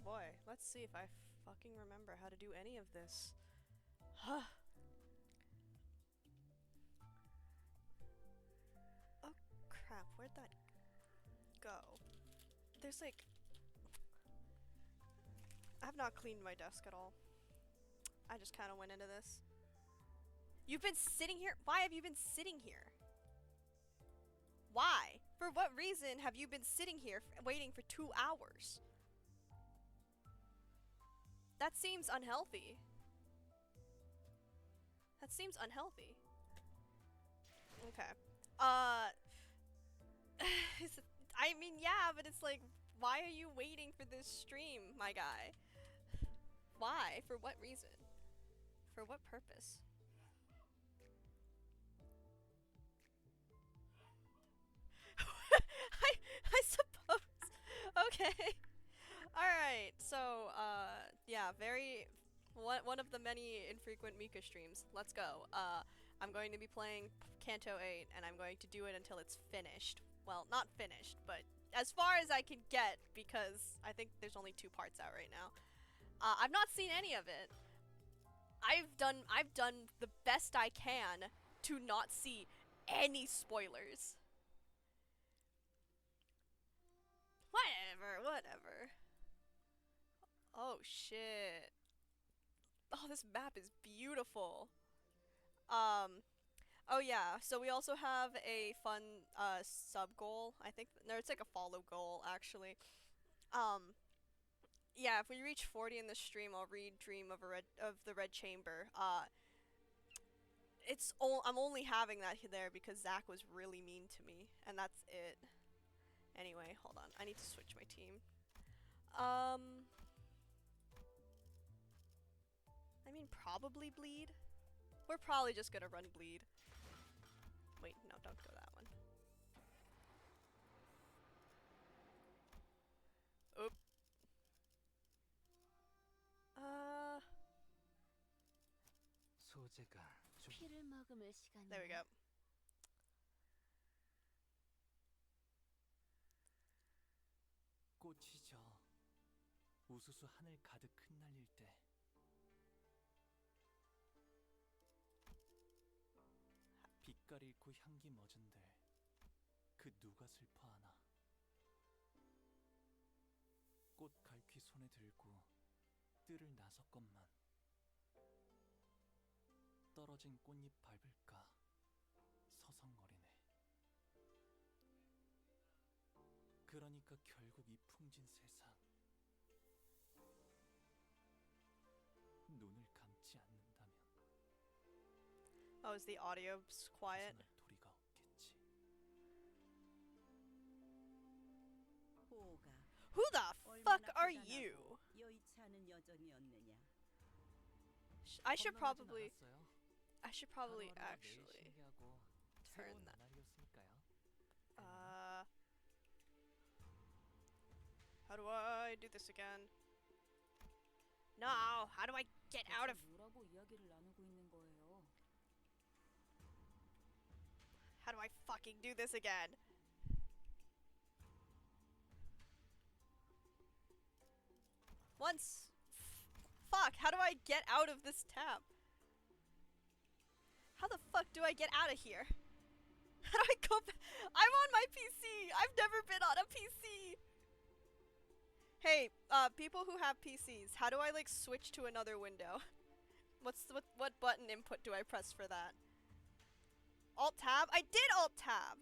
boy, let's see if I fucking remember how to do any of this. Huh. Oh crap, where'd that go? There's like... I have not cleaned my desk at all. I just kind of went into this. You've been sitting here? Why have you been sitting here? Why? For what reason have you been sitting here waiting for 2 hours? That seems unhealthy. That seems unhealthy. Okay. I mean, yeah, but it's like, why are you waiting for this stream, my guy? Why? For what reason? For what purpose? I suppose. Okay. Alright, so, yeah, one of the many infrequent Mika streams. Let's go. I'm going to be playing Canto 8, and I'm going to do it until it's finished. Well, not finished, but as far as I can get, because I think there's only 2 parts out right now. I've not seen any of it. I've done the best I can to not see any spoilers. Whatever. Oh shit. Oh, this map is beautiful. Oh yeah, so we also have a fun sub goal. I think no, it's like a follow goal actually. Yeah, if we reach 40 in the stream, I'll read Dream of the Red Chamber. I'm only having that there because Zach was really mean to me, and that's it. Anyway, hold on. I need to switch my team. I mean, probably Bleed. We're probably just gonna run Bleed. Wait, no, don't go that one. Oop. There we go. 꽃이 져 우수수 하늘 가득 흩날릴 때 빛깔 잃고 향기 멎은들 그 누가 슬퍼하나 꽃 갈퀴 손에 들고 뜰을 나섰건만 떨어진 꽃잎 밟을까 서성거리네. 그러니까 결국 이 풍진 세상 눈을 감지 않는다면 Oh, is the audio quiet? 벗어날 도리가 없겠지. Who the fuck are you? I should probably actually turn that. How do I do this again? No, how do I get out of... How do I fucking do this again? Once... Fuck, how do I get out of this tab? How the fuck do I get out of here? How do I go back? I'm on my PC! I've never been on a PC! Hey, people who have PCs, how do I like switch to another window? What button input do I press for that? Alt tab? I did alt tab!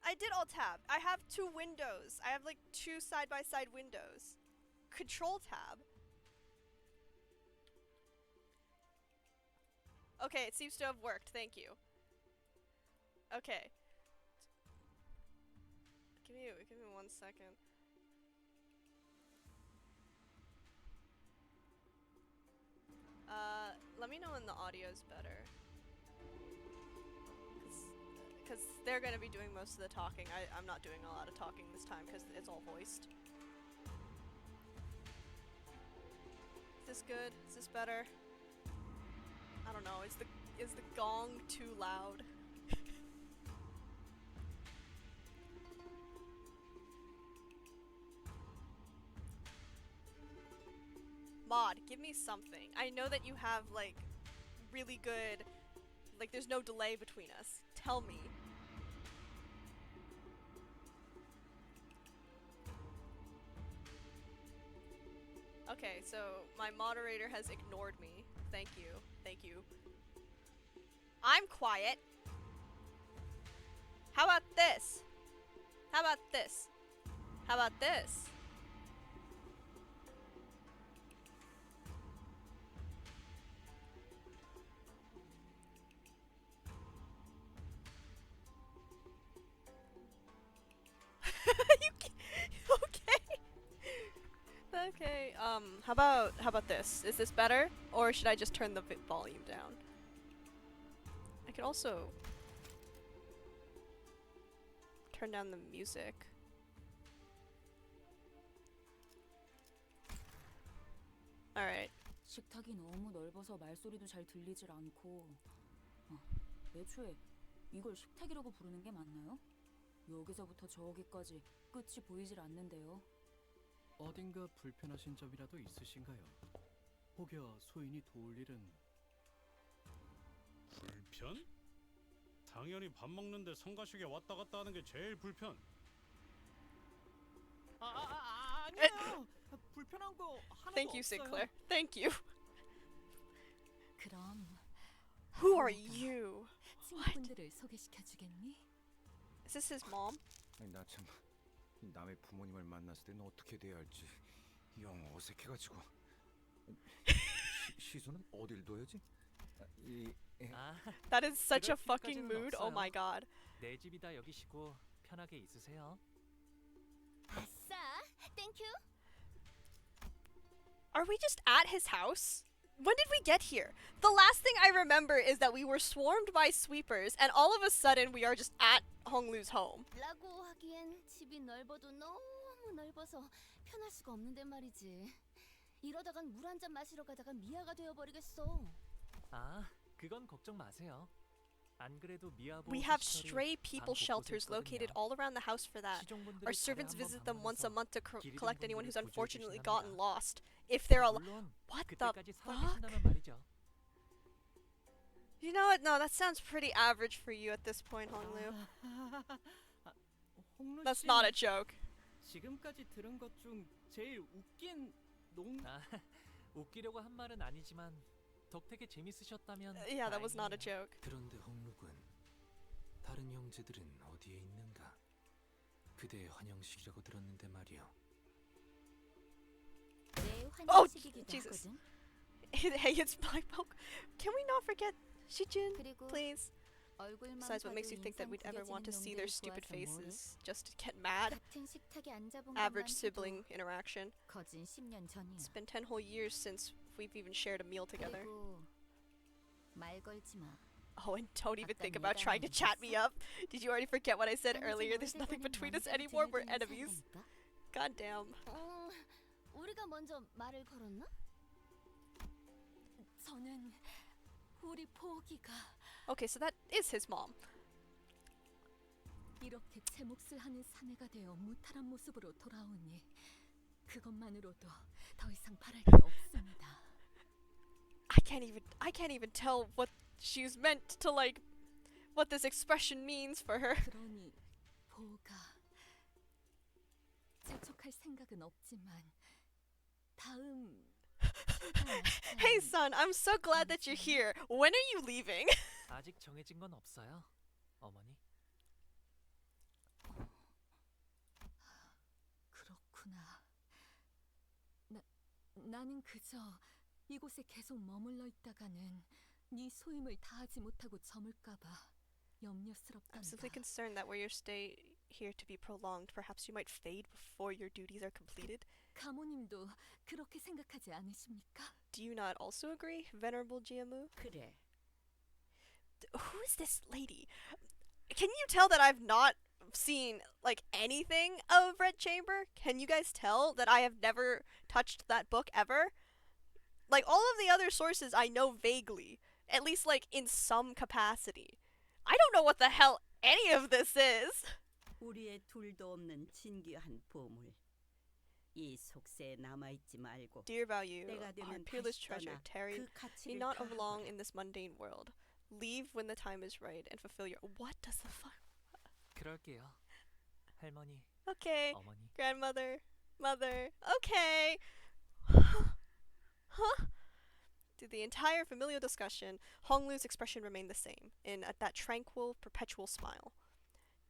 I did alt tab. I have 2 windows. I have like 2 side-by-side windows. Control tab. Okay, it seems to have worked. Thank you. Okay. Give me 1 second. Let me know when the audio's better. Cause they're gonna be doing most of the talking. I'm not doing a lot of talking this time because it's all voiced. Is this good? Is this better? I don't know. Is the gong too loud? Mod, give me something. I know that you have, like, really good... Like, there's no delay between us. Tell me. Okay, so my moderator has ignored me. Thank you. Thank you. I'm quiet. How about this? How about this? How about this? Okay. Okay, how about this? Is this better? Or should I just turn the volume down? I could also turn down the music. Alright. 식탁이 너무 넓어서 말소리도 잘 들리질 않고 애초에 이걸 식탁이라고 부르는 게 맞나요? 여기서부터 저기까지 끝이 보이질 않는데요. 어딘가 불편하신 점이라도 있으신가요? 혹여 소인이 도울 일은 불편? 당연히 밥 먹는데 성가시게 왔다 갔다 하는 게 제일 불편. 아니에요. 불편한 거 하나도 Thank you, 없어요. Sinclair. Thank you. 그럼 Who are you? 친구분들을 소개시켜주겠니? Is this his mom? 아니 나 참 남의 부모님을 만났을 때는 어떻게 돼야 할지 영 어색해가지고 시소는 어딜 둬야지? That is such a 그럴 fucking 필요까지는 mood. Oh 없어요. my god. 내 집이다 여기시고 편하게 있으세요. 아싸, 땡큐. Are we just at his house? When did we get here? The last thing I remember is that we were swarmed by sweepers and all of a sudden we are just at Honglu's home. 라고 하기엔 집이 넓어도 너무 넓어서 편할 수가 없는데 말이지. 이러다간 물 한 잔 마시러 가다가 미아가 되어버리겠어. 아, 그건 걱정 마세요. 안 그래도 미아보 We have 시설이 stray people 방 곳곳에 shelters 있거든요. located all around the house for that. 시종분들이 Our 달에 servants 한번 visit them once a 방문해서 month to 길 collect 잃은 anyone who's 분들을 unfortunately 구조해 gotten 주신답니다. lost. If they're alive. 물론 What the 그때까지 fuck? 살아계신다면 말이죠. You know what? No, that sounds pretty average for you at this point, Honglu. 홍루 That's 씨, not a joke. 지금까지 들은 것 중 제일 웃긴 농 아, 웃기려고 한 말은 아니지만 덕택에 재밌으셨다면 Yeah, that was not a 다행이에요. joke. 그런데 홍루군, 다른 형제들은 어디에 있는가? 그대의 환영식이라고 들었는데 말이오. 내 Oh, 환영식이기도 Jesus. 하거든. Hey, it's Black Poke. Can we not forget Shijin, 그리고 please? 얼굴만 Besides, what makes 봐도 you think that 인상 we'd ever want to 구겨지는 see their 놈들 stupid 좋아서 뭐래? faces just to get mad? 같은 식탁에 앉아본 Average 것만 sibling 해도 interaction. 거진 10년 전이야. It's been 10 whole years since we've even shared a meal together. 그리고 말 걸지 마. Oh, and don't even 아까 think about 네가 trying to chat me up. Did you already forget what I said 당신 earlier? There's 어딜 nothing 가는 between us 먼저 anymore. We're 등을 enemies. 산다니까? God damn. 우리가 먼저 말을 걸었나? 저는 우리 포기가 Okay, so that is his mom. 이렇게 제 몫을 하는 사내가 되어 무탈한 모습으로 돌아오니 그것만으로도 더 이상 바랄 게 없습니다. I can't even tell what she's meant to like what this expression means for her. 그러니 보가 재촉할 생각은 없지만 다음 Hey son, I'm so glad that you're here. When are you leaving? 아직 정해진 건 없어요, 어머니. 그렇구나. 나는 그저 이곳에 계속 머물러 있다가는 네 소임을 다하지 못하고 저물까봐 I'm 염려스럽단다. simply concerned that were your stay here to be prolonged, perhaps you might fade before your duties are completed. 가모님도 그렇게 생각하지 않으십니까? Do you not also agree, Venerable Jiamu? 그래. Who is this lady? Can you tell that I've not seen like anything of Red Chamber? Can you guys tell that I have never touched that book ever? Like all of the other sources I know vaguely, at least like in some capacity. I don't know what the hell any of this is. 우리의 둘도 없는 진귀한 보물. 이 속세에 남아있지 말고 Dear value, 때가 our 되면 peerless 다시 treasure, 떠나 tarry 그 be 가치를 not of long 가하거라. in this mundane world. Leave when the time is right and fulfill your. What does the fuck? 그럴게요. 할머니, Okay, 어머니. grandmother, mother. Okay. Huh? Through the entire familial discussion, Honglu's expression remained the same, in that tranquil, perpetual smile.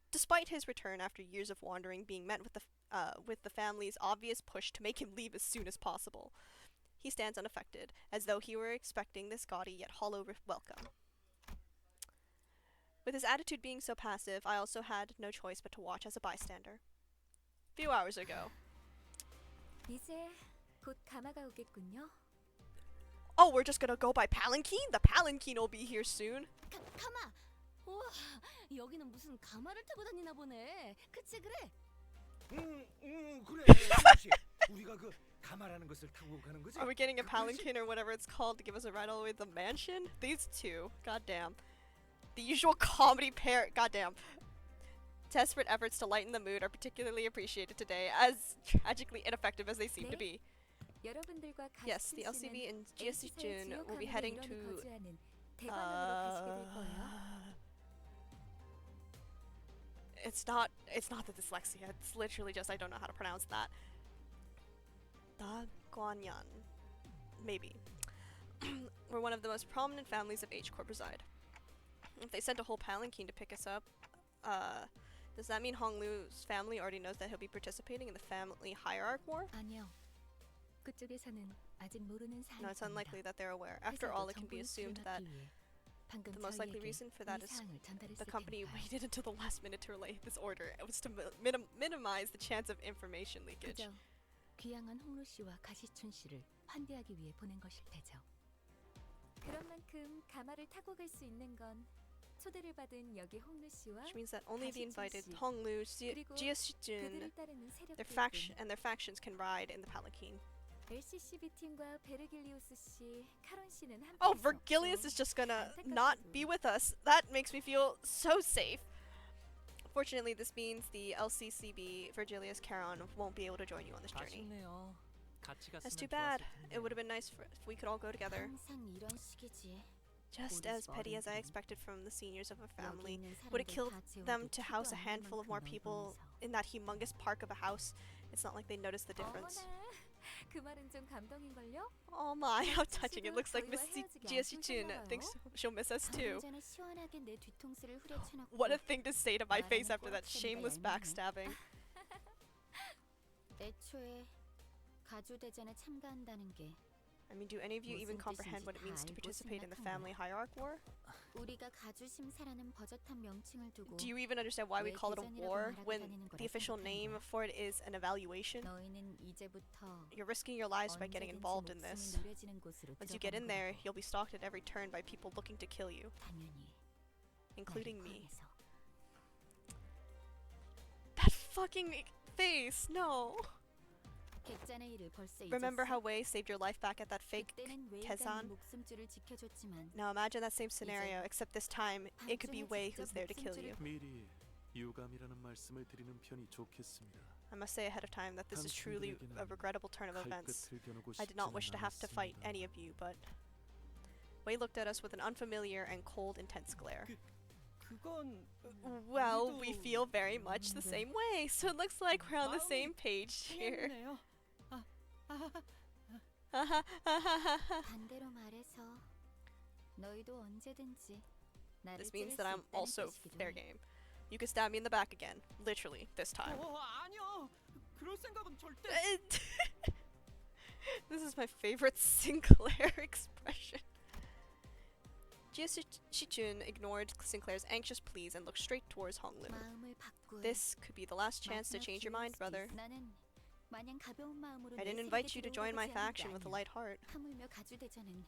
Despite his return after years of wandering being met with the family's obvious push to make him leave as soon as possible, he stands unaffected, as though he were expecting this gaudy yet hollow welcome. With his attitude being so passive, I also had no choice but to watch as a bystander. Few hours ago. 이제 곧 가마가 오겠군요. Oh, we're just gonna go by palanquin? The palanquin will be here soon. 가마! 우와, 여기는 무슨 가마를 타고 다니나 보네. 그치 그래? 그래. 그렇지. 우리가 그 가마라는 것을 타고 가는 거지. Are we getting a palanquin or whatever it's called to give us a ride all the way to the mansion? These two. Goddamn. The usual comedy pair. Goddamn. Desperate efforts to lighten the mood are particularly appreciated today, as tragically ineffective as they seem to be. 여러분들과 Yes, the 같이 LCV in HC의 GSC 주요 June will be 가문의 heading 일원이 to. 거주하는 대관원으로 가시게 될 거예요. It's not the dyslexia. It's literally just I don't know how to pronounce that. Daguanyan. Maybe. Where one of the most prominent families of H Corp reside. If they sent a whole palanquin to pick us up, does that mean Honglu's family already knows that he'll be participating in the family hierarch war? 아니요. 그쪽에서는 아직 모르는 No, it's 사항입니다. unlikely that they're aware. After all, it can be assumed that 방금 the most likely 저희에게 reason for that 이 is 사항을 전달했을 the company 테니까요. waited until the last minute to relay this order. It was to minimize the chance of information leakage. 그저 귀향한 홍루 씨와 가시춘 씨를 환대하기 위해 보낸 것일 테죠. 그런 만큼 가마를 타고 갈 수 있는 건 초대를 받은 여기 홍루 씨와 Which means that only the invited 가시춘 씨, Honglu, 그리고 Jiashijun, 그들을 따르는 세력들 and their factions can ride in the palanquin. LCCB 팀과 베르길리우스 씨, 카론 씨는 함께 Oh, Vergilius is just gonna not be with us. That makes me feel so safe. Fortunately, this means the LCCB Vergilius Charon won't be able to join you on this journey. 아쉽네요. 같이 That's 갔으면 too bad. 좋았을 It would 텐데. have been nice if we could all go together. 항상 이런 식이지. Just 우리 as petty as I 어른들은 expected from the seniors of our 여기 family. 있는 Would it 사람들 kill 다 재워도 them to house a 티도 안 handful of 날 more 만큼 people 넓으면서. in that humongous park of a house? It's not like they noticed the difference. 어머나, 그 말은 좀 감동인걸요? Oh my, how touching. It 사실은 looks like 저희와 Miss 헤어지기 Jiashijun 아쉬우셨나 thinks 봐요. she'll miss us too. 방금 전에 시원하게 내 뒤통수를 후려쳐놓고 What a thing to say to my face 말하는 after that 꼬락서니까 shameless 얄미우네. backstabbing. 애초에 가주대전에 참가한다는 게 I mean, do any of you even 무슨 comprehend 뜻인지 what it means to 다 알고 participate in the 생각한 family 거야. hierarch war? 우리가 가주심사라는 버젓한 명칭을 두고 Do you even understand why we 왜 call it a 대전이라고 war 말하고 when 다니는 거라 the official 생각하는 name 거야? for it is an evaluation? 너희는 이제부터 You're risking your lives by getting 언제든지 involved in 목숨이 this. 누려지는 곳으로 Once you get in 들어가는 there, 거라고. you'll be stalked at every turn by people looking to kill you, 당연히 including 나를 me. 포함해서. That fucking face, no. 객잔의 일을 벌써 Remember 잊었어? how Wei saved your life back at that fake 그때는 웨이가 네 Kazan? 목숨줄을 지켜줬지만 Now imagine that same scenario, except this time it could be 밤중에 Wei 직접 who's there to kill you. 목숨줄을 미리 유감이라는 말씀을 드리는 편이 좋겠습니다. I must say ahead of time that this is truly a regrettable turn of events. 칼끝을 겨누고 I did not wish to 싶지는 have to fight 않았습니다. any of you, but Wei looked at us with an unfamiliar and cold, intense glare. 그건 Well, we 우리도 feel very much the same way, so it looks like we're on the same page here. 생겼네요. 반대로 말해서 너희도 언제든지 나를 This 찌를 means 수 that I'm 있다는 also 뜻이기도 fair 해. game. You can stab me in the back again, literally, this time. 아니요. 그럴 생각은 절대. This is my favorite Sinclair expression. Jia Shichun ignored Sinclair's anxious pleas and looked straight towards Honglu. 마음을 바꾸어. This could be the last chance to 마지막 change your 기회일 mind, 수도 brother. 있어. 나는 마냥 가벼운 마음으로 I 내 didn't 세력에 invite you to join my 들어오라고 제안한 게 faction with a 아니야. light heart. 하물며 가주대전은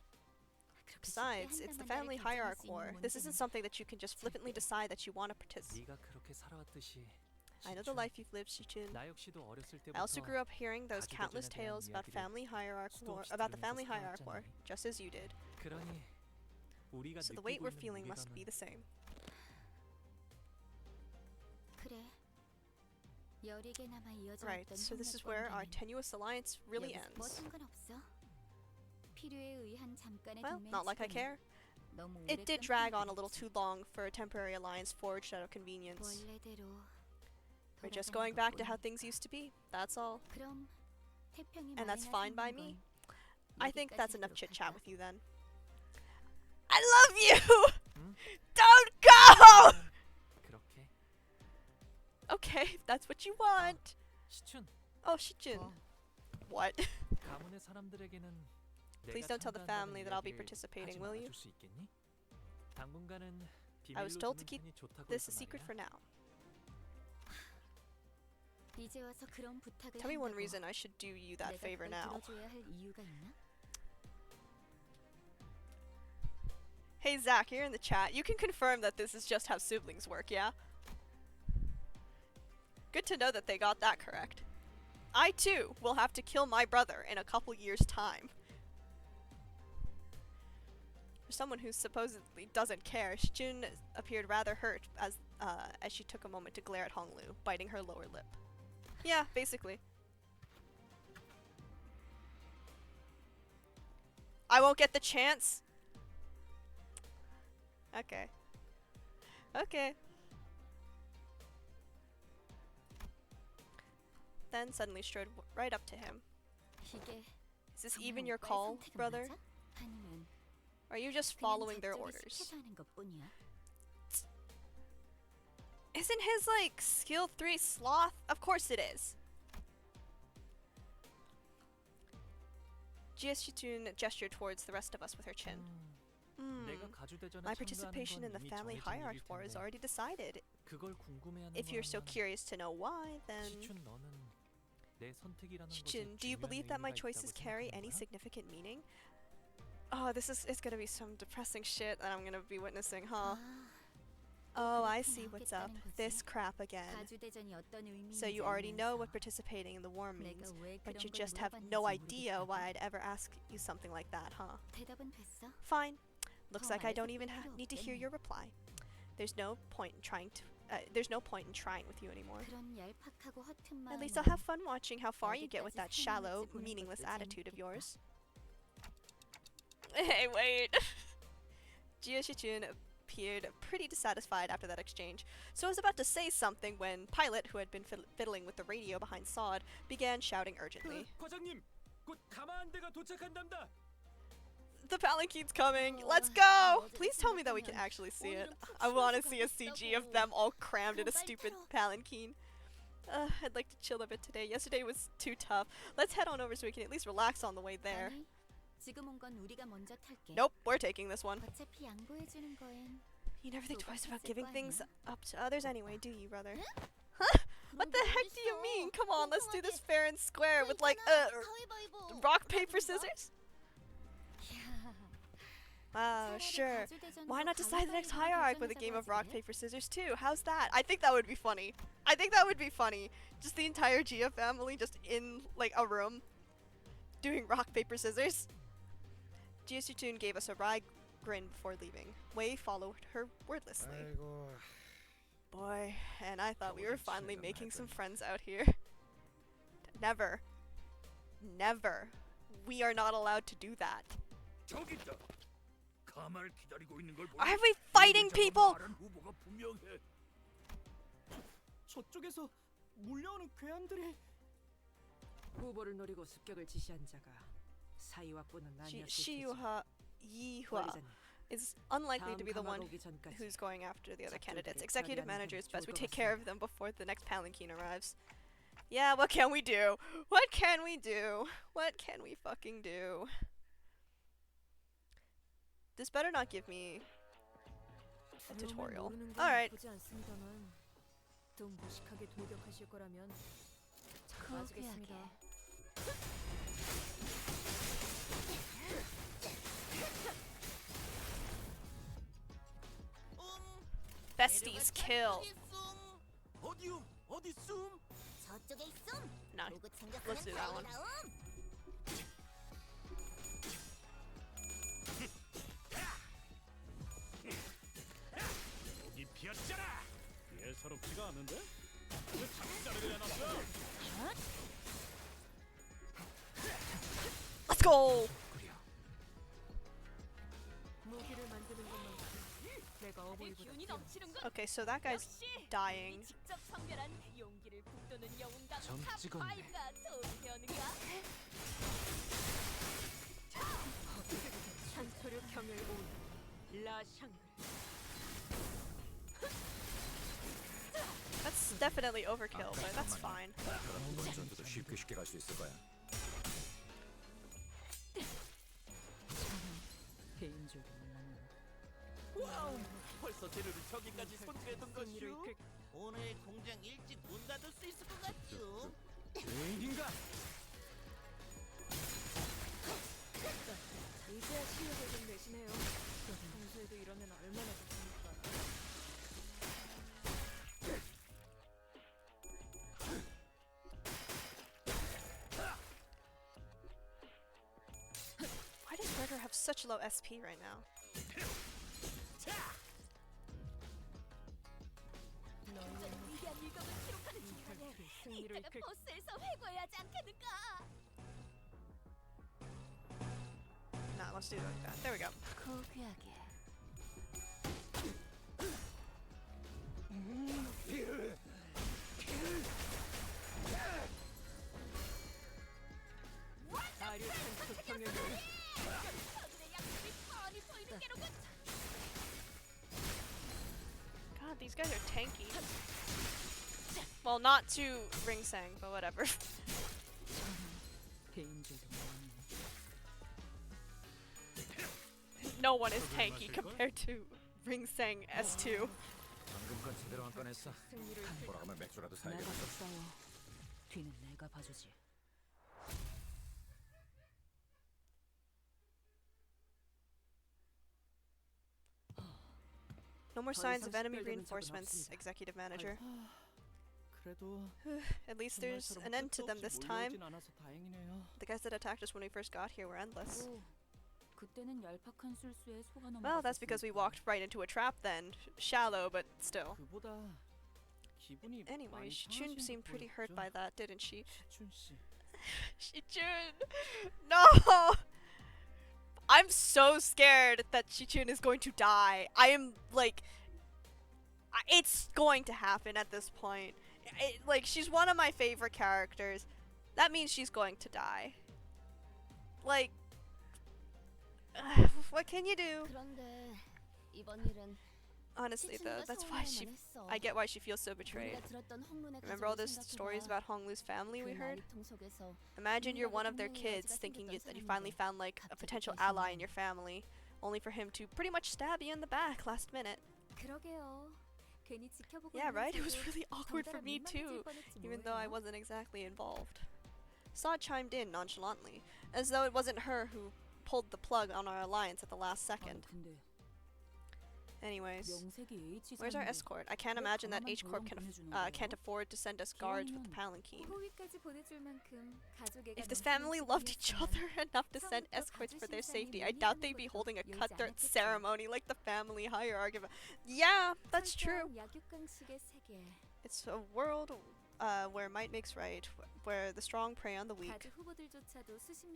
그렇게 쉽게 Besides, it's the 한다만 family 나를 결정할 hierarch 수 있는 war. This isn't 문제는 something that you can just flippantly decide that you want to participate. 네가 그렇게 살아왔듯이 I know the 시춘, life you've lived, Shichun. 나 역시도 어렸을 I also 때부터 grew up hearing those countless 가주대전에 대한 tales about 이야기를 family hierarch 수도 war, 없이 about the 들으면서 family hierarch war, 살아왔잖니. just as you did. 그러니 우리가 So the weight 느끼고 we're 있는 feeling must 무게감은, be the same. 그래. 여리게나마 이어져 Right, 왔던 so this is where our 협력관계는 tenuous alliance really 여기서 뭐 ends. 상관없어. 필요에 의한 잠깐의 Well, not like I 동맹 care. 너무 It 오래 did 끊기는 drag on a little 거겠지. too long for a temporary alliance forged out of convenience. 원래대로 We're just 돌아가는 going back to how 것뿐이니까. things used to be. That's all. 그럼 태평이 And that's 말이나 fine by 삼는 me. 건 I think that's enough 여기까지 chit chat 하도록 with 할까? you then. I love you! 응? Don't go! 그렇게. Okay, if that's what you want. 시춘, Oh, Shijun. 어. What? 가문의 사람들에게는 Please 내가 don't tell the 참가한다는 family that I'll be 이야기를 participating, 하지 will you? 말아줄 수 있겠니? 당분간은 I was 비밀로 told to 두는 keep 편이 좋다고 this a 해서 secret 말이야. for now. 이제 와서 그런 부탁을 Tell me one 한다고 reason I should do you that 내가 favor 그걸 now. 들어줘야 할 이유가 있나? Hey Zach, you're in the chat. You can confirm that this is just how siblings work, yeah? Good to know that they got that correct. I too will have to kill my brother in a couple years' time. For someone who supposedly doesn't care, Shijun appeared rather hurt as she took a moment to glare at Honglu, biting her lower lip. Yeah, basically. I won't get the chance? Okay. Okay. Then suddenly strode right up to him. 이게 Is this 정말 even your 오빠의 call, 선택은 brother? 맞아? 아니면 Or are you just 그냥 following their 저쪽이 orders? 시켜서 하는 것뿐이야? Isn't his, like, skill 3 sloth? Of course it is. Jieshitun gestured towards the rest of us with her chin. 내가 가주대전에 My 참가하는 participation in 건 the 이미 family 정해진 hierarchy 일일 war is 텐데 already decided. 그걸 궁금해하는 If you're so 거라면 curious to know why, then... 시춘 너는 내 선택이라는 것에 Shijun, do you 중요한 believe that my 의미가 choices 있다고 carry 생각하는 any 거야? significant meaning? Oh, this is it's gonna be some depressing shit that I'm gonna be witnessing, huh? Oh, I see what's up. This crap again. 가주대전이 어떤 의미인지 So you already know what 알면서 participating in the war 내가 means, 왜 but 그런 you 걸 just have no 물어봤는지 idea why 모르겠다고? I'd ever ask you something like that, huh? 대답은 됐어? Fine. Looks 더 like I don't 말해줄 even 필요 need to hear 없겠네. your reply. There's no point in trying to. There's no point in trying with you anymore. 그런 얄팍하고 허튼 At least 마음으로 I'll have fun watching how far you get with that 어디까지 shallow, 사랑할지 보는 meaningless 것도 attitude of 재밌겠다. yours. Hey, wait. Jia Shichun appeared pretty dissatisfied after that exchange, so I was about to say something when Pilot, who had been fiddling with the radio behind Sod, began shouting urgently. 과장님, 곧 가마한대가 도착한답니다. The palanquin's coming! Let's go! Please tell me that we can actually see it. I want to see a CG of them all crammed in a stupid palanquin. I'd like to chill a bit today. Yesterday was too tough. Let's head on over so we can at least relax on the way there. 아니, 지금 온 건 우리가 먼저 탈게. Nope, we're taking this one. 어차피 양보해주는 거엔 You never think 누가 twice about 탔을 giving 거 things 아니야? up to others anyway, do you, brother? Huh? What the heck do you mean? Come on, let's do this fair and square with like, rock, paper, scissors? Wow, sure. Why not decide the next hierarchy with a game of rock, paper, scissors too? How's that? I think that would be funny. I think that would be funny. Just the entire Gia family just in like a room doing rock, paper, scissors. Gia Sutun gave us a wry grin before leaving. Wei followed her wordlessly. Boy, and I thought we were finally making some friends out here. Never. Never. We are not allowed to do that. 저기 있다. 가마를 기다리고 있는 걸 Are we fighting people? 말한 후보가 분명해. 저쪽에서 몰려오는 괴한들이 후보를 노리고 습격을 지시한 자가 사이와뿐은 아니었을 테지. Shiyuha Yihua 관리자님, is unlikely to 다음 be the one 가마가 오기 전까지 who's going after the other candidates. 작전들을 Executive 처리하는 manager 건 is best we 좋을 것 take care of 같습니다. them before the next palanquin arrives. Yeah, what can we do? What can we do? What can we fucking do? This better not give me a tutorial. Alright. 보지 않습니다만 좀 무식하게 돌격하실 거라면 맞겠습니다. Besties kill. 어디요? 어디 숨? 저쪽에 있음. No, 도구 챙겼으면 let's do that one. 다음. 여기 비었잖아. 예사롭지가 않은데? 왜 자꾸 자르게 해놨어? Let's go! 꾸려. 무기를 만드는 것만큼 내가 어버이보다 뛰어나지. Okay, so that guy's dying. 직접 성별한 용기를 북돋는 영웅감 점 찍었네. 산소류 경을 온 라샹을. That's definitely overkill, but that's fine. 이번 전투도 쉽게 갈 수 있을 거야. 개인적인 몰랐네. 와우, 벌써 재료를 저기까지 손대던 승리를 것이오. 이끌 오늘 공장 일찍 문 닫을 수 있을 것 같죠? 죄인인가? 이제야 실력을 좀 내시네요. 평소에도 이러면 얼마나 좋습니까? Why does Murder have such low SP right now? 승리를 이끌 Nah, let's do it like that. There we go. 아류 산소 경을 God, these guys are tanky. Well, not to Ring Sang, but whatever. 개인적인 몰랐네. No one is tanky compared to Ring Sang S2. 방금 건 제대로 안 꺼냈어. 승리를 이끌 뭐라면 맥주라도 내가 사야겠어. 더 싸워. 뒤는 내가 봐주지. No more 더 signs 이상 of enemy 식별되는 적은 reinforcements, 없습니다. executive manager. 그래도 At least there's 정말처럼 an end to 끝도 them 없이 this time. 몰려오진 않아서 다행이네요. The guys that attacked us when we first got here were endless. 오, 그때는 얄팍한 술수에 속아 넘어갔었으니까. Well, that's because we walked right into a trap then. Shallow, but still. 그보다 기분이 Anyway, 많이 Shichun 상하신 seemed pretty hurt 듯 by that, didn't she? 시춘 씨. Shichun! No! I'm so scared that Shichun is going to die. I am, like... It's going to happen at this point. Like, she's one of my favorite characters. That means she's going to die. Like... what can you do? 그런데 이번 일은 Honestly, though, that's why she... I get why she feels so betrayed. Remember all those stories about Honglu's family we heard? Imagine you're one of their kids, thinking that you finally found, like, a potential ally in your family, only for him to pretty much stab you in the back last minute. Yeah, right? It was really awkward for me too, even though I wasn't exactly involved. Saw chimed in nonchalantly, as though it wasn't her who pulled the plug on our alliance at the last second. 아니, 근데 Anyways, 명색이 H where's our 사인데 escort? I can't imagine that H Corp can't afford to send us guards with the palanquin. If this family loved each other enough to send escorts for their safety, I doubt they'd be holding a cutthroat ceremony like the family hierarchy. Yeah, that's true. It's a world where might makes right, where the strong prey on the weak.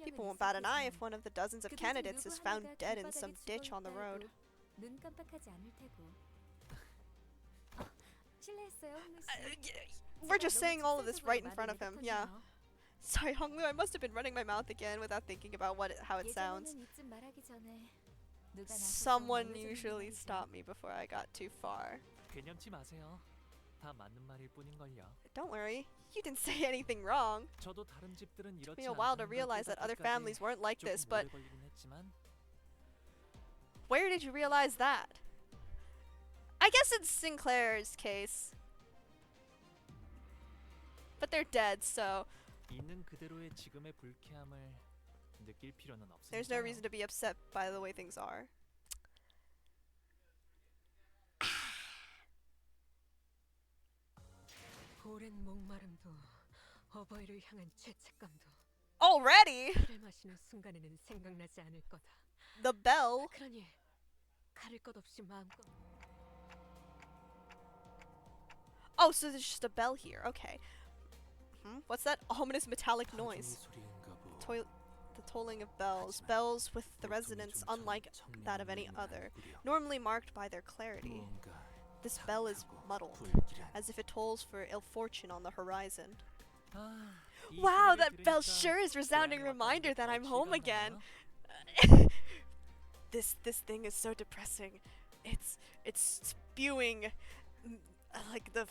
People won't bat an eye if one of the dozens of candidates is found dead in some ditch on the road. 눈 깜빡하지 않을 테고. 실례했어요, We're just saying all of this right in front of him. Yeah. Sorry, Honglu, I must have been running my mouth again without thinking about how it sounds. Someone usually stopped me before I got too far. 개념치 마세요. 다 맞는 말일 뿐인걸요. Don't worry, you didn't say anything wrong. 저도 다른 집들은 Took 이렇지 me a while to 않다는 걸 realize that other 깨닫기까지 families weren't like 조금 this, but 오래 걸리긴 했지만 where did you realize that? I guess it's Sinclair's case. But they're dead, so 있는 그대로의 지금의 불쾌함을 느낄 필요는 there's no 없으니까요. reason to be upset by the way things are. 오랜 목마름도 어버이를 향한 죄책감도 Already? 피를 마시는 순간에는 생각나지 않을 거다. The bell? 그러니 가릴 것 없이 마음껏. Oh, so there's just a bell here. Okay. What's that ominous metallic noise? 소리인가 보. The tolling of bells. Bells with the resonance unlike that of any other, normally marked by their clarity. This bell is muddled, as if it tolls for ill fortune on the horizon. Wow, that bell sure is a resounding reminder that I'm home again. This thing is so depressing. It's spewing like the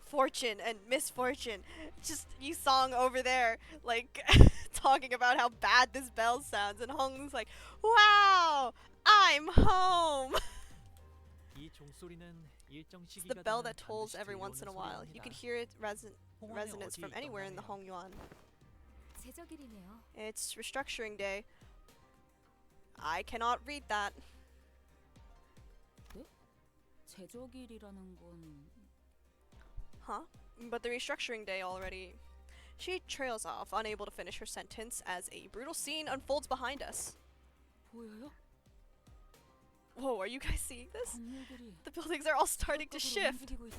fortune and misfortune. Just you song over there, like talking about how bad this bell sounds, and Hong's like, "Wow, I'm home." It's the bell that tolls every once in a while. You can hear it resonance from anywhere in the Hongyuan. It's restructuring day. I cannot read that. 네? 제적일이라는 건 Huh? But the restructuring day already. She trails off, unable to finish her sentence, as a brutal scene unfolds behind us. 보여요? Whoa, are you guys seeing this? 건물들이 The buildings are all starting to 각각으로 shift. 움직이고 있...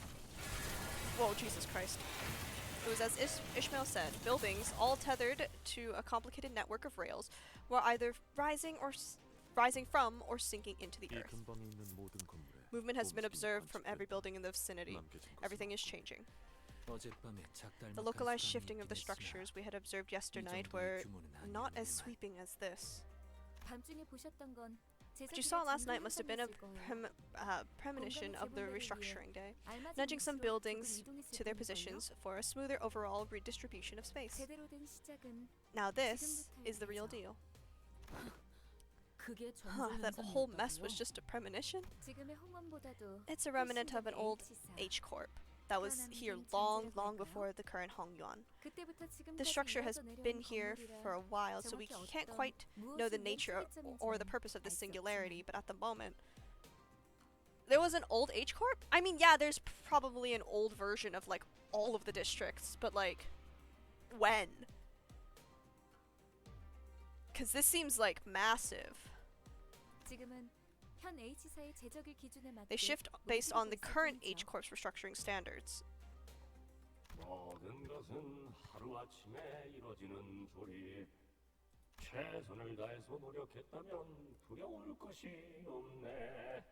Whoa, Jesus Christ. It was as Ishmael said, buildings, all tethered to a complicated network of rails, were either rising from or sinking into the 이 earth. 근방에 있는 모든 건물에 Movement has been observed from every 관측됐다. building in the vicinity. 남겨진 것은 Everything is changing. 어젯밤에 작달막한 The localized 습관이 shifting of the 있긴 했으나 structures we had observed 이 yesternight 정도의 were 규모는 not as 아니었는데만 sweeping as this. 밤중에 보셨던 건 What you saw last night must have been a premonition of the restructuring day, nudging some buildings to their positions for a smoother overall redistribution of space. 제대로 된 시작은 Now this is the real deal. 그게 That whole mess was just a premonition? 지금의 홍원보다도 It's a remnant of an old H Corp that was here long before the current Hongyuan. 그때부터 지금까지 The structure has 이어져 been 내려온 here 건물이라 for a while, so we 정확히 can't 어떤 quite know the 무엇을 nature or the 시작점인지는 purpose of this 알 수 singularity, 없지만 but at the moment, there was an old H Corp? I mean, yeah, there's probably an old version of like all of the districts, but like, when? Because this seems like massive. 지금은 현 H사의 제적일 기준에 맞게 They shift based on the current H Corp's restructuring standards. 모든 것은 하루아침에 이뤄지는 조리. 최선을 다해서 노력했다면 두려울 것이 없네.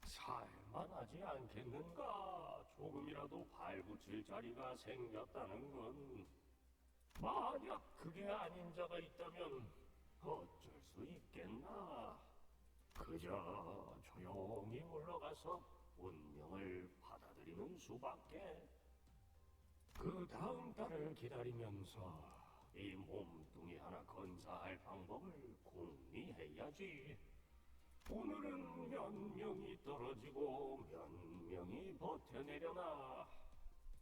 살만하지 않겠는가? 조금이라도 발붙일 자리가 생겼다는 건. 만약 그게 아닌 자가 있다면 어쩔 수 있겠나? 그저 조용히 물러가서 운명을 받아들이는 수밖에. 그 다음 달을 기다리면서 이 몸뚱이 하나 건사할 방법을 궁리해야지. 오늘은 몇 명이 떨어지고 몇 명이 버텨내려나.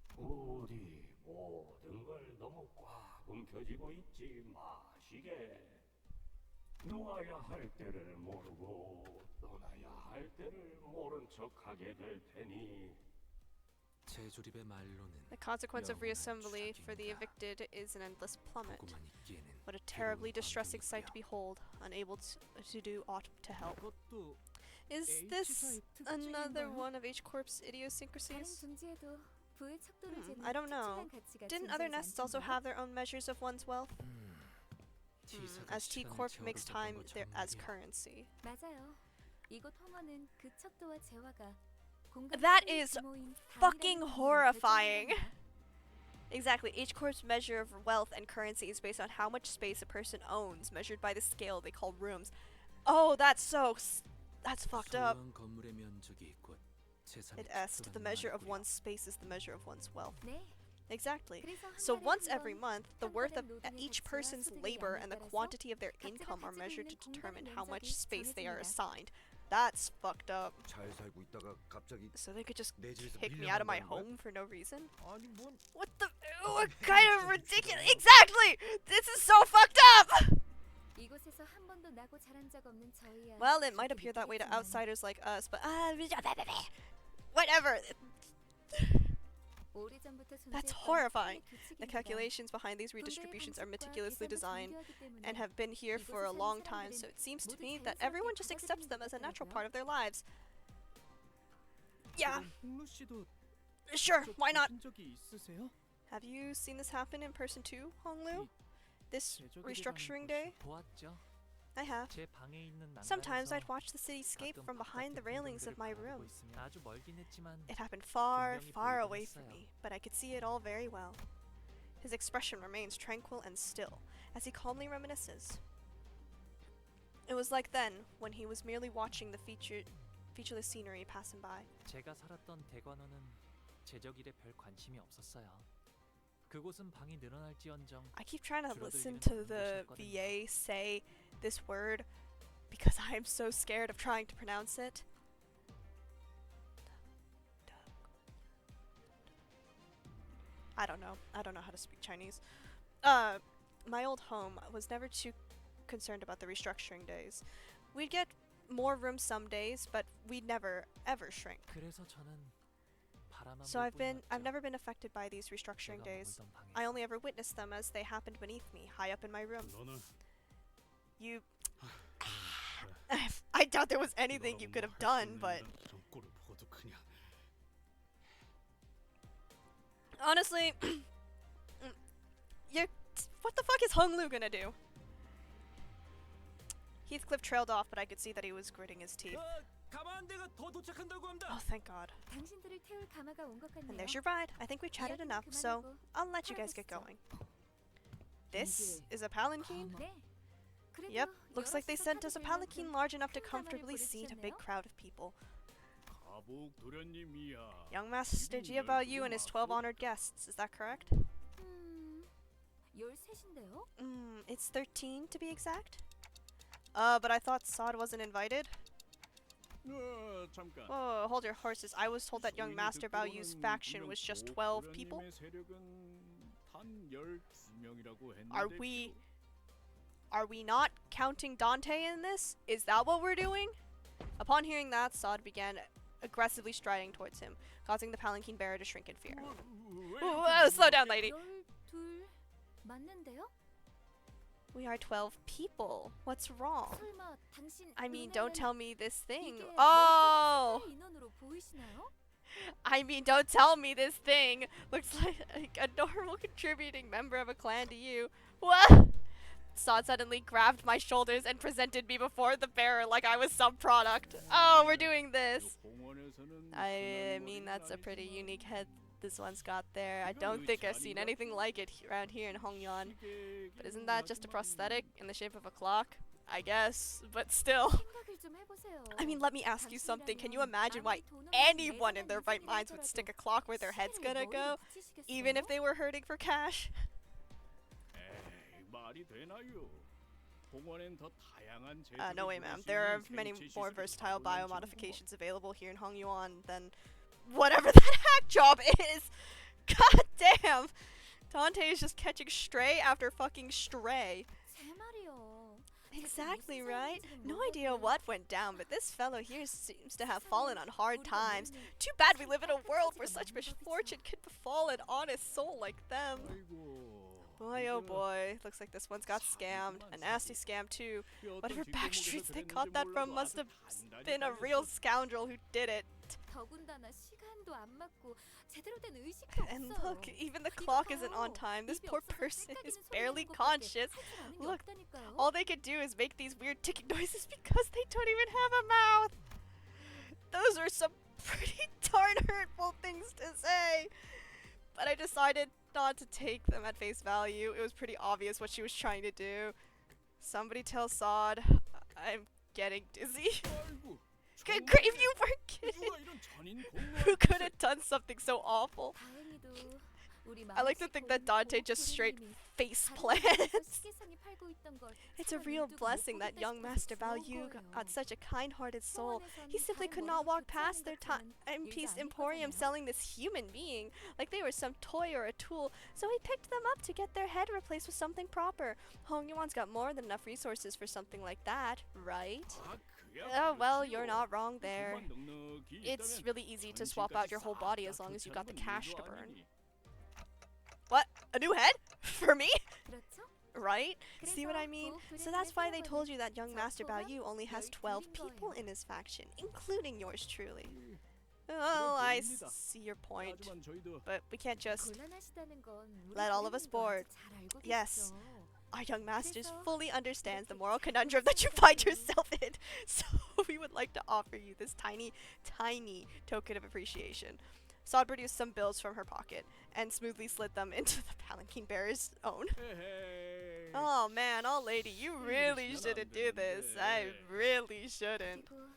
부디 모든 걸 너무 꽉 움켜쥐고 있지 마시게. 놓아야 할 때를 모르고 떠나야 할 때를 모른 척하게 될 테니. 재조립의 말로는 The consequence of reassembly for the 추락입니다. evicted is an endless plummet. 보고만 있기에는 What a terribly 괴로운 distressing sight to 광경이고요. behold, unable to do aught to help. 그것도 Is this another one of H Corp's 다른 idiosyncrasies? 둥지에도 부의 척도를 재는 I don't know. 특출난 가치가 Didn't other 존재하지 nests also 않던가요? have their own measures of one's wealth? T사가 As T 시간을 Corp makes 재활용했던 time there as 것처럼 currency. 맞아요. 이곳 홍원은 그 척도와 재화가 공간 That 하나의 is 규모인 fucking 단위라는 horrifying. 결정을 한다. Exactly. H Corp's measure of wealth and currency is based on how much space a person owns, measured by the scale they call rooms. Oh, that's that's fucked up. 소유한 건물의 면적이 곧 재산의 It est, the 척도라는 measure of 말이고요. one's space is the measure of one's wealth. 네. Exactly. 그래서 한 So 달에 once 한 every 번 month, the 한 worth 달의 of 노동의 each 가치와 person's 소득의 labor 양에 and the 따라서 quantity of their 각자가 income are 가지고 measured 있는 to determine 공간의 how much 면적이 space they are 정해집니다. assigned. That's fucked up. 잘 살고 있다가 갑자기 So they could just 내 집에서 kick me out of my 밀려난다는 거야? home for no reason? 아니 뭔 What the? What kind of ridiculous? Exactly! This is so fucked up! 이곳에서 한 번도 나고 자란 적 없는 저희야. Well, it might 쉽게 appear that way to 느끼겠지만 outsiders like us, but whatever. 오래전부터 That's 존재했던 horrifying. 삶의 The 규칙입니다. calculations behind these 분배의 redistributions are 방식과 meticulously 계산도 designed 정교하기 때문에 and have been here for a 이곳에 long 사는 time, 사람들은 so it seems to 모두 me that 자연스럽게 everyone just accepts them as a natural 받아들이는 part of their lives. Yeah, 홍루 씨도 sure, 저 why not? 보신 적이 있으세요? Have you seen this happen in person too, Honglu? this 제조기를 restructuring 가는 day? 곳을 보았죠. I have. 제 방에 있는 Sometimes 난간에서 I'd watch the cityscape 가끔 from behind the 바깥의 railings of 풍경들을 my 바라보고 room. 있으면 아주 멀긴 했지만 It happened far, 분명히 far 보이긴 away from 했어요. me, but I could see it all very well. His expression remains tranquil and still, as he calmly reminisces. It was like then, when he was merely watching the featureless scenery passing by. 제가 살았던 대관원은 제적일에 별 관심이 없었어요. 그곳은 방이 늘어날지언정 I keep trying to listen 줄어들기는 to the 하는 곳이었거든요. VA say this word because I am so scared of trying to pronounce it. I don't know. I don't know how to speak Chinese. My old home was never too concerned about the restructuring days. We'd get more rooms some days, but we'd never ever shrink. 그래서 저는 바라만 So 볼 I've 뿐이었죠. never been affected by these restructuring 내가 days. 머물던 방에서. I only ever witnessed them as they happened beneath me, high up in my room. 너는 You I doubt there was anything you could have done, but 그런 꼴을 보고도 그냥 honestly, what the fuck is Hung Lu gonna do? Heathcliff trailed off, but I could see that he was gritting his teeth. 가마한대가 더 도착한다고 합니다. Oh, thank God. 당신들을 태울 가마가 온 것 같네요. And there's your ride. I think we've chatted 이야기는 enough, so 그만하고 I'll let you guys get 걸어보시죠. going. This is a palanquin? 네. 그래도 Yep, looks like they 여럿이서 sent 타도 us a 될 palanquin 만큼 large enough to 큰 가마를 comfortably seat a big 고르셨네요. crowd of people. 가복 도련님이야. Young Master Jia Bao Yu and his 12 honored guests, is that correct? 13인데요? It's 13 to be exact? But I thought Sod wasn't invited? 잠깐. Whoa, hold your horses. I was told that young Master Bao Yu's faction was just 12 people. Are we not counting Dante in this? Is that what we're doing? Upon hearing that, Sod began aggressively striding towards him, causing the palanquin bearer to shrink in fear. Ooh, slow down, lady. 12 맞는데요? We are 12 people. What's wrong? 설마 당신 I mean, don't 눈에는 tell me this thing. 이게 Oh! 멀쩡한 인원으로 보이시나요? I mean, don't tell me this thing looks like a normal contributing member of a clan to you. What? Sod suddenly grabbed my shoulders and presented me before the bearer like I was some product. Oh, we're doing this. I mean, that's a pretty unique head this one's got there. I don't think I've seen anything like it around here in Hongyuan. But isn't that just a prosthetic in the shape of a clock? I guess, but still. 생각을 좀 해보세요. I mean, let me ask you something. Can you imagine why anyone in their right minds would stick a clock where their head's gonna go, even if they were hurting for cash? 말이 되나요? 공원엔 더 다양한 No way, ma'am. There are many more versatile biomodifications available here in Hongyuan than whatever that hack job is. God damn. Dante is just catching stray after fucking stray. 제 말이요. Exactly right. No idea what went down, but this fellow here seems to have fallen on hard times. Too bad we live in a world where such misfortune could befall an honest soul like them. Boy, oh boy. Looks like this one's got scammed. A nasty scam, too. Whatever backstreets they got that from must have been a real scoundrel who did it. 더군다나 시간도 안 맞고 제대로 된 의식도 And 없어요. look, even the clock isn't on time. This poor person is barely conscious. Look, all they could do is make these weird ticking noises because they don't even have a mouth. Those are some pretty darn hurtful things to say. But I decided not to take them at face value. It was pretty obvious what she was trying to do. Somebody tell Sod I'm getting dizzy. Good grief, you poor kid! Who could have done something so awful? 다행히도 우리 I like to think that Dante just straight face plants. 시계상에 팔고 있던 걸 It's a real blessing that young Master Bao Yu got such a kind-hearted soul. He simply could not walk past their timepiece emporium selling this human being like they were some toy or a tool, so he picked them up to get their head replaced with something proper. Hongyuan's got more than enough resources for something like that, right? Oh, well, you're not wrong there. It's really easy to swap out your whole body as long as you got the cash to burn. What? A new head? For me? 그렇죠? Right? See what I mean? So that's why they told you that young Master Bao Yu only has 12 people in his faction, including yours truly. Well, I see your point, but we can't just 곤란하시다는 건 우리 let all of us 고객님도 board. 아주 잘 알고 Yes. 계시죠. Our young masters 그래서 fully understands the 이렇게 moral 작은 conundrum that you 선물을 find 받으니 yourself in, so we would like to offer you this tiny, tiny token of appreciation. Sod produced some bills from her pocket and smoothly slid them into the palanquin bearer's own. Oh man, old lady, you really shouldn't do this. I really shouldn't. 그리고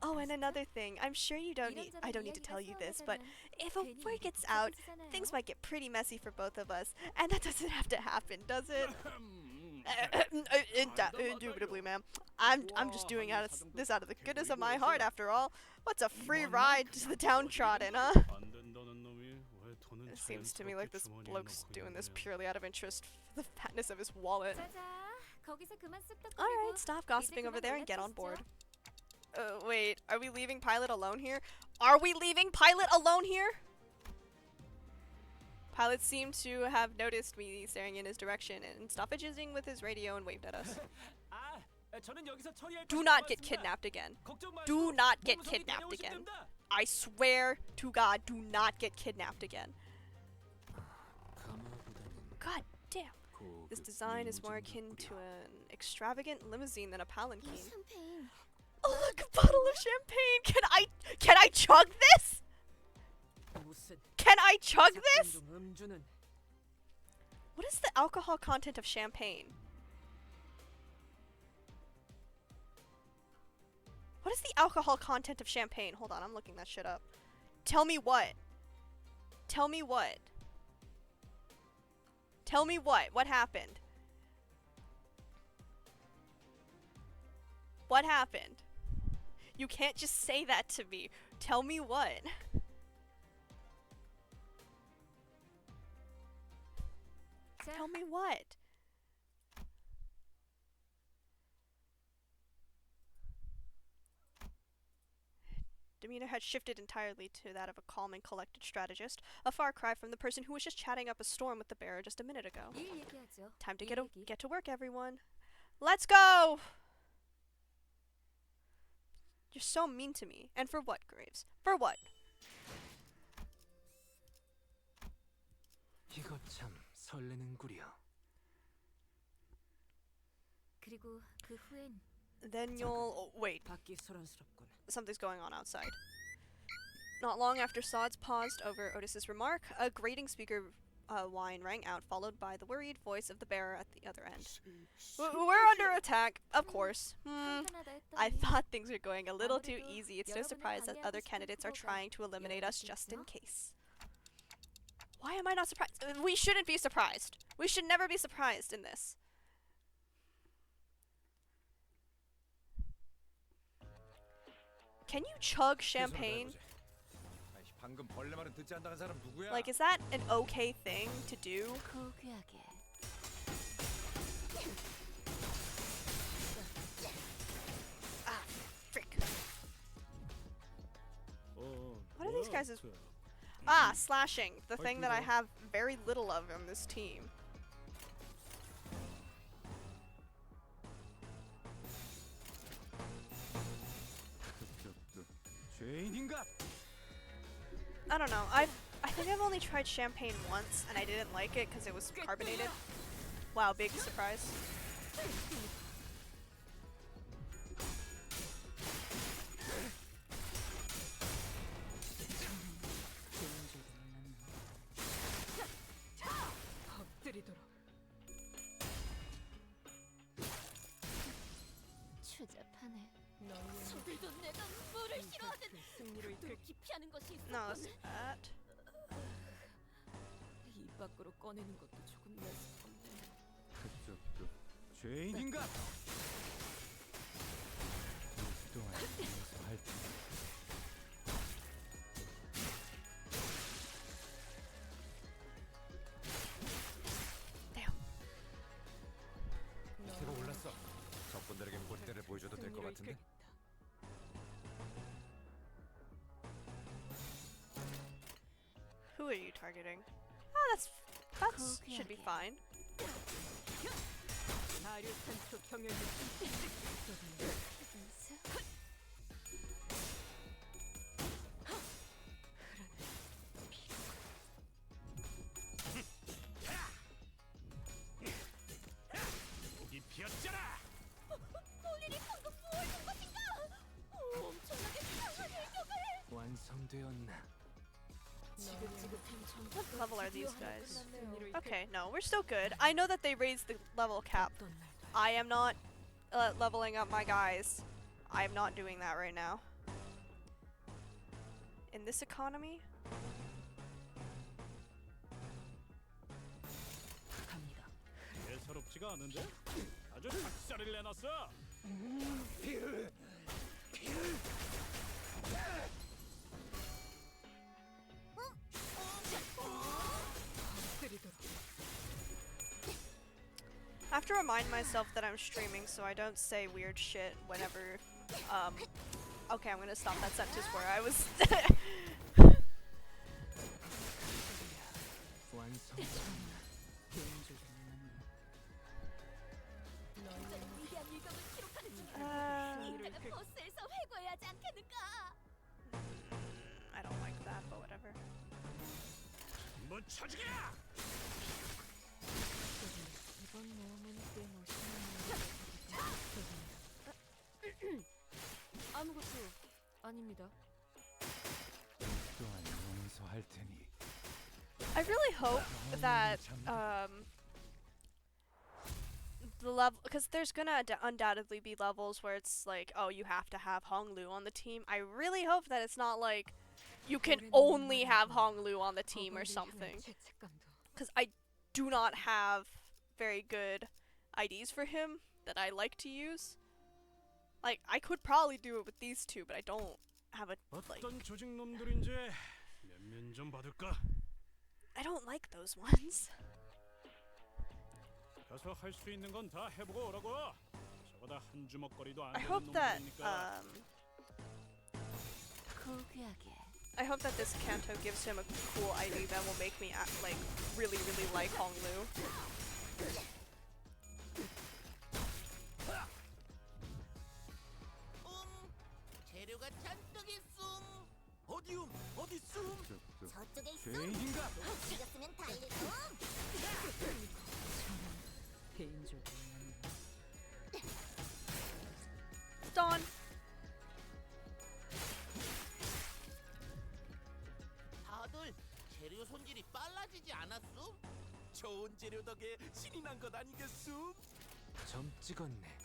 Oh, and another thing, I'm sure you don't need, I 이런저런 don't need to 이야기가 tell you this, but 서운하다면 if a 괜히 word 일이 gets out, 복잡해지잖아요. things might get pretty messy for both of us, and that doesn't have to happen, does it? Indubitably, ma'am. I'm just doing this out of the goodness of my heart, after all. What's a free ride to the downtrodden, huh? 안 된다는 놈이 왜 돈은 It seems to me like this 자연스럽게 주머니에 bloke's 넣고 doing this 있느냐. purely out of interest for the fatness of his wallet. 자자, 거기서 그만 쑥덕거리고 Alright, stop gossiping 이제 over 그만 there and get on 연락 board. 주시죠. Wait, are we leaving Pilot alone here? Are we leaving Pilot alone here? Pilot seemed to have noticed me staring in his direction and stopped fidgeting with his radio and waved at us. 아, 저는 여기서 처리할 Do 것이 not get 남았습니다. kidnapped again. 걱정 마시고 Do not get 몸속에 kidnapped 다녀오시면 again. 됩니다. I swear to God, do not get kidnapped again. God damn. This design is more akin to an extravagant limousine than a palanquin. 샴페인. Oh, look, a bottle of champagne. Can I chug this? 무슨 Can I chug 작전 this? 중 음주는 What is the alcohol content of champagne? What is the alcohol content of champagne? Hold on, I'm looking that shit up. Tell me what? Tell me what? Tell me what? What happened? What happened? You can't just say that to me. Tell me what? 자, Tell me what? Demeanor had shifted entirely to that of a calm and collected strategist, a far cry from the person who was just chatting up a storm with the bearer just a minute ago. 일 얘기하죠. Time to 일 얘기. get to work, everyone. Let's go! You're so mean to me. And for what, Graves? For what? 이거 참 설레는구려. 그리고 그 후엔 Then you'll... Oh, wait. 밖이 소란스럽군. Something's going on outside. Not long after Sods paused over Otis's remark, a grating speaker whine rang out, followed by the worried voice of the bearer at the other end. We're under attack, of course. 한탄하다 I 했더니 thought things were going a little too 아무래도 easy. It's no 여러분을 surprise that other 방해하고 싶은 candidates are 프로가 trying to eliminate us 여러분이겠죠? just in case. Why am I not surprised? We shouldn't be surprised. We should never be surprised in this. Can you chug champagne? 방금 벌레 말은 듣지 않다는 사람 누구야? Like, is that an okay thing to do? 고귀하게. Ah, frick. What are these guys' Ah, slashing. The thing that I have very little of on this team. 죄인인가? I don't know. I think I've only tried champagne once and I didn't like it because it was carbonated. Wow, big surprise. 엎드리도록. 추잡하네. 저들도 내가 물을 싫어하는 승리를 이끌 기피하는 것이 있어. No, it's that. 입 밖으로 꺼내는 것도 조금 매섭네. 죄인인가? 그동안 위해서 할 기세가 올랐어. 적군들에게 꼴대를 보여줘도 될 것 같은데. Who are you targeting? Oh, that should be fine. 사류탄초 경영이 되었나? What level are these guys? Okay, no, we're still good. I know that they raised the level cap. I am not leveling up my guys. I am not doing that right now. In this economy? 갑니다. 예사롭지가 않은데? 아주 작살을 내놨어. I have to remind myself that I'm streaming so I don't say weird shit whenever, okay, I'm gonna stop that sentence where I was. I don't like that, but whatever. 뭐 찾으랴! 이번 모험은 꽤 멋있는 아무것도 아닙니다. 또한 용서할 테니. I really hope that the level, because there's gonna undoubtedly be levels where it's like, oh, you have to have Honglu on the team. I really hope that it's not like you can only have Honglu on the team or something, because I do not have very good IDs for him that I like to use. Like, I could probably do it with these two, but I don't have a, like, 어떤 조직 놈들인지 면면 좀 받을까? I don't like those ones. 가서 할 수 있는 건 다 해보고 오라고. 저거다 한 주먹거리도 안 I 되는 hope that 놈들이니까. I hope that this Canto gives him a cool ID that will make me act like really like Honglu. 재료가 잔뜩 있음. 어디움? 어디 있음? 저쪽에 죄인인가? 죽였으면 달리고. Dawn. 다들 재료 손질이 빨라지지 않았음? 좋은 재료 덕에 신이 난 것 아니겠음? 점 찍었네.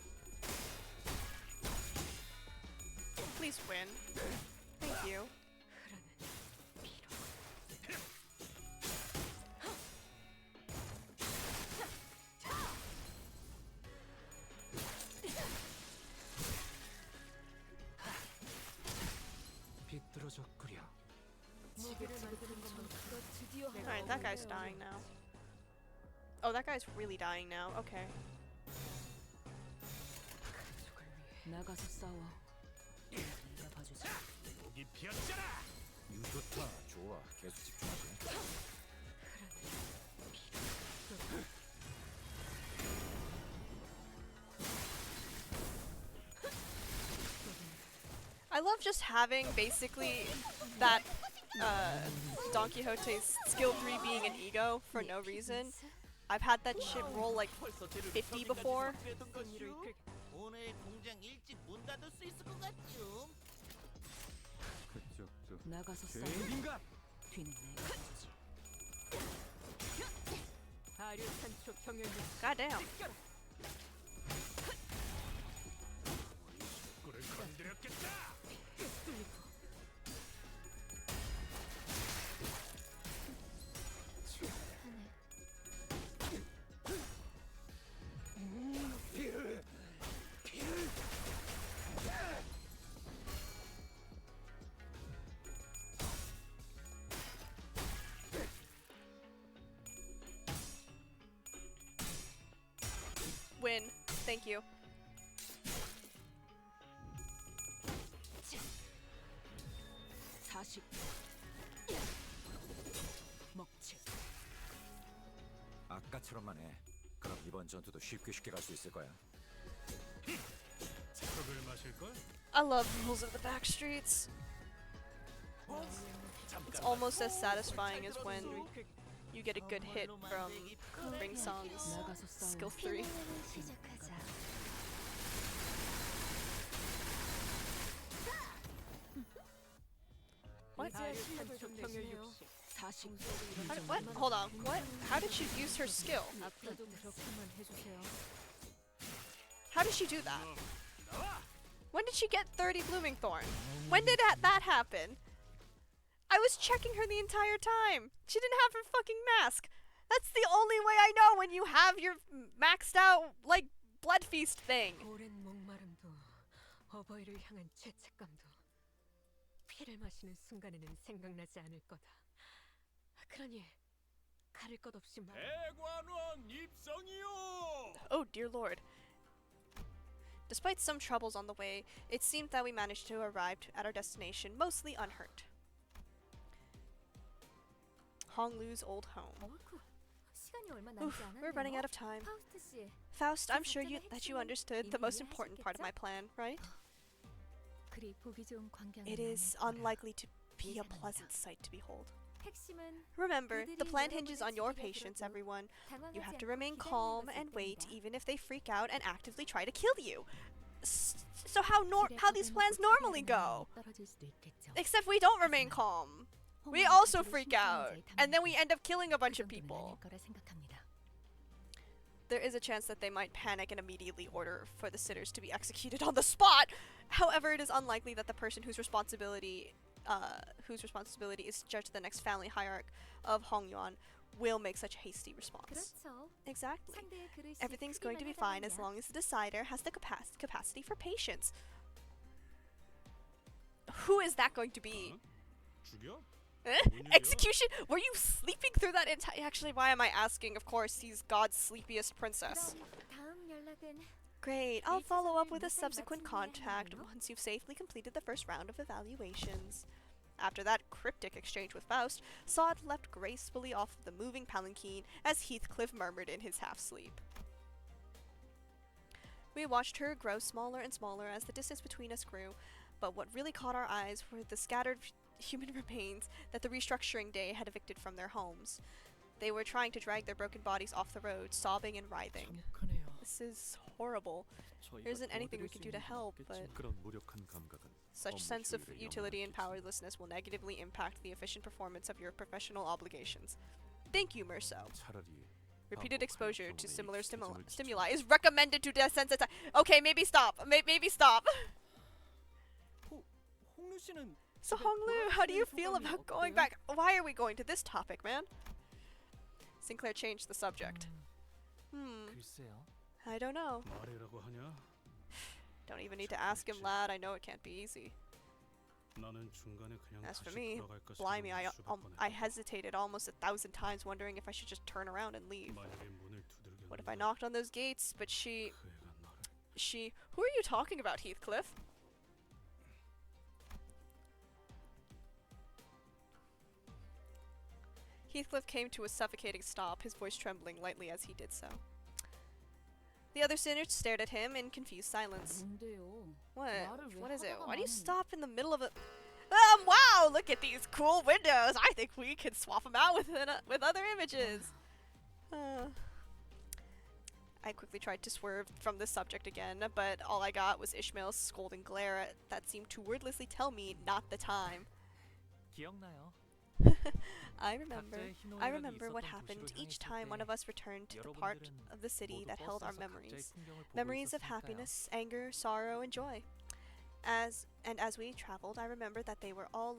Please win. Thank you. 비뚤어졌구려. Alright, that guy's dying now. Oh, that guy's really dying now. Okay. 나가서 싸워. 네가 봐주지. 목이 피었잖아. 좋다. 좋아. 계속 집중하지. I love just having basically that Don Quixote's skill 3 being an ego for no reason. I've had that shit roll like 50 before. 오늘 공장 일찍 문 닫을 수 있을 것 같죠? 그쪽 나가서 싸워. 죄인인가? 뒤는 내가 봐주지. God damn. 꿀을 건드렸겠다. Win. Thank you. 먹지. 아까처럼만 해. 그럼 이번 전투도 쉽게 갈 수 있을 거야. 컵을 마실 걸? I love rules of the back streets. It's almost as satisfying as when you get a good hit from Ring Song's skill 3. What? 실력을 좀 내시네요. What? Hold on. What? How did she use her skill? 앞으로도 그렇게만 해주세요. How did she do that? When did she get 30 Blooming Thorn? When did that happen? I was checking her the entire time. She didn't have her fucking mask. That's the only way I know when you have your maxed out, like, blood feast thing. 오랜 목마름도 어버이를 향한 죄책감도 피를 마시는 순간에는 생각나지 않을 거다. 그러니 가릴 것 없이 말. 대관원 입성이요. Oh dear lord. Despite some troubles on the way, it seemed that we managed to arrive at our destination mostly unhurt. Honglu's old home. 어이쿠, 시간이 얼마 Oof, 남지 않았네요. we're running out of time. 파우스트 씨, Faust, I'm sure that you understood the most important part of my plan, right? 그리 보기 좋은 광경이 It is unlikely to be a pleasant sight to behold. 핵심은 Remember, the 그들이 plan 여러분을 hinges on your 지키려 patience, 들어도 everyone. You 당황하지 have to 않고 remain 기다리는 calm 것일 and wait, 뿐이다. even if they freak out and actively try to kill you. So how these plans normally go? 떨어질 수도 있겠죠. Except we don't remain calm. We also freak out, and then we end up killing a bunch of people. 거라 생각합니다. There is a chance that they might panic and immediately order for the sitters to be executed on the spot. However, it is unlikely that the person whose responsibility is to judge the next family hierarch of Hongyuan will make such a hasty response. 그렇죠. Exactly. 상대의 그릇이 Everything's going to be 크기만 fine as 하다면야. long as the decider has the capacity for patience. Who is that going to be? 죽여? Eh? Execution? Were you sleeping through that entire? Actually, why am I asking? Of course, he's God's sleepiest princess. 그럼 다음 연락은 Great. I'll follow up with a subsequent contact once you've safely completed the first round of evaluations. After that cryptic exchange with Faust, Sod leapt gracefully off of the moving palanquin as Heathcliff murmured in his half-sleep. We watched her grow smaller and smaller as the distance between us grew, but what really caught our eyes were the scattered human remains that the restructuring day had evicted from their homes. They were trying to drag their broken bodies off the road, sobbing and writhing. This is horrible. There isn't anything we can do to help, but 그런 무력한 감각은 such sense of utility and powerlessness will negatively impact the efficient performance of your professional obligations. Thank you, Merso. 차라리 Repeated exposure to similar stimuli is recommended to desensitize. Okay, maybe stop. Maybe stop. 홍루 씨는 So Honglu, how do you feel about going back? Why are we going to this topic, man? Sinclair changed the subject. 글쎄요. I don't know. 말해라고 하냐? Don't even need to ask him, lad. I know it can't be easy. 나는 중간에 그냥 As for 다시 me, 돌아갈까 blimey, I 싶었네. hesitated almost 1,000 times, wondering if I should just turn around and leave. 만약에 문을 두들겼는데 What if I knocked on those gates? But she. 그 애가 나를 Who are you talking about, Heathcliff? Heathcliff came to a suffocating stop, his voice trembling lightly as he did so. The other sinners stared at him in confused silence. 뭔데요? What? 말을 왜 What is it? 하다가 Why do you 말하는 stop in the middle of a... wow! Look at these cool windows! I think we could swap them out with other images! I quickly tried to swerve from the subject again, but all I got was Ishmael's scolding glare that seemed to wordlessly tell me not the time. 기억나요? I remember what happened each time one of us returned to the part of the city that held our memories. Memories of happiness, anger, sorrow, and joy. As we traveled, I remember that they were all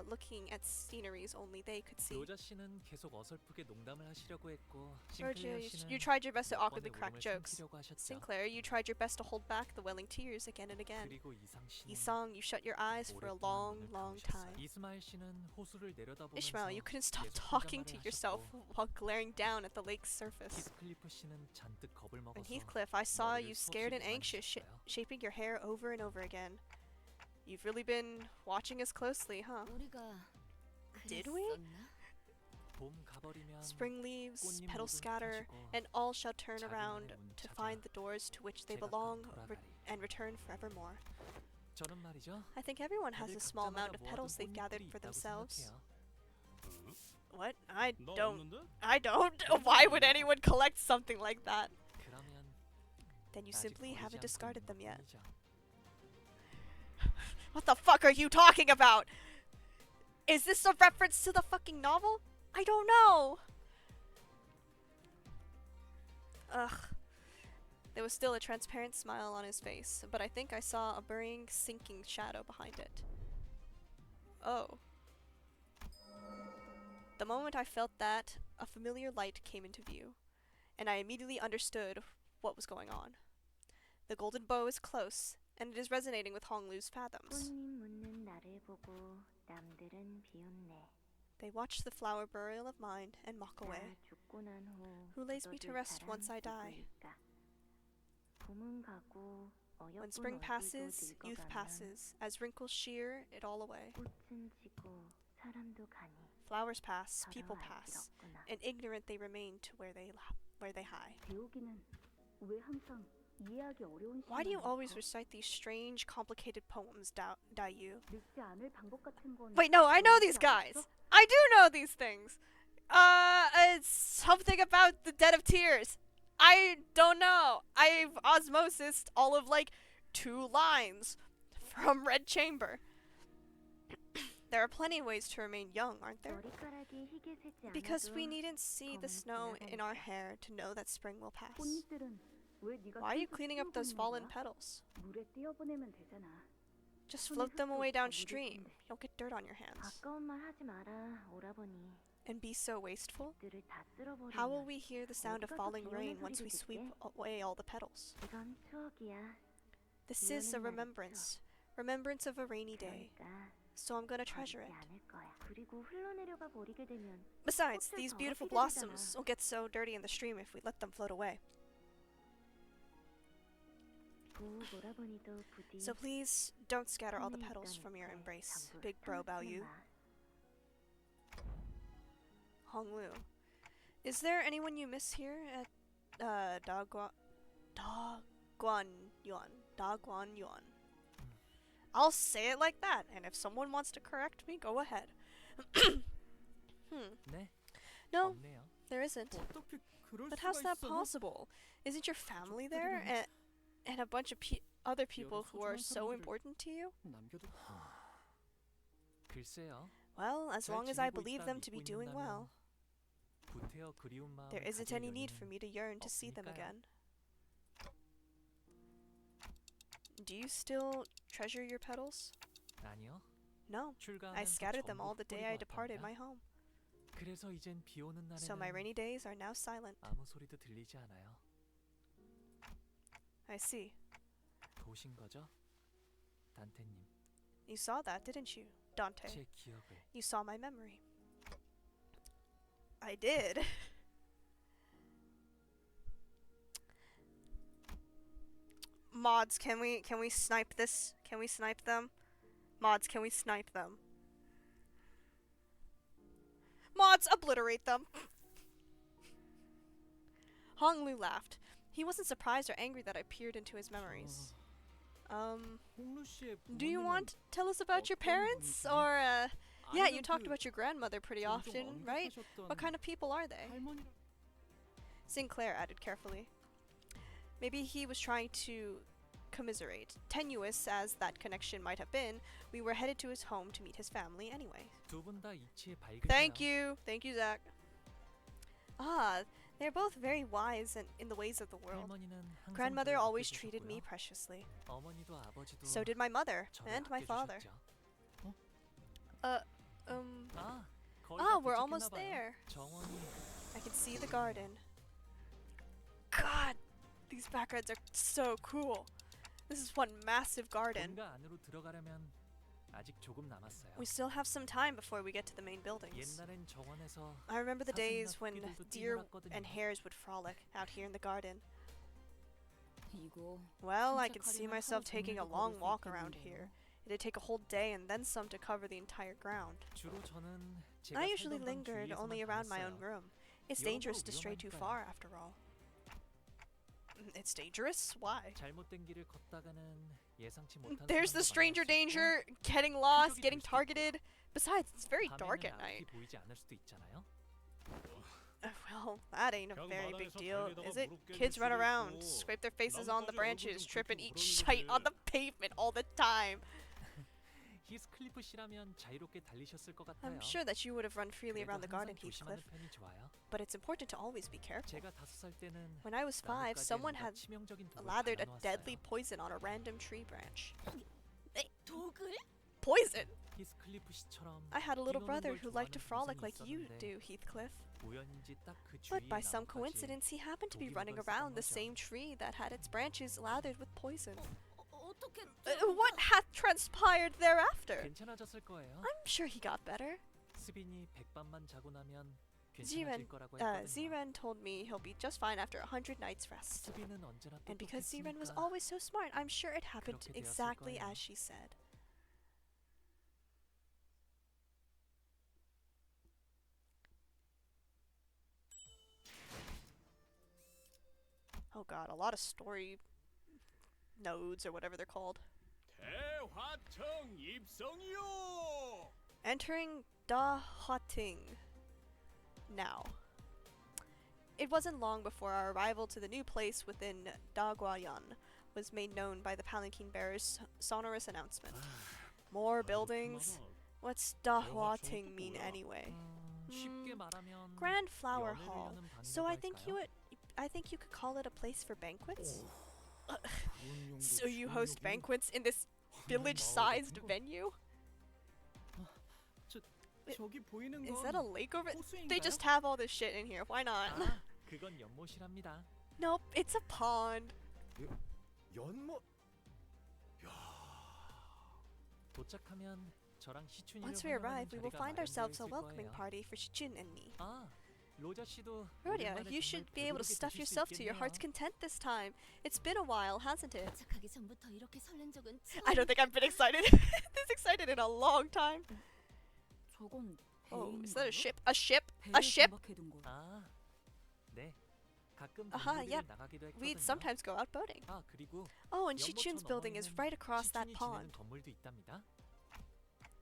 looking at sceneries only they could see. 로자 씨는 계속 어설프게 농담을 하시려고 했고, Roger, 싱클레어 씨는 you tried your best to 몇 번의 awkwardly crack 울음을 jokes. 삼키려고 하셨죠. Sinclair, you tried your best to hold back the welling tears again and again. 그리고 이상 씨는 Isang, you shut your eyes for a long, 오랫동안 눈을 long 감으셨어요. time. 이스마일 씨는 호수를 내려다보면서 Ishmael, you couldn't stop 계속 talking to 혼잣말을 yourself 하셨고, while glaring down at the lake's surface. 히스클리프 씨는 잔뜩 겁을 And 먹어서 Heathcliff, I saw 머리를 you scared and 수없이 anxious, 감으셨어요. shaping your hair over and over again. You've really been watching us closely, huh? 우리가 Did we? 그랬었나? 봄 가버리면 Spring leaves, 꽃잎 petals 모두 scatter, 흩어지고 and all shall turn 자기만의 around 문 to 찾아 find the doors to which they 제각각 belong 돌아가리. and return forevermore. 저는 말이죠. I think everyone has 다들 a small amount 각자마다 of petals they've 모아둔 gathered 꽃잎들이 for 있다고 themselves. 생각해요. What? I 너 don't. 없는데? I don't. Why would anyone collect something like that? 그러면 Then you 아직 simply 버리지 haven't 않고 discarded 있는 them yet. 것뿐이죠. What the fuck are you talking about? Is this a reference to the fucking novel? I don't know. Ugh. There was still a transparent smile on his face, but I think I saw a burning, sinking shadow behind it. Oh. The moment I felt that, a familiar light came into view, and I immediately understood what was going on. The golden bow is close, and it is resonating with Honglu's fathoms. They watch the flower burial of mine and mock away. Who lays me to rest once I die? When spring passes, youth passes. As wrinkles shear it all away. Flowers pass, people pass, and ignorant they remain to where they hie. Why do you always recite these strange, complicated poems, Dayu? Wait, no, I know these guys! I do know these things! It's something about the Dead of Tears. I don't know. I've osmosis all of like 2 lines from Red Chamber. There are plenty of ways to remain young, aren't there? Because we needn't see the snow in our hair to know that spring will pass. Why are you cleaning up those fallen petals? Just float them away downstream. You'll get dirt on your hands. And be so wasteful? How will we hear the sound of falling rain once we sweep away all the petals? This is a remembrance. Remembrance of a rainy day. So I'm gonna treasure it. Besides, these beautiful blossoms will get so dirty in the stream if we let them float away. So please, don't scatter all the petals from your embrace, big bro Baoyu. Honglu. Is there anyone you miss here at Daguan Yuan? I'll say it like that, and if someone wants to correct me, go ahead. No, there isn't. But how's that possible? Isn't your family there? And a bunch of other people who are so important to you? Well, as long as I believe them to be doing well, there isn't any need for me to yearn to see them again. Do you still treasure your petals? No, I scattered them all the day I departed my home. So my rainy days are now silent. I see. You saw that, didn't you, Dante? You saw my memory. I did. Mods, can we snipe this? Can we snipe them? Mods, can we snipe them? Mods, obliterate them. Honglu laughed. He wasn't surprised or angry that I peered into his memories. Do you want to tell us about your parents? Or, yeah, you talked about your grandmother pretty often, right? What kind of people are they? Sinclair added carefully. Maybe he was trying to commiserate. Tenuous as that connection might have been, we were headed to his home to meet his family anyway. Thank you! Thank you, Zach. Ah, they're both very wise and in the ways of the world. Grandmother always treated me preciously. So did my mother, and my father. We're almost there. I can see the garden. God, these backgrounds are so cool. This is one massive garden. We still have some time before we get to the main buildings. I remember the days when deer and hares would frolic out here in the garden. Well, I could see myself taking a long walk around here. It'd take a whole day and then some to cover the entire ground. I usually lingered only around my own room. It's dangerous to stray too far, after all. It's dangerous? Why? There's the stranger danger, getting lost, getting targeted. Besides, it's very dark at night. Well, that ain't a very big deal, is it? Kids run around, scrape their faces on the branches, trip and eat shite on the pavement all the time. 히스클리프 씨라면 자유롭게 달리셨을 것 같아요. I'm sure that you would have run freely 그래도 around the garden, 항상 조심하는 Heathcliff, 편이 좋아요. but it's important to always be careful. 제가 5살 때는 When I was 5, 나뭇가지에 someone 누가 had 치명적인 독을 lathered a 발라놓았어요. deadly poison on a random tree branch. 독을? Poison! 히스클리프 씨처럼 I had a little 뛰노는 brother 걸 who liked to 좋아하는 frolic 동생이 like you 있었는데 do, Heathcliff. 우연인지 딱 그 주위에 But by some 나뭇가지에 coincidence, he happened to be 독이 running 묻어 around 있었던 the 거죠. same tree that had its branches lathered with poison. 어떻게? What hath transpired thereafter? 괜찮아졌을 거예요. I'm sure he got better. 스빈이 100밤만 자고 나면 Ziren, 괜찮아질 거라고 했거든요. Ziren told me he'll be just fine after 100 nights rest. 스빈은 언제나 And because Ziren was 똑똑했으니까 always so smart, I'm sure it happened 그렇게 되었을 exactly 거예요. as she said. Oh god, a lot of story nodes or whatever they're called. 대화청 입성이요. Entering Da Hating. Now. It wasn't long before our arrival to the new place within Da Guayan was made known by the palanquin bearer's sonorous announcement. More buildings? What's Da Hating mean anyway? 쉽게 말하면 Grand Flower 연회를 Hall. 여는 방이라고 So 할까요? I think you could call it a place for banquets? 운용도 So you 좋은 host 요구. banquets in this village-sized venue? 저기 보이는 Is that a 건 lake over? 호수인가요? They just have all this shit in here. Why not? 아, 그건 연못이랍니다. Nope, it's a pond. 연못. 도착하면 저랑 시춘이를 Once we 환영하는 arrive, we will 자리가 find 마련되어 ourselves a 있을 welcoming 거예요. party for Shichun and me. 아, 로자 씨도 Rhodia, 오랜만에 you 정말 should be able to 배부르게 stuff 드실 수 yourself to your 있겠네요. heart's content this time. It's been a while, hasn't it? 도착하기 전부터 이렇게 설렌 적은 I don't think I've been excited this excited in a long time. 저건 Oh, 배인가요? is that a ship? A ship? 배에 A ship? 장박해둔 거. 아, 네. 가끔 Uh-huh, 동료들이 yep. 나가기도 We'd 했거든요. sometimes go out boating. 아, 그리고 Oh, and 연못처 Shichun's building is 너머에는 right across that 시춘이 지내는 pond. 건물도 있답니다.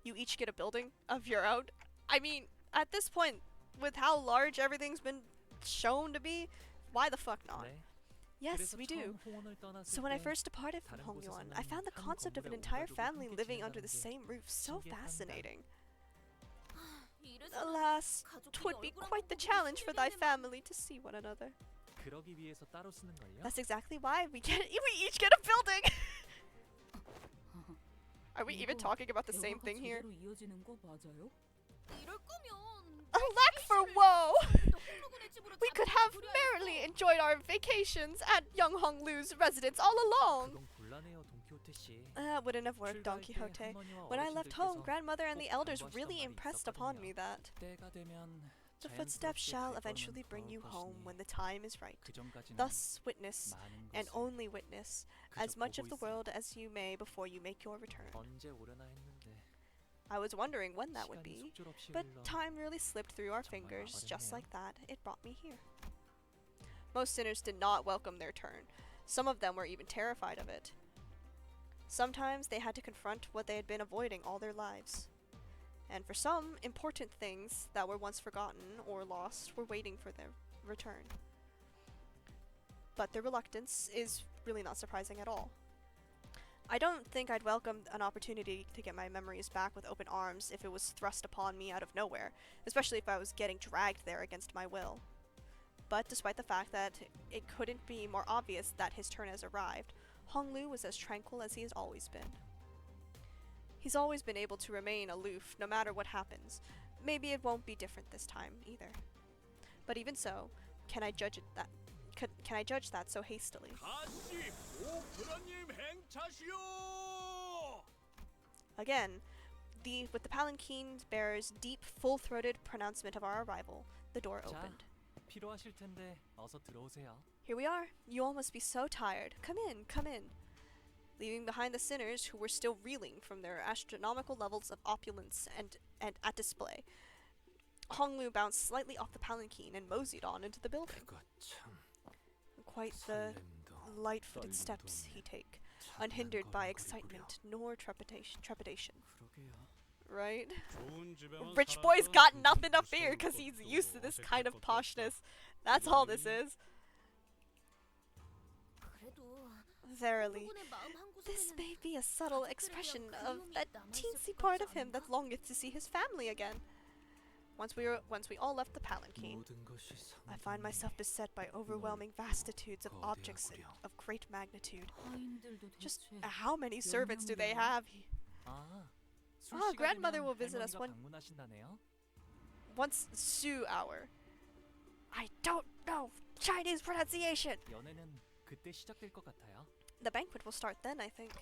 You each get a building of your own. I mean, at this point, with how large everything's been shown to be, why the fuck not? 네. Yes, 그래서 we do. 처음 홍원을 떠났을 So when I 때 first departed from 다른 Hongyuan, I 곳에서는 found the 한 concept of an 건물에 entire 온 가족이 family 함께 living under the 지낸다는 게 same roof so 신기했답니다. fascinating. 이래서 Alas, 가족끼리 'twould be 얼굴 quite the 한번 보고 challenge for thy 힘들겠네만. family to see one another. 그러기 위해서 따로 쓰는 걸요. That's exactly why we each get a building. Are we even 이거 talking about the same 대화가 thing here? 제대로 이어지는 거 맞아요? 이럴 거면 Alack for woe! 또 홀로군의 집으로 We could 자동차 have 부려야겠어. merrily enjoyed our vacations at Young Hong Lu's residence all along. 그건 곤란해요, 돈키호테 씨. That wouldn't have worked, Don 출발할 때 Quixote. 할머니와 When I left home, 어르신들께서 grandmother and the 꼭 elders 당부하시던 really 말이 impressed upon 있었거든요. me that 때가 되면 the footsteps shall eventually bring you home when the time is right. Thus witness, and only witness, as much of the world as you may before you make your return. 언제 오려나 했는데 I was wondering when that would 시간이 be, 속절없이 but 흘러 time really slipped through our 정말 fingers just 와버렸네요. like that. It brought me here. Most sinners did not welcome their turn. Some of them were even terrified of it. Sometimes they had to confront what they had been avoiding all their lives. And for some, important things that were once forgotten or lost were waiting for their return. But their reluctance is really not surprising at all. I don't think I'd welcome an opportunity to get my memories back with open arms if it was thrust upon me out of nowhere, especially if I was getting dragged there against my will. But despite the fact that it couldn't be more obvious that his turn has arrived, Hong Lu was as tranquil as he has always been. He's always been able to remain aloof no matter what happens. Maybe it won't be different this time either. But even so, can I judge that so hastily? 다시 오프라님 행차시오. Again, with the palanquin bearer's deep, full-throated pronouncement of our arrival, the door 자, opened. 필요하실 텐데 어서 들어오세요. Here we are. You all must be so tired. Come in, come in. Leaving behind the sinners who were still reeling from their astronomical levels of opulence and at display, Hong Lu bounced slightly off the palanquin and moseyed on into the building. 그거 참 Quite the 설렘도 light-footed steps he take, unhindered by excitement nor trepidation. 그러게요. Right? 좋은 집에만 Rich boy's got 살아서 nothing to fear 무서울 because he's 것도 used to this kind of 어색할 것도 poshness. 없다. That's all this is. 그래도 Verily, this may be a subtle expression of that teensy part of him that longeth to see his family again. Once we all left the palanquin, I find myself beset by overwhelming vastitudes of objects of great magnitude. Just how many servants do they have? Grandmother will visit us once Su hour. I don't know Chinese pronunciation. 연애는 그때 시작될 것 같아요. The banquet will start then, I think.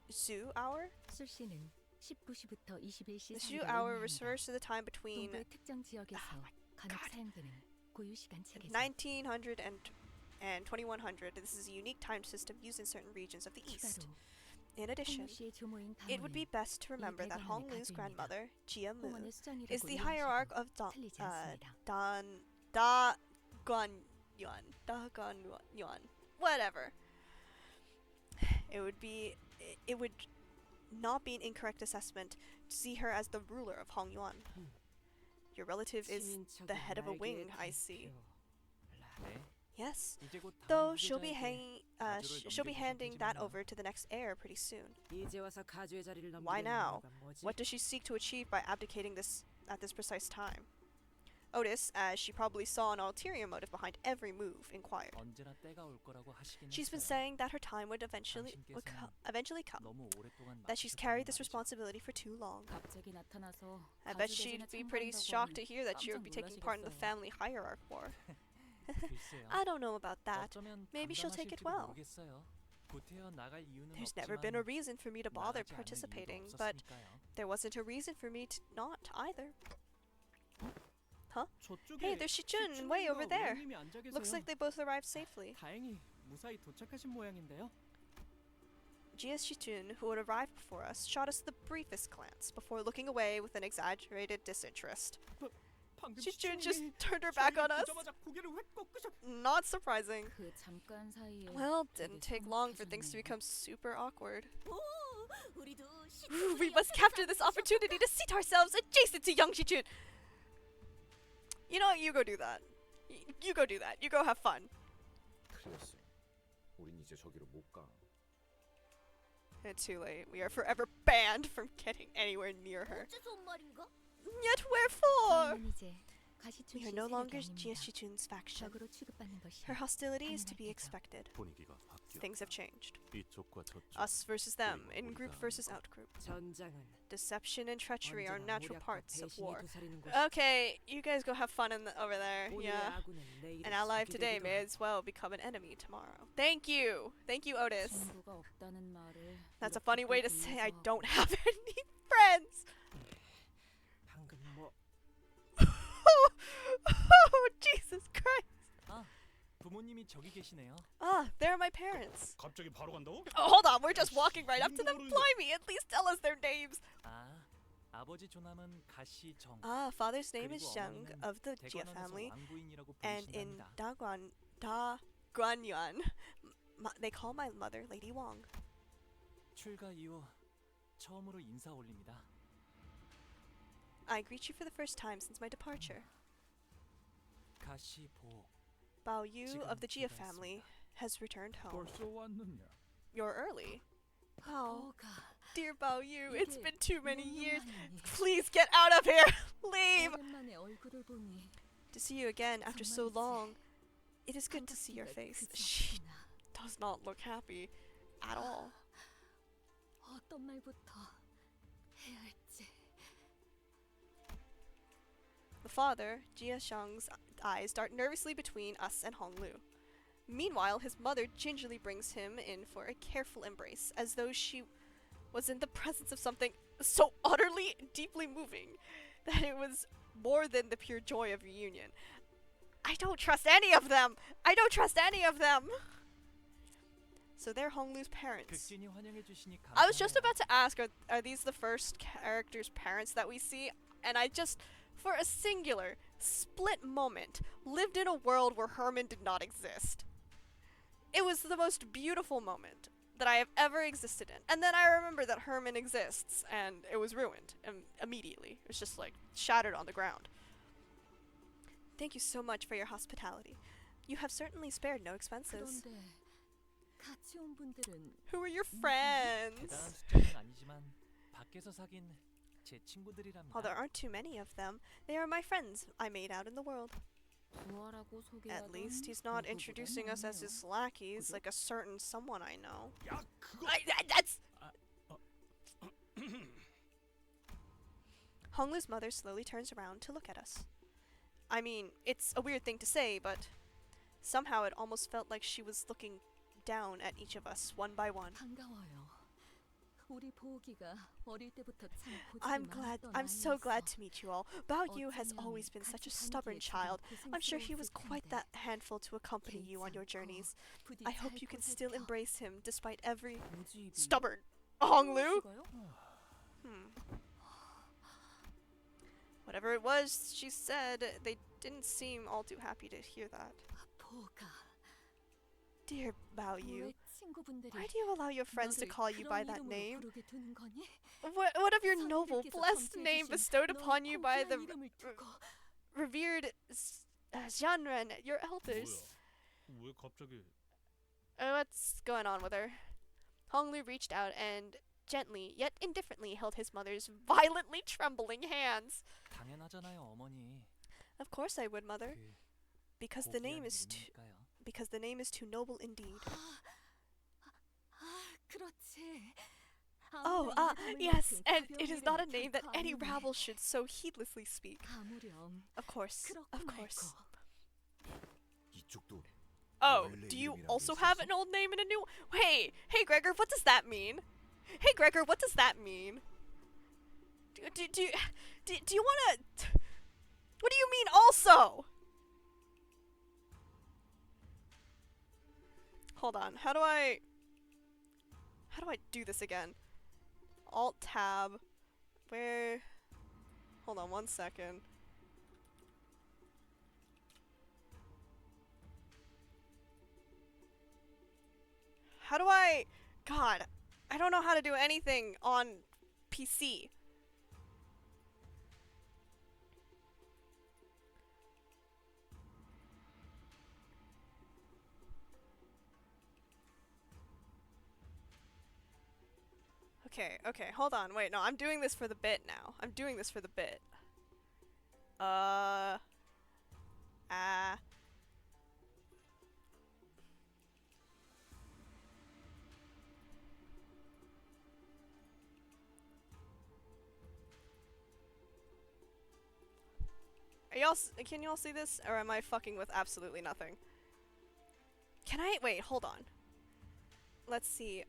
Su hour? 술 씨는 19시부터 21시 The 사이를 Shu hour 의미한다. refers to the time between 동부의 특정 지역에서 간혹 사용되는 고유 시간 체계죠. 1900 and 2100. This is a unique time system used in certain regions of the East. In addition, it would be best to remember that Hong Lu's grandmother, Jia Mu, is the hierarch of Daguanyuan. Whatever. It would not be an incorrect assessment to see her as the ruler of Hong Yuan. Your relative is the head of a wing, I see. 네. Yes, 이제 곧 다음 though she'll be 후계자에게 she'll be handing that 가주를 over to the next heir pretty soon. 이제 와서 가주의 자리를 Why 넘기려는 now? 이유가 뭐지? What does she seek to achieve by abdicating this at this precise time? Otis, as she probably saw an ulterior motive behind every move, inquired. 언제나 때가 올 거라고 하시긴 She's been 했어요. saying that her time would eventually come. 너무 오랫동안 That she's 맡기셨다는 carried this 말이죠. responsibility for too long. 갑자기 나타나서 I bet 가주 she'd 대신에 be pretty 참가한다고 shocked to 하니 hear that she would 깜짝 be taking part in the 놀라시겠어요. family hierarch war. 글쎄요. I don't know about that. 어쩌면 Maybe she'll take it 감당하실지도 well. 모르겠어요. 구태여 나갈 이유는 There's never been a 없지만 reason for me to bother 나가지 않을 participating, 이유도 but 없었으니까요. there wasn't a reason for me to not either. Huh? Hey, there's Shichun way over there. Looks like they both arrived safely. 다행히 무사히 도착하신 모양인데요. Jia Shichun, who had arrived before us, shot us the briefest glance before looking away with an exaggerated disinterest. 방금 Shichun just 시춘이 turned her back on us. 보자마자 고개를 획 꺾으셨. Not surprising. 그 잠깐 사이에 Well, 되게 didn't take long for things to 성급하셨네요. become super awkward. 우리도 We must capture this opportunity to seat ourselves adjacent to young Shichun. You know what? You go do that. You go do that. You go have fun. 틀렸어. 우린 이제 저기로 못 가. It's too late. We are forever banned from getting anywhere near her. 어째서 온 말인가? Yet wherefore? 저희는 이제 가시춘 We are 씨 no longer 세력이 Jia 아닙니다. Shichun's faction. 적으로 취급받는 것이 Her hostility is to be 당연할 테죠. expected. 분위기가 바뀌었다. Things have changed. 이쪽과 저쪽. Us versus them, in-group versus out-group. 전장은 Deception and treachery are 언제나 natural 모략과 parts of 배신이 war. 도사리는 곳. Okay, you guys go have fun over there. 오늘의 Yeah. 아군은 내일의 An ally of 적이 today 되기도 may 하고. as well become an enemy tomorrow. Thank you. Thank you, Otis. 친구가 없다는 말을 That's a 이렇게 funny way to 또 say I 돌려서 don't have any friends. 방금 뭐 Oh, Jesus Christ. 아, 부모님이 저기 계시네요. Ah, there are my parents. 갑자기 바로 간다고? Oh, hold on, we're just walking right up to them. Blimey, at least tell us their names. 아, 아버지 조남은 가시정. Ah, father's name is 그리고 Zheng 어머니는 of the Jia 대관원에서 family, 왕부인이라고 and in 부르신답니다. Daguanyuan, they call my mother Lady Wong. 출가 이후 처음으로 인사 올립니다. I greet you for the first time since my departure. 가시보. Bao Yu of the Jia family has returned home. 벌써 왔느냐? You're early. Oh, 뭐가 dear Bao Yu, it's 이게 been too many 몇 년 years. 만이니? Please get out of here. Leave. 오랜만에 얼굴을 보니 To see you again after so 정말이지. long. It is good to see your 반갑기가 face. 크지 She 않구나. does not look happy at all. 어떤 말부터 해야 할지. The father, Jia Shang's eyes dart nervously between us and Hong Lu. Meanwhile, his mother gingerly brings him in for a careful embrace, as though she was in the presence of something so utterly, deeply moving that it was more than the pure joy of reunion. I don't trust any of them! I don't trust any of them! So they're Hong Lu's parents. 극진히 환영해 주시니 I was just 감사해요. about to ask, are these the first characters' parents that we see? And I just, for a singular, split moment, lived in a world where Herman did not exist. It was the most beautiful moment that I have ever existed in. And then I remember that Herman exists, and it was ruined immediately. It was just like shattered on the ground. Thank you so much for your hospitality. You have certainly spared no expenses. 그런데 같이 온 분들은 Who are your friends? 대단한 숫자는 아니지만 밖에서 사귄 제 친구들이랍니다. While there aren't too many of them, they are my friends I made out in the world. 부하라고 At 소개하던 least he's not 누구보단 introducing us as 낫네요. his lackeys 그죠? like a certain someone I know. 야, 그거. That's. Honglu's mother slowly turns around to look at us. I mean, it's a weird thing to say, but somehow it almost felt like she was looking down at each of us one by one. 반가워요. 우리 보기가 어릴 때부터 참 I'm 고집이 glad. 많았던 I'm so glad 아이여서 to meet you all. Bao Yu has 어쩌면 always been such a 같이 stubborn 다니기에 조금 child. I'm sure he was 고생스러웠을 quite 텐데 that handful to accompany you on your 괜찮고 journeys. 부디 I hope 잘 you can still 보살펴. embrace him despite every 고집이 stubborn Honglu. 무엇이가요? Whatever it was she said, they didn't seem all too happy to hear that. 보가 Dear Bao Yu, 왜 친구분들이 why do you allow your friends to 너를 call you by 그런 that 이름으로 name? 부르게 두는 거니? What of your noble, 선생님께서 blessed name 점수해주신 bestowed 너의 upon you by the 고귀한 이름을 두고 revered Xianren, your elders? 뭐야? 왜 갑자기? What's going on with her? Honglu reached out and gently, yet indifferently, held his mother's violently trembling hands. 당연하잖아요, 어머니. Of course I would, mother. 그 Because the name 고귀한 is too noble indeed. 그렇지. Oh, yes, and it is not a name that any rabble should so heedlessly speak. 아무렴. Of course, of 그렇고 course. 이쪽도 Oh, do you also have an old name and a new? Hey, Gregor, what does that mean? Hey, Gregor, what does that mean? Do you wanna? What do you mean also? Hold on, how do I do this again? Alt tab, where? Hold on 1 second. How do I? God, I don't know how to do anything on PC. Okay, hold on, wait, no, I'm doing this for the bit now. I'm doing this for the bit. Can you all see this? Or am I fucking with absolutely nothing? Can I? Wait, hold on. Let's see,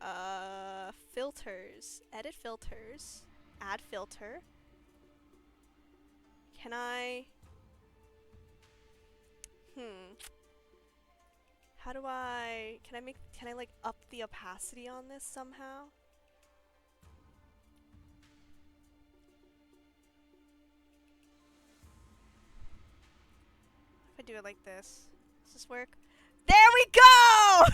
filters. Edit filters. Add filter. Can I? How do I? Can I like up the opacity on this somehow? If I do it like this, does this work? There we go!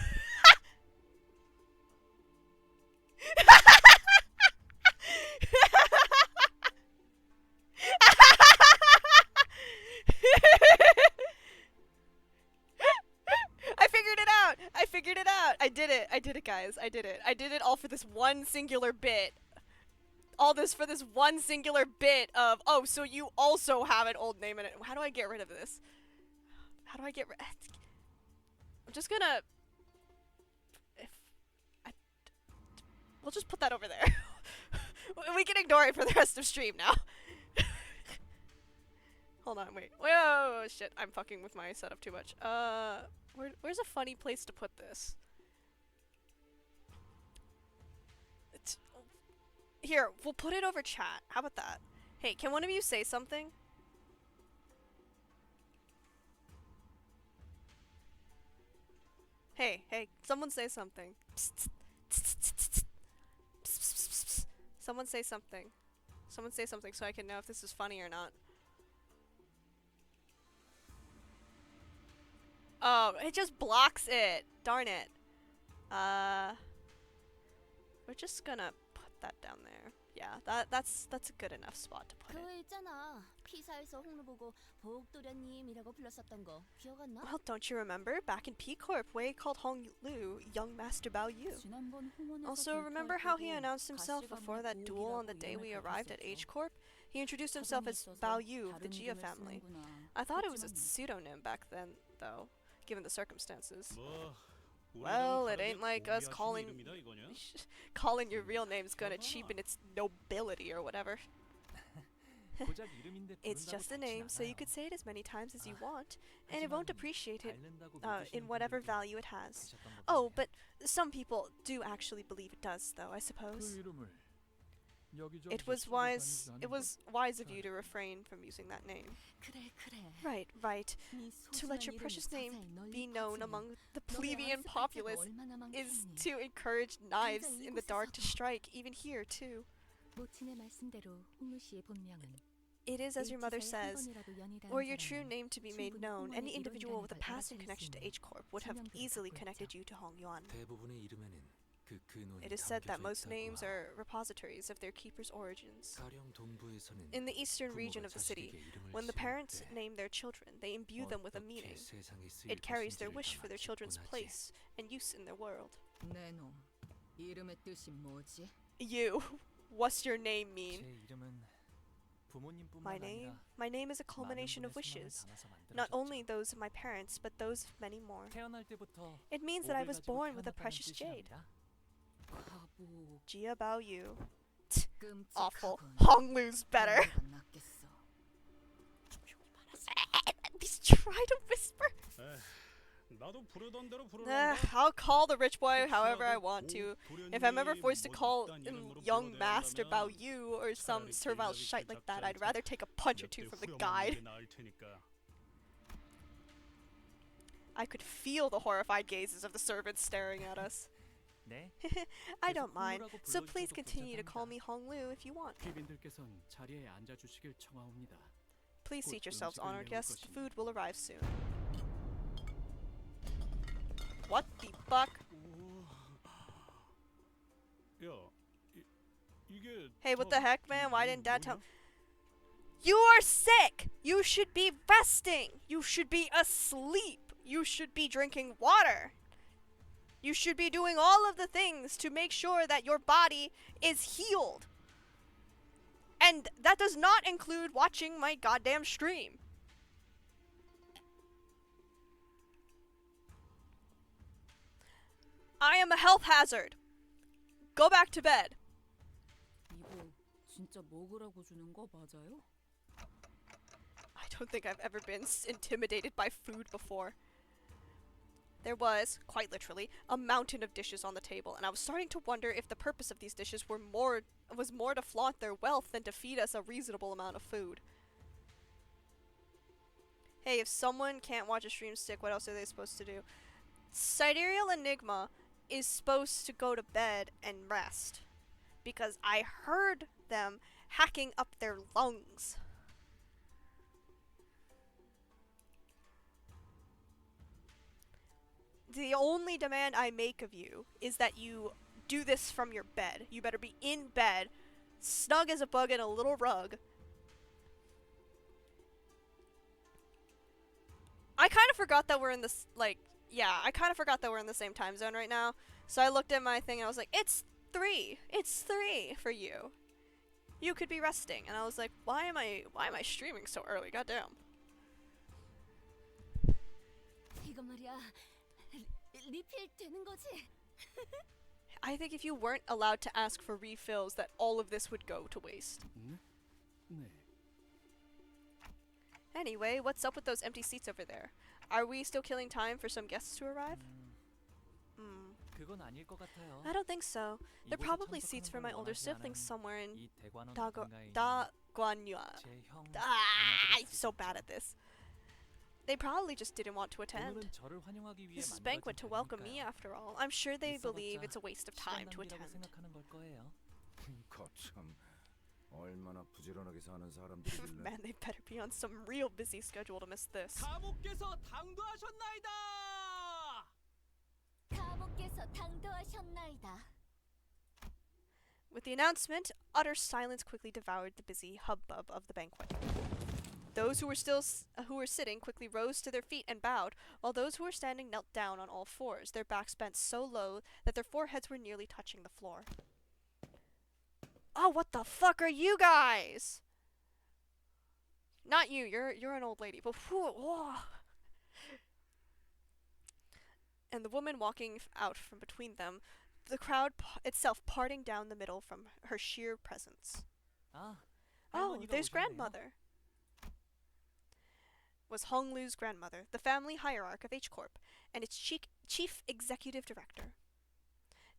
I figured it out! I did it, guys. I did it all for this one singular bit. All this for this one singular bit of, oh, so you also have an old name in it. How do I get rid of this? How do I get rid? I'm just gonna. We'll just put that over there. We can ignore it for the rest of stream now. Hold on, wait. Whoa, shit! I'm fucking with my setup too much. Where's a funny place to put this? Here, we'll put it over chat. How about that? Hey, can one of you say something? Hey, someone say something. Someone say something. Someone say something so I can know if this is funny or not. Oh, it just blocks it. Darn it. We're just gonna put that down there. Yeah, that's a good enough spot to put it. 그거 있잖아. 피사에서 홍루 보고 보옥도련님이라고 불렀었던 거 기억 안 나? Well, don't you remember? Back in P Corp, Wei called Hong Lu Young Master Bao Yu. Also, remember how he announced himself before that duel on the day we arrived at H Corp? He introduced himself as Bao Yu of the Jia family. I thought it was a pseudonym back then, though, given the circumstances. Well, it ain't like us calling your real name's gonna cheapen its nobility or whatever. It's just a name, so you could say it as many times as you want, and it won't appreciate it in whatever value it has. Oh, but some people do actually believe it does, though, I suppose. It was wise of you to refrain from using that name. Right. To let your precious name be known among the plebeian populace is to encourage knives in the dark to strike, even here, too. It is as your mother says, were your true name to be made known, any individual with a passing connection to H Corp would have easily connected you to Hong Yuan. It is said that most names are repositories of their keeper's origins. In the eastern region of the city, when the parents name their children, they imbue them with a meaning. It carries their wish for their children's place and use in their world. You, what's your name mean? My name is a culmination of wishes, not only those of my parents, but those of many more. It means that I was born with a precious jade. Jia Bao Yu. Awful. Hong Lu's better. At least try to whisper. I'll call the rich boy however I want to. If I'm ever forced to call him Young Master Bao Yu or some servile shite like that, I'd rather take a punch or two from the guide. I could feel the horrified gazes of the servants staring at us. I don't mind, so please continue to call me Hong Lu if you want. Please seat yourselves, honored guests. Food will arrive soon. What the fuck? Hey, what the heck, man? Why didn't Dad tell? You are sick! You should be resting! You should be asleep! You should be drinking water! You should be doing all of the things to make sure that your body is healed. And that does not include watching my goddamn stream. I am a health hazard. Go back to bed. I don't think I've ever been intimidated by food before. There was, quite literally, a mountain of dishes on the table, and I was starting to wonder if the purpose of these dishes was more to flaunt their wealth than to feed us a reasonable amount of food. Hey, if someone can't watch a stream stick, what else are they supposed to do? Sidereal Enigma is supposed to go to bed and rest, because I heard them hacking up their lungs. The only demand I make of you is that you do this from your bed. You better be in bed, snug as a bug in a little rug. I kind of forgot that we're in this, I kind of forgot that we're in the same time zone right now. So I looked at my thing and I was like, it's 3. It's 3 for you. You could be resting. And I was like, why am I streaming so early? Goddamn. I think if you weren't allowed to ask for refills, that all of this would go to waste. Anyway, what's up with those empty seats over there? Are we still killing time for some guests to arrive? I don't think so. They're probably seats for my older siblings somewhere in Daguanyua. I'm so bad at this. They probably just didn't want to attend. This is a banquet to welcome me, after all. I'm sure they believe it's a waste of time to attend. Man, they better be on some real busy schedule to miss this. With the announcement, utter silence quickly devoured the busy hubbub of the banquet. Those who were sitting quickly rose to their feet and bowed, while those who were standing knelt down on all fours, their backs bent so low that their foreheads were nearly touching the floor. Oh, what the fuck are you guys? Not you. You're an old lady. But whoa. And the woman walking out from between them, the crowd itself parting down the middle from her sheer presence. Oh, there's grandmother. Was Hong Lu's grandmother, the family hierarch of H Corp, and its chief executive director.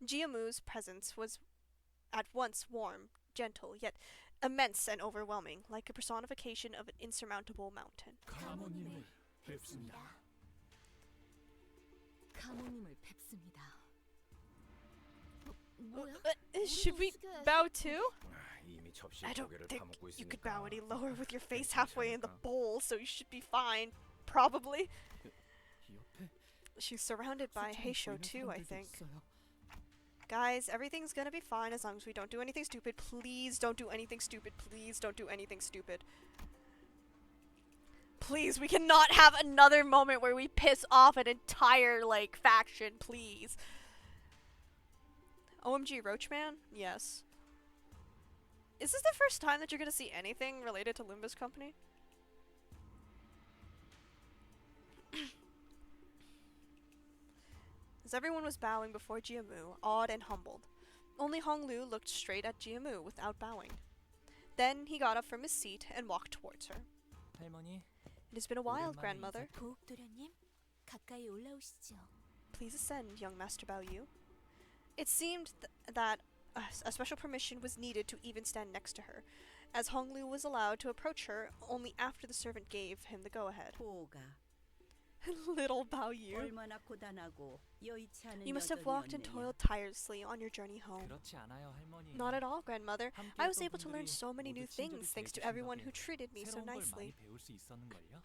Jiamu's presence was at once warm, gentle, yet immense and overwhelming, like a personification of an insurmountable mountain. 가모님을 뵙습니다. 가모님을 뵙습니다. Should we bow too? 이미 접시에 I don't 고개를 think 파묻고 you could 있으니까. bow any lower with your face halfway in the bowl, so you should be fine. Probably. She's surrounded by Heisho too, I think. Guys, everything's gonna be fine as long as we don't do anything stupid. Please don't do anything stupid. Please don't do anything stupid. Please, we cannot have another moment where we piss off an entire, like, faction, please. OMG Roachman? Yes. Is this the first time that you're gonna see anything related to Limbus Company? As everyone was bowing before Jiamu, awed and humbled, only Hong Lu looked straight at Jiamu without bowing. Then he got up from his seat and walked towards her. 할머니, It has been a while, grandmother. 보옥도련님, 가까이 올라오시죠. Please ascend, young Master Bao Yu. It seemed that a special permission was needed to even stand next to her, as Hong Lu was allowed to approach her only after the servant gave him the go-ahead. Little Bao Yu. You must have walked and toiled tirelessly on your journey home. 그렇지 않아요, 할머니. Not at all, grandmother. I was able to learn 분들이 so many new 모두 things thanks to everyone who 덕에 treated me so 새로운 걸 nicely. 많이 배울 수 있었는걸요?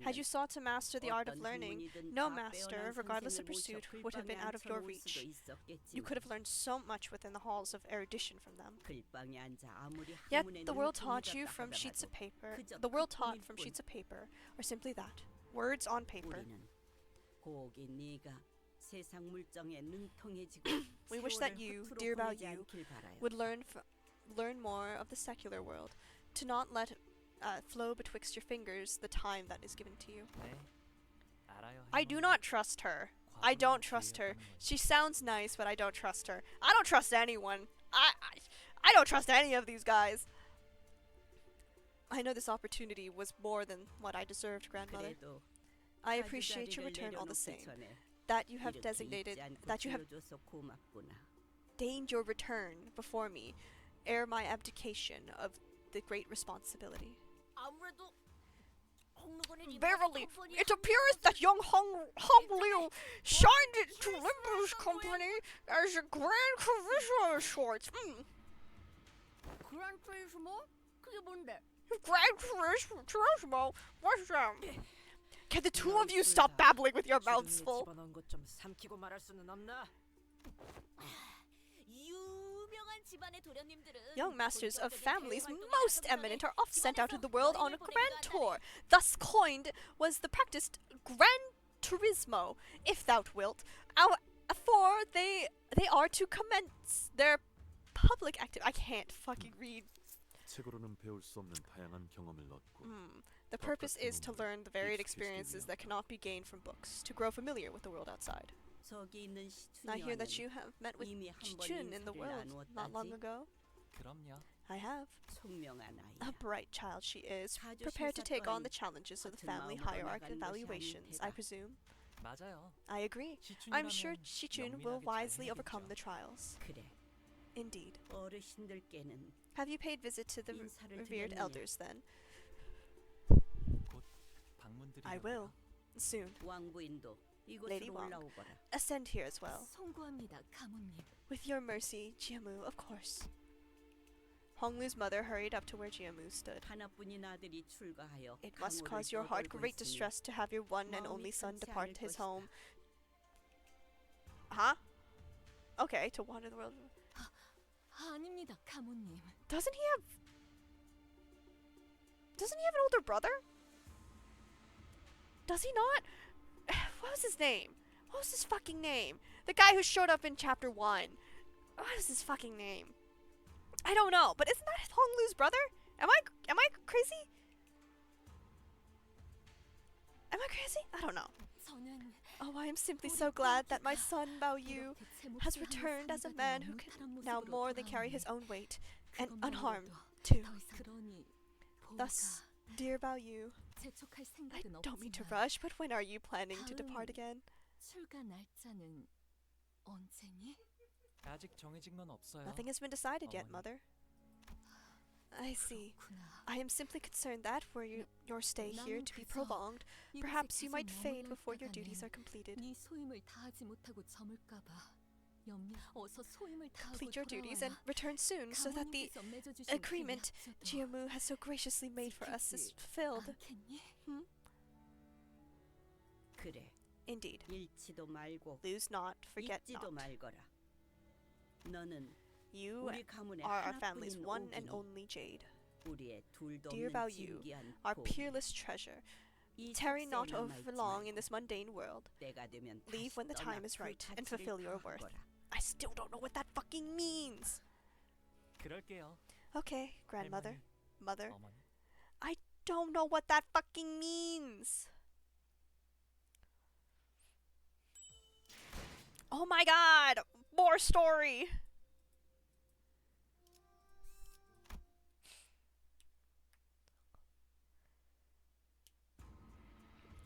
Had you sought to master the art of learning, no master, regardless of pursuit, would have been out of your reach. You could have learned so much within the halls of erudition from them. Yet the world taught you from sheets of paper. The world taught from sheets of paper, or simply that, words on paper. We wish that you, dear Bao Yu, would learn more of the secular world, to not let flow betwixt your fingers the time that is given to you. 네, 알아요, I do 할머니. not trust her. I don't trust her. She sounds nice, but I don't trust her. I don't trust anyone. I don't trust any of these guys. I know this opportunity was more than what I deserved, grandmother. I appreciate your return all the same. That you have deigned your return before me, ere my abdication of the great responsibility. Verily, it appears that young Hong Liu shined into Limbus Company as a grand charisma of sorts. Grand Turismo? 그게 뭔데? Grand charisma? What's that? Can the two of you stop babbling with your mouths full? 집어넣은 것 좀 삼키고 말할 수는 없나? Young masters of families most eminent are oft sent out in the world on a grand tour. Thus coined was the practiced Gran Turismo, if thou wilt. For they are to commence their public active. I can't fucking read. 책으로는 배울 수 없는 다양한 경험을 얻고 The purpose is to learn the varied experiences that cannot be gained from books, to grow familiar with the world outside. I hear that you have met with Chun in the world not long ago. 그럼요. I have. A bright child she is, prepared to take on the challenges of the family hierarchy evaluations, I presume. 맞아요. I agree. I'm sure Shichun will wisely overcome the trials. Indeed. Have you paid visit to the revered elders then? 곧 방문드리려고요. I will. Soon. Lady Wang, ascend here as well. 송구합니다, 가모님. With your mercy, Jiamu, of course. Hong Lu's mother hurried up to where Jiamu stood. It must cause your heart great distress to have your one and only son depart his home. Huh? Okay. Okay, to wander the world. 아닙니다, 가모님. Doesn't he have an older brother? Does he not? What was his name? What was his fucking name? The guy who showed up in chapter 1. What is his fucking name? I don't know, but isn't that Hong Lu's brother? Am I crazy? Am I crazy? I don't know. Oh, I am simply so glad that my son Bao Yu has returned as a man who can now more than carry his own weight, and unharmed, too. Thus, dear Bao Yu, I don't mean to rush, but when are you planning to depart again? 출가 날짜는 언제니? 아직 정해진 건 없어요. Nothing has been decided yet, Mother. I see. I am simply concerned that, were your stay here to be prolonged, perhaps you might fade before your duties are completed. 네 소임을 다하지 못하고 저물까봐 어서 소임을 다하고 Complete your duties and return soon, so that the agreement Jiamu has so graciously made for us is fulfilled. 그래. Indeed. 잃지도 말고 Lose not, forget 잊지도 not. 말거라. 너는 You 우리 가문의 are our family's 하나뿐인 one and 오기니 only jade. 우리의 둘도 Dear 없는 Bao Yu, 진귀한 our 고. peerless treasure, 이 tarry 속세에 not over 남아있지 long 말고 in this mundane world. 때가 되면 Leave 다시 when the 떠나 time is 그 right and 가치를 fulfill your worth. 파악하거라. I still don't know what that fucking means. 그럴게요. Okay, grandmother, mother. 어머니. I don't know what that fucking means. Oh my god! More story!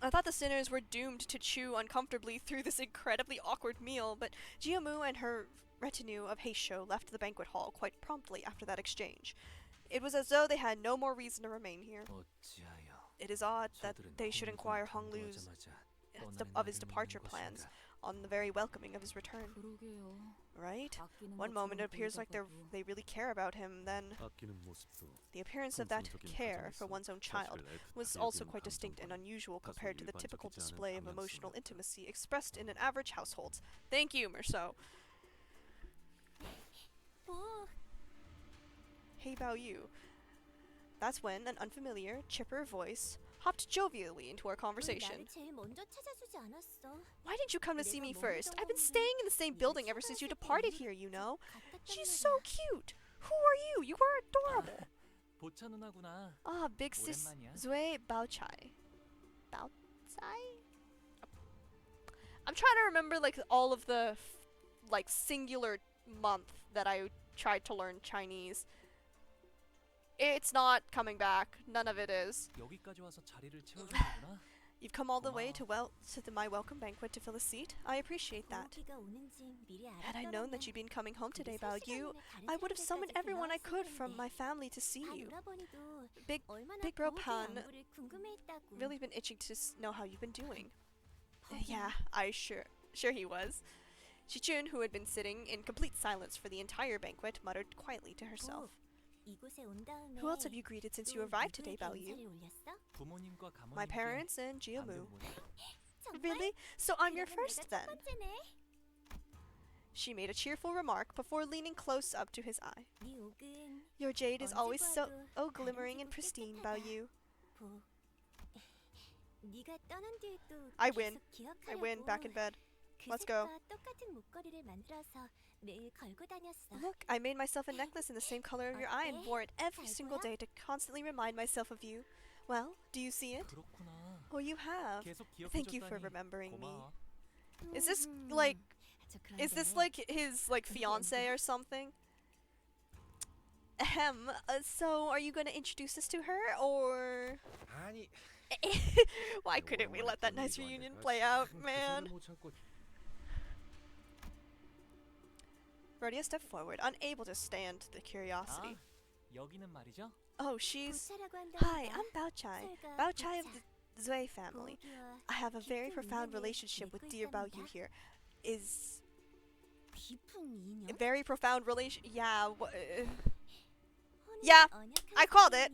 I thought the sinners were doomed to chew uncomfortably through this incredibly awkward meal, but Jiamu and her retinue of Heisho left the banquet hall quite promptly after that exchange. It was as though they had no more reason to remain here. It is odd that they should inquire Hong Lu's of his departure plans on the very welcoming of his return. Right? One moment it appears like they really care about him, then the appearance of that care for one's own child was also quite distinct and unusual compared to the typical display of emotional intimacy expressed in an average household. Thank you, Merceau. Hey, Bao Yu. That's when an unfamiliar, chipper voice hopped jovially into our conversation. Why didn't you come to see me first? I've been staying in the same building ever since you departed here, you know. She's so cute. Who are you? You are adorable. 보차 누나구나. Ah, big sis Zui Baochai. Baochai? I'm trying to remember like all of the like singular month that I tried to learn Chinese. It's not coming back. None of it is. 여기까지 와서 자리를 채워주는구나. You've come all the way to my welcome banquet to fill a seat. I appreciate that. Had I known that you'd been coming home today, Bao Yu, I would have summoned everyone I could from my family to see you. Big Bro Pan really been itching to know how you've been doing. Yeah, sure he was. Shichun, who had been sitting in complete silence for the entire banquet, muttered quietly to herself. Who else have you greeted since you arrived today, Bao Yu? 부모님과 My 가모님께 parents and Jiamu. 반겨보니. Really? So I'm your first then? She made a cheerful remark before leaning close up to his eye. Your jade is always so glimmering and pristine, Bao Yu. I win. Back in bed. Let's go. Look, I made myself a necklace in the same color of your eye and wore it every single day to constantly remind myself of you. Well, do you see it? 그렇구나. Oh, you have. 계속 Thank you for 기억해줬다니 remembering me. 고마워. Is this like his like fiance or something? Ahem. So are you going to introduce us to her or? 아니. Why couldn't we let that nice reunion play out, man? Rhodia stepped forward, unable to stand the curiosity. 여기는 말이죠. Oh, she's... Hi, I'm Baochai. Baochai of the Zui family. I have a very profound relationship with dear Bao Yu here. Is... A very profound relation... Yeah, yeah, I called it.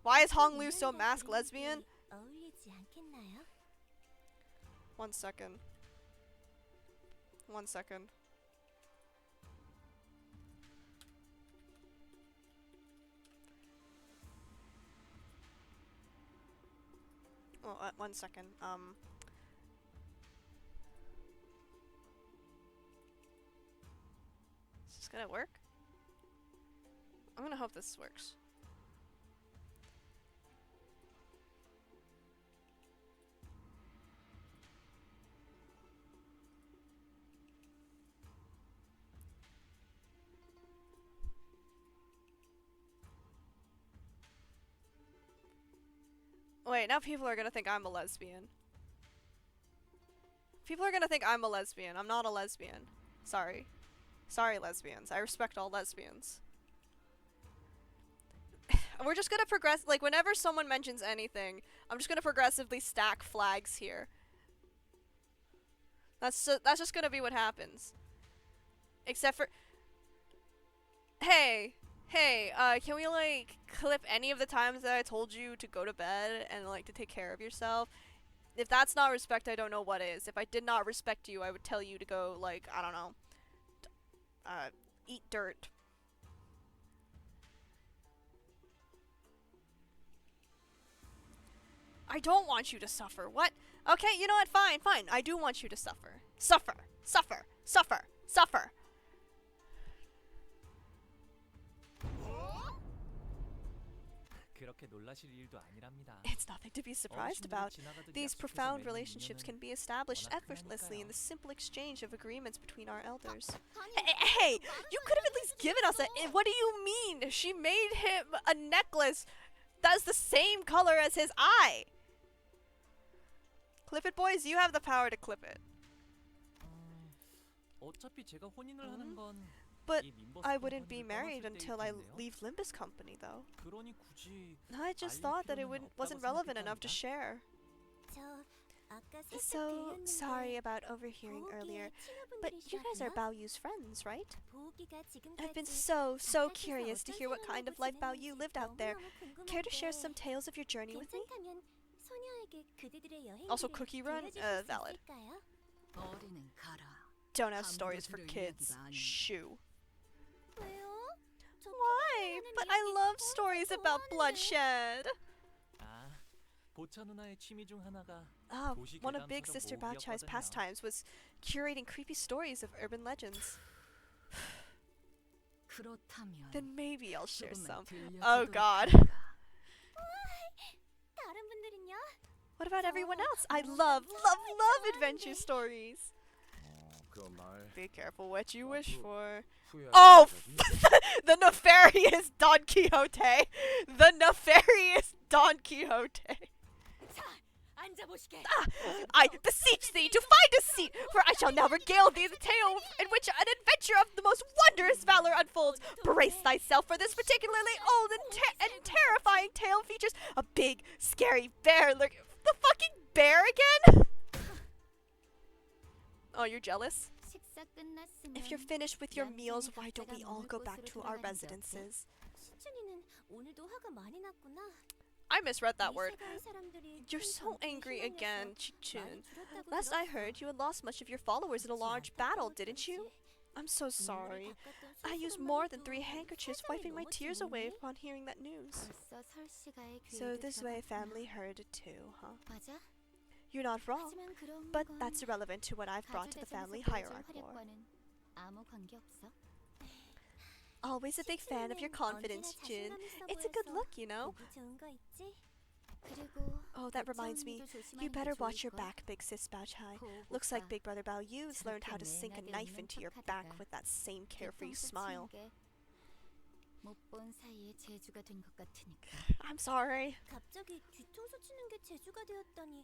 Why is Hong Lu so masked lesbian? 1 second. 1 second. Well, 1 second. Is this gonna work? I'm gonna hope this works. Wait, now people are gonna think I'm a lesbian. People are gonna think I'm a lesbian. I'm not a lesbian. Sorry. Sorry, lesbians. I respect all lesbians. We're just gonna progress, like, whenever someone mentions anything, I'm just gonna progressively stack flags here. That's just gonna be what happens. Except for... Hey! Hey, can we, like, clip any of the times that I told you to go to bed and, like, to take care of yourself? If that's not respect, I don't know what is. If I did not respect you, I would tell you to go, like, I don't know, eat dirt. I don't want you to suffer. What? Okay, you know what? Fine, fine. I do want you to suffer. Suffer. Suffer. Suffer. Suffer. 그렇게 놀라실 일도 아니랍니다. It's nothing to be surprised about. These profound relationships can be established effortlessly in the simple exchange of agreements between our elders. Hey, you could have at least given us a... What do you mean? She made him a necklace that's the same color as his eye. Clip it, boys. You have the power to clip it. 어차피 제가 혼인을 하는 건 But I wouldn't be married until I leave Limbus Company, though. 그러니 굳이 I just thought that it wasn't relevant enough to share. So, sorry about overhearing earlier, but you guys are Baoyu's friends, right? I've been so curious to hear what kind of life Baoyu lived out there. Care to share some tales of your journey with me? Also, Cookie Run? Valid. Don't have stories for kids. Shoo. Why? But I love stories about bloodshed. 보차 누나의 취미 중 하나가 One of Big Sister Baochai's pastimes was curating creepy stories of urban legends. Then maybe I'll share some. Oh god. What about everyone else? I love adventure stories. Be careful what you wish for. Oh, the nefarious Don Quixote. The nefarious Don Quixote. I beseech thee to find a seat, for I shall now regale thee the tale in which an adventure of the most wondrous valor unfolds. Brace thyself, for this particularly old and terrifying tale features a big, scary bear. Look, the fucking bear again? Oh, you're jealous? If you're finished with your meals, why don't we all go back to our residences? I misread that word. You're so angry again, Chichun. Last I heard, you had lost much of your followers in a large battle, didn't you? I'm so sorry. I used more than 3 handkerchiefs wiping my tears away upon hearing that news. So this way family heard it too, huh? You're not wrong, but that's irrelevant to what I've brought to the family hierarchy. Always a big fan of your confidence, Jin. It's a good look, you know. Oh, that reminds me. You better watch your back, Big Sis Baochai. Looks like Big Brother Baoyu's learned how to sink a knife into your back with that same carefree smile. I'm sorry.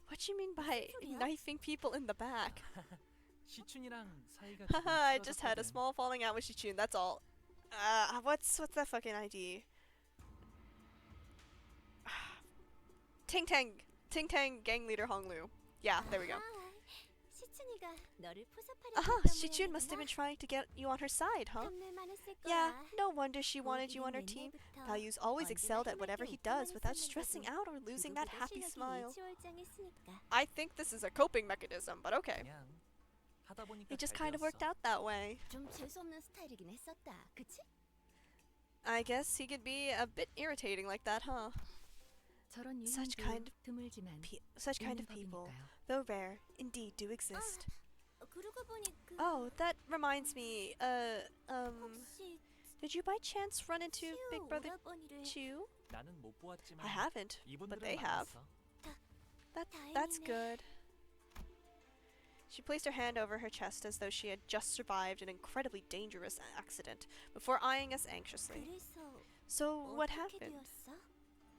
What do you mean by knifing people in the back? Haha, I just had a small falling out with Shichun, that's all. What's that fucking ID? Ting Tang gang leader Honglu. Yeah, there we go. Shichun must have been trying to get you on her side, huh? Yeah, no wonder she wanted you on her team. Baoyu's always excelled at whatever he does without stressing out or losing that happy smile. I think this is a coping mechanism, but okay. It just kind of worked out that way. I guess he could be a bit irritating like that, huh? 저런 Such 유형도 kind 드물지만 such kind 있는 of people, 법이니까요. though rare, indeed do exist. 그러고 보니 그 Oh, that reminds me. 혹시 Did you by chance run into Big Brother 오라버니를 Chew? 나는 못 보았지만 I haven't, but 이분들은 they have. 만났어. That's good. She placed her hand over her chest as though she had just survived an incredibly dangerous accident before eyeing us anxiously. 그래서 So what 어떻게 happened? 되었어?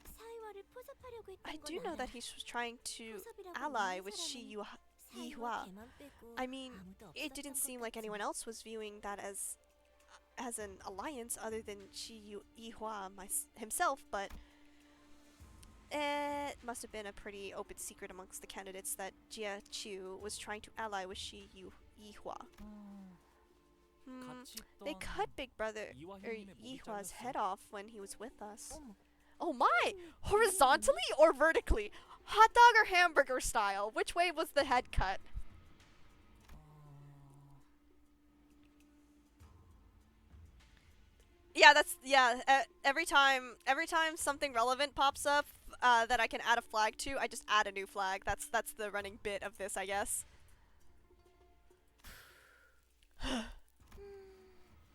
사이와를 포섭하려고 I 했던 do 건 know that 알아. he was trying to 포섭이라고 ally 있는 with 사람은 사이와 Yihua. 걔만 빼고 I mean, 아무도 it 없었던 didn't 것 seem like 같지만. anyone else was viewing that as an alliance other than Yihua himself, but it must have been a pretty open secret amongst the candidates that Jia Chu was trying to ally with Yihua. They cut Big Brother or Yihua's head off when he was with us. Oh my! Horizontally or vertically? Hot dog or hamburger style? Which way was the head cut? Yeah, every time something relevant pops up that I can add a flag to, I just add a new flag. That's the running bit of this, I guess.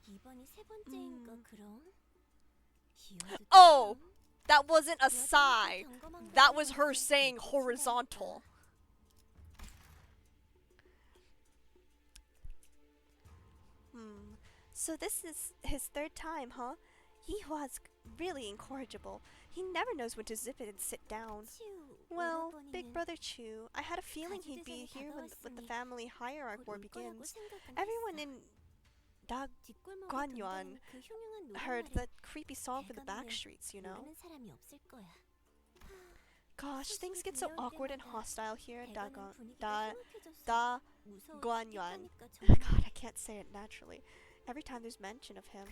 이번이 세 번째인가 그럼? Oh, that wasn't a sigh. That was her saying horizontal. So this is his third time, huh? Yihua's really incorrigible. He never knows when to zip it and sit down. Well, Big Brother Chu, I had a feeling he'd be here when the family hierarchy war begins. Everyone in Guanyuan heard that creepy song from the back streets, you know? Gosh, things get so awkward and hostile here in Guanyuan. God, I can't say it naturally. Every time there's mention of him.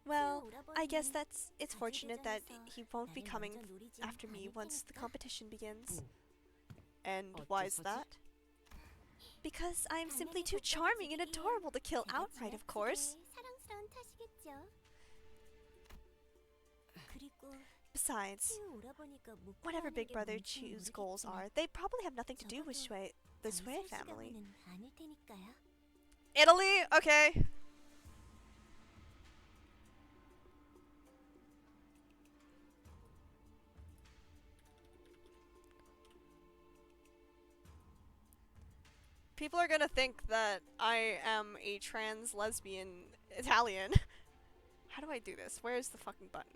Well, I guess it's fortunate that he won't be coming after me once the competition begins. And why is that? Because I am simply too charming and adorable to kill outright, of course. Besides, whatever Big Brother Chu's goals are, they probably have nothing to do with the Sui family. Italy? Okay. People are gonna think that I am a trans lesbian Italian. How do I do this? Where's the fucking button?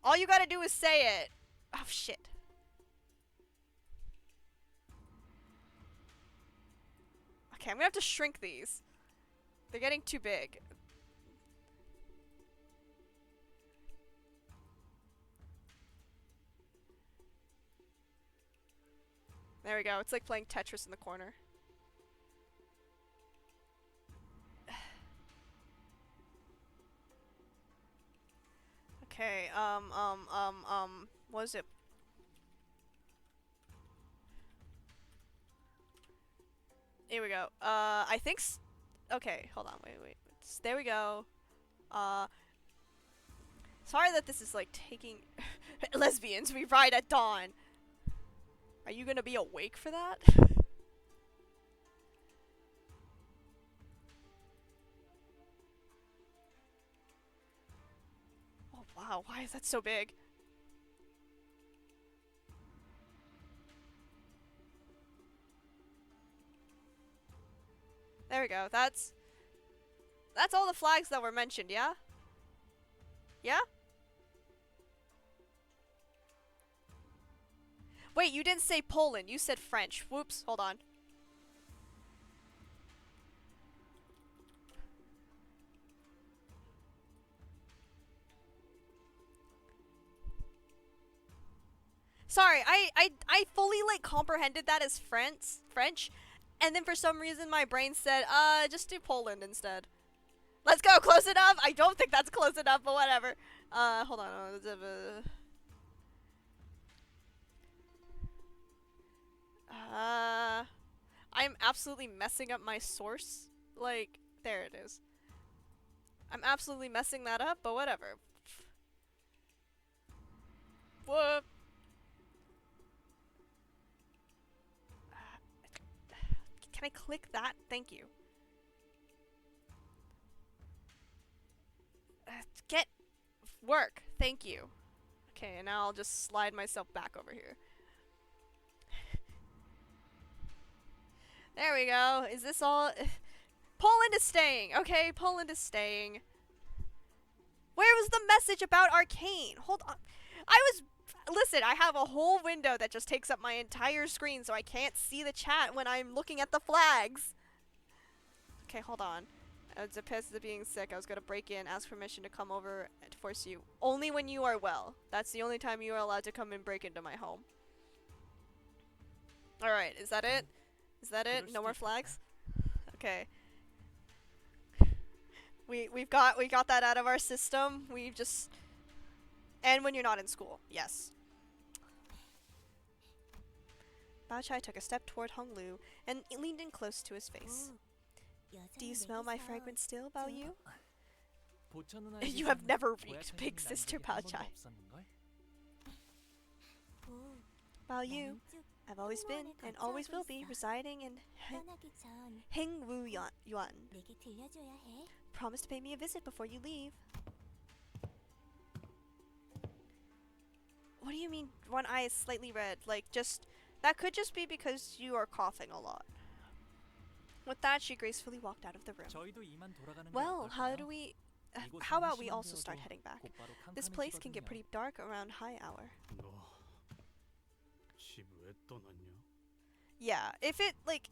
All you gotta do is say it. Oh shit. Okay, I'm gonna have to shrink these. They're getting too big. There we go. It's like playing Tetris in the corner. Okay, what is it? Here we go. I think okay, hold on, wait. There we go. Sorry that this is like taking lesbians, we ride at dawn. Are you gonna be awake for that? Oh wow, why is that so big? There we go. That's all the flags that were mentioned, yeah? Yeah? Wait, you didn't say Poland, you said French. Whoops, hold on. Sorry, I fully like comprehended that as French, and then for some reason my brain said, just do Poland instead. Let's go, close enough? I don't think that's close enough, but whatever. Hold on. I'm absolutely messing up my source. Like, there it is. I'm absolutely messing that up, but whatever. Whoop. Can I click that? Thank you. Get work. Thank you. Okay, and now I'll just slide myself back over here. There we go. Is this all? Poland is staying. Okay, Poland is staying. Where was the message about Arcane? Hold on. Listen, I have a whole window that just takes up my entire screen, so I can't see the chat when I'm looking at the flags. Okay, hold on. I was pissed at being sick. I was gonna break in, ask permission to come over and force you. Only when you are well. That's the only time you are allowed to come and break into my home. Alright, is that it? Is that it? No more flags? Okay. We got that out of our system. We've just... And when you're not in school. Yes. Bao Chai took a step toward Hong Lu and leaned in close to his face. Do you smell my fragrance still, Bao Yu? You have never reeked, big sister Bao Chai. Bao Yu, I've always been and always will be residing in Hengwu Yuan. Promise to pay me a visit before you leave. What do you mean one eye is slightly red? Like, just... That could just be because you are coughing a lot. With that, she gracefully walked out of the room. Well, how about we also start heading back? This place can get pretty dark around high hour. 집 왜 떠났냐? Yeah, if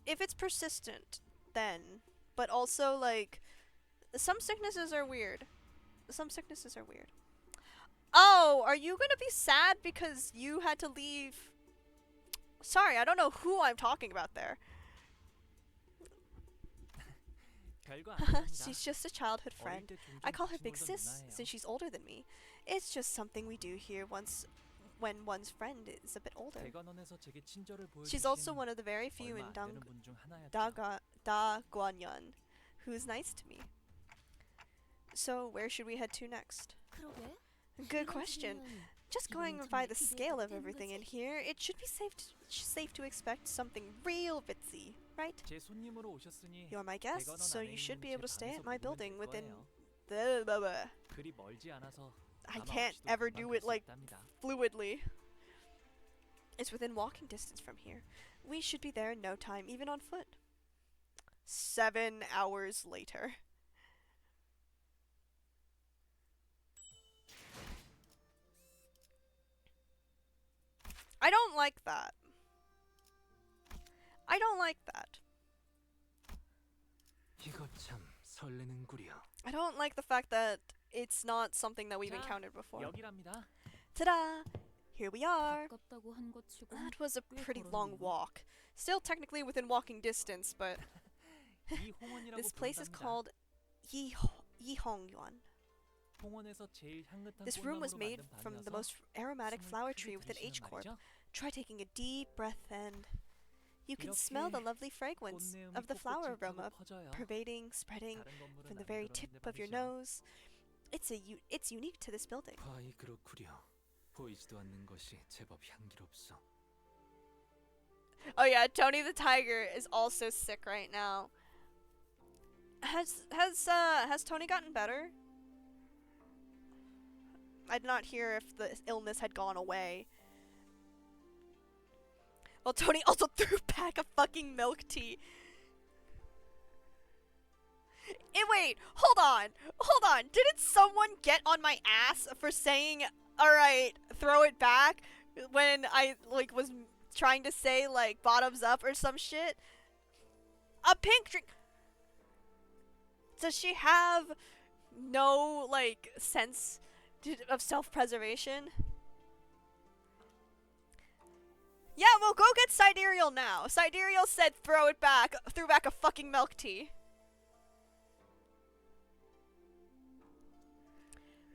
it's persistent, then. But also, like, some sicknesses are weird. Some sicknesses are weird. Oh, are you gonna be sad because you had to leave? Sorry, I don't know who I'm talking about there. She's just a childhood friend. I call her Big Sis since she's older than me. It's just something we do here when one's friend is a bit older. She's also one of the very few in Da Guanyan who's nice to me. So where should we head to next? Good question. Just going by the scale of everything in here, it should be safe to expect something real bitsy, right? You're my guest, so you should be able to stay at my building within I can't ever do it like fluidly. It's within walking distance from here. We should be there in no time, even on foot. 7 hours later. I don't like that. I don't like that. I don't like the fact that it's not something that we've encountered before. Ta-da! Here we are. That was a pretty long walk. Still technically within walking distance, but this place is called Yihongyuan. This room was made from the most aromatic flower tree with an H corp. Try taking a deep breath and you can smell the lovely fragrance of the flower aroma pervading, spreading from the very tip of your nose. It's unique to this building. Oh yeah, Tony the Tiger is also sick right now. Has Tony gotten better? I did not hear if the illness had gone away. Well, Tony also threw back a fucking milk tea. Wait, hold on. Didn't someone get on my ass for saying, alright, throw it back, when I, like, was trying to say, like, bottoms up or some shit? A pink drink. Does she have no, like, sense of self-preservation? Yeah, well, go get Sidereal now. Sidereal said throw it back, threw back a fucking milk tea.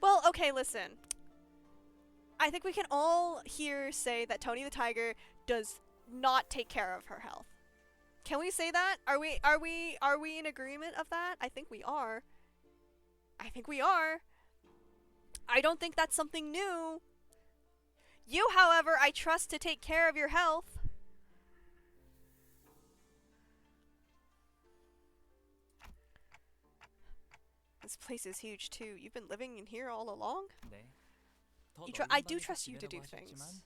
Well, okay, listen. I think we can all here say that Tony the Tiger does not take care of her health. Can we say that? Are we in agreement of that? I think we are. I think we are. I don't think that's something new. You, however, I trust to take care of your health. This place is huge too. You've been living in here all along? 네. 더 I 넓은 do 방에서 trust you to 지내라고 do things. 하셨지만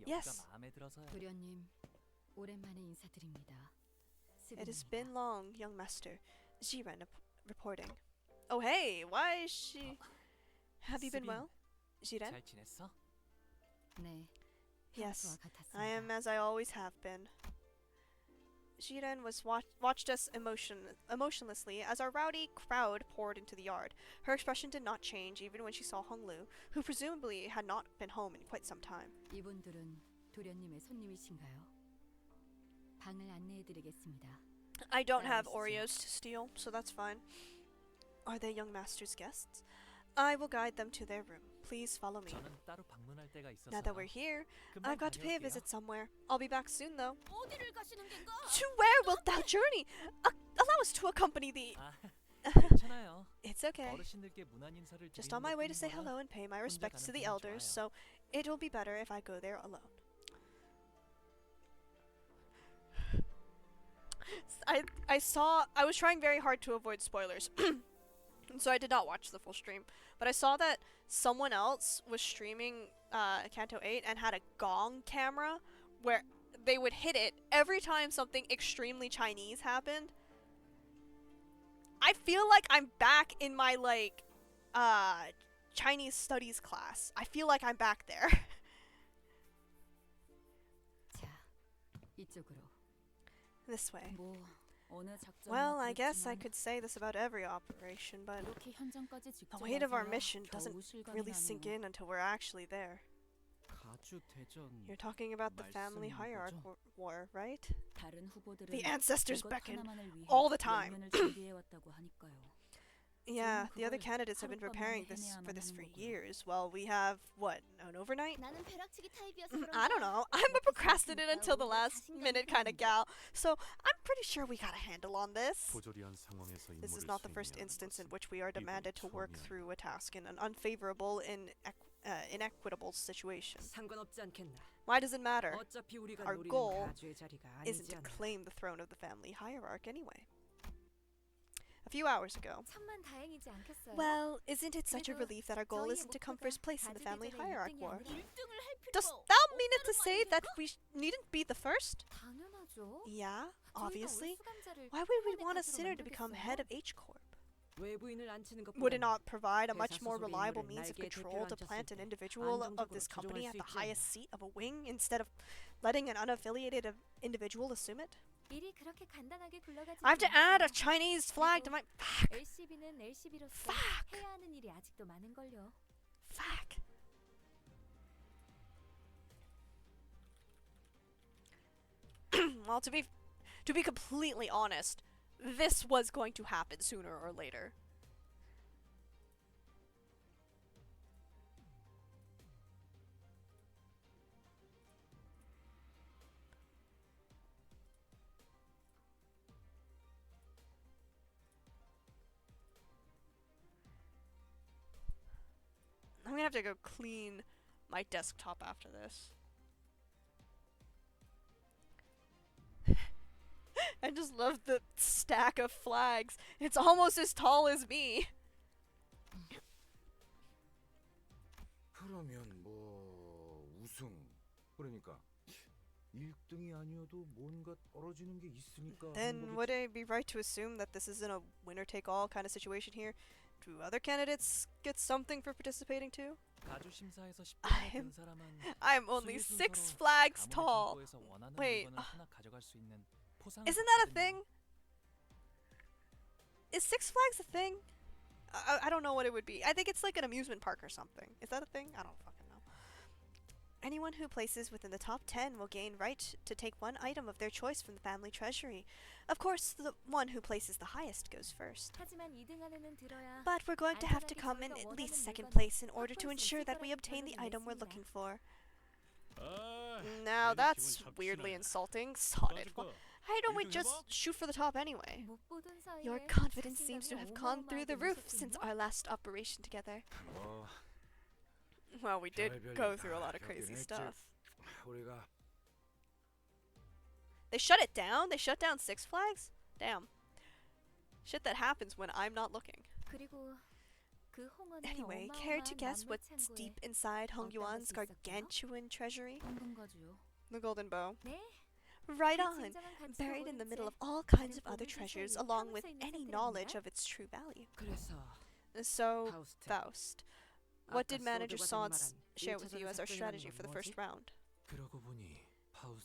여기가 Yes. 마음에 들어서요. 도련님, 오랜만에 인사드립니다. It has been long, young master. Jiren reporting. Oh hey, why is she... Have you been well, Jiren? 잘 지냈어? 네. Yes, I am as I always have been. Jiren watched us emotionlessly as our rowdy crowd poured into the yard. Her expression did not change even when she saw Honglu, who presumably had not been home in quite some time. 이분들은 도련님의 손님이신가요? 방을 안내해드리겠습니다. I don't have Oreos to steal, so that's fine. Are they young master's guests? I will guide them to their room. Please follow me. 저는 따로 방문할 때가 있어서. Now that we're here, 금방 I've got to pay a 다녀올게요. visit somewhere. I'll be back soon, though. 어디를 가시는 겐가? To where wilt thou journey? Allow us to accompany thee. 괜찮아요. It's okay. 어르신들께 문안 인사를 Just 드리는 on my way to say 것뿐이라 hello and pay my 혼자 respects to 가는 the 편이 elders, 좋아요. so it will be better if I go there alone. I was trying very hard to avoid spoilers. And so I did not watch the full stream. But I saw that someone else was streaming Canto 8 and had a gong camera where they would hit it every time something extremely Chinese happened. I feel like I'm back in my Chinese studies class. I feel like I'm back there. 자, 이쪽으로. This way. 뭐 어느 작전이나 Well, I guess I 그랬지만 could say this about every operation, but 이렇게 현장까지 직접 the weight of our 와서야 mission 겨우 doesn't 실감이 really sink 나네요. in until we're actually there. 가주 대전 You're talking about the family 말씀인 hierarch 거죠? war, right? 다른 후보들은 The ancestors 이것 beckon 하나만을 위해 all the 몇 time. 년을 준비해왔다고 하니까요. Yeah, the other 그걸 candidates have been 하룻밤 preparing 만에 for 해내야만 this 하는 for 거고요. years. Well, we have, what, an overnight? 나는 벼락치기 타입이어서 I don't know. I'm a procrastinator until the last minute kind of gal, so I'm pretty sure we got a handle on this. 부조리한 상황에서 This is 임무를 not the first 수행해야 하는 instance in 것은 which we are demanded to work 처음이 through a task in an unfavorable, inequitable situation. 상관없지 않겠나. Why does it matter? 어차피 우리가 Our 노리는 goal 가주의 자리가 isn't 아니지 to 않나. claim the throne of the family hierarch anyway. A few hours ago. 천만 다행이지 않겠어요? Well, isn't it such a 그래도 relief that our goal 저희의 isn't to come 목표가 first place in the family 가주계절의 hierarch 1등이 war? 아니라 Does thou mean it to say that we needn't be the first? 당연하죠. Yeah, 저희가 obviously. 왜 수감자를 Why would we 후보대 want a 가주로 sinner to become 만들겠어요? head of H Corp? 외부인을 앉히는 Would it 것보다 not provide a much 회사 more 소속의 reliable 인물을 means of 날개에 control to 대표로 plant 앉혔을 an 때 individual of 안정적으로 this company 조종할 at 수 the 있지 highest 않나. seat of a wing instead of letting an unaffiliated individual assume it? 일이 그렇게 간단하게 굴러가지 I have to add a Chinese flag to my... LCB는 LCB로서 해야 하는 일이 아직도 많은 걸요. Fuck. Well, to be completely honest, this was going to happen sooner or later. I'm gonna have to go clean my desktop after this. I just love the stack of flags. It's almost as tall as me. 그러면 뭐 우승 그러니까 1등이 아니어도 뭔가 떨어지는 게 있으니까 Then would it be right to assume that this isn't a winner-take-all kind of situation here? Do other candidates get something for participating too? 가주 심사에서 10등에 든 사람은 I'm only 순위 6 순서로 flags 아무리 tall. 정보에서 원하는 Wait, 물건을 하나 가져갈 수 있는 포상을 isn't that a 받거든요. thing? Is Six Flags a thing? I don't know what it would be. I think it's like an amusement park or something. Is that a thing? I don't fucking know. Anyone who places within the top 10 will gain right to take one item of their choice from the family treasury. Of course, the one who places the highest goes first. 하지만 2등 안에는 들어야 But we're going to have to 안전하게 come in 저희가 at least 원하는 second 물건을 place in order to 확보할 수 ensure 있을 that we 거라는 obtain the 결론을 item we're 냈습니다. looking for. 아, Now 괜히 that's 기분 weirdly 잡치네. insulting. Sod it. 따질까? Why don't we 1등 just 해봐? shoot for the top anyway? 못 보던 사이에 Your confidence seems to 자신감이 have gone through the 어마어마하게 roof since 높아졌군요. our last operation together. 뭐 Well, we did 별별일 go 다 through a lot of 겪긴 crazy 했지. stuff. 우리가 They shut it down? They shut down Six Flags? Damn. Shit that happens when I'm not looking. 그리고 그 홍어는 Anyway, care to 어마어마한 guess 만물 what's 창고에 deep inside Hong 어떤 Yuan's 것이 있었고요? gargantuan treasury? 황금가지요. The golden bow. 네. Right 그 on. 진정한 가치가 Buried in the middle 뭔지 of all kinds of 다른 other 모든 treasures, 사이에 along with 함께 있는 any 상태랍니다. knowledge of its true value. 그래서 So, 파우스트. Faust, what did 아까 Manager 소드가 Sods 말한 share with you 1차전 as our 작전이라는 strategy 건 for the first 뭐지? round? 그러고 보니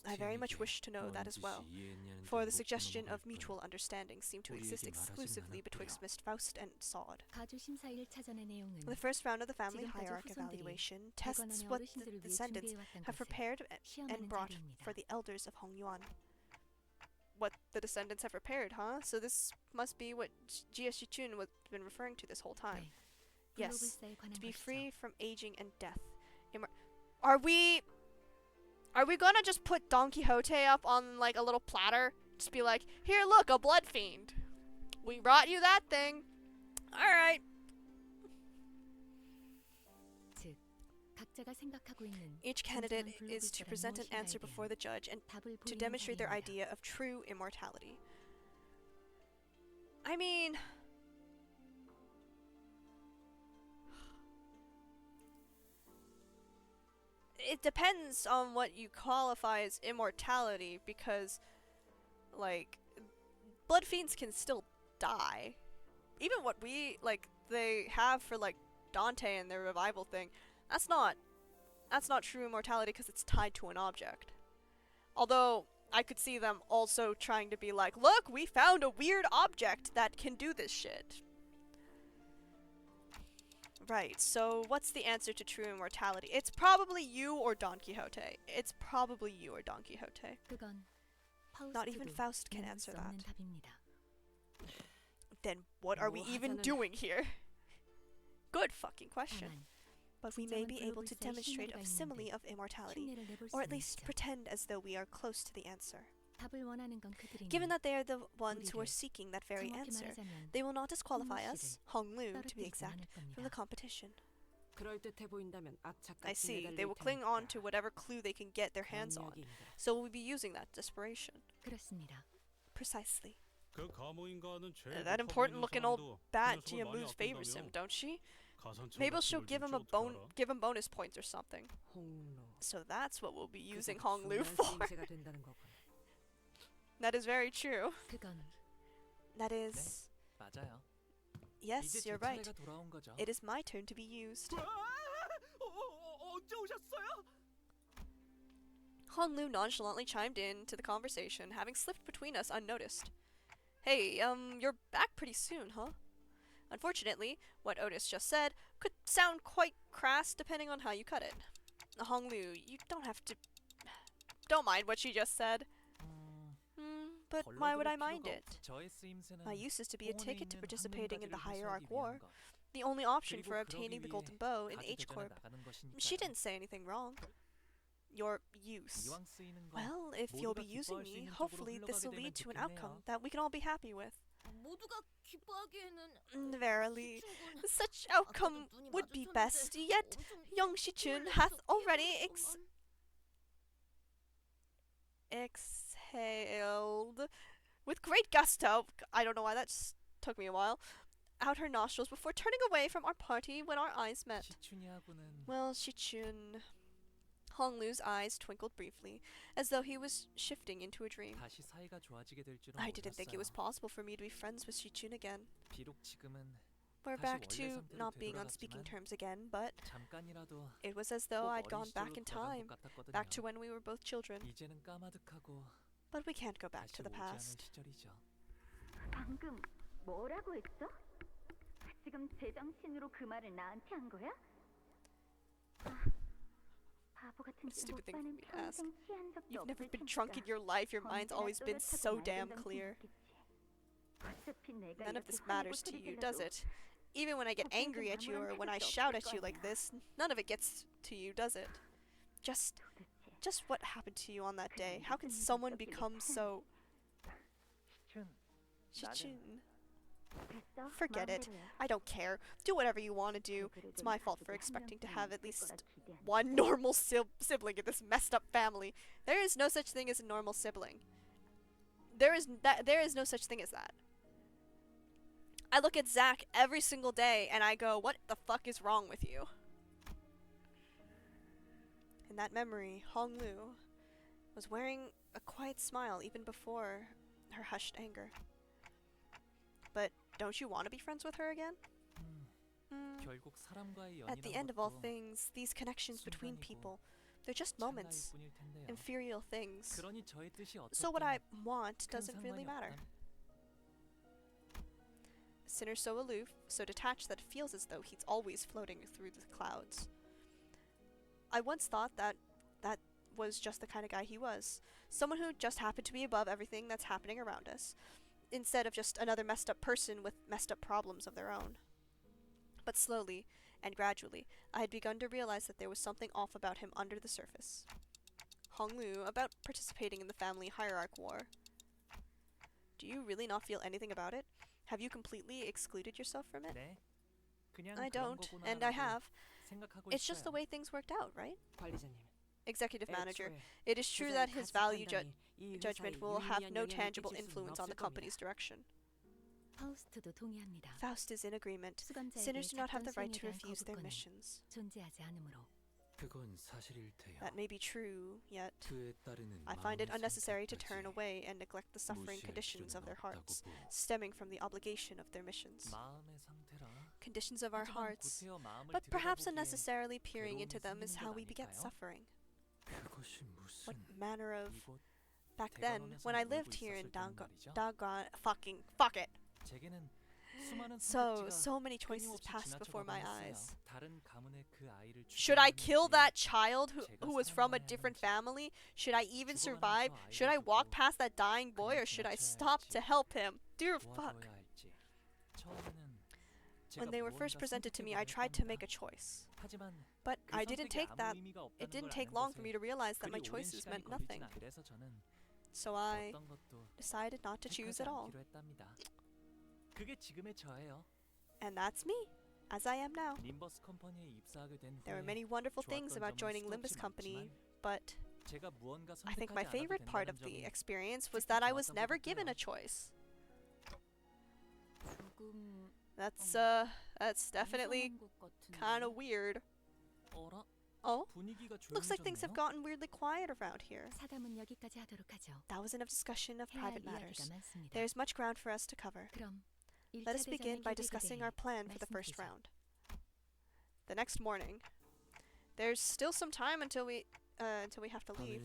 I very much 파우스티에게 wish to know that as well, 뭔 짓이 이해했냐는 for 듯 the 못 suggestion 넘어갈 of 뿐. mutual understanding seemed to exist 우리에게 말하지는 exclusively 않았고요. betwixt Miss Faust and Sod. 가주 심사 1차전의 내용은 The first round of the family 지금까지 hierarch 후손들이 evaluation tests 대관원의 what the 어르신들을 위해 descendants 준비해왔던 have 것을 prepared and 시험하는 brought 자리입니다. for the elders of Hong Yuan. What the descendants have prepared, huh? So this must be what Jia Shichun was been referring to this whole time. 네. Yes, 블로불사에 관한 to be 것이죠. free from aging and death. Are we gonna just put Don Quixote up on like a little platter? Just be like, here, look, a blood fiend. We brought you that thing. All right. 즉, 각자가 생각하고 있는 Each candidate 진정한 is to 블로불사란 present an answer 무엇인가에 before the judge and 답을 to 보이는 demonstrate their 자리입니다. idea of true immortality. I mean, it depends on what you qualify as immortality, because like blood fiends can still die. Even what we like they have for like Dante and their revival thing, that's not true immortality because it's tied to an object. Although I could see them also trying to be like, look, we found a weird object that can do this shit. Right, so what's the answer to true immortality? It's probably you or Don Quixote. It's probably you or Don Quixote. 그건 Not even 파우스트도 Faust can 내놓을 answer 수 that. 없는 답입니다. Then what are we 뭐 even 하자는- doing here? Good fucking question. 다만 But we may be able to 글로벌사의 demonstrate 흉내가 a 있는데 simile of immortality, 흉내를 내볼 or at 수는 least 있죠. pretend as though we are close to the answer. 답을 원하는 건 그들이니 Given that they are the ones who are 우리를 seeking that very 정확히 answer, 말하자면 they will not disqualify 홍루 us, 씨를 Hong Lu to be 떨어뜨리지 exact, 않을 from 겁니다. the competition. 그럴듯해 보인다면 I 악착같이 see. 매달릴 They will cling on 테니까. to whatever clue they can get their hands on. 강력인가. So we'll be using that desperation. 그렇습니다. Precisely. 그 감옥인가는 제일 That 높아 important 보이는 looking old 사람도 그 bat 녀석을 Jia 많이 Moose favors 아낀다며. him, don't she? 가산점 Maybe 같은 she'll 걸 give him 줄지 어떡하라? give him bonus points or something. 홍로. So that's what we'll be using 그가 Hong Lu 중요한 for. 쓰임새가 된다는 거군. That is very true. 그건 That is... 맞아요. Yes, 이제 제 you're right. 차례가 돌아온 거죠. It is my turn to be used. 언제 오셨어요? Hong Lu nonchalantly chimed in to the conversation, having slipped between us unnoticed. Hey, you're back pretty soon, huh? Unfortunately, what Otis just said could sound quite crass depending on how you cut it. Hong Lu, you don't have to... Don't mind what she just said. But why would I mind it? 저의 쓰임새는 My use is to be a 홍원에 ticket to 있는 participating in the 황금가지를 Hierarch 회수하기 War, 위한 것. the only option 그리고 for 그러기 obtaining the 위해 Golden Bow in 가주 H 대전에 Corp. 나가는 것이니까요. She didn't say anything wrong. Your use. 이왕 쓰이는 거 Well, if you'll 모두가 be using 기뻐할 수 me, 있는 쪽으로 hopefully this will 흘러가게 lead 되면 to an 좋겠네요. outcome that we can all be happy with. 모두가 기뻐하기에는 Verily, such outcome would be best, yet young Shichun hath already exhaled with great gusto. I don't know why that just took me a while. Out her nostrils before turning away from our party when our eyes met. 시춘이하고는 Well, Shichun... Hong Lu's eyes twinkled briefly, as though he was shifting into a dream. 다시 사이가 좋아지게 될 줄은 I didn't think it was 몰랐어요. possible for me to be friends with Shichun again. 비록 지금은 We're 다시 back 원래 to 상태로 not being on speaking 되돌아갔지만 terms again, but 잠깐이라도 it was as though 꼭 I'd 어린 gone back 시절로 in 돌아간 time, 것 같았거든요. back to when we were both children. 이제는 까마득하고 But we can't go back 다시 to the 오지 않을 past. 시절이죠. 방금 뭐라고 했어? 지금 제정신으로 그 말을 나한테 한 거야? 바보 같은 짓 Stupid thing for 오빠는 me to ask. 평생 취한 적도 You've never 없을 been drunk in your life. Your mind's 언제나 always been 또렷하고 so 맑은 damn 정신이 clear. 있겠지. 어차피 내가 None of 이렇게 this 화내고 matters to you, does 소리 it? Even when I get angry at you or when I shout at you like this, none of it gets to you, does it? Just just what happened to you on that day? How can someone become so... Shichun. Forget it. I don't care. Do whatever you want to do. It's my fault for expecting to have at least one normal sibling in this messed up family. There is no such thing as a normal sibling. There is no such thing as that. I look at Zach every single day and I go, what the fuck is wrong with you? In that memory, Hong Lu was wearing a quiet smile even before her hushed anger. But don't you want to be friends with her again? At the end of all things, these connections between people, they're just moments, inferior things. So what I want doesn't really matter. A sinner so aloof, so detached that it feels as though he's always floating through the clouds. I once thought that was just the kind of guy he was. Someone who just happened to be above everything that's happening around us, instead of just another messed up person with messed up problems of their own. But slowly and gradually, I had begun to realize that there was something off about him under the surface. Hong Lu, about participating in the family hierarch war. Do you really not feel anything about it? Have you completely excluded yourself from it? I don't, and I have. It's just the way things worked out, right? Executive manager, it is true that his value judgment will have no tangible influence on the company's direction. Faust is in agreement. Sinners do not have the right to refuse their missions. That may be true, yet I find it unnecessary to turn away and neglect the suffering conditions of their hearts, stemming from the obligation of their missions. Conditions of our hearts, but perhaps unnecessarily peering into them is how we beget suffering. What manner of... Back then, when I lived here in fuck it. So many choices passed before my eyes. Should I kill that child who was from a different family? Should I even survive? Should I walk past that dying boy, or should I stop to help him? Dear fuck. When they were first presented to me, I tried to make a choice. But it didn't take long for me to realize that my choices meant nothing. So I decided not to choose at all. And that's me, as I am now. There were many wonderful things about joining Limbus Company, but I think my favorite part of the experience was that I was never given a choice. That's definitely kind of weird. Oh, looks like things have gotten weirdly quiet around here. That was enough discussion of private matters. There's much ground for us to cover. Let us begin by discussing our plan for the first round. The next morning. There's still some time until we have to leave.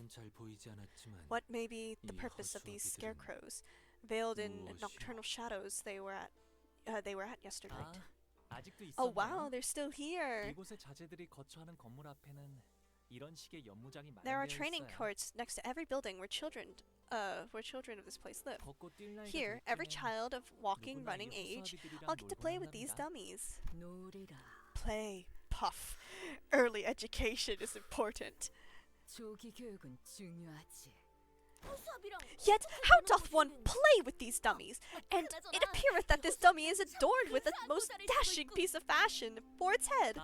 What may be the purpose of these scarecrows, veiled in nocturnal shadows they were at yesterday night? Oh wow, they're still here! There are training courts next to every building where children of this place live. Here, every child of walking, running age, I'll get to play with these dummies. Play, puff. Early education is important. Yet, how doth one play with these dummies? And it appeareth that this dummy is adorned with a most dashing piece of fashion for its head.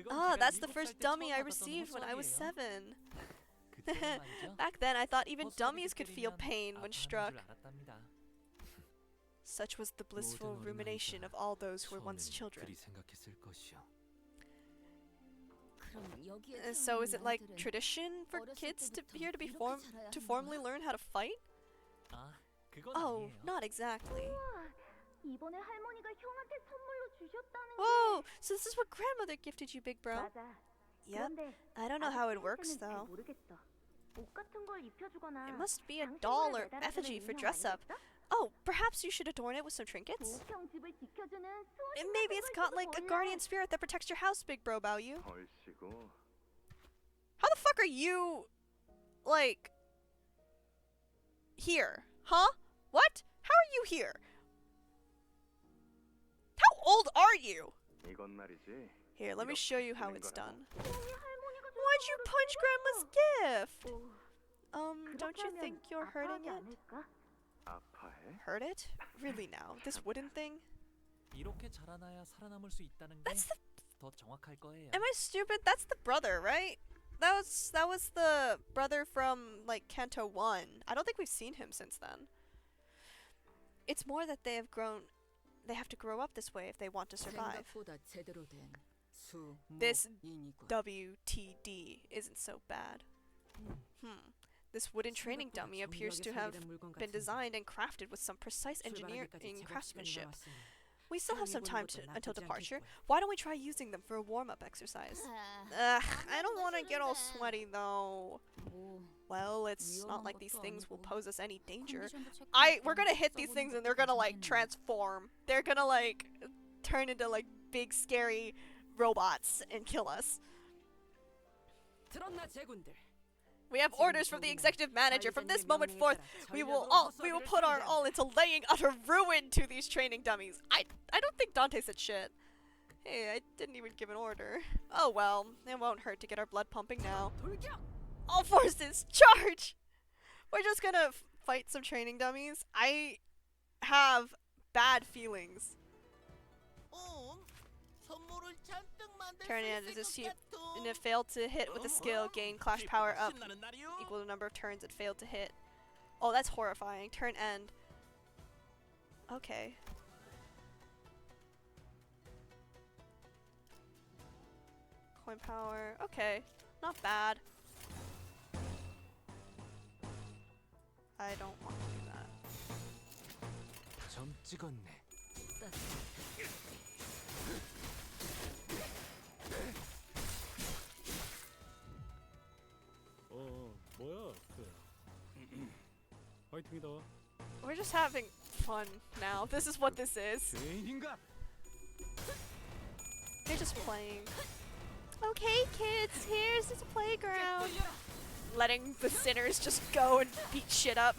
Ah, that's the first dummy I received when I was 7. Back then, I thought even dummies could feel pain when struck. Such was the blissful rumination of all those who were once children. So is it like tradition for kids to formally learn how to fight? Oh, not exactly. Whoa, so this is what grandmother gifted you, big bro? Yep. I don't know how it works though. It must be a doll or effigy for dress up. Oh, perhaps you should adorn it with some trinkets? And maybe it's got like a guardian spirit that protects your house, big bro, Bao Yu. How the fuck are you, like, here? Huh? What? How are you here? How old are you? Here, let me show you how it's done. Why'd you punch Grandma's gift? Don't you think you're hurting it? 아파해? Hurt it? Really now? This wooden thing? 이렇게 자라나야 살아남을 수 있다는 게 That's the. 더 정확할 거예요. Am I stupid? That's the brother, right? That was the brother from like Canto 1. I don't think we've seen him since then. It's more that they have grown. They have to grow up this way if they want to survive. 생각보다 제대로 된 This 수모이니까. WTD isn't so bad. This wooden training dummy appears to have been designed and crafted with some precise engineering craftsmanship. We still have some time until departure. Why don't we try using them for a warm-up exercise? I don't want to get all sweaty though. Well, it's not like these things will pose us any danger. We're gonna hit these things and they're gonna like transform. They're gonna like turn into like big scary robots and kill us. We have orders from the executive manager. From this moment forth, we will put our all into laying utter ruin to these training dummies. I don't think Dante said shit. Hey, I didn't even give an order. Oh well, it won't hurt to get our blood pumping now. All forces, charge! We're just gonna fight some training dummies. I have bad feelings. Turn in as if it failed to hit with a skill, gain clash power up equal to the number of turns it failed to hit. Oh, that's horrifying. Turn end. Okay. Coin power. Okay. Not bad. I don't want to do that. 점 찍었네. 뭐야? 파이팅이다. We're just having fun now. This is what this is. They're just playing. Okay, kids, here's this playground. Letting the sinners just go and beat shit up.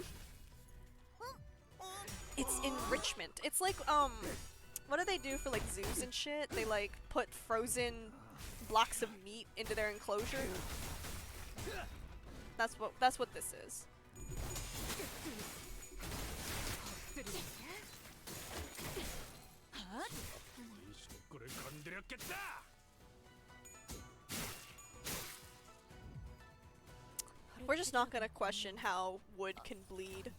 It's enrichment. It's like, what do they do for like zoos and shit? They like put frozen blocks of meat into their enclosure. That's what this is. We're just not gonna question how wood can bleed.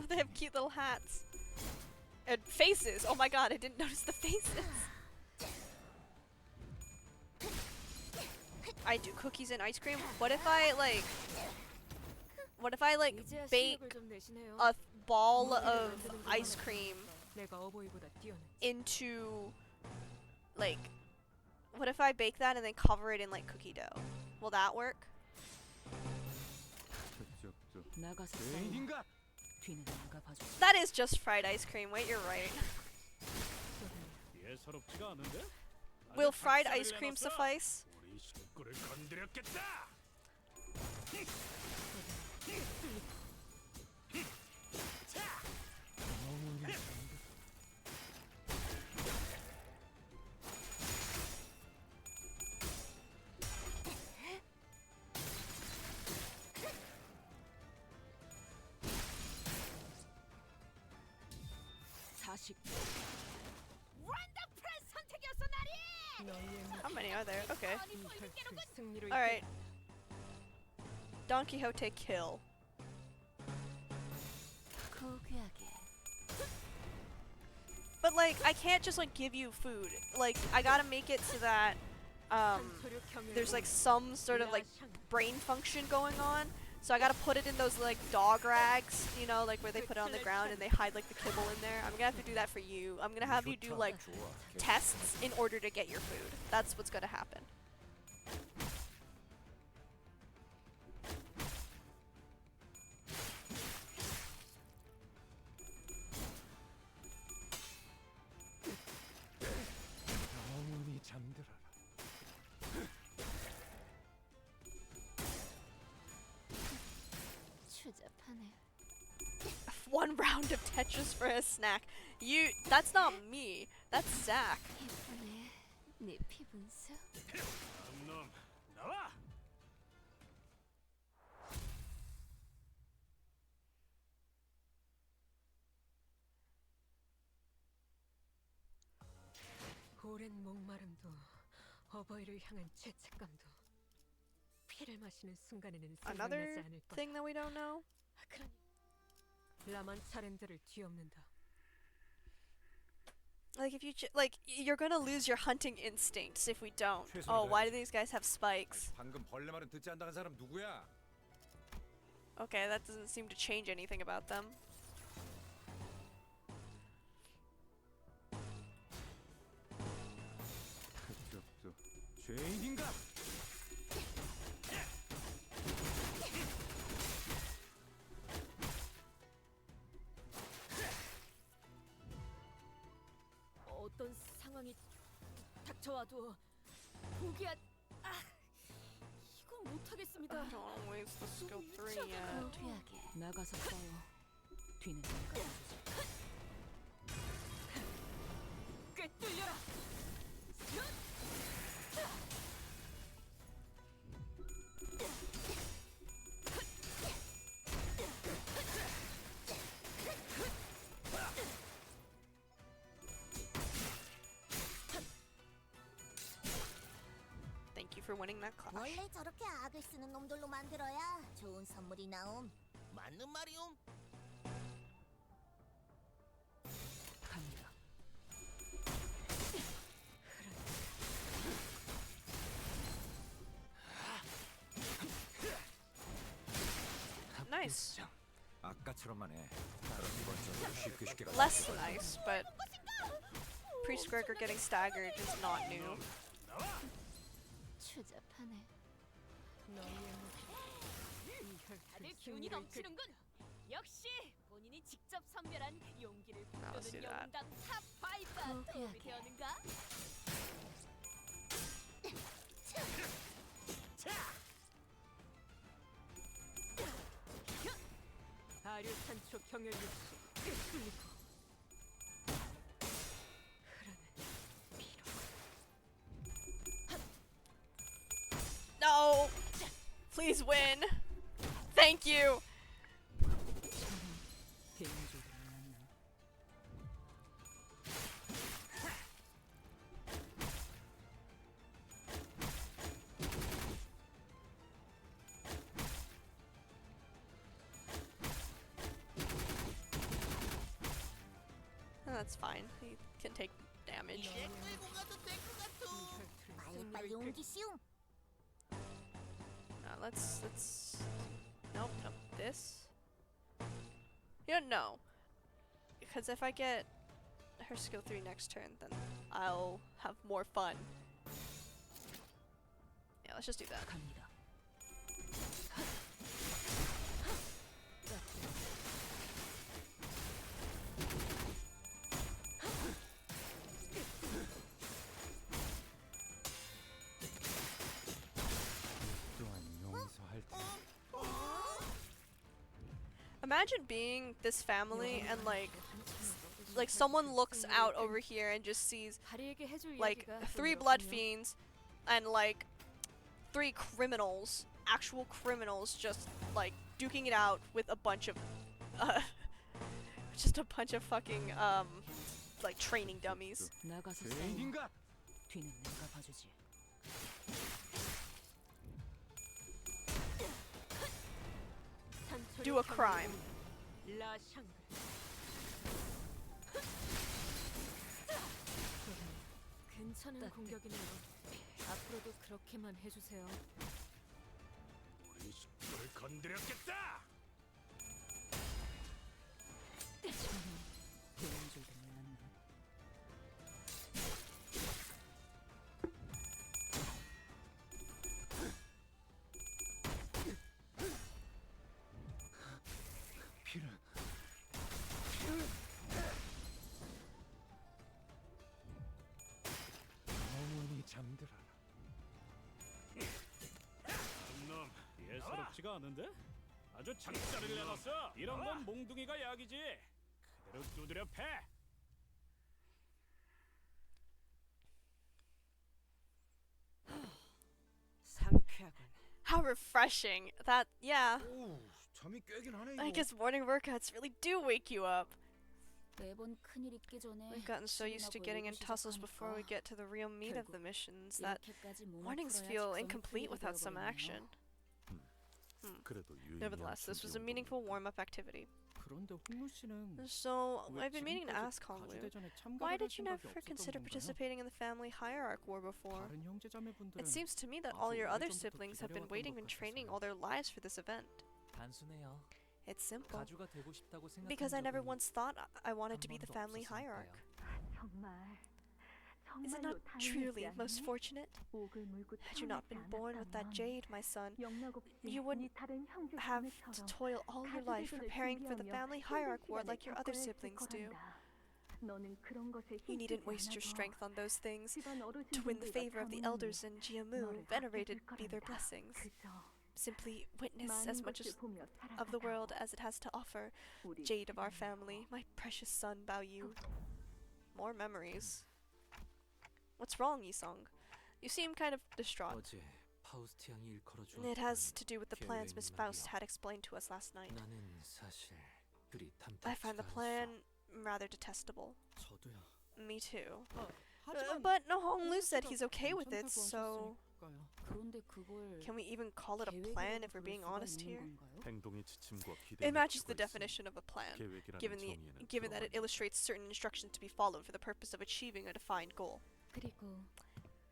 They have cute little hats. And faces! Oh my god, I didn't notice the faces! I do cookies and ice cream. What if I bake a ball of ice cream into, like, what if I bake that and then cover it in like cookie dough? Will that work? That is just fried ice cream. Wait, you're right. Will fried ice cream suffice? How many are there? Okay. Alright. Don Quixote kill. But like, I can't just like give you food. Like, I gotta make it so that there's like some sort of like brain function going on. So I gotta put it in those like dog rags, you know, like where they put it on the ground and they hide like the kibble in there. I'm gonna have to do that for you. I'm gonna have you do like tests in order to get your food. That's what's gonna happen. 추잡하네. 1 round of Tetris for a snack. That's not me. That's Zach. 예쁘네. 네 피분수. 다음 놈 나와. 오랜 목마름도 어버이를 향한 죄책감도 피를 마시는 순간에는 생각나지 Another 않을 거다. thing that we don't know? 그러니 라만 차렌드를 뒤엎는다. Like if you like you're gonna lose your hunting instincts if we don't. Oh, why do these guys have spikes? 방금 벌레 말은 듣지 않다는 사람 누구야? Okay, that doesn't seem to change anything about them. 그쪽도 죄인인가? 어떤 상황이 닥쳐와도 포기한 이건 못하겠습니다. I don't wanna waste the skill 3 yet. 나가서 싸워. 뒤는 내가 봐주지. 꿰뚫려라. Thank you for winning that clash. 원래 저렇게 악을 쓰는 놈들로 만들어야 좋은 선물이 나옴. 맞는 말이옴. 갑니다. Nice. 아까처럼만 해. 다른 이번 쉽게 쉽게 가. Less nice, but Priest Gregor getting staggered is not new. 추잡하네. 다들 기운이 넘치는군. 역시 본인이 직접 선별한 용기를 I'll see 북돋은 that. 영웅당 탑5가 도움이 되었는가? 아류탄초 경혈 육수 꿰뚫리고 No! Please win! Thank you! That's fine. He can take damage. 끌고 가도 될 것 같아. 빨리빨리 옮기시오. Let's nope, this. You don't know. Because if I get her skill 3 next turn, then I'll have more fun. Yeah, let's just do that. 갑니다. Imagine being this family and like someone looks out over here and just sees like 3 blood fiends and like 3 criminals, actual criminals, just like duking it out with a bunch of just a bunch of fucking like training dummies. 나가서 싸워. 뒤는 내가 봐주지. Do a crime. 괜찮은 공격이네요. 앞으로도 그렇게만 해주세요. 우리 식구를 건드렸겠다. 배운 줄도 몰랐네. 피를. 영원히 잠들어라. 놈 예사롭지가 않은데? 아주 작자를 내놨어. 이런 건 몽둥이가 약이지. 그대로 두드려 패. 상쾌하군. How refreshing. That, yeah. 오, 잠이 깨긴 하네 I 이거. guess morning workouts really do wake you up. 매번 큰일 있기 전에 We've gotten so used to getting in tussles before we get to the real meat of the missions that mornings feel incomplete without some action. 그래도 Nevertheless, this was a meaningful warm-up activity. 그런데 홍루 씨는 So, 왜 I've been meaning to 지금까지 ask Honglu, 가주대전에 참가를 why 할 did you 생각이 never 없었던 consider 건가요? participating in the family hierarch war before? 다른 형제자매분들은 It seems to me that all your 아주 other 오래전부터 siblings have been 기다려왔던 waiting 것 and training 같아서요. all their lives for this event. 단순해요. It's simple. 가주가 되고 싶다고 생각한 Because I never 적은 once thought I wanted to 한 be the 번도 family 없었으니까요. hierarch. 정말 Is it 정말로 not truly 다행이지 most 않니? fortunate? 옥을 물고 Had you not been born with that 태어나지 jade, my son, 영락 없이 you 네 wouldn't 다른 have to 형제자매처럼 toil all your life 가주대전을 preparing for the 준비하며 family 힘든 hierarch war 시간을 like your other 겪어야 했을 siblings do. 거란다. 너는 그런 것에 You needn't 힘쓰지 waste your 않아도 strength on those things 집안 to win the 어르신들과 favor of the 장모님이 elders in Jiamu, 너를 venerated 아껴줄 be their 거란다. blessings. 그저 Simply witness as 많은 much 것을 보며 of the world 살아가자고. as it has to offer. 우리 Jade of our 집안이고. family, my precious son Bao Yu. More memories. What's wrong, Yisong? You seem kind of distraught. 어제 파우스트 양이 일컬어준 It has to do with the plans 계획 Miss Faust 말이야. had explained to us last night. 나는 사실 그리 I find the 탐탁지가 plan 않소. rather detestable. 저도요. Me too. 하지만 But no, Hong Lu said 홍루 he's 씨가 okay with it, 괜찮다고 so 하셨으니까요. 그런데 그걸 can we even call it a plan if we're being honest here? 행동의 지침과 기대. It matches the definition of a plan, 계획이라는 given 정의에는 that it illustrates certain instructions to be followed for the purpose of achieving a defined goal. 그리고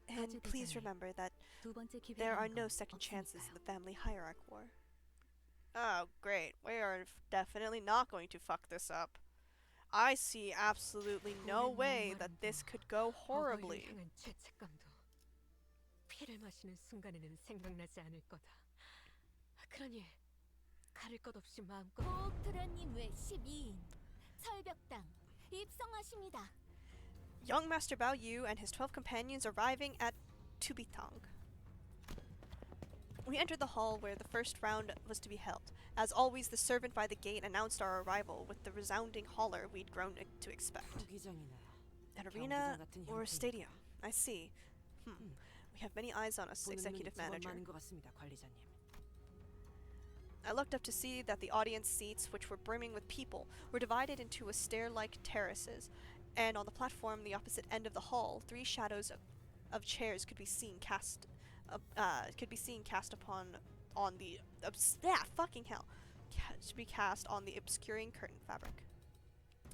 And please remember that 두 번째 there are 기회라는 no 건 second chances in 없으니까요. the family hierarch war. Oh, great. We are definitely not going to fuck this up. I see absolutely no way that this could go 어버이를 horribly. 향한 죄책감도 피를 마시는 순간에는 생각나지 않을 거다. 그러니 가릴 것 없이 마음껏 보옥도련님 외 12인 철벽당 입성하십니다. Young Master Bao Yu and his 12 companions arriving at Tubitang. We entered the hall where the first round was to be held. As always, the servant by the gate announced our arrival with the resounding holler we'd grown to expect. 구기장이나 An arena 경기장 같은 or a 형태니까. stadium? I see. We have many eyes on us, 보는 눈이 executive 제법 manager. 많은 것 같습니다, 관리자님. I looked up to see that the audience seats, which were brimming with people, were divided into a stair-like terraces, and on the platform, the opposite end of the hall, three shadows of chairs could be seen cast upon on the fucking hell, to be cast on the obscuring curtain fabric.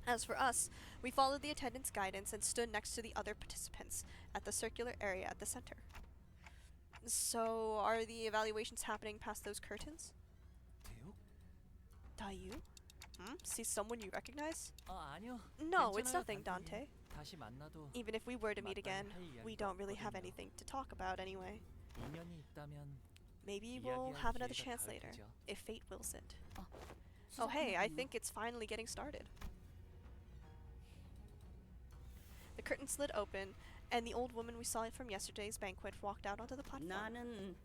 As for us, we followed the attendant's guidance and stood next to the other participants at the circular area at the center. So, are the evaluations happening past those curtains? 대육? Dayu? See someone you recognize? 아니요. No, it's 괜찮아요, nothing, 단테님. Dante. 다시 만나도 Even if we were to meet again, 마땅할 we 이야기가 don't really have 없거든요. anything to talk about anyway. 인연이 있다면 Maybe we'll 이야기할 have another 기회가 chance 닿을 later, 테죠. if fate wills it. Oh hey, I think it's finally getting started. The curtain slid open, and the old woman we saw from yesterday's banquet walked out onto the platform. 나는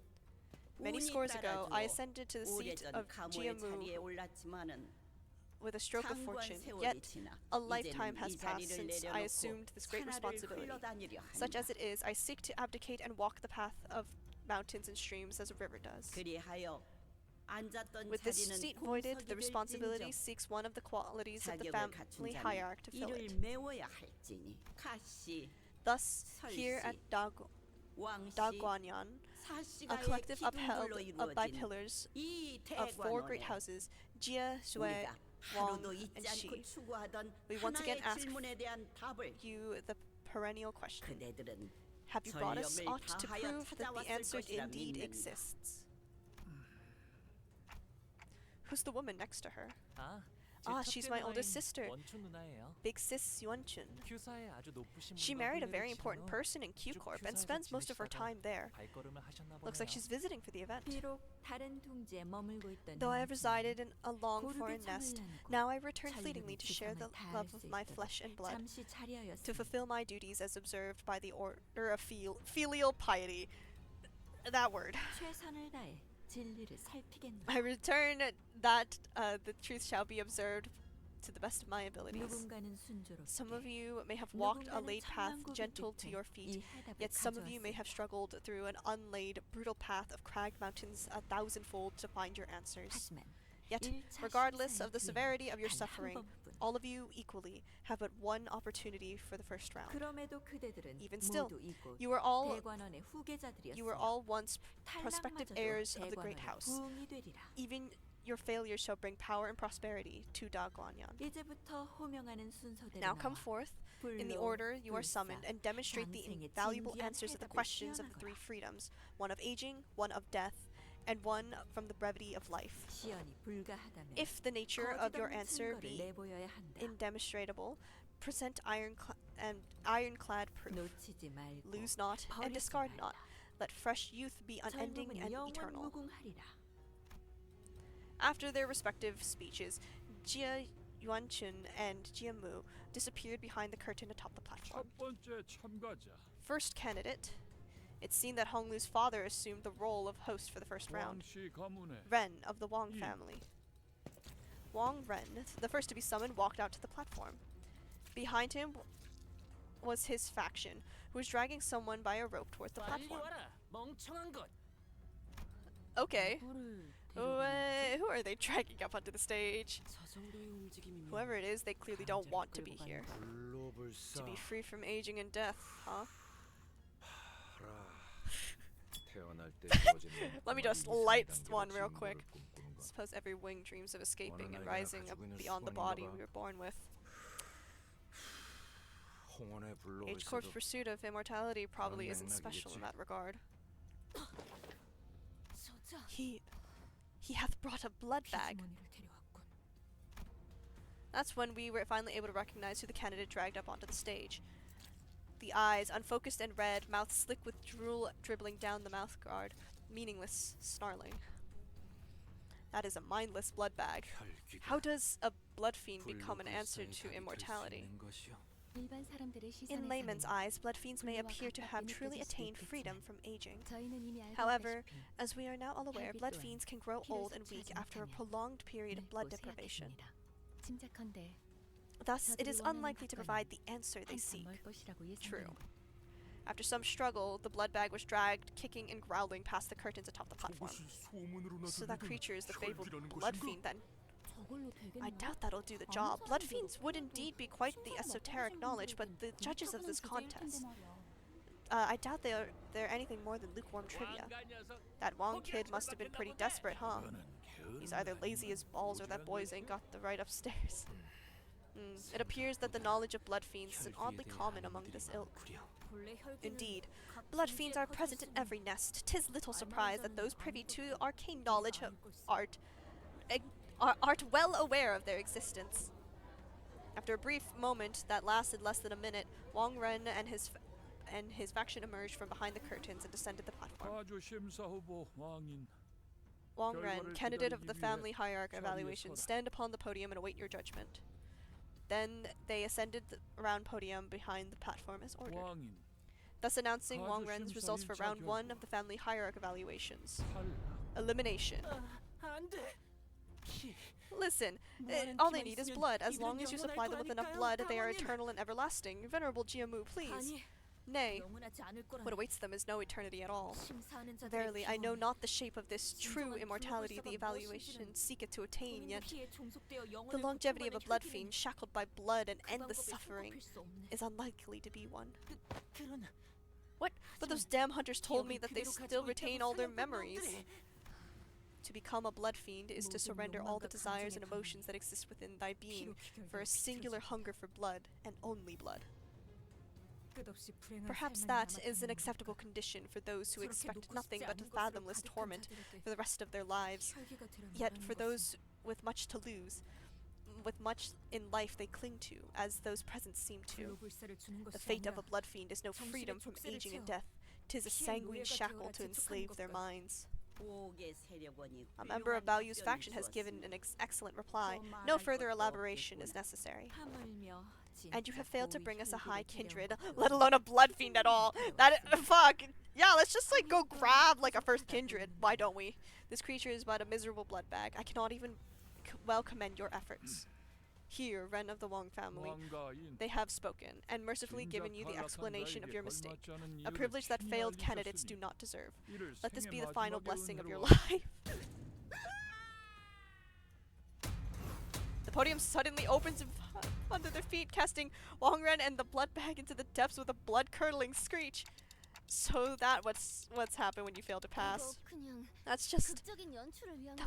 Many 운이 scores ago, I 따라서 ascended to the seat 오래전 of 가모의 자리에 Jiamu 올랐지만은 with a stroke of 장관 fortune, 세월이 yet 지나 a lifetime 이제는 has 이 passed 자리를 since I 내려놓고 assumed this great 산하를 responsibility. 흘러다니려 Such 한다. as it is, I seek to abdicate and walk the path of mountains and streams as a river does. 그리하여 앉았던 With this 자리는 seat voided, the 공석이 responsibility 될진저 seeks one of the qualities of the 자격을 갖춘 family hierarch to 자는 fill 이를 it. 메워야 할지니 가시 Thus, here at 왕씨 Daguanyan, a 사시가의 collective upheld 기둥들로 by 이루어진 pillars 이 of four great 대관원에 houses, Jia, Sui, 우리가 Wang, 하루도 and 잊지 않고 Shi, 추구하던 we once again 하나의 ask 질문에 대한 답을 you the perennial question. 그대들은 Have you brought us 전력을 aught to 다하여 prove that the 찾아왔을 answer 것이라 indeed 믿는다. exists? Who's the woman next to her? 제 She's 첫째 my oldest 누나인 sister, 원춘 누나예요. Big Sis Yuanchun. 큐사에 아주 높으신 She 분과 married a 혼례를 very 치른 important 후 person in Q 쭉 Corp and 큐사에서 spends most of her 지내시다가 time there. 발걸음을 하셨나 Looks like 보네요. she's visiting for the event. 비록 다른 둥지에 머물고 있던 Though I have 이지만 resided in a long 고르게 foreign 참을 nest, 나누고 now I return 천륜의 fleetingly to share the 지성을 love 다할 of 수 my 있도록 flesh and blood, 잠시 to 자리하였으니 fulfill my duties as observed by the order of filial piety. That word. 최선을 다해 진리를 살피겠노라. I return that the truth shall be observed to the best of my abilities. 누군가는 순조롭게, Some of you may have walked a 누군가는 laid path, 천만고비 gentle to 끝에 your feet, 이 해답을 yet some of you may 가져왔으리라. have struggled through an unlaid, brutal path of cragged mountains a thousandfold to find your answers. 하지만 Yet, 일차 regardless 심사의 of the 기회는 severity of your 단한 suffering, 번뿐. all of you equally have but one opportunity for the first round. 그럼에도 그대들은 Even still, 모두 이곳 you were all 대관원의 후계자들이었으며 once prospective 탈락마저도 heirs of the great 대관원의 house. 부흥이 되리라. Even your failures shall bring power and prosperity to Daguanyan. 이제부터 호명하는 순서대로 Now come 나와 forth in the 불로, order you are 불사, summoned and demonstrate the 장생의 invaluable 진귀한 answers to the 해답을 questions of the 시연하거라. three freedoms, one of aging, one of death, and one from the brevity of life. 시연이 불가하다면 If the nature of your 거짓없는 answer 증거를 be 내보여야 한다. indemonstrable, present ironclad proof. 놓치지 말고 Lose not and 버리지 discard 말라. not. Let fresh youth be unending 젊음은 and 영원 eternal. 무궁하리라. After their respective speeches, Jia Yuanchun and Jia Mu disappeared behind the curtain atop the platform. 첫 번째 참가자 First candidate. It's seen that Hong Lu's father assumed the role of host for the first round. 왕씨 가문의 Ren of the Wong 이. family. Wong Ren, the first to be summoned, walked out to the platform. Behind him was his faction, who was dragging someone by a rope towards the 빨리 platform. 와라, 멍청한 것. Okay. 누구를 Who are they dragging up onto the stage? 저 정도의 움직임이면 Whoever it is, they clearly don't want to be here. 불로불사 To be free from aging and death, huh? 태어날 때 주어진 Let me just light one real quick. Suppose every wing dreams of escaping and rising up beyond the body we were born with. 홍원의 Age Corp's 불로불사도 pursuit of immortality probably isn't 맥락이겠지. special in that regard. 저자 He hath brought a blood bag. 피주머니를 데려왔군. That's when we were finally able to recognize who the candidate dragged up onto the stage. The eyes, unfocused and red, mouth slick with drool dribbling down the mouth guard, meaningless, snarling. That is a mindless blood bag. How does a blood fiend become an answer to immortality? 일반 사람들의 In layman's 시선에서는 eyes, blood fiends may 불로와 appear to 가깝게 have truly 느껴질 수도 attained 있겠지만 freedom from aging. 저희는 이미 알고 However, 있다시피 as we are now all aware, 혈기 blood 또한 fiends can grow 피를 old and weak 섭취하지 after a 못하면 prolonged period of blood 늙고 deprivation. 쇠약해집니다. 짐작컨대 Thus, it 저들이 is 원하는 unlikely to 답과는 provide the answer they 한참 seek. 멀 것이라고 True. 예상되는군. After some struggle, the blood bag was dragged, kicking and growling past the curtains atop the platform. So that creature is the fabled blood fiend then. 저걸로 I 되겠나? doubt that'll do the job. Blood fiends would indeed be quite the esoteric knowledge, but the judges of this contest, I doubt they're anything more than lukewarm trivia. That Wong kid must have been pretty desperate, huh? He's either lazy as balls or that boys ain't got the right upstairs. It appears that the knowledge of blood fiends is oddly common among this ilk. Indeed, blood fiends are present in every nest. 'Tis little surprise that those privy to arcane knowledge of art art well aware of their existence. After a brief moment that lasted less than a minute, Wong Ren and his faction emerged from behind the curtains and descended the platform. 가주 심사 후보 왕인 Wong Ren, 결과를 candidate of 기다리기 the 위해 family hierarchy 자리에 evaluation, 서라. stand upon the podium and await your judgment. Then they ascended the round podium behind the platform as ordered, 왕인 thus announcing 가주 Wong Ren's 심사 results for 일자 round 결과. 1 of the family hierarchy evaluations. 탈락 Elimination. 안 돼. Listen, all they need is blood. As long as you supply them with enough blood, they are eternal and everlasting. Venerable Jiamu, please. 아니, Nay, 영원하지 않을 what 거라니. awaits them is no eternity at all. 심사하는 자들의 Verily, I know 피곤, not the shape of this true 진정한 immortality the 불로불사가 evaluation 무엇인지는 seeketh to attain, yet 피에 종속되어 the 영혼을 longevity of a 고통받는 blood 혈기는 fiend shackled by blood and 그 endless 방법에 suffering 손꼽힐 수 없네. is unlikely to be one. 그런 What? But those damn hunters told me 기억은 that they 그대로 still 가지고 retain 있다고 all their 사냥꾼 memories. 놈들이. To become a blood fiend is to 모든 surrender all the 욕망과 desires 감정의 and emotions that exist within thy being 피로 기결되어 for a singular 비틀어져. hunger for blood and only blood. 끝없이 불행한 Perhaps 삶을 that 남았다는 is an 건가? acceptable condition for those who 저렇게 expect 놓고 nothing 싶지 but 않은 것으로 fathomless 가득한 torment 자들에게 for the rest of their lives. 혈기가 되려 Yet 나가는 for 것은 those with much to lose, with much in life they cling to, as those present seem to. 불로불사를 주는 The 것이 fate of 아니라 a blood fiend is no 정신의 freedom from 족쇄를 aging and 채워 death. 'Tis a 피의 sanguine 노예가 shackle 되어라 to 재촉하는 enslave their 것과 minds. 5개 세력원이 A member of 훌륭한 Baoyu's 답변을 faction has given 주었습니다. an excellent reply. 더 No 말할 further 것도 elaboration is 없겠구나. necessary. 하물며 And you have failed to bring us a high kindred, let alone a blood fiend at all. That fuck. Yeah, let's just like go grab like a first kindred. Why don't we? This creature is but a miserable blood bag. I cannot even well commend your efforts. Here, Ren of the Wong family, they have spoken, and mercifully given you the explanation of your mistake, a privilege that failed candidates do not deserve. Let this be the final blessing of your life. The podium suddenly opens under their feet, casting Wong Ren and the blood bag into the depths with a blood-curdling screech. So what's happened when you fail to pass. That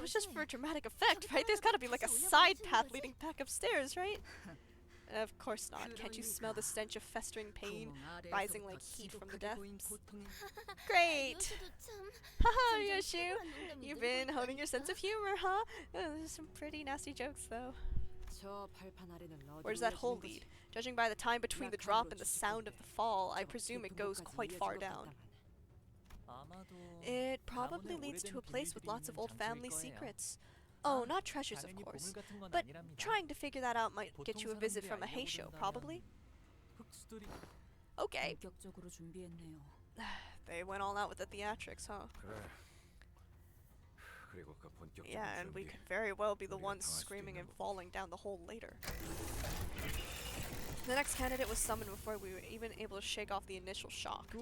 was just for dramatic effect, right? There's gotta be like a side path leading back upstairs, right? Of course not. Can't you smell the stench of festering pain rising like heat from the depths? Great! Haha, Yoshu! You've been honing your sense of humor, huh? There's some pretty nasty jokes, though. Where does that hole lead? Judging by the time between the drop and the sound of the fall, I presume it goes quite far down. It probably leads to a place with lots of old family secrets. Oh, not treasures, of course. But trying to figure that out might get you a visit from a Heisho, probably. Okay. They went all out with the theatrics, huh? Yeah, and we could very well be the ones screaming and falling down the hole later. The next candidate was summoned before we were even able to shake off the initial shock.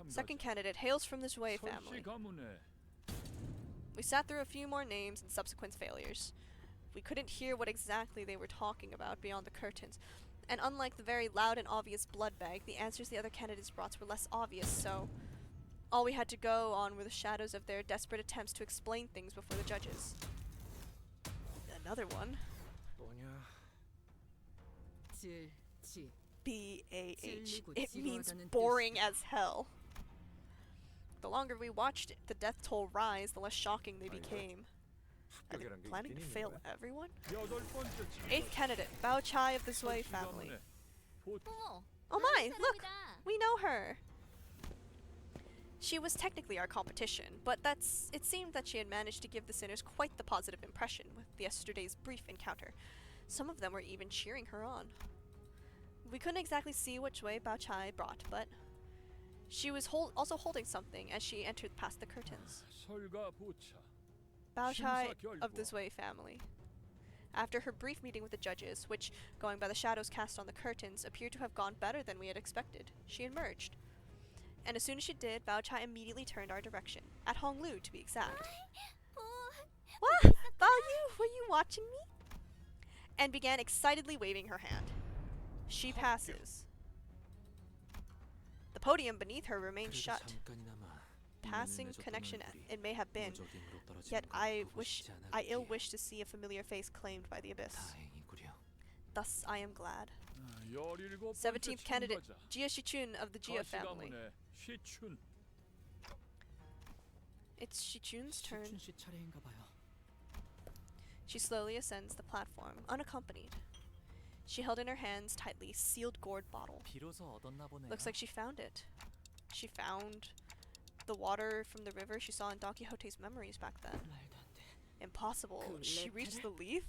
Second candidate hails from the Sui family. We sat through a few more names and subsequent failures. We couldn't hear what exactly they were talking about beyond the curtains, and unlike the very loud and obvious blood bag, the answers the other candidates brought were less obvious, so all we had to go on were the shadows of their desperate attempts to explain things before the judges. Another one. B-A-H. It means boring as hell. The longer we watched the death toll rise, the less shocking they became. Are they planning to fail everyone? Eighth candidate, Bao Chai of the Sui family. Oh my, look! We know her! She was technically our competition, but it seemed that she had managed to give the sinners quite the positive impression with yesterday's brief encounter. Some of them were even cheering her on. We couldn't exactly see which way Bao Chai brought, but she was also holding something as she entered past the curtains. Bao Chai of the Sui family. After her brief meeting with the judges, which, going by the shadows cast on the curtains, appeared to have gone better than we had expected, she emerged. And as soon as she did, Bao Chai immediately turned our direction. At Honglu, to be exact. What? Bao Yu, were you watching me? And began excitedly waving her hand. She passes. The podium beneath her remained shut. Passing connection it may have been, yet I ill wish to see a familiar face claimed by the abyss. Thus I am glad. 17th candidate, Jia Shichun of the Jia family. It's Shichun's turn. She slowly ascends the platform, unaccompanied. She held in her hands tightly sealed gourd bottle. Looks like she found it. She found the water from the river she saw in Don Quixote's memories back then. Impossible. She reached the leaf?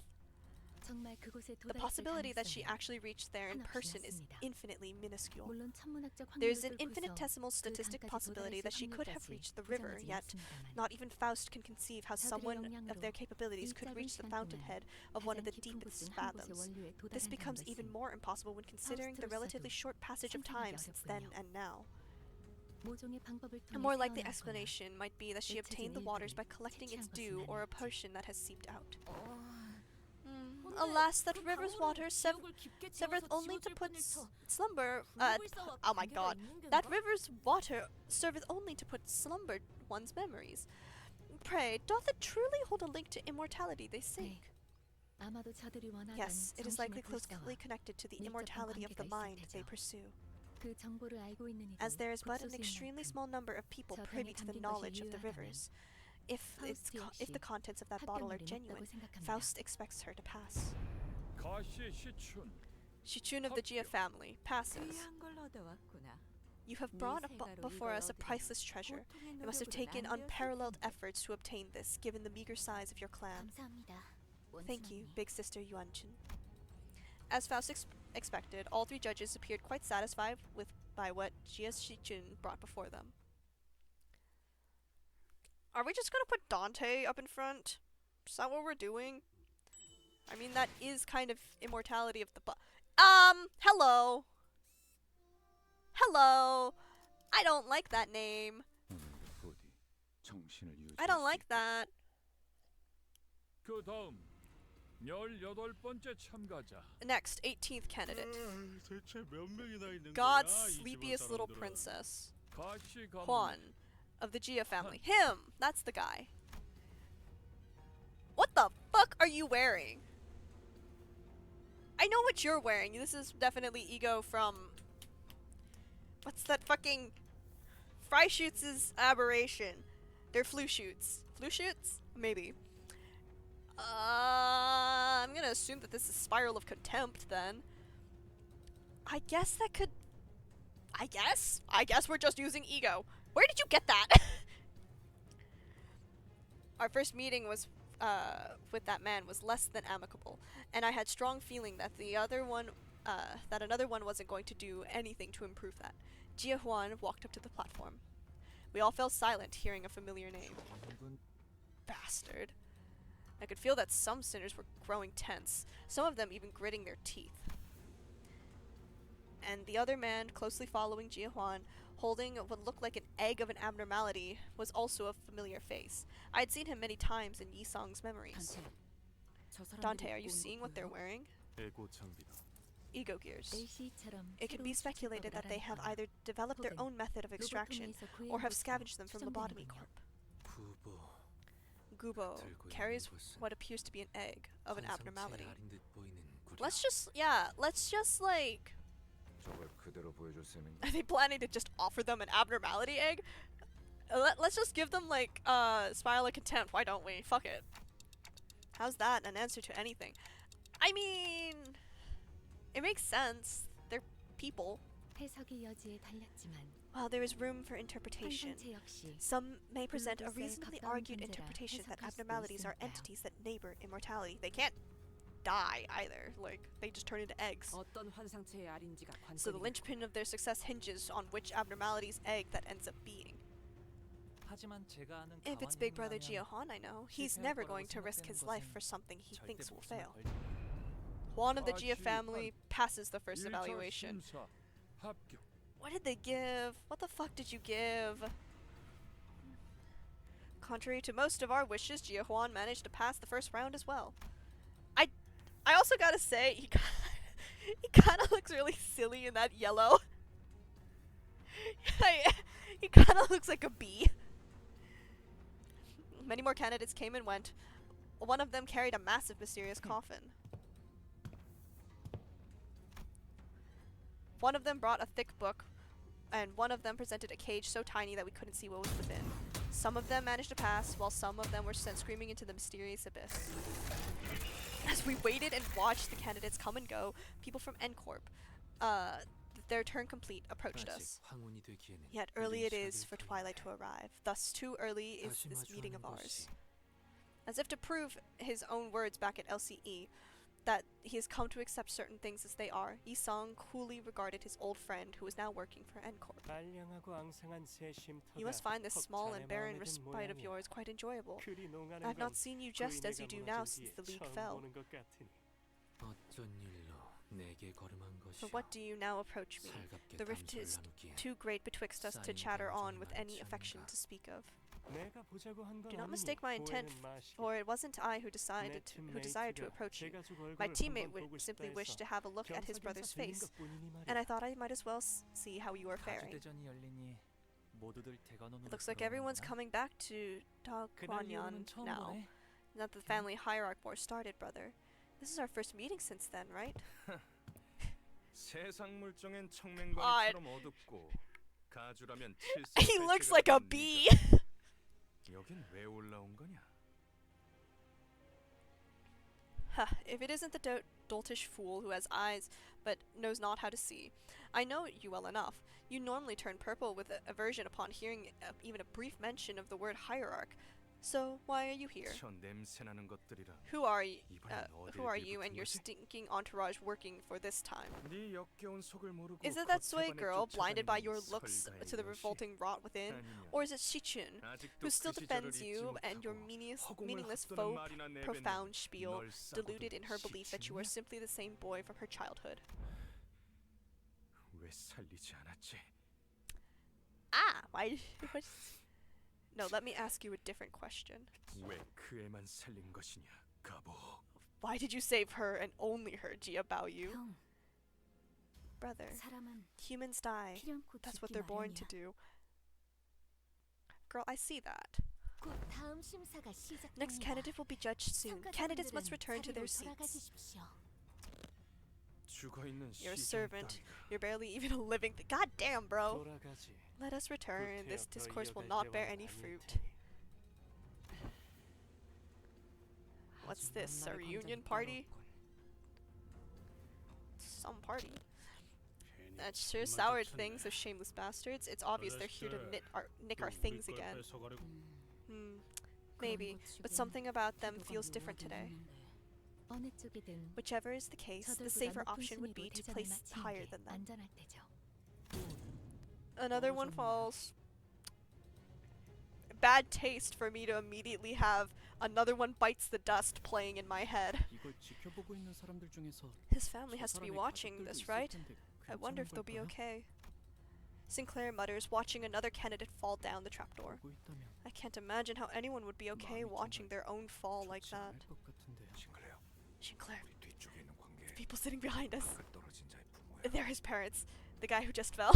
The possibility that she actually reached there in person is infinitely minuscule. There's an infinitesimal statistic possibility that she could have reached the river, yet not even Faust can conceive how someone of their capabilities could reach the fountainhead of one of the deepest fathoms. This becomes even more impossible when considering the relatively short passage of time since then and now. A more likely explanation might be that she obtained the waters by collecting its dew or a potion that has seeped out. Alas, that river's water serveth only to put slumber. Oh my god. That river's water serveth only to put slumber one's memories. Pray, doth it truly hold a link to immortality they seek? Yes, it is likely closely connected to the immortality of the mind they pursue. As there is but an extremely small number of people privy to the knowledge of the rivers, if the contents of that bottle are genuine, Faust expects her to pass. Shichun of the Jia family passes. You have brought before us a priceless treasure. It must have taken unparalleled efforts to obtain this, given the meager size of your clan. Thank you, big sister Yuanjun. As Faust expected, all three judges appeared quite satisfied by what Jia Shichun brought before them. Are we just gonna put Dante up in front? Is that what we're doing? I mean, that is kind of immortality of the hello. Hello. I don't like that name. I don't like that. 그 다음 18번째 참가자. Next, 18th candidate. 대체 몇 명이나 있는 God's 거야, 이 집안 sleepiest little 사람들은. princess. 가시 가문. Juan of the Gia family. Him! That's the guy. What the fuck are you wearing? I know what you're wearing. This is definitely Ego from... What's that fucking... Freischütz's aberration. They're flu shoots. Flu shoots? Maybe. I'm gonna assume that this is Spiral of Contempt then. I guess that could... I guess we're just using Ego. Where did you get that? Our first meeting was with that man was less than amicable, and I had strong feeling that another one wasn't going to do anything to improve that. Jia Huan walked up to the platform. We all fell silent, hearing a familiar name. Bastard. I could feel that some sinners were growing tense, some of them even gritting their teeth. And the other man, closely following Jia Huan, holding what looked like an egg of an abnormality, was also a familiar face. I had seen him many times in Yi Song's memories. Dante, are you seeing what they're wearing? Ego gears. It could be speculated that they have either developed their own method of extraction or have scavenged them from Lobotomy Corp. Gubo carries what appears to be an egg of an abnormality. Let's just like... Are they planning to just offer them an abnormality egg? Let's just give them like Spiral of Contempt, why don't we? Fuck it. How's that an answer to anything? I mean... It makes sense. They're people. While there is room for interpretation, some may present a reasonably argued interpretation that abnormalities are entities that neighbor immortality. They can't die either. Like, they just turn into eggs. So the linchpin of their success hinges on which abnormality's egg that ends up being. If it's Big Brother Jiohan, I know, he's never going to risk his life for something he thinks will fail. Juan of the Gia family passes the first evaluation. What did they give? What the fuck did you give? Contrary to most of our wishes, Jia Juan managed to pass the first round as well. I also gotta say, he kind of looks really silly in that yellow. He kind of looks like a bee. Many more candidates came and went. One of them carried a massive mysterious coffin. One of them brought a thick book, and one of them presented a cage so tiny that we couldn't see what was within. Some of them managed to pass, while some of them were sent screaming into the mysterious abyss. As we waited and watched the candidates come and go, people from N Corp, their turn complete, approached us. Yet early it is for twilight to arrive. Thus too early is this meeting of ours. As if to prove his own words back at LCE, that he has come to accept certain things as they are, Yi Song coolly regarded his old friend who was now working for N Corp. You must find this small and barren respite of yours quite enjoyable. I have not seen you just as you do now since the League fell. For what do you now approach me? The rift is too great betwixt us to chatter on with any affection to speak of. Do not mistake my intent, for it wasn't I who desired to approach you. My teammate simply wished to have a look at his brother's face, and I thought I might as well see how you are faring. It looks like everyone's coming back to Dagwanyan now. Not the family hierarch war started, brother. This is our first meeting since then, right? He looks like a bee! If it isn't the doltish fool who has eyes but knows not how to see. I know you well enough. You normally turn purple with aversion upon hearing even a brief mention of the word hierarch. So why are you here? 저 냄새나는 것들이라. Who are you? 이번엔 Who are 어딜 you and your 빌붙은 거지? stinking entourage working for this time? 네 역겨운 속을 모르고 Is it that sway 겉에만을 girl blinded by 쫓아다니는 your looks 설가의 to the 여시? revolting rot within, 아니면 or is it Shichun, 아직도 who still 그 defends 시절을 you 잊지 and your 못하고 허공을 meaningless 헛도는 faux 말이나 내뱉는 profound spiel, 널 싸고도 deluded in her belief that you are 시친이야? simply the same boy from her childhood? 왜 살리지 않았지? Ah, why? No, let me ask you a different question. 왜 그 애만 살린 것이냐, 가보. Why did you save her and only her, Jia Baoyu? 형, Brother, 사람은 humans die. 필요 않고 That's what 죽기 they're born to 마련이야. do. Girl, I see that. 곧 다음 심사가 Next 시작됩니다. candidate will be judged soon. Candidates must return to their seats. 돌아가주십시오. 죽어 있는 You're a 시경 servant. 따위가. You're barely even a living thing. God damn, bro. 돌아가지. Let us return. This 구태여 discourse will 이어갈 not bear 때와 any 아닐 fruit. 테니. What's 아주 this? A 만나러 reunion 감정이 party? 따로 Some party. 괜히 That sure 입만 soured 닫혔네. things, those shameless bastards. It's obvious they're here to nick 또 our 우리 things 걸 again. 뺏어가려고. Maybe, but something about them feels different today. 어느 쪽이든 Whichever is the case, the 저들보다 safer 높은 option would 순위로 be to 대전을 place 마치는 higher 게 than them. 안전할 테죠. Another one falls. Bad taste for me to immediately have another one bites the dust playing in my head. 이걸 지켜보고 있는 사람들 중에서 His family 저 has to be 사람의 watching 가족들도 this, 있을 right? 텐데 I wonder if 괜찮은 they'll be 걸까요? okay. Sinclair mutters, watching another candidate fall down the trapdoor. 보고 있다면 I can't imagine how anyone would be okay watching their own fall like 좋지 that. 않을 것 같은데. 싱클레어, Sinclair, 우리 뒤쪽에 있는 관계. people sitting behind us. 바깥 떨어진 자의 부모야. They're his parents. The guy who just fell.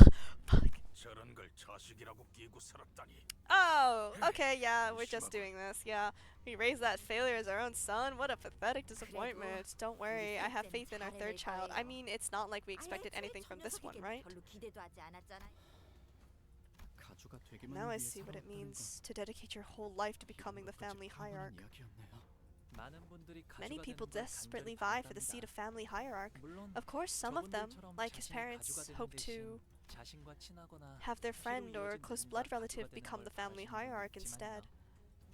Fuck. 저런 걸 자식이라고 끼고 살았다니. Oh, okay, yeah, we're just doing this. Yeah, we raised that failure as our own son. What a pathetic disappointment. Don't worry, I have faith in our third child. I mean, it's not like we expected anything from this one, right? 별로 기대도 하지 않았잖아요. 가주가 Now 되기만을 I 위해 see what it 살아왔다는 건 means to dedicate your whole life to becoming the 이런 family 것까지 평범한 hierarch. 이야기였네요. 많은 분들이 Many 가주가 people 되는 걸 desperately 간절히 vie for the seat 바란답니다. of family hierarch. 물론 Of course, some of them, 저분들처럼 like his 자신이 parents, 가주가 되는 hope 대신 to 자신과 친하거나 have their 피로 friend or 이어진 close 누군가 blood 가주가 relative 되는 become 걸 the family 바라시는 hierarch 분도 instead. 있지만요.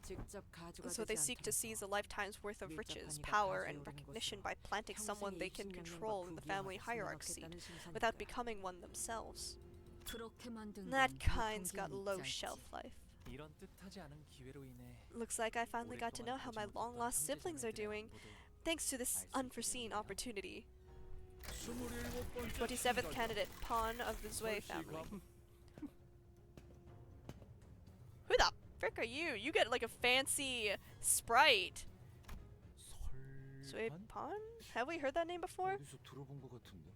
직접 가져가지 So they seek to seize a lifetime's worth of riches, power, and recognition by planting someone they can control in the family hierarch seat without becoming one themselves. 그렇게 만든 That 건 kind's got 보통이 low 있지 shelf 않지. life. 이런 뜻하지 않은 기회로 인해 Looks like I finally got to know how my long lost siblings are doing, thanks to this unforeseen opportunity. 27th candidate, pawn of the Zui family. Who the frick are you? You get like a fancy sprite. Zui pawn? Have we heard that name before? 어디서 들어본 것 같은데.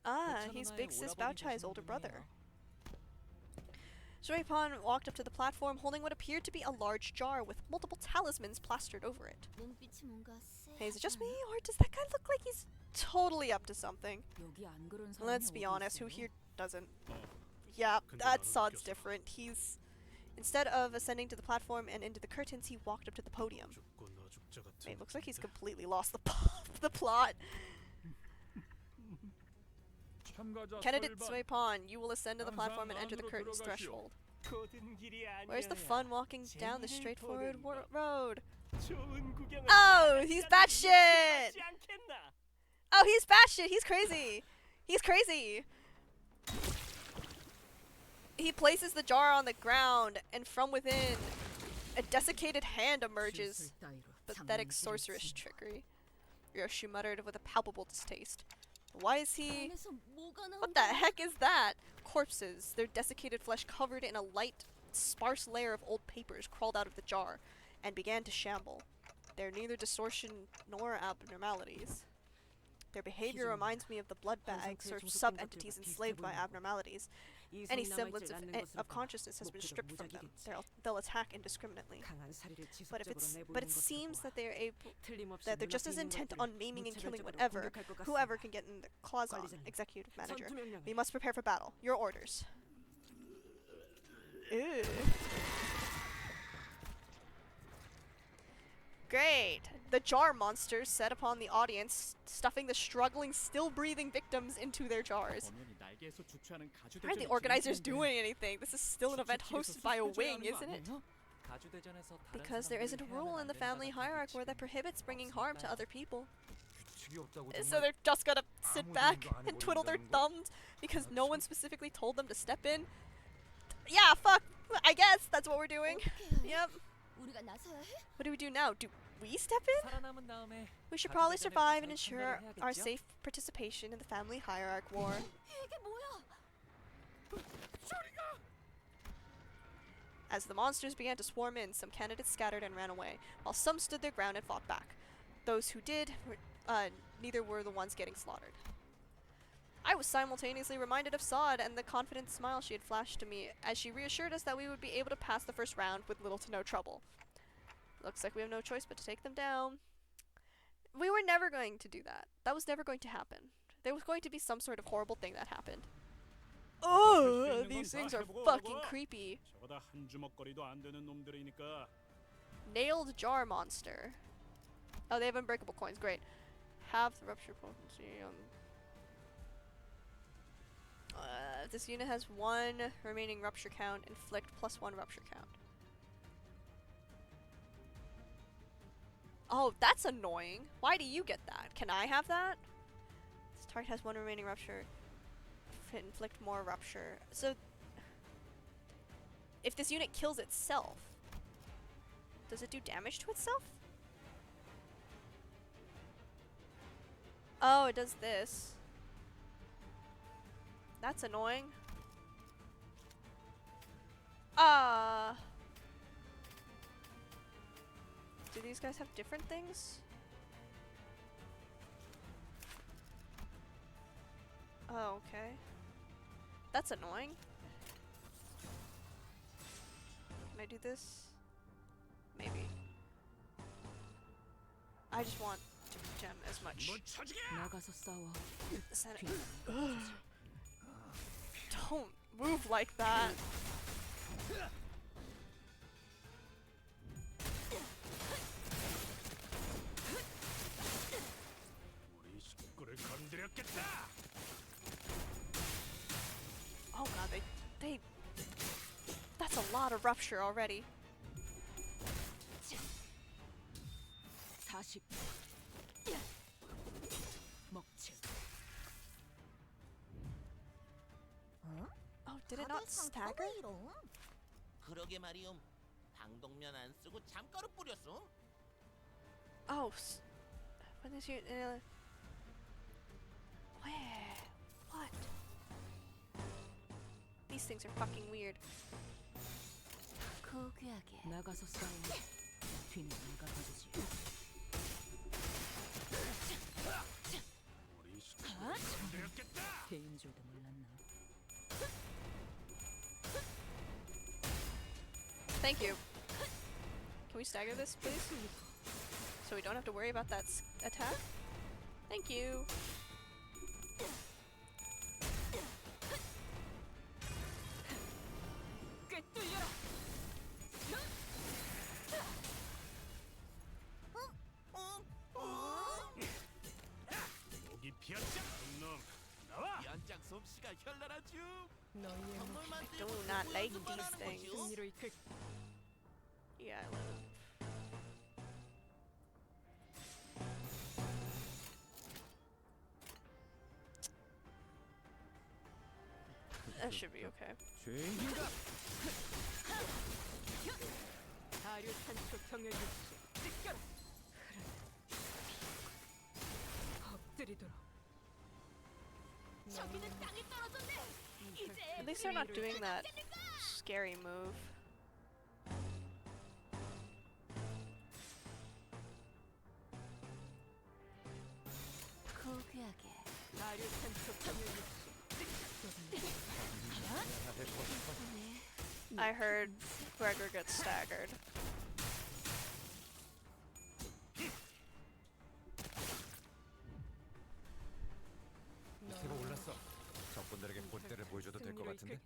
Ah, he's Big Sis Baochai's older brother. Zui Pan walked up to the platform holding what appeared to be a large jar with multiple talismans plastered over it. 눈빛이 뭔가 Hey, is it just me, or does that guy look like he's totally up to something? 여기 안 그런 사람이 Let's be 어디 honest, who 있어요? here doesn't? Yeah, that sod's different. He's... Instead of ascending to the platform and into the curtains, he walked up to the podium. 죽고 너 죽자 같은. It looks like he's completely lost the plot. 참가자 Candidate 설반. Sui Pan, you will ascend to the platform and enter the 안으로 curtain's 들어가시오. threshold. 고든 길이 Where's the 아니어야 fun walking down the 재미를 straightforward 보는 법. road? 좋은 구경을 Oh, he's batshit! 하지 않겠나? Oh, he's batshit! He's crazy! He's crazy! He places the jar on the ground, and from within, a desiccated hand emerges. 슬슬 따위로 Pathetic 장난질을 sorceress 치네. trickery. Ryoshi muttered with a palpable distaste. Why is he... 안에서 뭐가 What 나온 the 거야? heck is that? Corpses, their desiccated flesh covered in a light, sparse layer of old papers, crawled out of the jar and began to shamble. They're neither distortion nor abnormalities. Their behavior reminds me of the blood bags or sub-entities enslaved by abnormalities. Any semblance of consciousness has been stripped from them. They'll attack indiscriminately. But it seems that they're just as intent on maiming and killing whoever can get in their claws on. Executive manager. We must prepare for battle. Your orders. Ew. Great. The jar monsters set upon the audience, stuffing the struggling, still breathing victims into their jars. Why aren't the organizers doing anything? This is still an event hosted by a wing, isn't it? 가주대전에서 다른 Because there isn't a 사람들을 rule 해하면 in the 안 family 된다는 hierarchy 규칙은 that prohibits bringing harm to 없으니까요. other people. 규칙이 없다고 So they're just gonna sit 아무도 back 일도 안 and twiddle their 해버린다는 거야? thumbs because no one specifically told them to step in? Yeah, fuck. I guess that's what we're doing. Yep. 우리가 나서야 해? What do we do now? Do we step in? 살아남은 다음에 We should probably 가주대전에 survive and 무사히 ensure 참가를 our 해야겠죠? safe participation in the family hierarchy war. 이게 뭐야? As the monsters began to swarm in, some candidates scattered and ran away, while some stood their ground and fought back. Those who did, neither were the ones getting slaughtered. I was simultaneously reminded of Sod and the confident smile she had flashed to me as she reassured us that we would be able to pass the first round with little to no trouble. Looks like we have no choice but to take them down. We were never going to do that. That was never going to happen. There was going to be some sort of horrible thing that happened. Oh, these things are fucking creepy. 저거다 한 주먹거리도 안 되는 놈들이니까. Nailed jar monster. Oh, they have unbreakable coins. Great. Have the rupture potency. This unit has 1 remaining rupture count. Inflict +1 rupture count. Oh, that's annoying. Why do you get that? Can I have that? This target has 1 remaining rupture. Inflict more rupture. So, if this unit kills itself, does it do damage to itself? Oh, it does this. That's annoying. Do these guys have different things? Oh, okay. That's annoying. Can I do this? Maybe. I just want to gem as much. 나가서 싸워. Senate. Don't move like that. 우리 식구를 건드렸겠다. Oh god, that's a lot of rupture already. 40. 먹칠. Oh, did it not stagger? 그러게 말이옴. 방독면 안 쓰고 잠가루 뿌렸어. Oh, when is you? Where? What? These things are fucking weird. 고귀하게. 나가서 싸워. 뒤는 내가 봐주지. 우리 식구를 건드렸겠다. 개인 줄도 몰랐나. Thank you. Can we stagger this, please? So we don't have to worry about that attack? Thank you. 꿰뚫려라. 목이 피었자 놈 나와. 연장 솜씨가 현란하죠. 너희의 선물만 Do not like these things. 승리로 이끌. Yeah, I live. That should be okay. 죄인인가? 사류 산초 경혈 육수 찢겨라. 엎드리도록. 저기는 땅이 떨어졌네. 이제 At least they're not doing that scary move. 고귀하게. 사류 산초 경혈 육수. I heard Gregor gets staggered. 밑에가 올랐어. 적군들에게 본때를 보여줘도 될 것 같은데.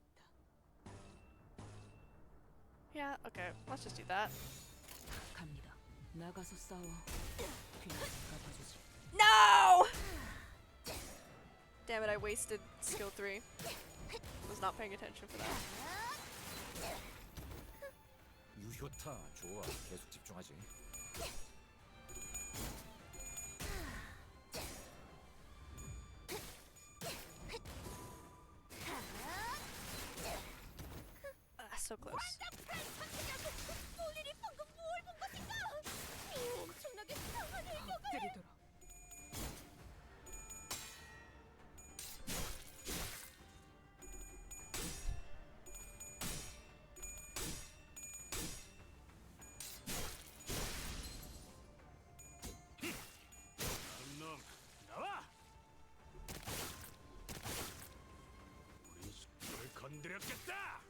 Yeah, okay. Let's just do that. 갑니다. 나가서 싸워. 뒤는 내가 봐주지. No! Damn it, I wasted skill 3. Was not paying attention for that. 좋다. 좋아. 계속 집중하지. So close. 볼일이 방금 뭘 본 것인가? 엄청나게 강한 일격을. 엎드리도록. 놈 나와! 우리 식구를 건드렸겠다!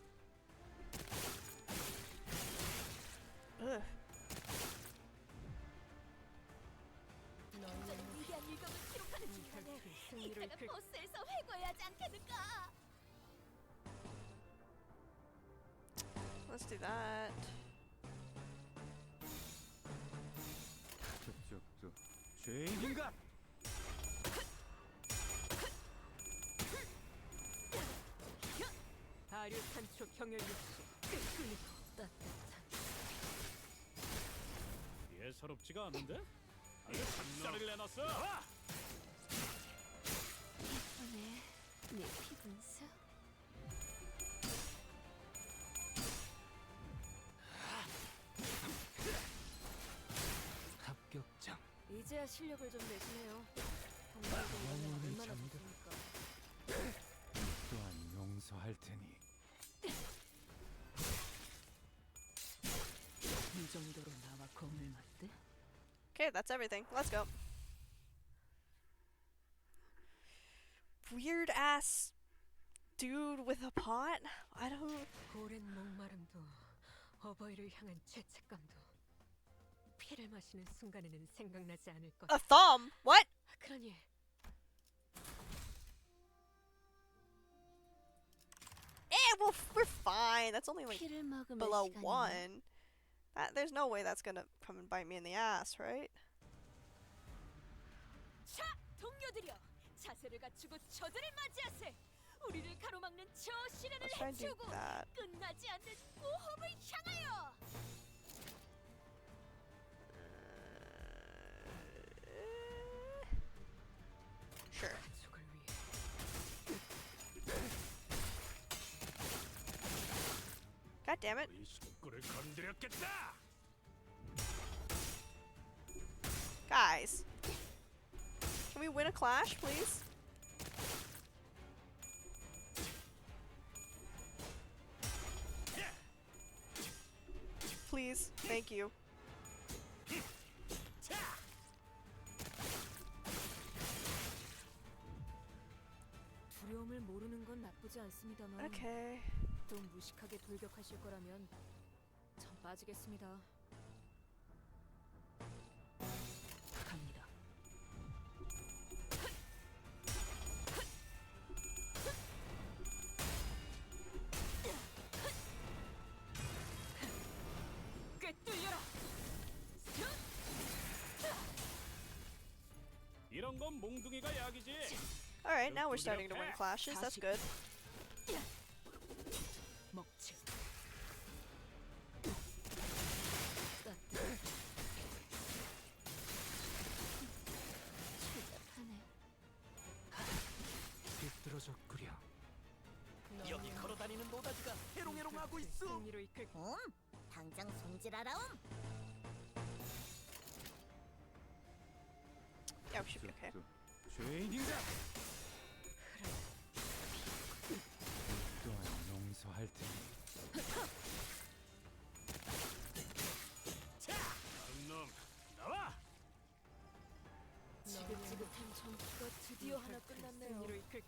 저는 위대한 일격을 기록하는 중간에 이따가 버스에서 회고해야 하지 않겠는가? Let's do that. 저 죄인인가? 아류탄초 경혈 육수 끈끈이고 따뜻한. 예사롭지가 않은데? 아주 작살을 내놨어! 나와! 이번에 내 피분수. 합격장. 이제야 실력을 좀 내시네요. 정말 얼마나 좋습니까? 또한 용서할 테니. 이 정도로 나와 검을 맞대? Okay, that's everything. Let's go. Weird ass dude with a pot? I don't. 오랜 목마름도 어버이를 향한 죄책감도 피를 마시는 순간에는 생각나지 않을 것. A thumb? What? 그러니 Well, we're fine. That's only like 피를 먹으면 below 시간이 1. There's no way that's gonna come and bite me in the ass, right? 자, 동료들이여, 자세를 갖추고 저들을 맞이하세. 우리를 가로막는 저 시련을 Let's try and do 해치우고 that. 끝나지 않는 모험을 향하여. Sure. 가족을 위해 God damn it. 우리 식구를 건드렸겠다! Guys. Can we win a clash, please? Please. Thank you. 두려움을 모르는 건 나쁘지 않습니다만 Okay. 또 무식하게 돌격하실 거라면 전 빠지겠습니다. 갑니다. 꿰뚫려라. 이런 건 몽둥이가 약이지. Alright, now we're starting to win clashes. That's good. 먹지. 삐뚤어졌구려. 여기 걸어다니는 노다지가 해롱해롱하고 있어. 승리로 이끌. 당장 손질하라옴. Yeah, we should be okay. 죄인인가? 또한 용서할 테니. 다른 놈 나와! 지긋지긋한 전투가 드디어 하나 끝났네요. 승리로 이끌.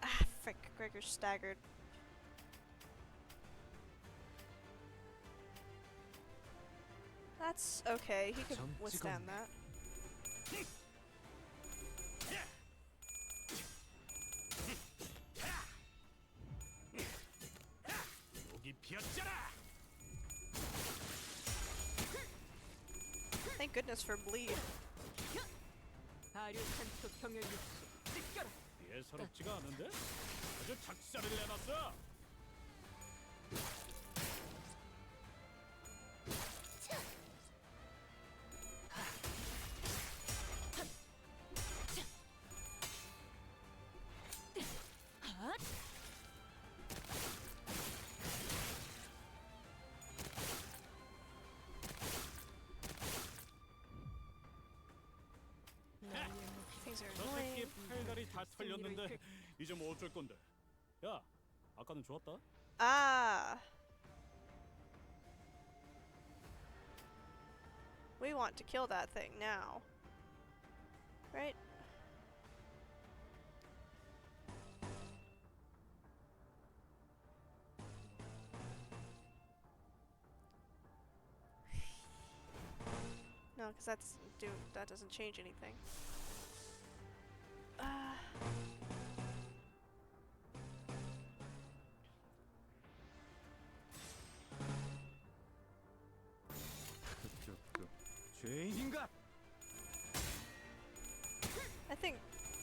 Ah, frick. Gregor's staggered. That's okay. He can withstand that. 여기 피었잖아. Thank goodness for bleed. 아류탄초 경혈 육수 찢겨라. 예사롭지가 않은데? 아주 작사를 내놨어. Things are 저 annoying. 새끼의 팔다리 다 털렸는데 이제 뭐 어쩔 건데? 야, 아까는 좋았다. Ah. We want to kill that thing now. Right? No, because that doesn't change anything. 죄인인가? I think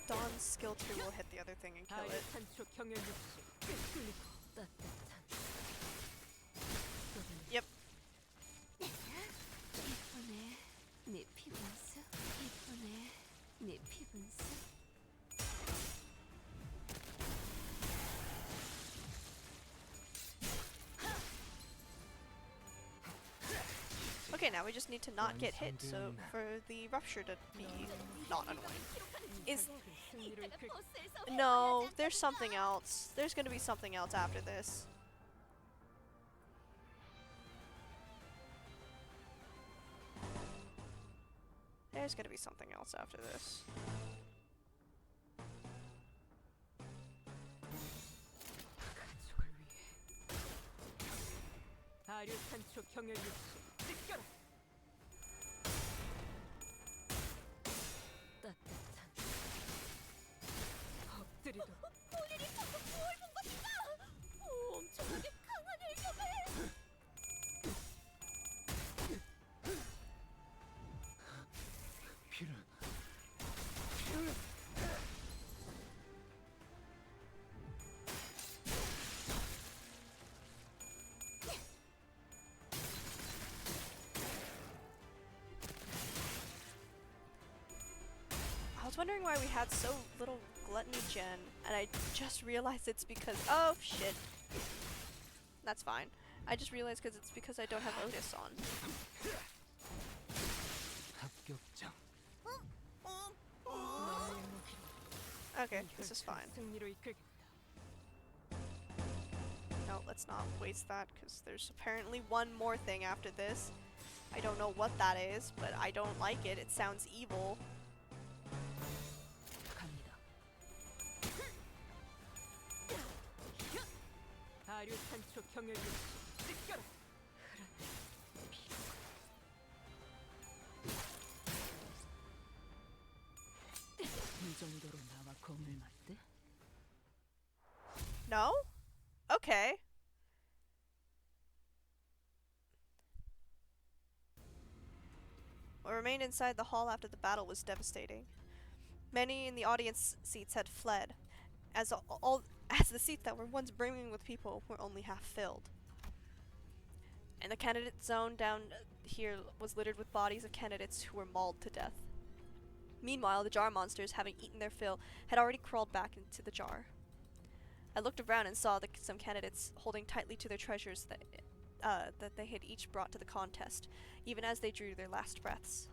Dawn's skill 2 will hit the other thing and kill it. 산초 경혈 육수 끓이고 따뜻한 Yep. 이쁘네 네 피분수 이쁘네 네 피분수 Okay, now we just need to not get hit, so for the rupture to be not annoying. No, there's something else. There's gonna be something else after this. There's gonna be something else after this. 가죽을 위해 산초 경혈 육수 찢겨라 따뜻한 엎드리도 본인이 방금 뭘 본 것인가? 엄청나게 강한 일격을. 피를 I was wondering why we had so little gluttony gen, and I just realized it's because— oh shit. That's fine. I just realized because it's because I don't have Otis on. 합격장. Okay, this is fine. 승리로 이끌겠다. No, let's not waste that, because there's apparently one more thing after this. I don't know what that is, but I don't like it. It sounds evil. 갑니다. 가죽 산초 경혈 육수 찢겨라 이 정도로 나와 검을 맞대? No? Okay. What remained inside the hall after the battle was devastating. Many in the audience seats had fled, as the seats that were once brimming with people were only half filled. And the candidate zone down here was littered with bodies of candidates who were mauled to death. Meanwhile, the jar monsters, having eaten their fill, had already crawled back into the jar. I looked around and saw some candidates holding tightly to their treasures that they had each brought to the contest, even as they drew their last breaths.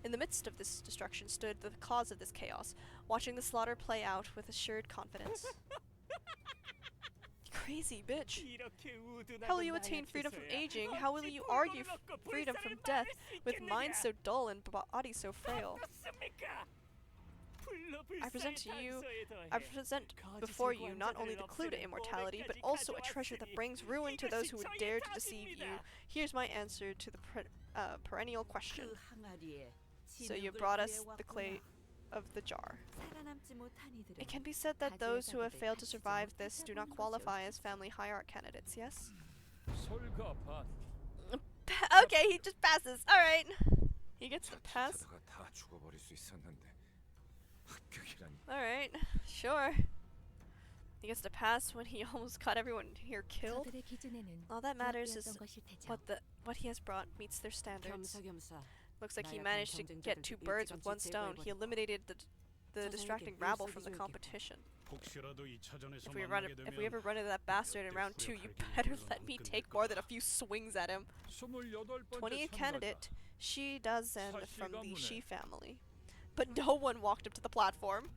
In the midst of this destruction stood the cause of this chaos, watching the slaughter play out with assured confidence. Crazy bitch. How will you attain freedom from aging? How will you argue freedom from death with mind so dull and body so frail? I present before you not only the clue to immortality, but also a treasure that brings ruin to those who would dare to deceive you. Here's my answer to the perennial question. So you brought us the clay of the jar. It can be said that those who have failed to survive this do not qualify as family hierarch candidates, yes? Okay, he just passes. Alright. He gets the pass. 다 죽어버릴 수 있었는데 합격이라니. Alright, sure. He gets to pass when he almost got everyone here killed. 저들의 기준에는 All that matters is 부합되었던 것일 테죠. what he has brought meets their standards. 겸사겸사. Looks like he 나약한 managed to get two 경쟁자들도 birds with one 일찌감치 stone. He 제거해버리고 eliminated the distracting 저자에게 rabble from the 일석이조였겠고. competition. 혹시라도 2차전에서 If we ever run into that bastard in round 2, you better let me take more than a few swings at him. 20th candidate, Shi Dazen from the Shi family. But no one walked up to the platform.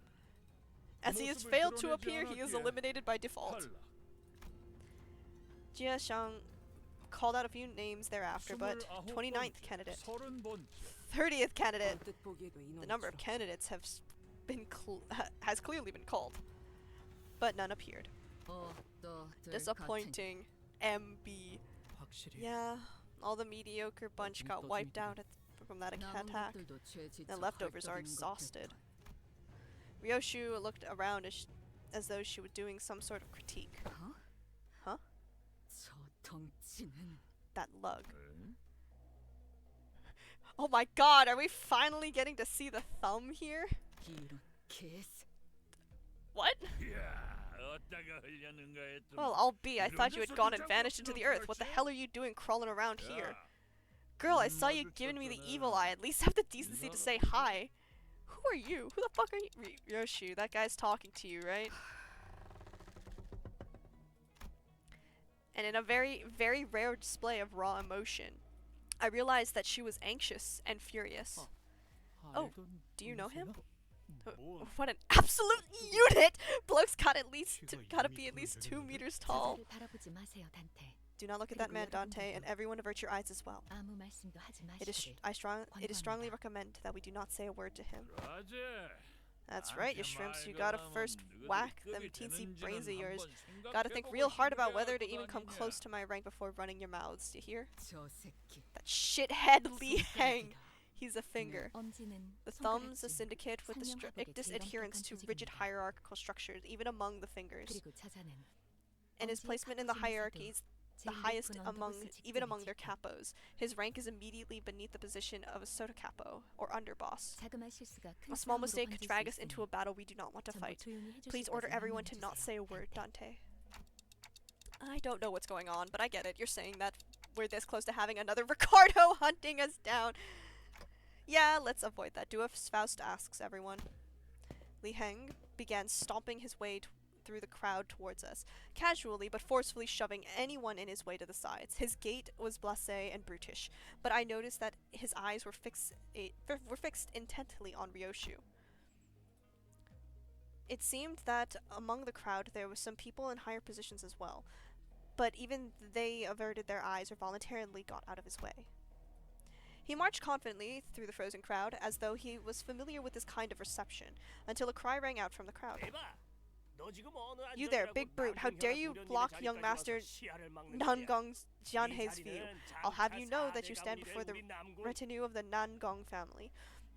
As he has failed to appear, he is eliminated by default. Jia Shang called out a few names thereafter, but 29th candidate, 30th candidate. The number of candidates has clearly been called, but none appeared. Disappointing. MB. Yeah, all the mediocre bunch got wiped out from that attack. The leftovers are exhausted. Ryoshu looked around as though she was doing some sort of critique. Huh? That lug. Oh my god, are we finally getting to see the thumb here? What? Well, I'll be. I thought you had gone and vanished into the earth. What the hell are you doing crawling around here? Girl, I saw you giving me the evil eye. At least have the decency to say hi. Who are you? Who the fuck are you? Ryoshu, that guy's talking to you, right? And in a very, very rare display of raw emotion, I realized that she was anxious and furious. Oh, do you know him? What an absolute unit! Bloke's gotta be at least 2 meters tall. 저자를 바라보지 마세요, 단테. Do not look at that man, Dante, and everyone avert your eyes as well. 아무 말씀도 하지 It is strongly recommended that we do not say a word to him. That's right, you shrimps. You gotta first whack them teensy brains of yours. Gotta think real hard about whether to even come close to my rank before running your mouths. You hear? That shithead Li Hang. He's a finger. The thumb's a syndicate with the strictest adherence to rigid hierarchical structures, even among the fingers. And his placement in the hierarchy is the highest even among their capos. His rank is immediately beneath the position of a Soto capo, or underboss. A small mistake could drag us into a battle we do not want to fight. Please order everyone to not say a word, Dante. I don't know what's going on, but I get it. You're saying that we're this close to having another Ricardo hunting us down. Yeah, let's avoid that. Do as Faust asks, everyone. Li Heng began stomping his way through the crowd towards us, casually but forcefully shoving anyone in his way to the sides. His gait was blasé and brutish, but I noticed that his eyes were fixed intently on Ryoshu. It seemed that among the crowd there were some people in higher positions as well, but even they averted their eyes or voluntarily got out of his way. He marched confidently through the frozen crowd, as though he was familiar with this kind of reception, until a cry rang out from the crowd. You there, big brute, how dare you block young master Nangong Jianhei's view? I'll have you know that you stand before the retinue of the Nangong family.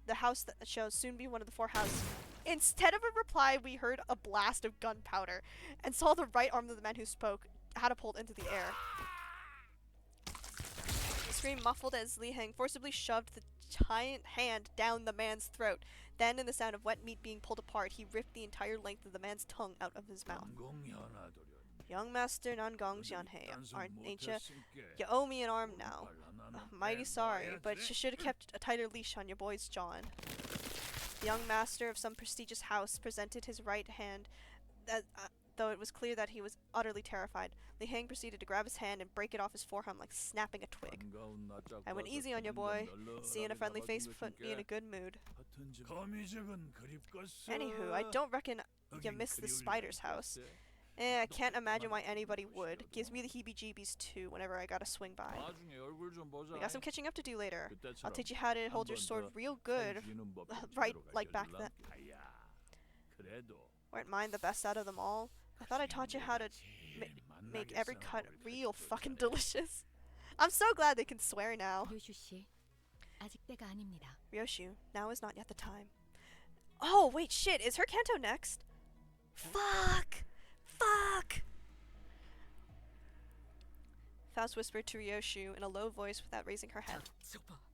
The house that shall soon be one of the 4 houses. Instead of a reply, we heard a blast of gunpowder, and saw the right arm of the man who spoke catapult into the air. Scream muffled as Li Heng forcibly shoved the giant hand down the man's throat. Then, in the sound of wet meat being pulled apart, he ripped the entire length of the man's tongue out of his mouth. Young Master Nangong Jianhei, ain't ya? You owe me an arm now. Mighty sorry, but you should have kept a tighter leash on your boy's John. The young master of some prestigious house presented his right hand, though it was clear that he was utterly terrified. Li Heng proceeded to grab his hand and break it off his forearm like snapping a twig. I went easy on your boy. Seeing a friendly face put me in a good mood. Anywho, I don't reckon you missed the spider's house. I can't imagine why anybody would. Gives me the heebie-jeebies too whenever I gotta swing by. We got some catching up to do later. I'll teach you how to hold your sword real good, right like back then. Weren't mine the best out of them all? I thought I taught you how to make every cut real fucking delicious. I'm so glad they can swear now. Ryoshu, now is not yet the time. Oh, wait, shit, is her Kanto next? Fuck! Fuck! Faust whispered to Ryoshu in a low voice without raising her head.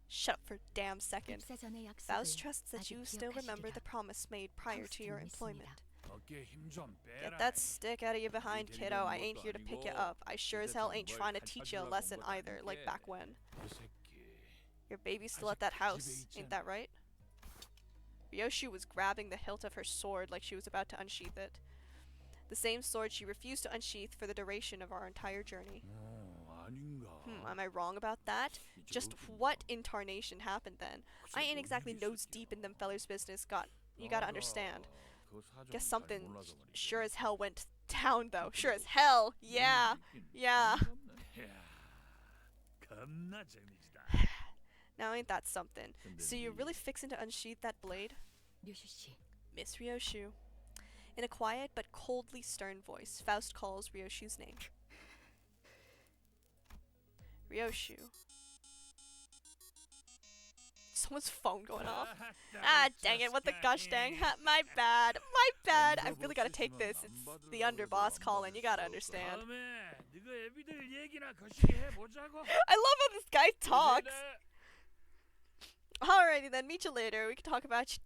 Shut up for a damn second. 입사 전의 약속을 Faust trusts that 아직 you still remember 기억하시리라. the promise made prior to your 파우스트는 employment. 믿습니다. 어깨에 힘좀 Get 빼라. that stick out of your behind, 데리고 kiddo. I 온 ain't 것도 here to pick you 아니고 up. I sure as hell ain't 이제껏 trying to 뭘 teach you a 가르쳐주려고 lesson 온 것도 either, like 아니게. back when. 그 새끼. Your baby's still 아직 at that 그 house, 집에 ain't 있잖아. that right? Ryoshu was grabbing the hilt of her sword like she was about to unsheath it. The same sword she refused to unsheath for the duration of our entire journey. 아닌가. Am I wrong about that? Just what in tarnation happened then? I ain't exactly nose deep in them fellers' business, you gotta understand. Guess something sure as hell went down though. Sure as hell, yeah. Yeah. 겁나 재미지다. Now ain't that something? So you're really fixing to unsheath that blade? 류슈 씨, Miss Ryoshu. In a quiet but coldly stern voice, Faust calls Ryoshu's name. Ryoshu. Someone's phone going off. Ah, dang it, what the gosh dang. My bad. My bad. I really gotta take this. It's the underboss calling, you gotta understand. I love how this guy talks. Alrighty then, meet you later. We can talk about your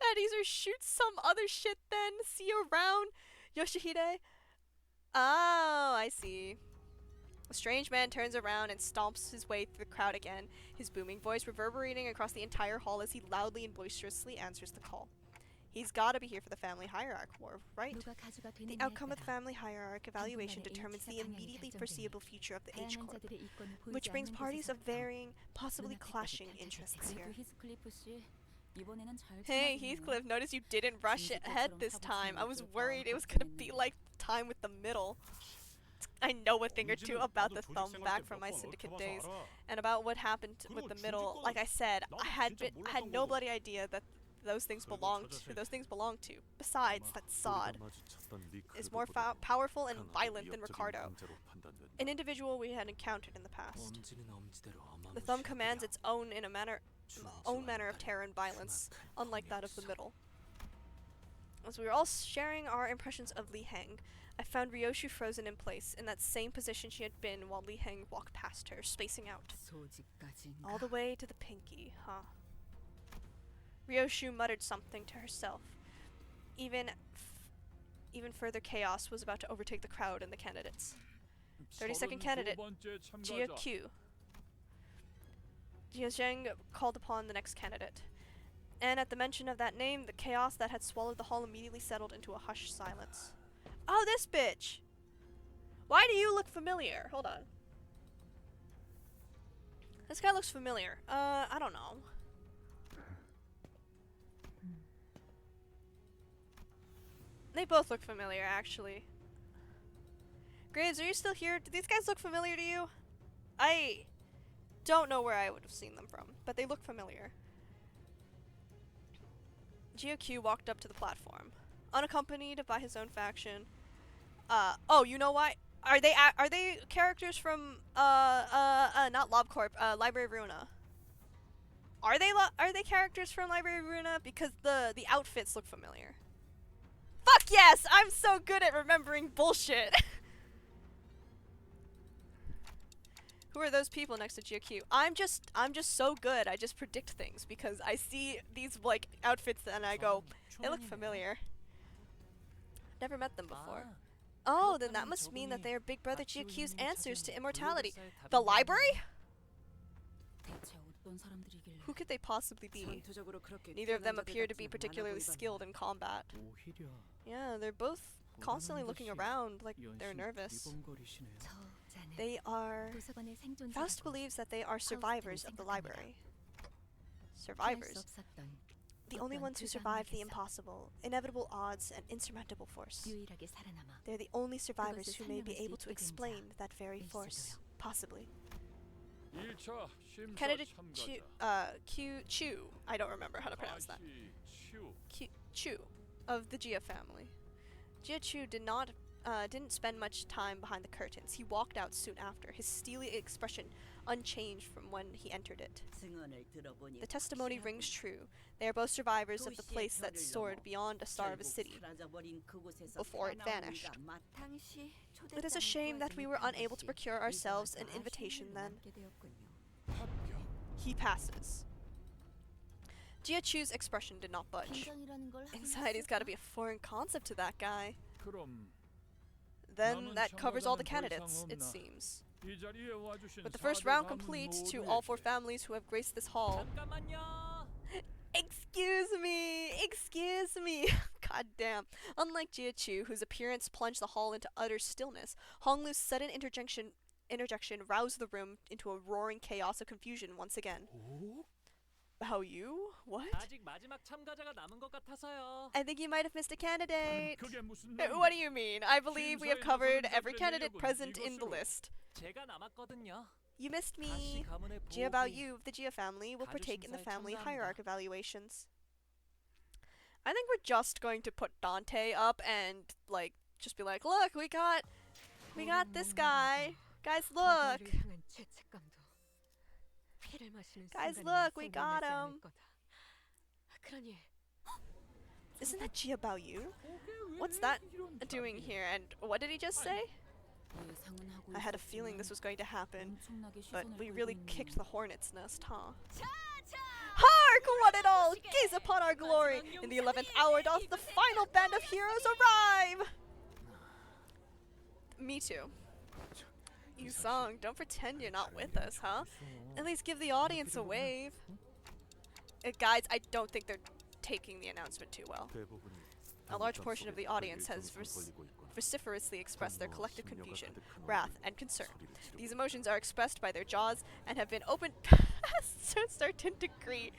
daddies or shoot some other shit then. See you around, Yoshihide. Oh, I see. A strange man turns around and stomps his way through the crowd again, his booming voice reverberating across the entire hall as he loudly and boisterously answers the call. He's gotta be here for the family hierarch war, right? 누가 가주가 The 되느냐에 outcome of the 따라 family hierarch evaluation 당분간의 determines the H가 방향이 immediately 결정되니 foreseeable future of the H 다양한 Corp, 자들의 이권을 보이지 which brings 않는 parties of 곳에서부터 varying, possibly 눈앞에까지 clashing 펼쳐질 interests 테고. here. 그래도 히스클리프 씨 이번에는 잘 Hey, 참아줬네요. Heathcliff, notice you didn't rush 진짜 ahead 때처럼 this time. I was 사고치면 worried it was 어떨까 gonna be like time with the middle. I know a thing or two about the thumb back from my syndicate days, and about what happened with the middle. Like I said, I had no bloody idea that those things belonged to. Besides, that sod is more powerful and violent than Ricardo, an individual we had encountered in the past. The thumb commands its own manner of terror and violence, unlike that of the middle. As we were all sharing our impressions of Li Heng, I found Ryoshu frozen in place, in that same position she had been while Li Heng walked past her, spacing out. All the way to the pinky, huh? Ryoshu muttered something to herself. Even further chaos was about to overtake the crowd and the candidates. 32nd candidate, Jia Q. Jia Zheng called upon the next candidate. And at the mention of that name, the chaos that had swallowed the hall immediately settled into a hushed silence. Oh, this bitch! Why do you look familiar? Hold on. This guy looks familiar. I don't know. They both look familiar, actually. Graves, are you still here? Do these guys look familiar to you? I don't know where I would have seen them from, but they look familiar. GOQ walked up to the platform, unaccompanied by his own faction. Oh, you know why? Are they characters from not LobCorp, Library of Ruina? Are they characters from Library of Ruina? Because the outfits look familiar. Fuck yes! I'm so good at remembering bullshit. Who are those people next to GQ? I'm just so good. I just predict things because I see these like outfits and I go, they look familiar. Never met them before. Oh, then that must mean that they are Big Brother GQ's answers to immortality. The library? Who could they possibly be? Neither of them appear to be particularly skilled in combat. Yeah, they're both constantly looking around like they're nervous. They are... Faust believes that they are survivors of the library. Survivors. The only ones who survived the impossible, inevitable odds, and insurmountable force. They're the only survivors who may be able to explain that very force. Possibly. Candidate Chu, I don't remember how to pronounce that. Chu, of the Jia family. Jia Chu did not didn't spend much time behind the curtains. He walked out soon after, his steely expression unchanged from when he entered it. The testimony rings true. They are both survivors of the place that soared beyond a star of a city before it vanished. It is a shame that we were unable to procure ourselves an invitation then. He passes. Jia Chu's expression did not budge. Anxiety's gotta be a foreign concept to that guy. Then that covers all the candidates, it seems. With the first round complete, to all 4 families who have graced this hall. Excuse me! Excuse me! God damn. Unlike Jia Chu, whose appearance plunged the hall into utter stillness, Honglu's sudden interjection roused the room into a roaring chaos of confusion once again. Bao Yu? What? I think you might have missed a candidate. What do you mean? I believe we have covered every candidate present in the list. You missed me. Jia Bao Yu of the Jia family will partake in the family hierarchy evaluations. I think we're just going to put Dante up and, like, just be like, look, we got this guy. Guys, look. Guys, look, we got him. Isn't that Jia Bao Yu? What's that doing here? And what did he just say? I had a feeling this was going to happen, but we really kicked the hornet's nest, huh? Hark! One and all! Gaze upon our glory! In the 11th hour doth the final band of heroes arrive! Me too. You song, don't pretend you're not with us, huh? At least give the audience a wave. Guys, I don't think they're taking the announcement too well. A large portion of the audience has vociferously expressed their collective confusion, wrath, and concern. These emotions are expressed by their jaws and have been opened past a certain degree.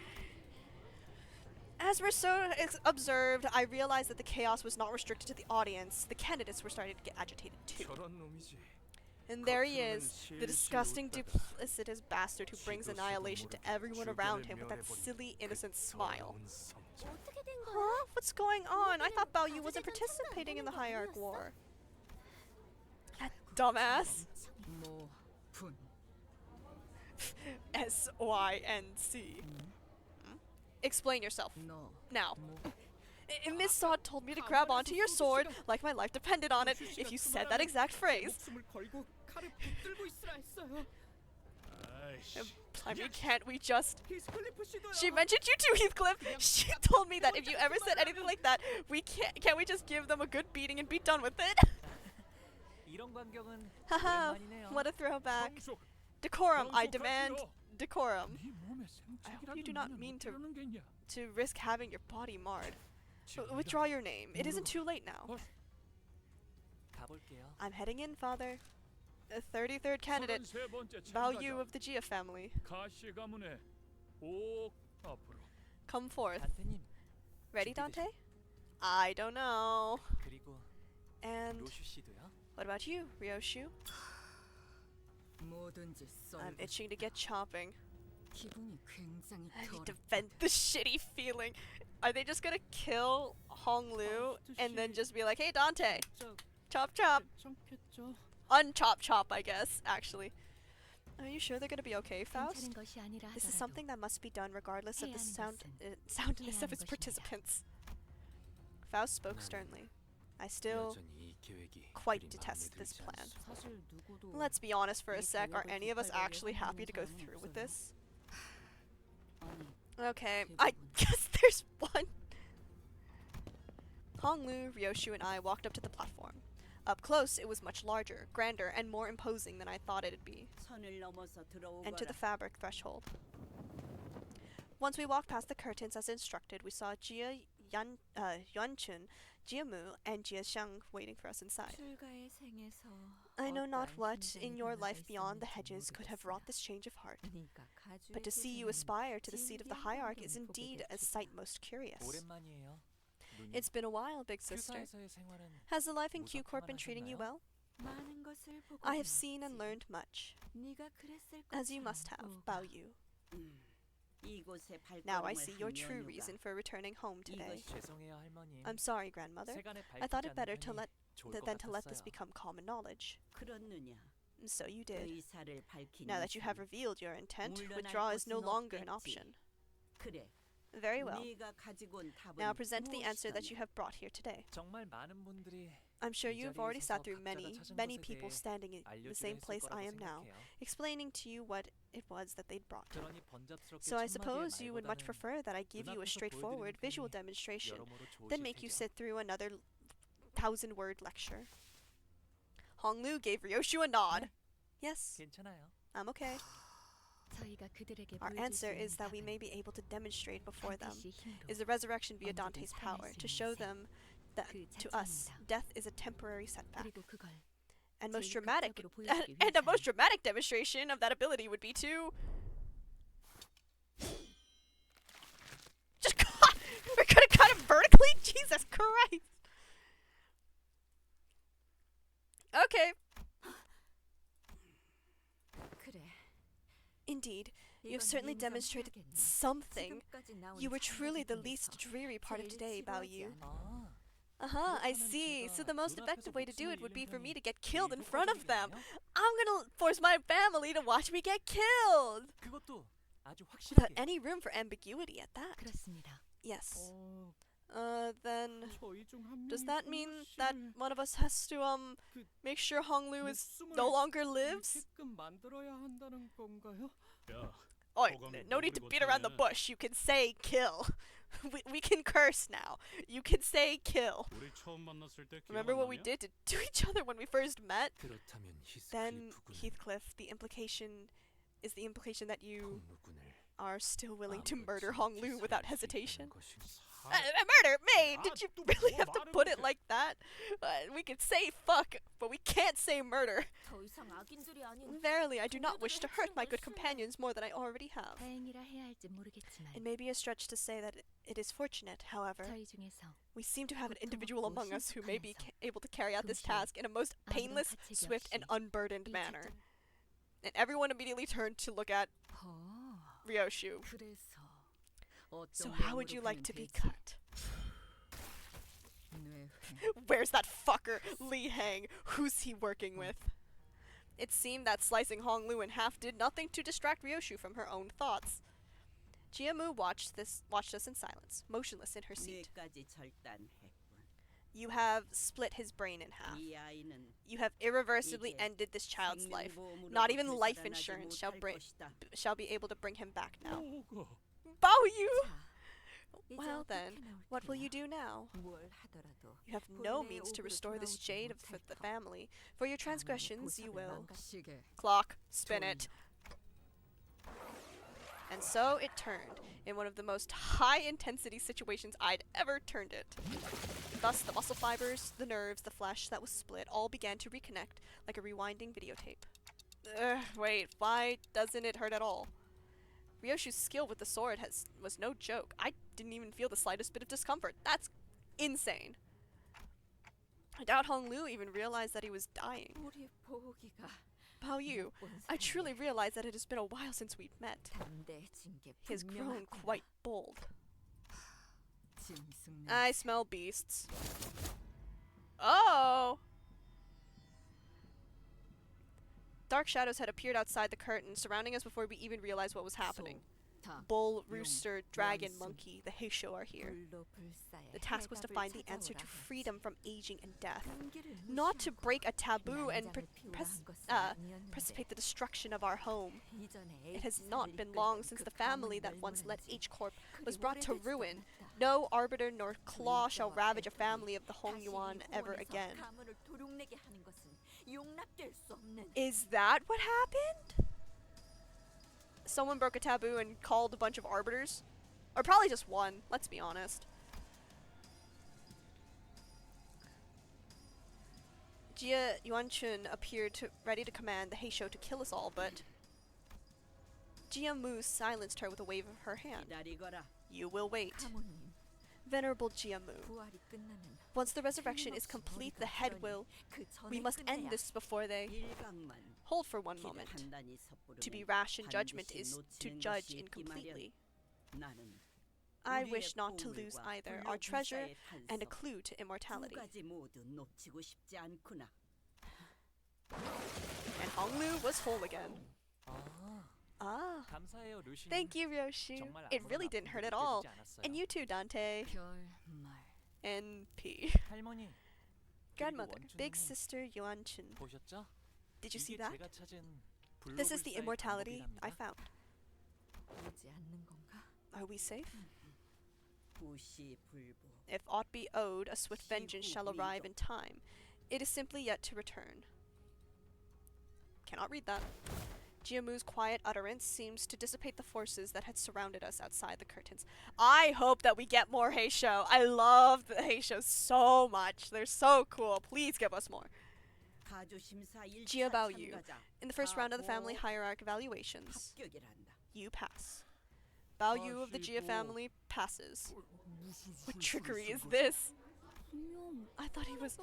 As Rousseau observed, I realized that the chaos was not restricted to the audience. The candidates were starting to get agitated too. And there he is, the disgusting, duplicitous bastard who brings annihilation to everyone around him with that silly, innocent smile. Huh? What's going on? I thought Bao Yu wasn't participating in the Hierarch War. That dumbass. S-Y-N-C. Explain yourself. Now. Miss Sod told me to grab onto your sword like my life depended on it if you said that exact phrase. I mean, can't we just... She mentioned you too, Heathcliff! She told me that if you ever said anything like that, can't we just give them a good beating and be done with it? Haha, what a throwback. Decorum, I demand decorum. I hope you do not mean to risk having your body marred. Withdraw your name. It isn't too late now. I'm heading in, Father. The 33rd candidate, Bao Yu of the Jia family. Come forth. Ready, Dante? I don't know. And what about you, Ryoshu? I'm itching to get chopping. I need to vent the shitty feeling. Are they just gonna kill Honglu and then just be like, hey Dante, chop chop. Unchop chop, I guess, actually. Are you sure they're gonna be okay, Faust? This is something that must be done regardless of the soundness of its participants. Faust spoke sternly. I still quite detest this plan. Let's be honest for a sec, are any of us actually happy to go through with this? Okay, I guess there's one. Honglu, Ryoshu, and I walked up to the platform. Up close, it was much larger, grander, and more imposing than I thought it'd be. And to the fabric threshold. Once we walked past the curtains as instructed, we saw Jia Yuanchun, Jia Mu, and Jia Xiang waiting for us inside. I know not what in your life beyond the hedges could have wrought this change of heart, but to see you aspire to the seat of the hierarch is indeed a sight most curious. It's been a while, big sister. Has the life in Q Corp been treating you well? I have seen and learned much, as you must have, Bao Yu. Now I see your true reason for returning home today. I'm sorry, grandmother. I thought it better to let 좋을 것 than to let this 같았어요. become common knowledge. 그렇느냐? So you did. 의사를 밝힌 Now that you have 이상 revealed your intent, 물러날 withdrawal is no 곳은 longer an 없겠지. option. 그래. Very well. 네가 가지고 온 답은 Now present the answer that 무엇이더냐? you have brought here today. 정말 많은 분들이 I'm sure 이 you have 자리에 already sat 서서 through 각자가 many, 찾은 many 것에 people 대해 standing in the 알려주려 same 했을 place I 거라고 am now, 생각해요. explaining to you what it was that they'd brought. 그러니 번잡스럽게 So I 첫 마디의 suppose you would much 말보다는 prefer that I give you a 눈앞에서 straightforward 보여드리는 visual 편이 demonstration 여러모로 than 좋으실 make you 테죠. sit through another 1,000-word lecture. Honglu gave Ryoshu a nod. Yes, 괜찮아요. I'm okay. 저희가 그들에게 Our 보여줄 answer 수 있는 is that we 답은 may be able to demonstrate before them 반드시 힘으로 is the resurrection via 언제든 Dante's 살릴 power, 수 to 있는 show 셈. them that 그 to us 자체입니다. death is a temporary setback. 그리고 그걸 And most 제일 dramatic 극적으로 보여주기 and the 위해서는 most dramatic demonstration of that ability would be to just cut. We're gonna cut him vertically. Jesus Christ. Okay. 그래. Indeed, you have 이건 certainly 인정해야겠네. demonstrated something. 지금까지 나온 You were truly the 장면들 least 중에서 dreary part of 제일 today, Bao 지루하지 Yu. 않아. I 그렇다면 see. So 제가 the most 눈앞에서 effective way to do it 목숨을 would be 잃는 for me 편이 to get killed in 제일 front of them. 효과적이겠네요? I'm gonna force my family to watch me get killed. 그것도 아주 Without 확실하게. any room for ambiguity at that. 그렇습니다. Yes. 어, Then 저희 중 한 does 명이 that mean 홍루 that 씨를 one of us has to 그 make sure Honglu is 목숨을 no longer lives? 잃게끔 만들어야 한다는 건가요? 야, Oh, 호감을 no need to 모르고 beat around the 다니네. bush. You can say kill. We can curse now. You can say kill. 우리 처음 만났을 때 기억 Remember 안 what we 나냐? did to each other when we first met? 그렇다면 Then 히스클리프군은 Heathcliff, the implication is the implication that you 홍루군을 are still willing to 마음껏 murder 지극히 Hong Lu without 살릴 수 hesitation. 있다는 것인가? Murder, May. Did you 또 really 뭐 have to 말을 put it 못해. like that? We could say fuck, but we can't say murder. 더 이상 악인들이 아닌 Verily, I do not wish to hurt my good companions more than I already have. 다행이라 해야 할지 모르겠지만 It may be a stretch to say that it is fortunate, however. 저희 중에서 We seem to have an individual 고통없고 among us who may be 신속하면서 able to carry out this 동시에 task in a most 아무런 painless, 가책이 swift, and 없이 unburdened 이 manner. 작전- And everyone immediately turned to look at Ryoshu. 그래서 So 어떤 how would 모양으로 you like 가면 to be 되지? cut? 뇌회. Where's that fucker, Li Hang? Who's he working with? It seemed that slicing Hong Lu in half did nothing to distract Ryoshu from her own thoughts. Jiamu watched us in silence, motionless in her seat. 뇌까지 절단했군. You have split his brain in half. 이 아이는 You have irreversibly 이제 ended this child's life. 생명보험으로도 Not even life 되살아나지 insurance 못할 shall 것이다. be able to bring him back now. 뭐가? Bao Yu! 이제 Well 어떻게 then, 나올 what will 테냐? you do now? 뭘 하더라도 You have no 본래의 means to 옥으로 restore this 돌아오지 jade 못할 for the 터. family. For your 가문의 transgressions, you 보상을 will. 망가시게. Clock, spin it. And so it turned, in one of the most high-intensity situations I'd ever turned it. Thus, the muscle fibers, the nerves, the flesh that was split all began to reconnect like a rewinding videotape. Wait, why doesn't it hurt at all? Ryoshu's skill with the sword was no joke. I didn't even feel the slightest bit of discomfort. That's insane. I doubt Hong Lu even realized that he was dying. 우리 보기가 Bao Yu, 본 I 사이에 truly realize that it has been a while since we'd met. 담대해진 게 He has grown 분명하구나. quite bold. 짐승 I smell beasts. Oh! Dark shadows had appeared outside the curtain, surrounding us before we even realized what was happening. 다 Bull, rooster, dragon, 원숭이. monkey, the Heisho are here. 불로 불사의 The task was to 해답을 find the answer to 찾아오라 freedom from aging and death. 끈기를 Not to 무시하고 break a taboo and 난장을 피우라 한 것은 아니었는데 precipitate the destruction of our home. 이전에 It has H를 not been 이끌던 long since 그 the family 가문이 that once led 멸망한지 H Corp 그리 was brought to 오래되지도 ruin. 않았다. No arbiter nor claw shall 물고와 ravage a 애들이 family of the Hong 다시 Yuan 이 ever 호원에서 again. 가문을 도둑내게 하는 것은 용납될 수 없는 Is that what happened? Someone broke a taboo and called a bunch of arbiters? Or probably just one, let's be honest. Jia Yuanchun appeared ready to command the Heisho to kill us all, but Jia Mu silenced her with a wave of her hand. 기다리거라. You will wait. 가문님 Venerable Jia Mu, 부활이 끝나면 once the resurrection is complete, the head will... 그 전에 We must end 끝내야 this before they... 일각만 Hold for one 길의 moment. 판단이 To be 섣부르면 rash in judgment 반드시 is to 놓치는 judge 것이 있기 마련. incompletely. 나는 I 우리의 wish not to lose 보물과 either our treasure 불로불사의 and a 단서 clue to 두 immortality. 가지 모두 놓치고 싶지 않구나. And Honglu was whole again. Ah. 감사해요, 루시님. Thank you, Ryoshi. 정말 It 아무런 really didn't hurt at 아픔도 all. 느껴지지 않았어요. And you too, Dante. 별말. And P. 할머니. Grandmother, 그리고 big 원주님이 sister Yuan-chun. 보셨죠? Did you see 이게 that? 제가 찾은 This is the 불로불사의 immortality I 방법이랍니다. found. 오지 않는 건가? Are we safe? 부시불보. If aught be owed, a swift vengeance shall arrive in time. It is simply yet to return. Cannot read that. Jiamu's quiet utterance seems to dissipate the forces that had surrounded us outside the curtains. I hope that we get more Heisho. I love the Heisho so much. They're so cool. Please give us more. Jia Bao Yu. In the first round of the family hierarch evaluations, you pass. Bao Yu of the Jia family passes. What trickery is this? I thought he was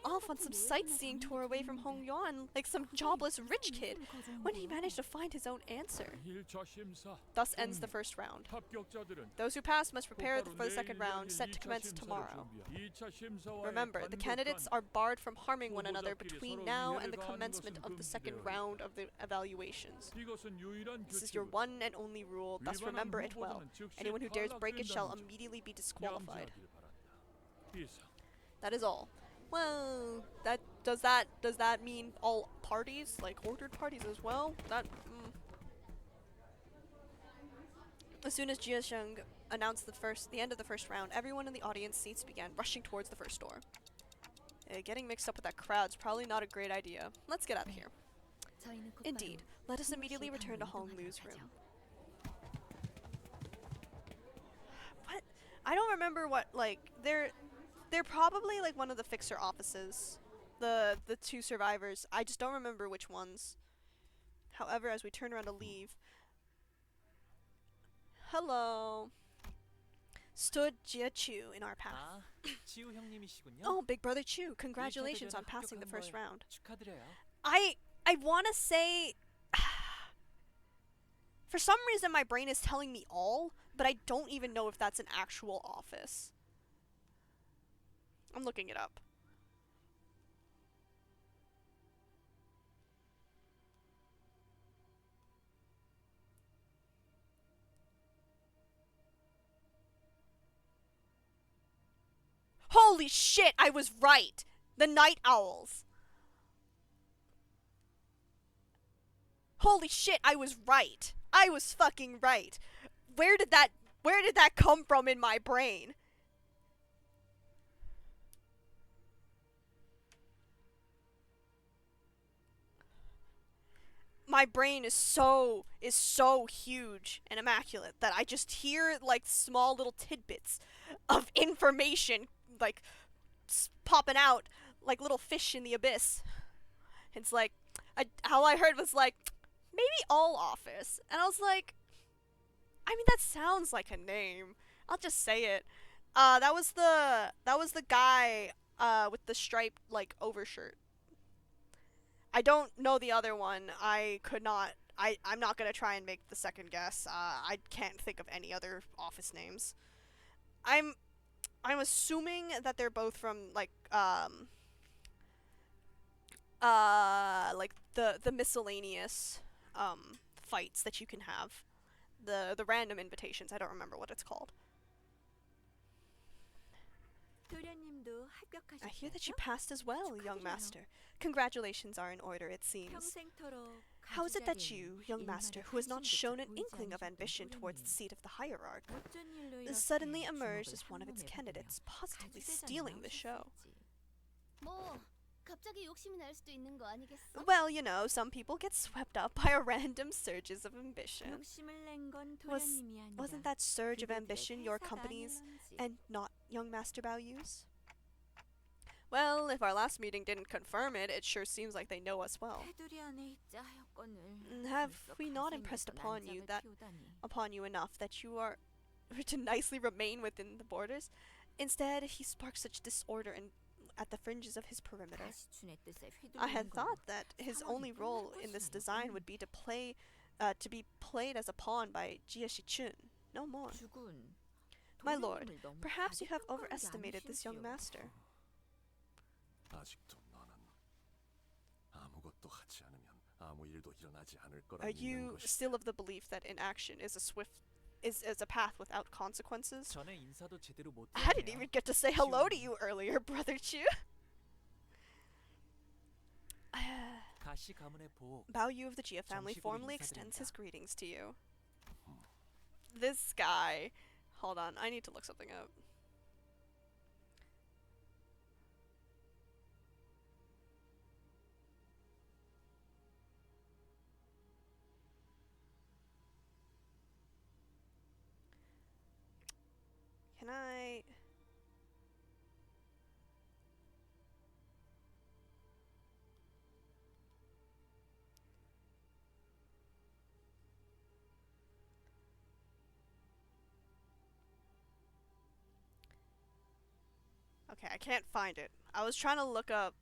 off on some sightseeing tour away from Hong Yuan, like some jobless rich kid. When did he manage to find his own answer? 1차 심사. Thus ends the first round. 합격자들은 Those who pass must prepare for the 곧바로 second 내일 round, 열릴 set to 2차 commence 심사를 tomorrow. 준비하. 2차 심사와의 Remember, the candidates 단독 are barred from harming one another 후보자끼리 between 서로 now 위해를 and the 가하는 commencement 것은 of the second 금지되어 round of the evaluations. 이것은 유일한 This is your 규칙으로 one and only rule, thus 위반한 remember it well. 후보자는 즉시 Anyone who dares break it shall 탈락된다는 점 immediately be disqualified. 양지하길 바란다. 이상. That is all. Well, does that mean all parties, like ordered parties as well? As soon as Jia Sheng announced the end of the first round, everyone in the audience seats began rushing towards the first door. Getting mixed up with that crowd's probably not a great idea. Let's get out of here. Indeed, let us immediately return to Hong Lu's room. What? I don't remember what, like, they're probably like one of the fixer offices. The two survivors. I just don't remember which ones. However, as we turn around to leave. Hello. Stood Jia Chu in our path. 아, 치우 형님이시군요. Oh, Big Brother Chu, congratulations on passing the first round. 축하드려요. I want to say for some reason my brain is telling me all, but I don't even know if that's an actual office. I'm looking it up. Holy shit, I was right! The Night Owls. Holy shit, I was right. I was fucking right. Where did that come from in my brain? My brain is so huge and immaculate that I just hear like small little tidbits of information like popping out like little fish in the abyss. It's like how I heard was like maybe all office, and I was like, I mean that sounds like a name. I'll just say it. That was the guy with the striped like overshirt. I don't know the other one. I'm not gonna try and make the second guess. I can't think of any other office names. I'm assuming that they're both from like the miscellaneous fights that you can have. The random invitations. I don't remember what it's called. I hear that you passed as well, young master. Congratulations are in order, it seems. How is it that you, young master, who has not shown an inkling of ambition towards the seat of the hierarch, suddenly emerged as one of its candidates, positively stealing the show? Well, you know, some people get swept up by a random surges of ambition. Wasn't that surge of ambition your company's and not young Master Bao Yu's? Well, if our last meeting didn't confirm it, it sure seems like they know us well. Have we not impressed upon you enough that you are to nicely remain within the borders? Instead, he sparks such disorder at the fringes of his perimeter. I had thought that his only role in this design would be to be played as a pawn by Jia Shichun, no more. My lord, perhaps you have overestimated this young master. 아직도 너는 아무것도 하지 않으면 아무 일도 일어나지 않을 거라 Are 믿는 you 것이. still of the belief that inaction is a path without consequences? 전에 인사도 제대로 못 I didn't even get to say hello to you earlier, Brother Chu. 가시 가문의 복. Bao Yu of the Jia family 정식으로 formally extends his 인사드립니다. greetings to you. This guy. Hold on, I need to look something up. Can I... Okay, I can't find it. I was trying to look up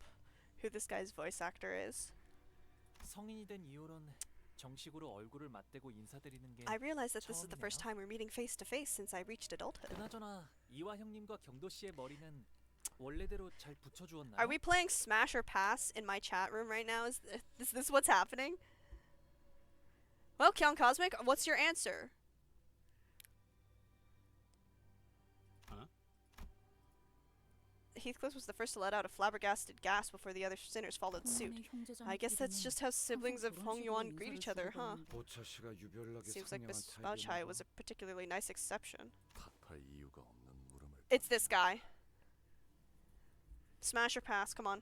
who this guy's voice actor is. 성인이 된 이후론 정식으로 얼굴을 맞대고 인사드리는 게 I realize that this is the first 처음이네요. time we're meeting face to face since I reached adulthood. 그나저나 이화 형님과 경도 씨의 머리는 원래대로 잘 붙여주었나요? Are we playing Smash or Pass in my chat room right now? Is this what's happening? Well, Kyung Cosmic, what's your answer? Heathcliff was the first to let out a flabbergasted gasp before the other sinners followed suit. I guess that's just how siblings of Hong Yuan greet each other, huh? 보차 씨가 유별나게 Seems like 상냥한 Miss Bao Chai was 타입이나 a particularly nice exception. 탓할 이유가 없는 물음을. It's this guy. Smash or pass, come on.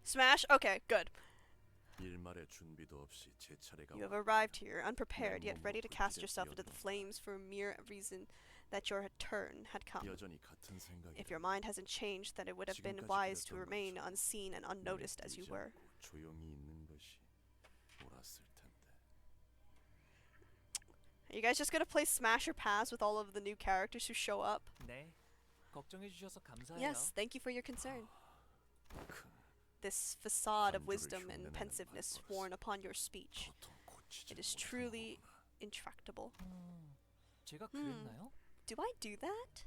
Smash? Okay, good. 일말의 준비도 없이 제 차례가 You have 왔다. arrived here, unprepared, yet ready to cast yourself into the flames for a mere reason that your turn had come. 여전히 같은 생각이. If your mind hasn't changed, then it would have been wise to remain unseen and unnoticed as you were. 조용히 있는 것이 옳았을 텐데. Are you guys just gonna play Smash or Pass with all of the new characters who show up? 네, 걱정해 주셔서 감사해요. Yes, thank you for your concern. This facade of wisdom and pensiveness worn upon your speech. It is truly intractable. 제가 그랬나요? Do I do that?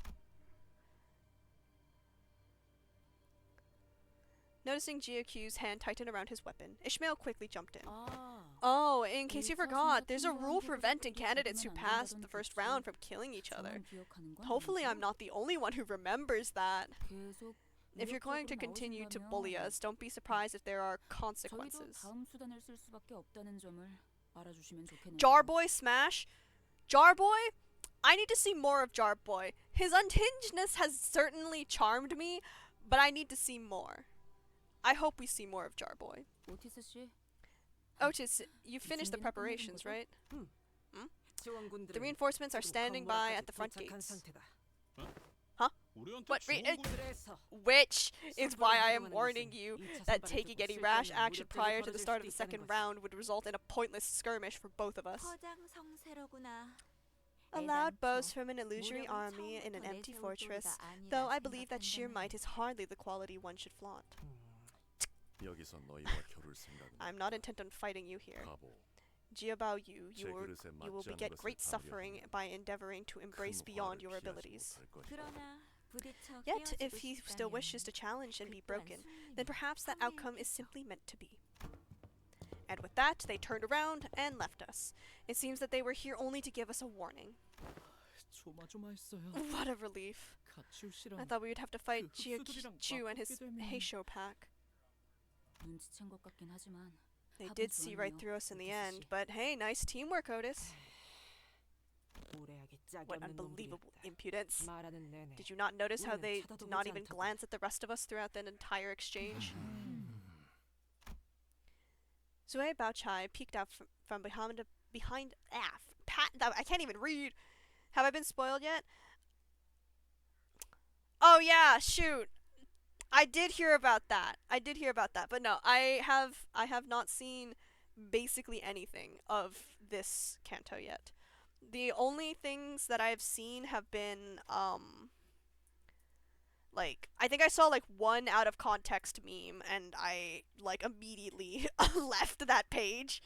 Noticing GOQ's hand tighten around his weapon, Ishmael quickly jumped in. Oh, in case you forgot, there's a rule preventing candidates who pass the first round from killing each other. Hopefully I'm not the only one who remembers that. If you're going to continue to bully us, don't be surprised if there are consequences. Jarboy Smash? Jarboy? I need to see more of Jarboy. His unhingedness has certainly charmed me, but I need to see more. I hope we see more of Jarboy. Otis, you finished the preparations, right? The reinforcements are standing by at the front gates. Huh? What? Which is why I am warning you that taking any rash action prior to the start of the second round would result in a pointless skirmish for both of us. A loud boast from an illusory army in an empty fortress, though I believe that sheer might is hardly the quality one should flaunt. 여기서 너희와 겨룰 생각은. I'm not intent on fighting you here. Jiabao Yu, you will beget great suffering by endeavoring to embrace beyond your abilities. Yet, if he still wishes to challenge and be broken, then perhaps that outcome is simply meant to be. And with that, they turned around and left us. It seems that they were here only to give us a warning. What a relief. I thought we would have to fight Chu and his Heisho pack. They did see right through us in the end, but hey, nice teamwork, Otis. What unbelievable impudence. Did you not notice how they did not even glance at the rest of us throughout that entire exchange? Zui Baochai peeked out from behind I can't even read. Have I been spoiled yet? Oh yeah, shoot. I did hear about that. But no, I have not seen basically anything of this canto yet. The only things that I've seen have been like, I think I saw like one out of context meme and I like immediately left that page.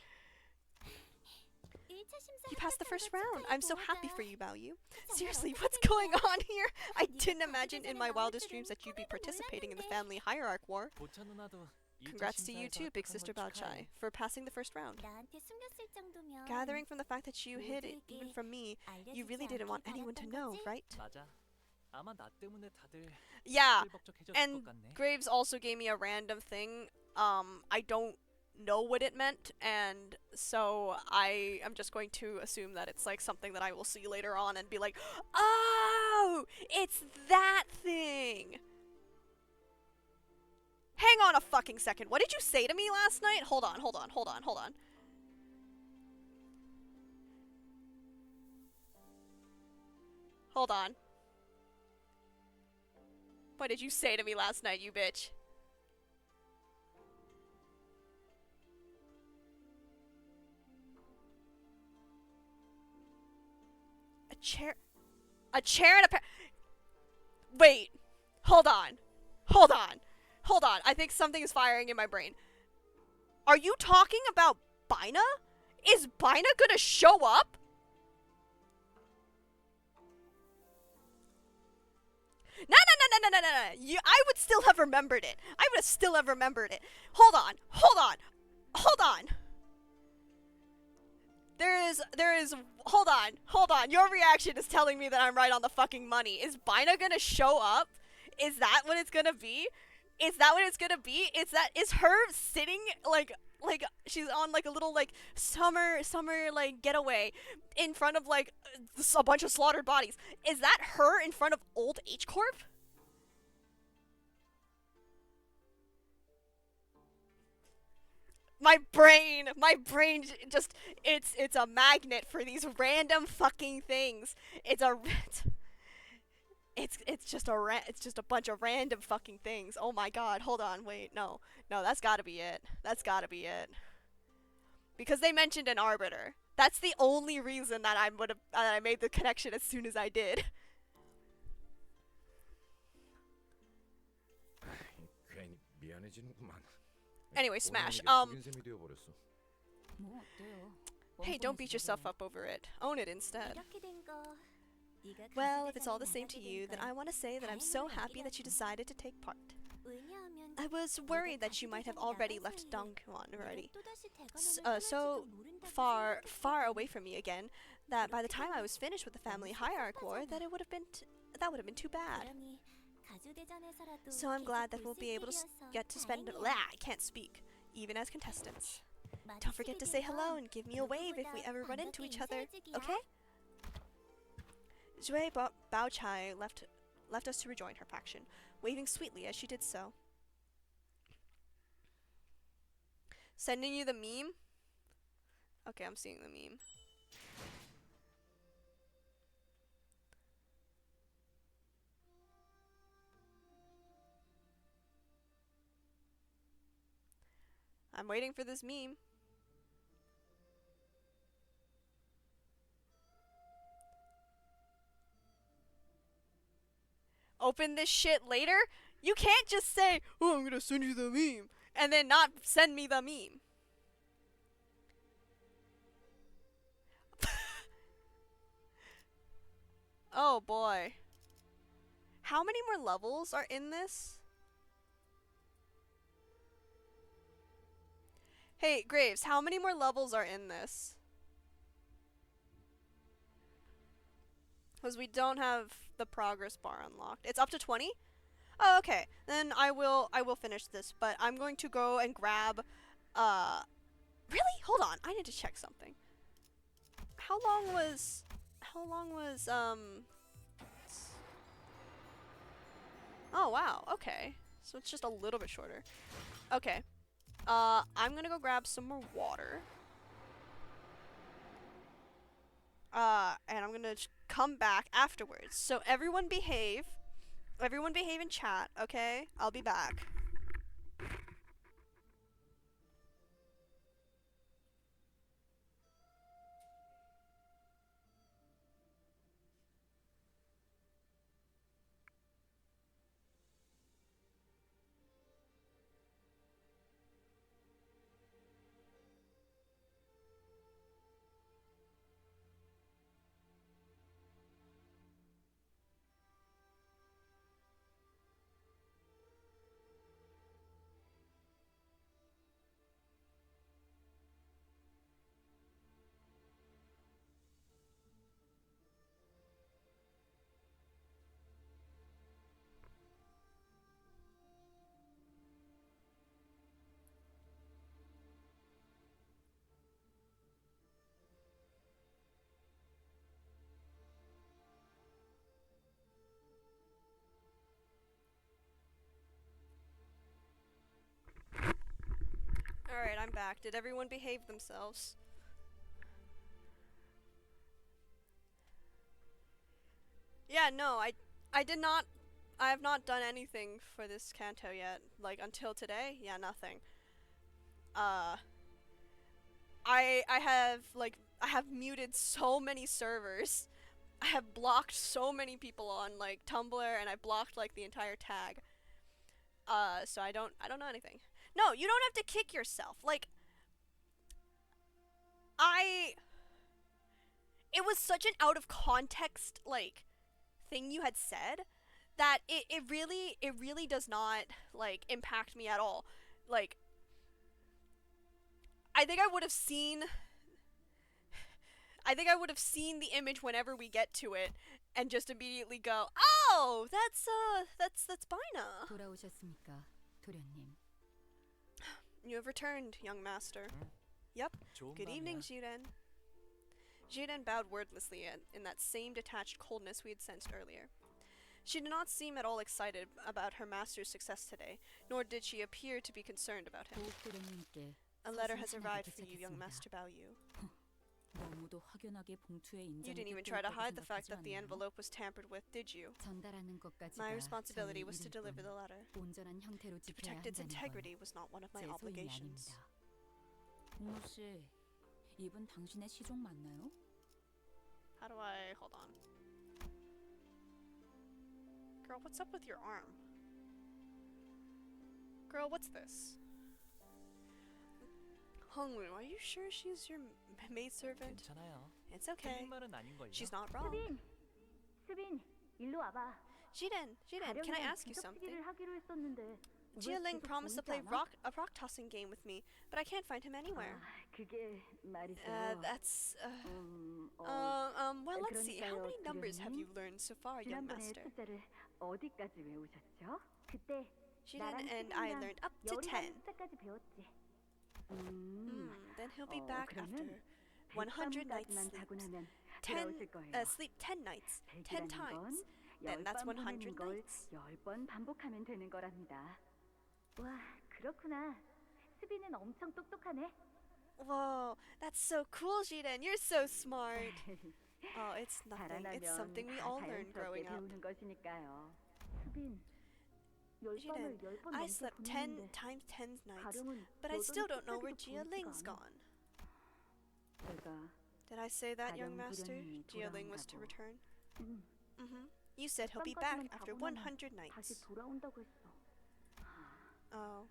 You passed the first round. I'm so happy for you, Baoyu. Seriously, what's going on here? I didn't imagine in my wildest dreams that you'd be participating in the family hierarch war. 보차 누나도 2차 Congrats to you 심사에서 too, big 합격한 sister 걸 Bao Chai, 축하해. for passing the first round. 나한테 숨겼을 정도면 Gathering from the fact that you hid it even from me, you really didn't want anyone to know, right? 맞아. 아마 나 때문에 다들 Yeah, 시끌벅적해졌을 and 것 같네. Graves also gave me a random thing. I don't know what it meant, and so I am just going to assume that it's like something that I will see later on and be like, oh, it's that thing. Hang on a fucking second. What did you say to me last night? Hold on. Hold on. What did you say to me last night, you bitch? A chair and a Wait. Hold on. I think something is firing in my brain. Are you talking about Bina? Is Bina gonna show up? No. I would still have remembered it. Hold on. Hold on. Your reaction is telling me that I'm right on the fucking money. Is Bina gonna show up? Is that what it's gonna be? Is her sitting like she's on like a little like summer like getaway in front of like a bunch of slaughtered bodies? Is that her in front of old H Corp? My brain just it's a magnet for these random fucking things. It's just a bunch of random fucking things. Oh my god, hold on, wait, no, that's gotta be it. Because they mentioned an arbiter. That's the only reason that I made the connection as soon as I did. 괜히 미안해지는구만. Anyway, Smash. 속인 셈이 되어버렸어. 뭐 어때요? Hey, don't beat yourself up over it. Own it instead. 이렇게 된 거 네가 Well, if it's all the same to you, then I want to say that I'm so happy that you decided to take part. 왜냐하면 I was worried that you might have already left Dongkwon already. So far away from me again, that by the time I was finished with the family hierarch war, that would have been too bad. 그러니 가주대전에서라도 So I'm glad that we'll 계속 be able to 있어서 get to spend. 다행이야. I can't speak, even as contestants. Don't forget to say hello and give me a wave if we ever run into each other. Okay? Zhui Bao Chai left us to rejoin her faction, waving sweetly as she did so. Sending you the meme? Okay, I'm seeing the meme. I'm waiting for this meme. Open this shit later? You can't just say, oh, I'm gonna send you the meme, and then not send me the meme. Oh boy. How many more levels are in this? Hey, Graves, how many more levels are in this? Because we don't have the progress bar unlocked. It's up to 20? Oh, okay. Then I will finish this, but I'm going to go and grab really? Hold on. I need to check something. How long was Oh, wow. Okay. So it's just a little bit shorter. Okay. I'm gonna go grab some more water. And I'm gonna come back afterwards. So everyone behave. Everyone behave in chat, okay? I'll be back. I'm back. Did everyone behave themselves? Yeah, no, I did not. I have not done anything for this canto yet. Like, until today? Yeah, nothing. I have muted so many servers. I have blocked so many people on, like, Tumblr, and I blocked, like, the entire tag. So I don't know anything. No, you don't have to kick yourself. Like, it was such an out of context, like, thing you had said that it really does not, like, impact me at all. Like, I think I would have seen the image whenever we get to it and just immediately go, "Oh, that's Bina." 돌아오셨습니까, 도련님? You have returned, young master. Yep. Good evening, Jiren. Jiren bowed wordlessly in that same detached coldness we had sensed earlier. She did not seem at all excited about her master's success today, nor did she appear to be concerned about him. 도련님께 A letter has arrived for you, young Master Baoyu. 너무도 확연하게 봉투에 You 인장이 didn't even 뜯겨 try to 있다고 hide the fact 생각하지 that the 않나요? envelope was tampered with, did you? 전달하는 것까지가 My responsibility 저의 was to 일일 deliver 뿐 the letter. 온전한 형태로 To 지켜야 protect its 한다는 integrity 건 was not one of my 제 소임이 obligations. 아닙니다. 홍로 씨, 이분 당신의 시종 맞나요? How do I... hold on. Girl, what's up with your arm? Girl, what's this? Hongwoo, are you sure she's your maidservant? 괜찮아요. It's okay. 틀린 말은 아닌걸요. She's not wrong. 수빈, 일로 와봐. Jiren, can I ask you something? 하기로 했었는데 Jia-ling promised to play a rock tossing game with me, but I can't find him anywhere. 그게 말이죠. That's well, let's see. How many numbers have you learned so far, young 지난번에 master? 숫자를 어디까지 외우셨죠? 그때 Jiren and I learned up to 10. 숫자까지 배웠지. Then he'll be back after 100 nights sleep. 10 nights, 10 times. Then that's 100 nights. 10번 반복하면 되는 거랍니다. 와, 그렇구나. 수빈은 엄청 똑똑하네. Whoa, that's so cool, Jiren. You're so smart. Oh, it's nothing. It's something we all learn growing up. 배우는 것이니까요. 수빈, Jiren, I slept 10 times 10 nights, but I still don't know where Jia-ling's gone. Did I say that, young master? Jia-ling was to return? You said he'll be back after 100 nights. Oh.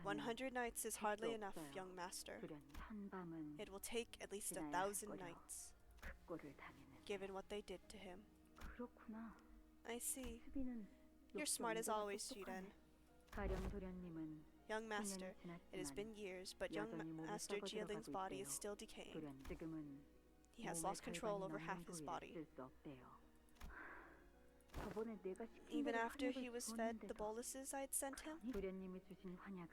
100 nights is hardly enough, young master. It will take at least 1,000 nights, given what they did to him. I see. You're smart as always, Jiren. Young master, it has been years, but young master Jia-ling's body is still decaying. He has lost control over half his body. Even after he was fed the boluses I had sent him,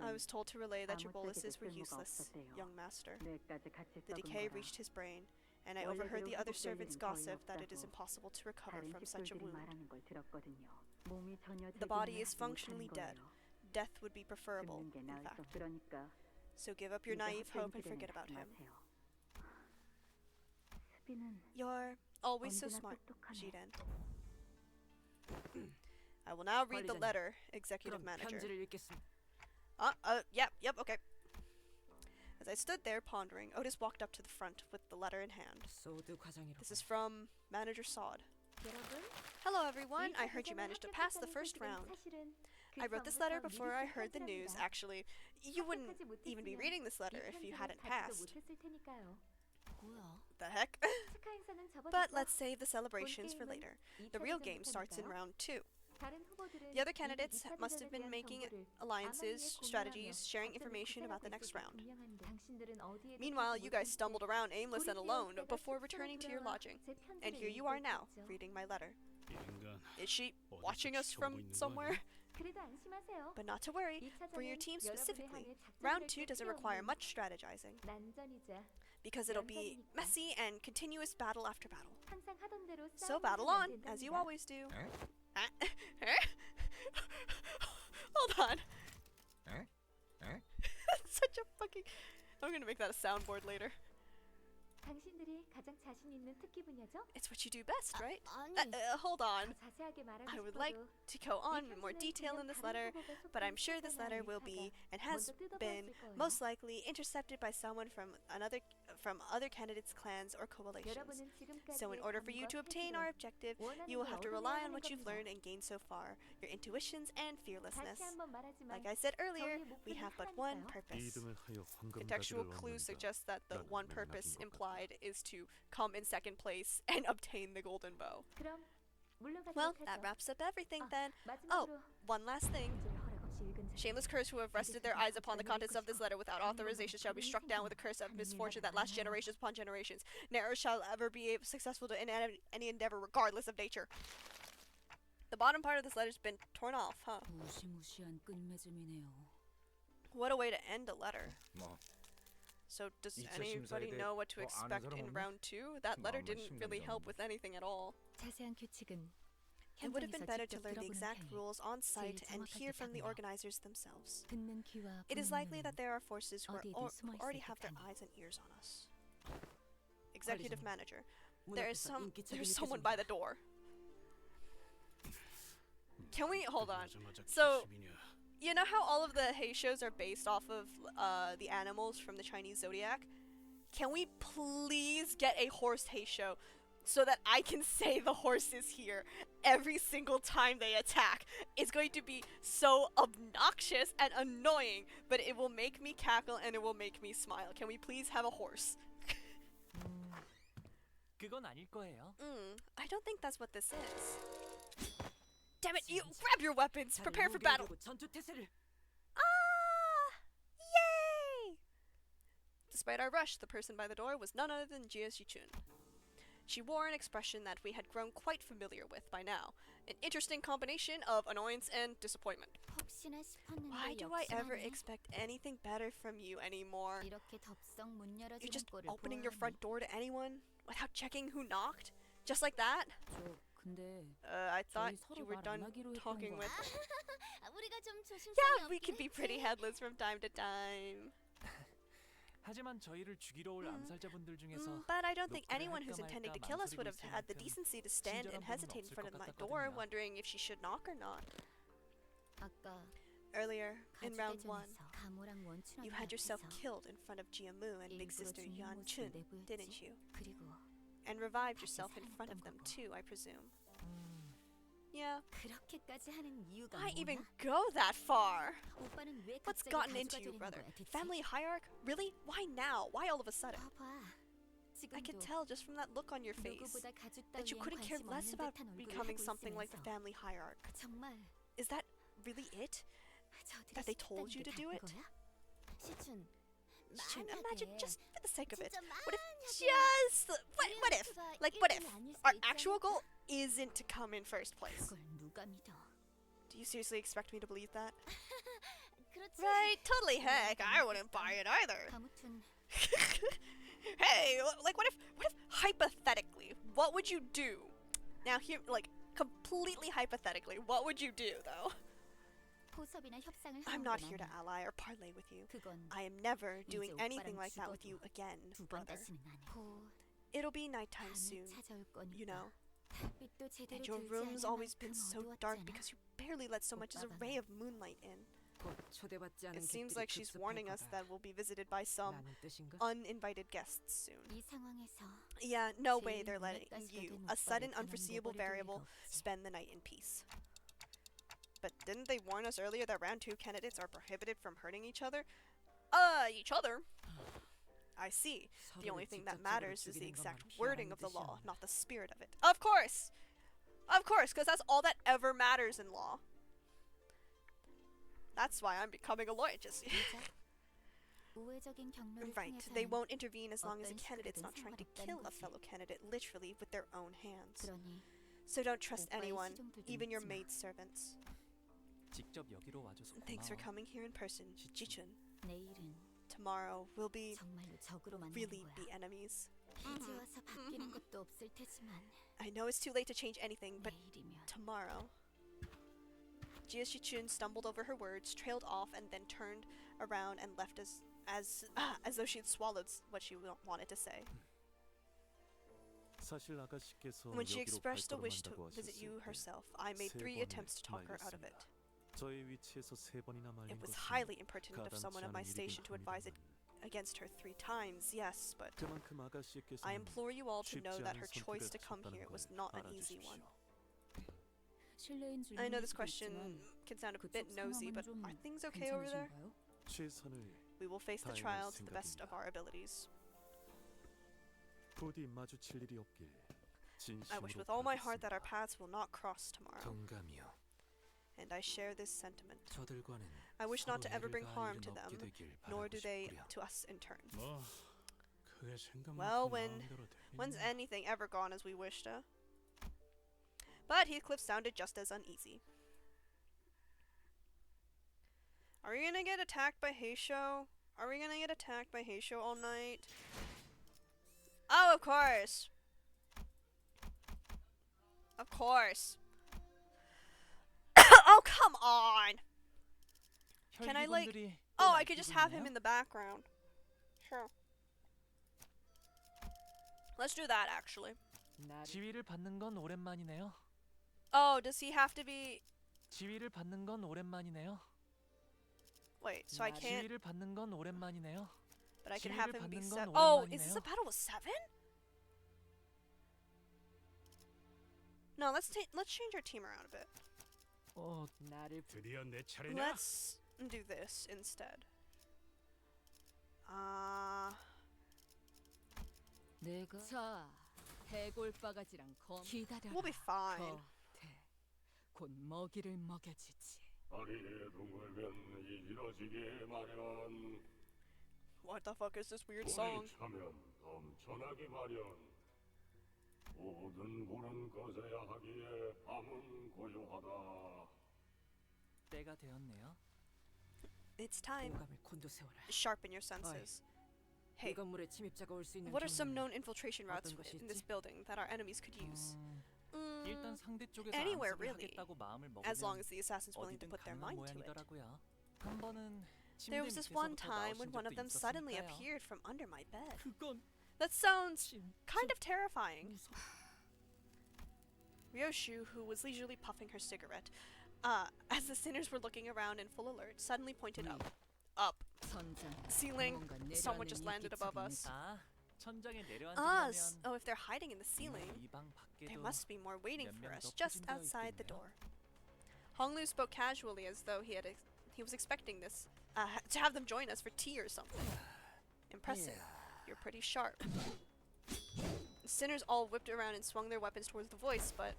I was told to relay that your boluses were useless, young master. The decay reached his brain, and I overheard the other servants gossip that it is impossible to recover from such a wound. The body is functionally dead. Death would be preferable, in fact. So give up your naive hope and forget about him. You're always so smart, Jiren. I will now read the letter, Executive Manager. Yep, okay. As I stood there pondering, Otis walked up to the front with the letter in hand. This is from Manager Sod. Hello everyone, I heard you managed to pass the first round. I wrote this letter before I heard the news. Actually, you wouldn't even be reading this letter if you hadn't passed. The heck? But let's save the celebrations for later. The real game starts in round 2. The other candidates must have been making alliances, strategies, sharing information about the next round. Meanwhile, you guys stumbled around aimless and alone before returning to your lodging. And here you are now, reading my letter. Is she watching us from somewhere? But not to worry, for your team specifically, round 2 doesn't require much strategizing. Because it'll be messy and continuous battle after battle. So battle on, as you always do. Hold on. Such a fucking. I'm gonna make that a soundboard later. 당신들이 가장 자신 있는 특기 분야죠? It's what you do best, right? 아니. Hold on. 더 자세하게 말하고 I would 싶어도 like to go on in more 이 detail in 편지는 this 그냥 letter, 다른 but I'm 소속의 sure this letter will 소속의 be and has 먼저 been 뜯어봤을 거예요. most likely intercepted by someone from other candidates' clans or coalitions. 여러분은 지금까지의 So in order for you 감과 to obtain 태도로 our objective, 원하는 you will 걸 have to 얻어내야 rely on 하는 what you've 겁니다. learned and gained so far, your intuitions and fearlessness. 다시 한번 말하지만 Like I said earlier, 저희의 we 목표는 have but one 하나니까요. purpose. 이등을 하여 Contextual 황금가지를 clue 얻는다. suggests that the 라는 one 맥락인 purpose 것 같다. implied is to come in second place and obtain the golden bow. 그럼 물러가도록 Well, 하죠. that wraps up everything then. 마지막으로 Oh, one last thing. 편지를 허락 없이 읽은 자는 Shameless curse who have rested their eyes upon the contents of this letter without authorization shall be struck down with a curse of misfortune that lasts generations upon generations. Never shall ever be successful in any endeavor regardless of nature. The bottom part of this letter's been torn off, huh? 무시무시한 끝맺음이네요. What a way to end a letter. 뭐 So does 2차 anybody 심사에 know what to 대해 더 아는 expect 사람 in 없나? round 2? That letter 마음만 didn't really 심장이 help with anything at all. 자세한 규칙은 It would have been 현장에서 better to 직접 learn the 들어보는 exact 편이 rules on site 제일 and 정확할 hear from the 듯하군요. organizers themselves. 듣는 귀와 It is 보는 likely 눈은 that there are forces who, 어디에도 숨어 있을 already have their 듯하니. eyes and ears on us. Executive 관리자님, manager. 문 There is 앞에서 인기척이 there's someone by 느껴집니다. the door. Can we hold on? 그러자마자 So 기습이냐. you know how all of the Hay shows are based off of the animals from the Chinese zodiac? Can we please get a horse Hay show so that I can say the horse is here every single time they attack? It's going to be so obnoxious and annoying, but it will make me cackle and it will make me smile. Can we please have a horse? 그건 아닐 거예요. I don't think that's what this is. Damn it, you grab your weapons, prepare for battle. 전투 태세를. Ah! Yay! Despite our rush, the person by the door was none other than Jia Shichun. She wore an expression that we had grown quite familiar with by now, an interesting combination of annoyance and disappointment. 혹시나 싶었는데 Why do I ever 역시나네. expect anything better from you anymore? 이렇게 덥석 문 You're 열어주는 just 꼴을 opening your 보아하니. front door to anyone without checking who knocked? Just like that? 저 근데 I thought 저희 서로 you were 말 안 done 하기로 했던 talking 거 with. 우리가 좀 조심성이 Yeah, we 없긴 can be pretty 했지. headless from time to time. 하지만 저희를 죽이러 올 암살자분들 중에서 But I don't think 녹화를 anyone who's 할까 intending to 말까 kill us would 망설이고 have 있을 had the 만큼 decency to stand and 친절한 분은 hesitate in 없을 front 것 of my door, 같거든요. wondering if she should knock or not. 아까 Earlier, in round 1, 가주대전에서 가모랑 원춘하고 you had yourself 앞에서 killed in front of Jiamu and big 일부러 sister 죽는 Yan 모습을 Chun, 내보였지. didn't you? 그리고 And revived yourself in front of them too, I presume. Yeah. 그렇게까지 하는 이유가 Why even 뭐야? go that far? 오빠는 왜 What's 갑자기 gotten into 가져가 you, 되는 brother? 거야, 대체? Family hierarch? Really? Why now? Why all of a sudden? 봐봐. I could 지금도 tell just from that look on your face 누구보다 가죽 that you 따위엔 couldn't care 관심 less 없는 about 듯한 얼굴을 becoming 하고 something like the 있으면서 family hierarch. 정말 Is that really it? 저들이 That they told you to do 싶다는 it? 게 다인 거야? 시춘, Shun, imagine 만약에 just for the sake of it. 진짜 What if 만약에 just what if? 우리 Like 목표가 what if 1등이 아닐 수도 our 있지 actual 않을까? goal isn't to come in first place? 그걸 누가 믿어? Do you seriously expect me to believe that? 그렇지. Right, totally heck, I wouldn't buy it either. 아무튼 Hey, like what if hypothetically, what would you do? Now here, like completely hypothetically, what would you do though? 포섭이나 협상을 I'm 하는 not 건 here to 아니야. ally or parlay with you. 그건 I am never 이제 doing anything 오빠랑 like that with 죽어도 you again, 두번 brother. 다시는 안 해. 곧 It'll be nighttime 밤이 soon, 찾아올 거니까. you know. 달빛도 제대로 And your 들지 room's 않을 always 만큼 been so dark 어두웠잖아. because you barely let so much as a 오빠가 ray of moonlight in. 곧 초대받지 않은 It seems 객들이 like she's 급습할 warning us 거다. that we'll be visited by some 라는 뜻인가? uninvited guests soon. 이 상황에서 Yeah, no way 제일 they're letting 눈엣가시가 you, 된 a sudden 오빠를 unforeseeable 가만둬버릴 variable, 리가 없지. spend the night in peace. But didn't they warn us earlier that round 2 candidates are prohibited from hurting each other? Each other? I see. The only thing that matters is the exact wording of the law, not the spirit of it. Of course! Of course, because that's all that ever matters in law. That's why I'm becoming a lawyer. Just 우회적인 경로를 right. They 통해서는 won't intervene as long as a 어떤 candidate's 식으로든 not trying to 상관없다는 kill a 거지. fellow candidate literally with their own hands. 그러니 So don't trust 오빠의 anyone, 시종들도 even your 믿지 마. maidservants. 직접 여기로 와줘서 Thanks for 고마워. coming here in person, Jichun. 내일은 Tomorrow we'll be 정말로 적으로 만나는 really 거야. be enemies. 이제 와서 바뀌는 것도 없을 테지만 I know it's too late to change anything, but 내일이면 tomorrow. Jia Shichun stumbled over her words, trailed off, and then turned around and left as though she had swallowed what she wanted to say. 사실 아가씨께서 When she 여기로 expressed a wish to 발걸음한다고 visit you 하셨을 때 herself, I made 세 3 번을 attempts to talk her out of it. 말렸습니다. 저의 위치에서 세 번이나 말린 It was 것은 highly impertinent of 가당치 someone of my 않은 station 일이긴 to advise it 합니다만 against her 3 times, yes, but 그만큼 I 아가씨께서는 implore you all to 쉽지 know that 않은 her choice 선택을 to come 하셨다는 here 걸 was not an easy 알아주십시오. one. 실례인 I know 질문일 this 수도 question 있지만 can sound a 그쪽 bit nosy, 상황은 but 좀 are things okay over there? 괜찮으신가요? 최선을 We will face the 다해낼 trial to the best of 생각입니다. our abilities. 부디 마주칠 일이 없길 I wish 진심으로 with all my heart that 바라겠습니다. our paths will not cross tomorrow, 동감이요. and I share this sentiment. 저들과는 I wish not to 서로 ever bring 해를 harm 가할 to 일은 없게 them, 되길 nor 바라고 do they 싶구려. to us in turn. 뭐 그게 생각만큼 Well, 마음대로 when's 되겠냐? anything ever gone as we wished, huh? But Heathcliff sounded just as uneasy. Are we gonna get attacked by Heisho? Are we gonna get attacked by Heisho all night? Oh, of course! Of course. Oh, come on! Can I, like... 혈기군들이 Oh, 또 I could just have him 날뛰고 in the background. Sure. Let's do that, actually. 있나요? 지위를 받는 건 오랜만이네요. Oh, does he have to be... 지위를 받는 건 오랜만이네요. Wait, so I can't... 지위를 받는 건 오랜만이네요. But I can have 지위를 him be 받는 7. 건 Oh, is this a 오랜만이네요. battle with 7? No, let's change our team around a bit. 드디어 내 차례냐? Let's do this instead. 내가 자, 해골바가지랑 기다려라. We'll be fine. 곧 먹이를 먹여주지. 다리에 둥글면 이지러지게 마련. What the fuck is this weird song? 돌이 차면 넘쳐나기 마련. 모든 불은 꺼져야 하기에 밤은 고요하다. 때가 되었네요. It's time 오감을 곤두세워라. to sharpen your senses. 이 Hey, 건물에 침입자가 올 수 있는 what are some 경로는 known infiltration routes 어떤 것이 in this 있지? building that our enemies could use? 일단 상대 쪽에서 Anywhere, 암습을 really. 하겠다고 마음을 As long 먹으면 as the assassin's willing to 어디든 put their 가능한 mind to it. 모양이더라고요. 한 번은 침대 There was this one 밑에서부터 time 나오신 when one of 적도 them suddenly 있었으니까요. appeared from under my bed. 그건 That sounds kind of terrifying. Ryoshu, who was leisurely puffing her cigarette, as the sinners were looking around in full alert, suddenly pointed up. Up. Ceiling. Someone just landed above us. 아, 천장에 내려앉으려면 Us! Oh, if they're hiding in the ceiling, 이 방 there 밖에도 must be more waiting 몇 for 명 us 더 just 포진되어 outside the 있겠네요. door. Honglu spoke casually as though he was expecting this, to have them join us for tea or something. Impressive. You're pretty sharp. The sinners all whipped around and swung their weapons towards the voice, but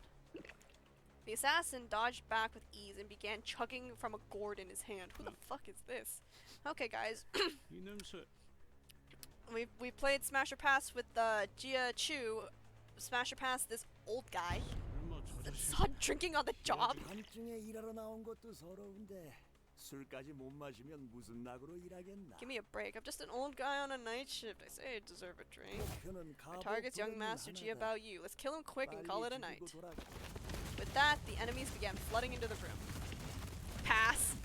the assassin dodged back with ease and began chugging from a gourd in his hand. Who the fuck is this? Okay, guys. 이 냄새. We played Smash or Pass with Jia Chu. Smash or Pass this old guy. 설마 저 자식 Saw drinking on the job. 밤중에 일하러 나온 것도 서러운데 술까지 못 마시면 무슨 낙으로 일하겠나? Give me a break. I'm just an old guy on a night shift. I say I deserve a drink. Our target's young master Jia Bao Yu. Let's kill him quick and call it a night. With that, the enemies began flooding into the room. Pass.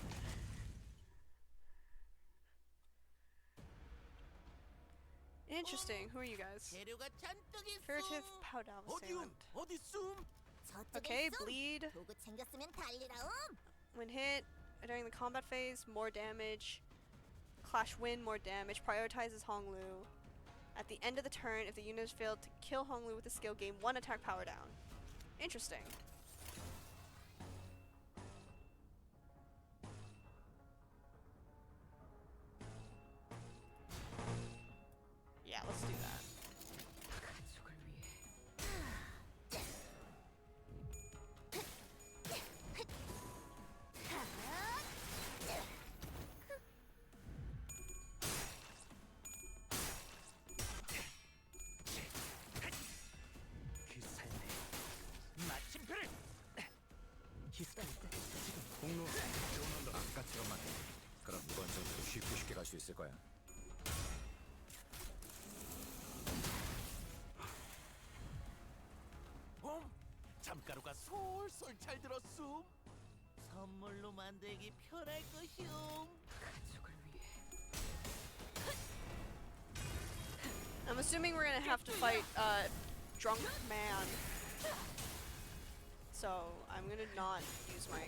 Interesting. Who are you guys? 재료가 잔뜩 있어. Furtive Powdow Assailant. 어디 숨? Okay, bleed. 도구 챙겼으면 달리라움. When hit during the combat phase, more damage. Clash win, more damage. Prioritizes Honglu. At the end of the turn, if the unit has failed to kill Honglu with a skill, gain 1 attack power down. Interesting. Yeah, let's do that. 가족을 위해. 그 삶에 마침표를 기다릴 때 지금 공로 지원한다. 아까처럼만 해. 그럼 이번 전투도 쉽게 갈 수 있을 거야. 잠가루가 솔솔 잘 들었음. 선물로 만들기 편할 것이오. 가족을 위해. assuming we're gonna have to fight drunk man. So I'm gonna not use my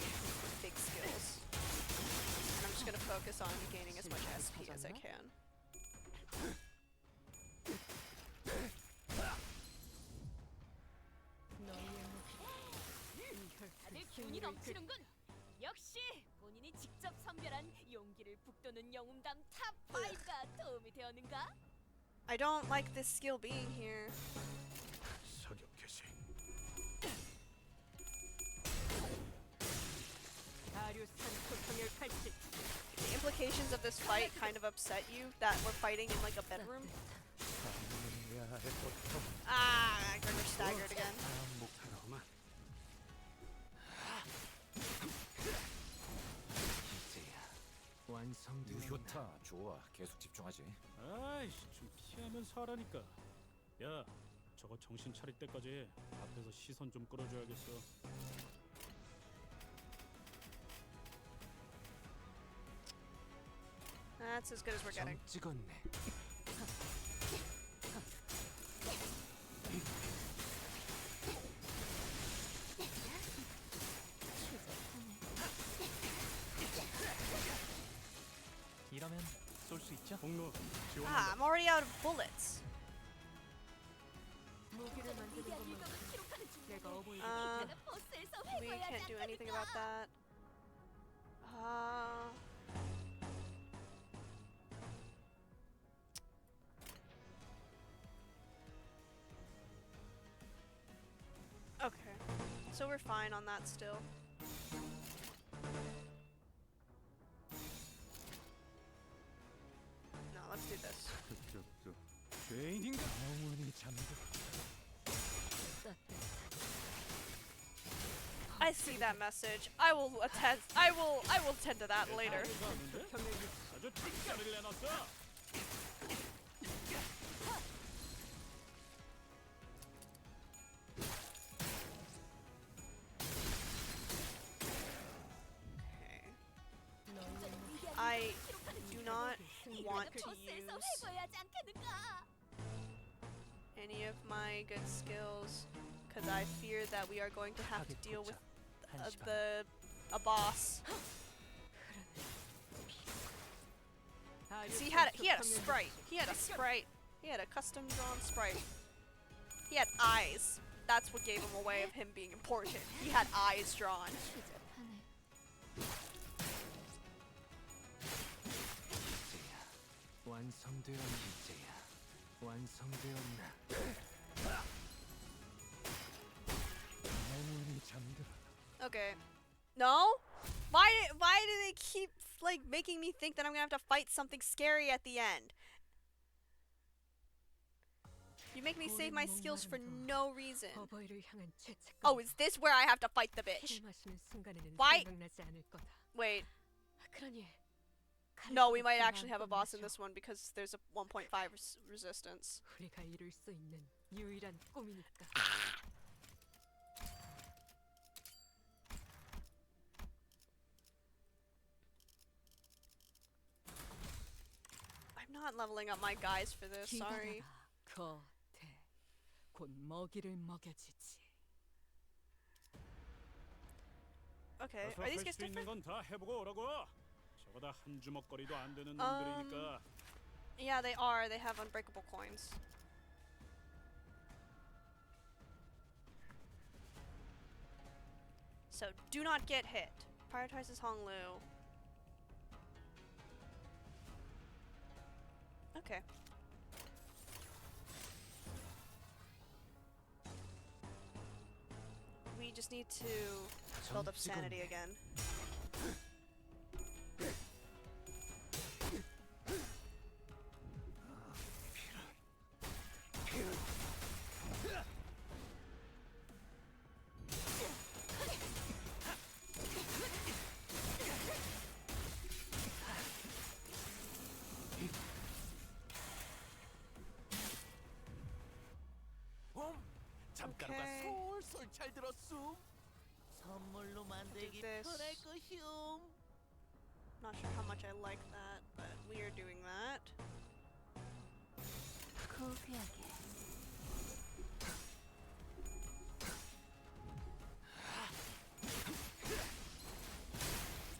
big skills. And I'm just gonna focus on gaining as much SP as I can. 다들 기운이 넘치는군. 역시 본인이 직접 선별한 용기를 북돋는 영웅담 탑 5가 도움이 되었는가? I don't like this skill being here. 사격 개시. The implications of this fight kind of upset you that we're fighting in like a bedroom. Ah, Gregor staggered again. 유효타 좋아. 계속 집중하지. 아이씨, 좀 피하면서 하라니까. 야, 저거 정신 차릴 때까지 앞에서 시선 좀 끌어줘야겠어. That's as good as we're getting. 찍었네. 이러면 쏠 수 있죠? Ah, I'm already out of bullets. We can't do anything about that. Okay, so we're fine on that still. No, let's do this. 죄인인가? 영원히 잠들어. I see that message. I will attend. I will attend to that later. 아주 tig자를 내놨어. I do not want to use any of my good skills because I fear that we are going to have to deal with a boss. 'Cause he had a sprite. He had a sprite. He had a custom drawn sprite. He had eyes. That's what gave him away of him being important. He had eyes drawn. Okay. No? Why do they keep like making me think that I'm gonna have to fight something scary at the end? You make me save my skills for no reason. Oh, is this where I have to fight the bitch? Why? Wait. No, we might actually have a boss in this one because there's a 1.5 resistance. I'm not leveling up my guys for this, sorry. Okay, are these guys different? 저거다 한 주먹거리도 안 되는 놈들이니까. Yeah, they are. They have unbreakable coins. So do not get hit. Prioritizes Honglu. Okay. We just need to build up sanity again. 잠가루가 솔솔 잘 들었음. 선물로 만들기 편할 것이옴. Not sure how much I like that, but we are doing that. 고귀하게.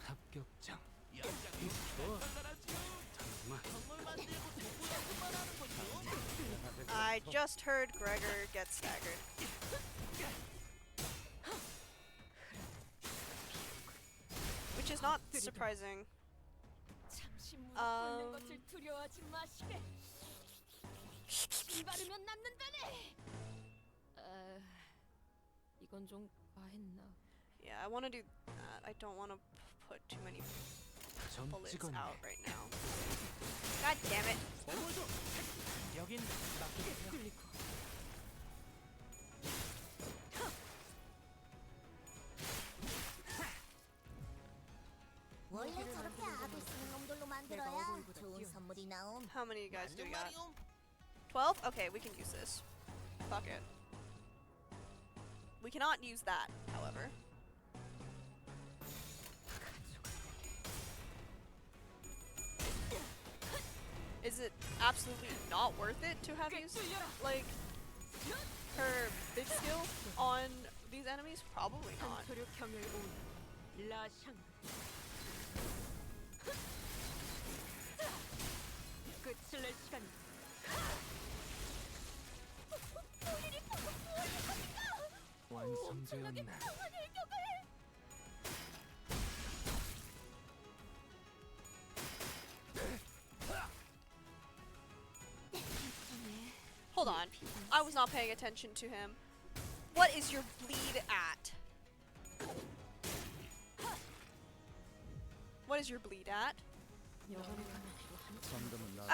합격장. I just heard Gregor get staggered. Which is not surprising. 잠시 무릎 꿇는 것을 두려워하지 마시게. 이 바르면 남는다네. 이건 좀 과했나? Yeah, I want to do that. I don't want to put too many bullets out right now. God damn it. 여긴 맡겨주세요. 원래 저렇게 악을 쓰는 놈들로 만들어야 좋은 선물이 나옴. How many guys do we got? 12? Okay, we can use this. Fuck it. We cannot use that, however. Is it absolutely not worth it to have used, like, her big skill on these enemies? Probably not. 끝을 낼 시간이. 완성되었네. Hold on. I was not paying attention to him. What is your bleed at? What is your bleed at?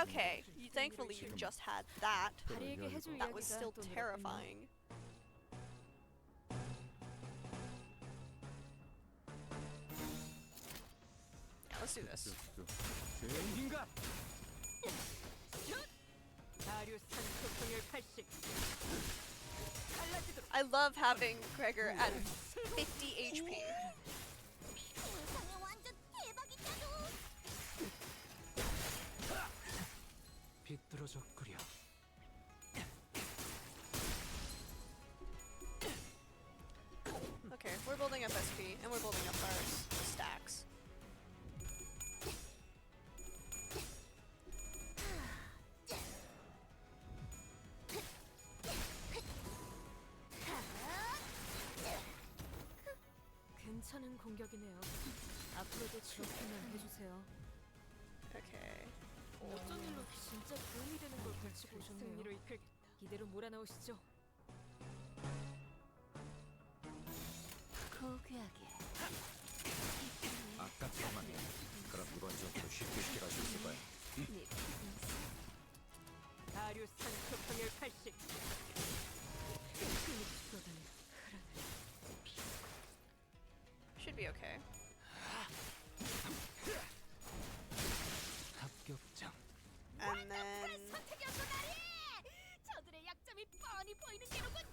Okay, thankfully you just had that. That was still terrifying. Yeah, let's do this. I love having Gregor at 50 HP. 비뚤어졌구려. Okay, we're building up SP and we're building up our stacks. 괜찮은 공격이네요. 앞으로도 그렇게만 해주세요. Okay. 어쩐 일로 진짜 도움이 되는 걸 걸치고 오셨네요. 승리로 이끌겠다. 이대로 몰아넣으시죠. 고귀하게. 아깝지만 그럼 이번 전투도 쉽게 시켜갈 수 있을 거야. 다류산 표평일 80. Should be okay. 합격장. And then 저들의 약점이 뻔히 보이는 게로군.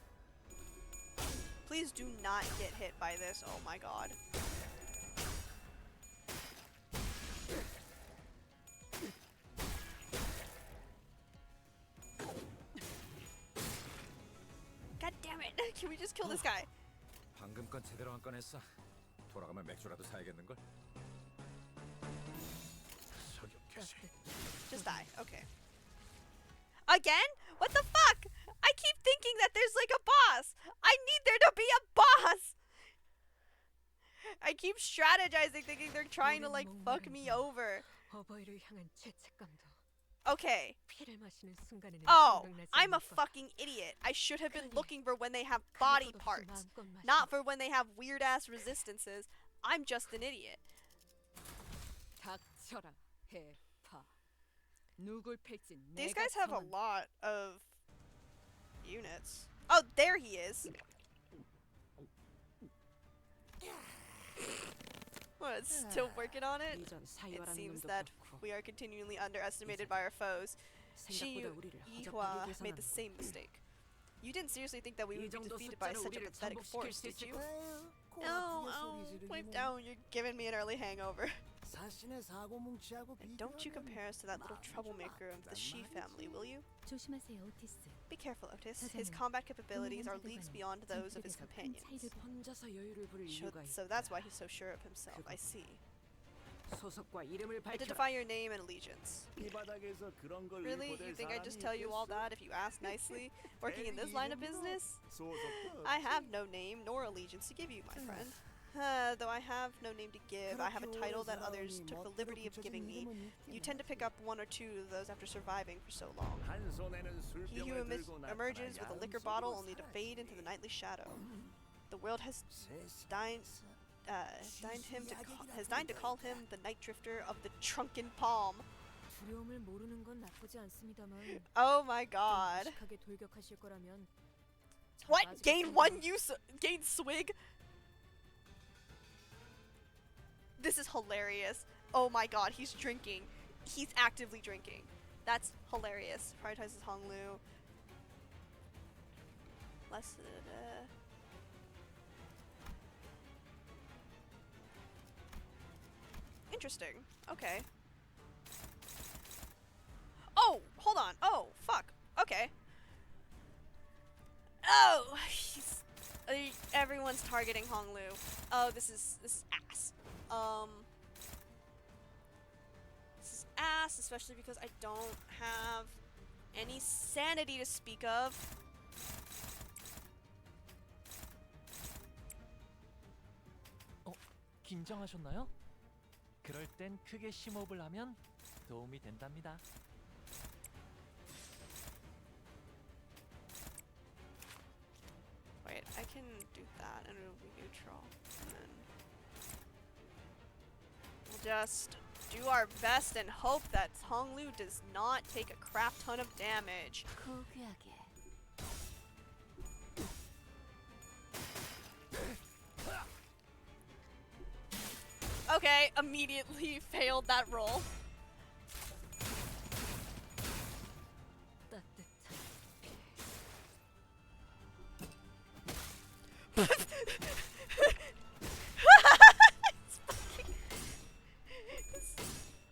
please do not get hit by this. Oh my god. God damn it. Can we just kill this guy? 방금 건 제대로 한 건 했어. 돌아가면 맥주라도 사야겠는걸? Just die. Okay. Again? What the fuck? I keep thinking that there's like a boss. I need there to be a boss. I keep strategizing thinking they're trying to like fuck me over. 어버이를 향한 죄책감도. Okay. 피를 마시는 순간에는 Oh, 생각나지 I'm a 않을 거다. fucking idiot. I should have been looking for when they have body parts, not for when they have weird ass resistances. I'm just an idiot. 닥쳐라, 해파. 누굴 팰진 These 내가 guys have a 정한다. lot of units. Oh, there he is. What, still working on it? It seems that we are continually underestimated by our foes. Shiyu Yihua made the same mistake. You didn't seriously think that we would be defeated by such a pathetic force, did you? No, oh, wipe down, you're giving me an early hangover. 사신의 사고 뭉치하고 And don't you compare us to that little troublemaker of the Shi family, will you? 조심하세요, 오티스. Be careful, Otis. His combat capabilities are leagues beyond those of his companions. 혼자서 여유를 부릴 이유가 있다. So that's why he's so sure of himself. I see. 소속과 이름을 밝혀라. Identify your name and allegiance. 이 바닥에서 그런 걸 Really? You think I'd just tell you all that if you asked nicely? Working in this line of business? I have no name nor allegiance to give you, my friend. Though I have no name to give, I have a title that others took the liberty of giving me. You tend to pick up one or two of those after surviving for so long. He who emerges with a liquor bottle only to fade into the nightly shadow. The world has deigned to call him the night drifter of the drunken palm. 두려움을 모르는 건 나쁘지 않습니다만. Oh my god. 무식하게 돌격하실 거라면. What? Gain gain swig? This is hilarious. Oh my god, he's drinking. He's actively drinking. That's hilarious. Prioritizes Honglu. Less Interesting. Okay. Oh, hold on. Oh, fuck. Okay. Oh, everyone's targeting Honglu. Oh, this is ass. This is ass, especially because I don't have any sanity to speak of. 긴장하셨나요? 그럴 땐 크게 심호흡을 하면 도움이 된답니다. Wait, I can do that and it'll be neutral. And then we'll just do our best and hope that Honglu does not take a crap ton of damage. Okay, immediately failed that roll.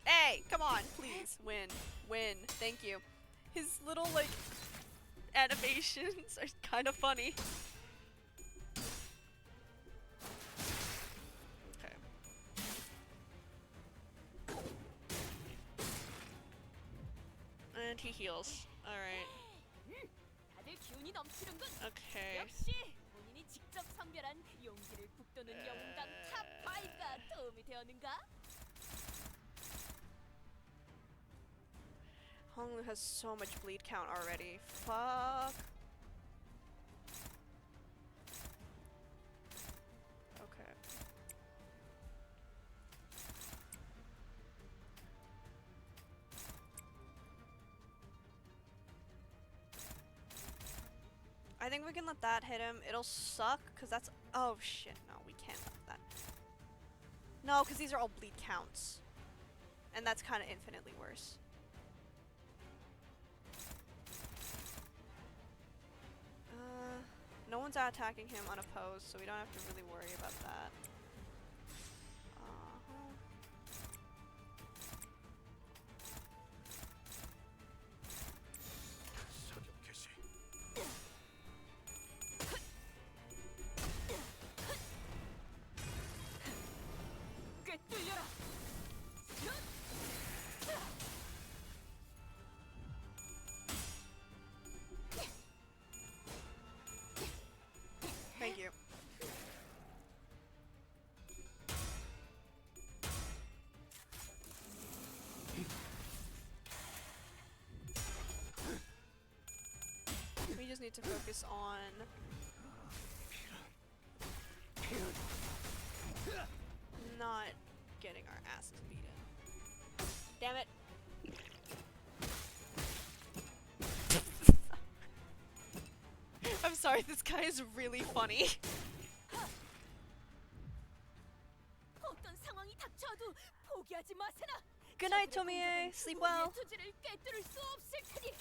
Hey, come on, please, win, win, thank you. His little, like, animations are kind of funny. Okay. And he heals. Alright. 다들 기운이 넘치는군. Okay. 역시 본인이 직접 선별한 용기를 북돋는 영웅당 탑 5가 도움이 되었는가? Honglu has so much bleed count already. Fuck. Okay. I think we can let that hit him. It'll suck, because that's... Oh, shit. No, we can't let that. No, because these are all bleed counts. And that's kind of infinitely worse. No one's attacking him unopposed, so we don't have to really worry about that. Thank you. We just need to focus on not getting our asses beaten. Damn it. I'm sorry, this guy is really funny. 어떤 상황이 닥쳐도 포기하지 마세나. Good night, Tomie. Sleep well. 투지를 꿰뚫을 수 없을 테니.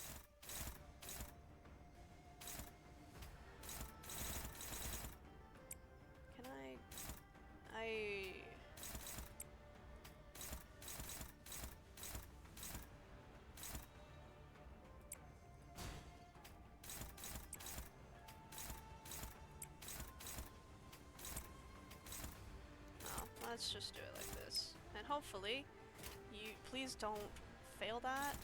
Can I let's just do it like this. And hopefully, you please don't fail that.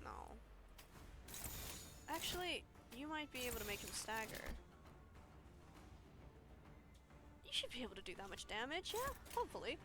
No. Actually, you might be able to make him stagger. You should be able to do that much damage, yeah? Hopefully.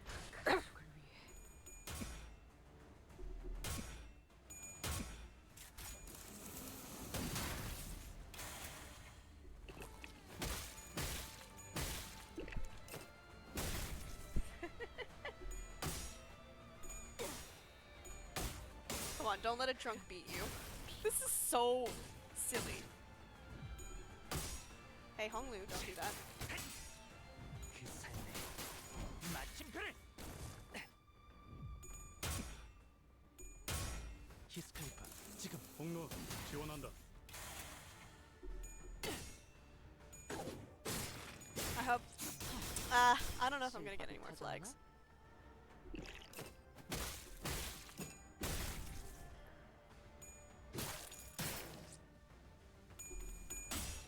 Come on, don't let a drunk beat you. This is so silly. Hey, Honglu, don't do that. 히스클리프, 지금. 홍루 지원한다. I hope. I don't know if I'm gonna get any more flags.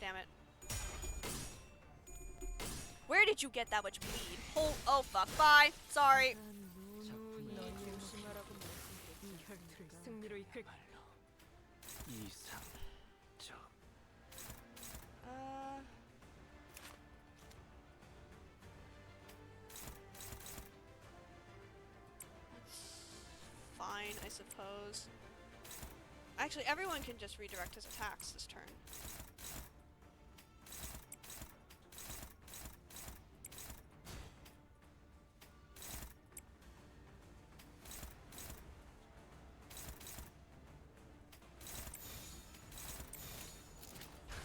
Damn it. Where did you get that much bleed? Oh fuck, bye! Sorry! 승리로 이끌. 2, 3점. Fine, I suppose. Actually, everyone can just redirect his attacks this turn.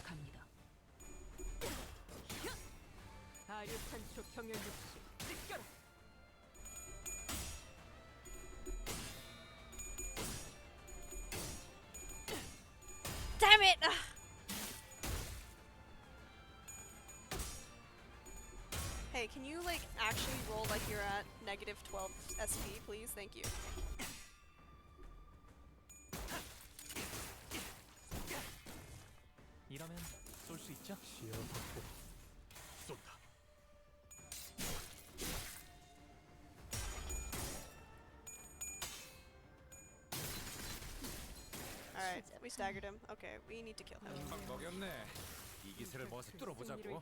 갑니다. 아류탄초 경연 육시 느껴라. Damn it! Hey, can you, like, actually roll like you're at negative 12 SP, please? Thank you. 이러면 쏠 수 있죠? 시야 확보. 쏜다. Alright, we staggered him. Okay, we need to kill him. 막 먹였네. 이 기세를 모아서 뚫어보자고.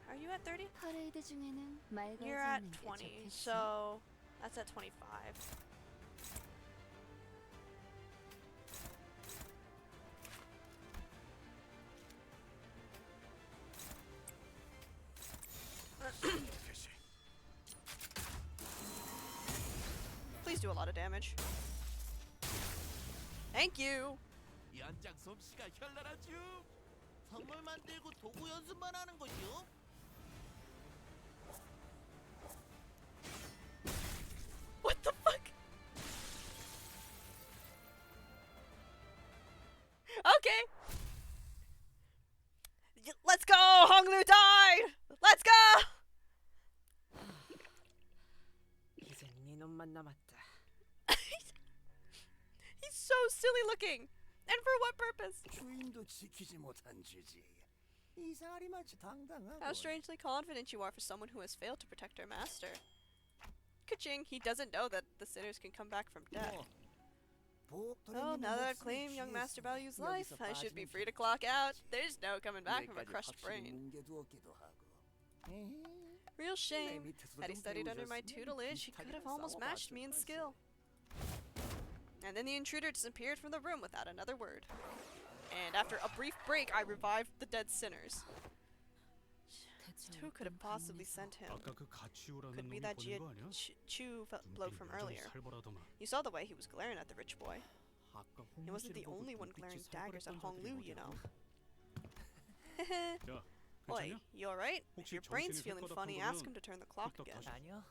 Are you at 30? 퍼레이드 중에는 말걸지 You're at 않는 게 20, 좋겠지. so that's at 25. Please do a lot of damage. Thank you. 연장 솜씨가 현란하죠. 선물 만들고 도구 연습만 하는 거죠. What the fuck? Okay. Let's go! Honglu died! Let's go! 이제 네 놈만 남았다. He's so silly looking. And for what purpose? 주인도 지키지 못한 주지. 이상하리 마치 당당하고. How strangely confident you are for someone who has failed to protect our master. Ka-ching, he doesn't know that the sinners can come back from death. Oh, now that I've claimed young Master Baoyu's life, I should be free to clock out. There's no coming back from a crushed brain. Real shame. Had he studied under my tutelage, he could have almost matched me in skill. And then the intruder disappeared from the room without another word. And after a brief break, I revived the dead sinners. Who could have possibly sent him? 아까 그 가치우라는 Could be 놈이 that 보낸 거 아니야? Chu bloke from earlier. 살벌하더만. You saw the way he was glaring at the rich boy. 아까 He wasn't the 홍루씨를 보고 only one 눈빛이 glaring daggers at 살벌했던 Hong Lu, 자들이 you know. 자, Oi, 괜찮냐? you alright? If 혹시 your brain's 정신이 feeling 휘거덕한 funny, ask him 거면 to turn the clock again. 아니요.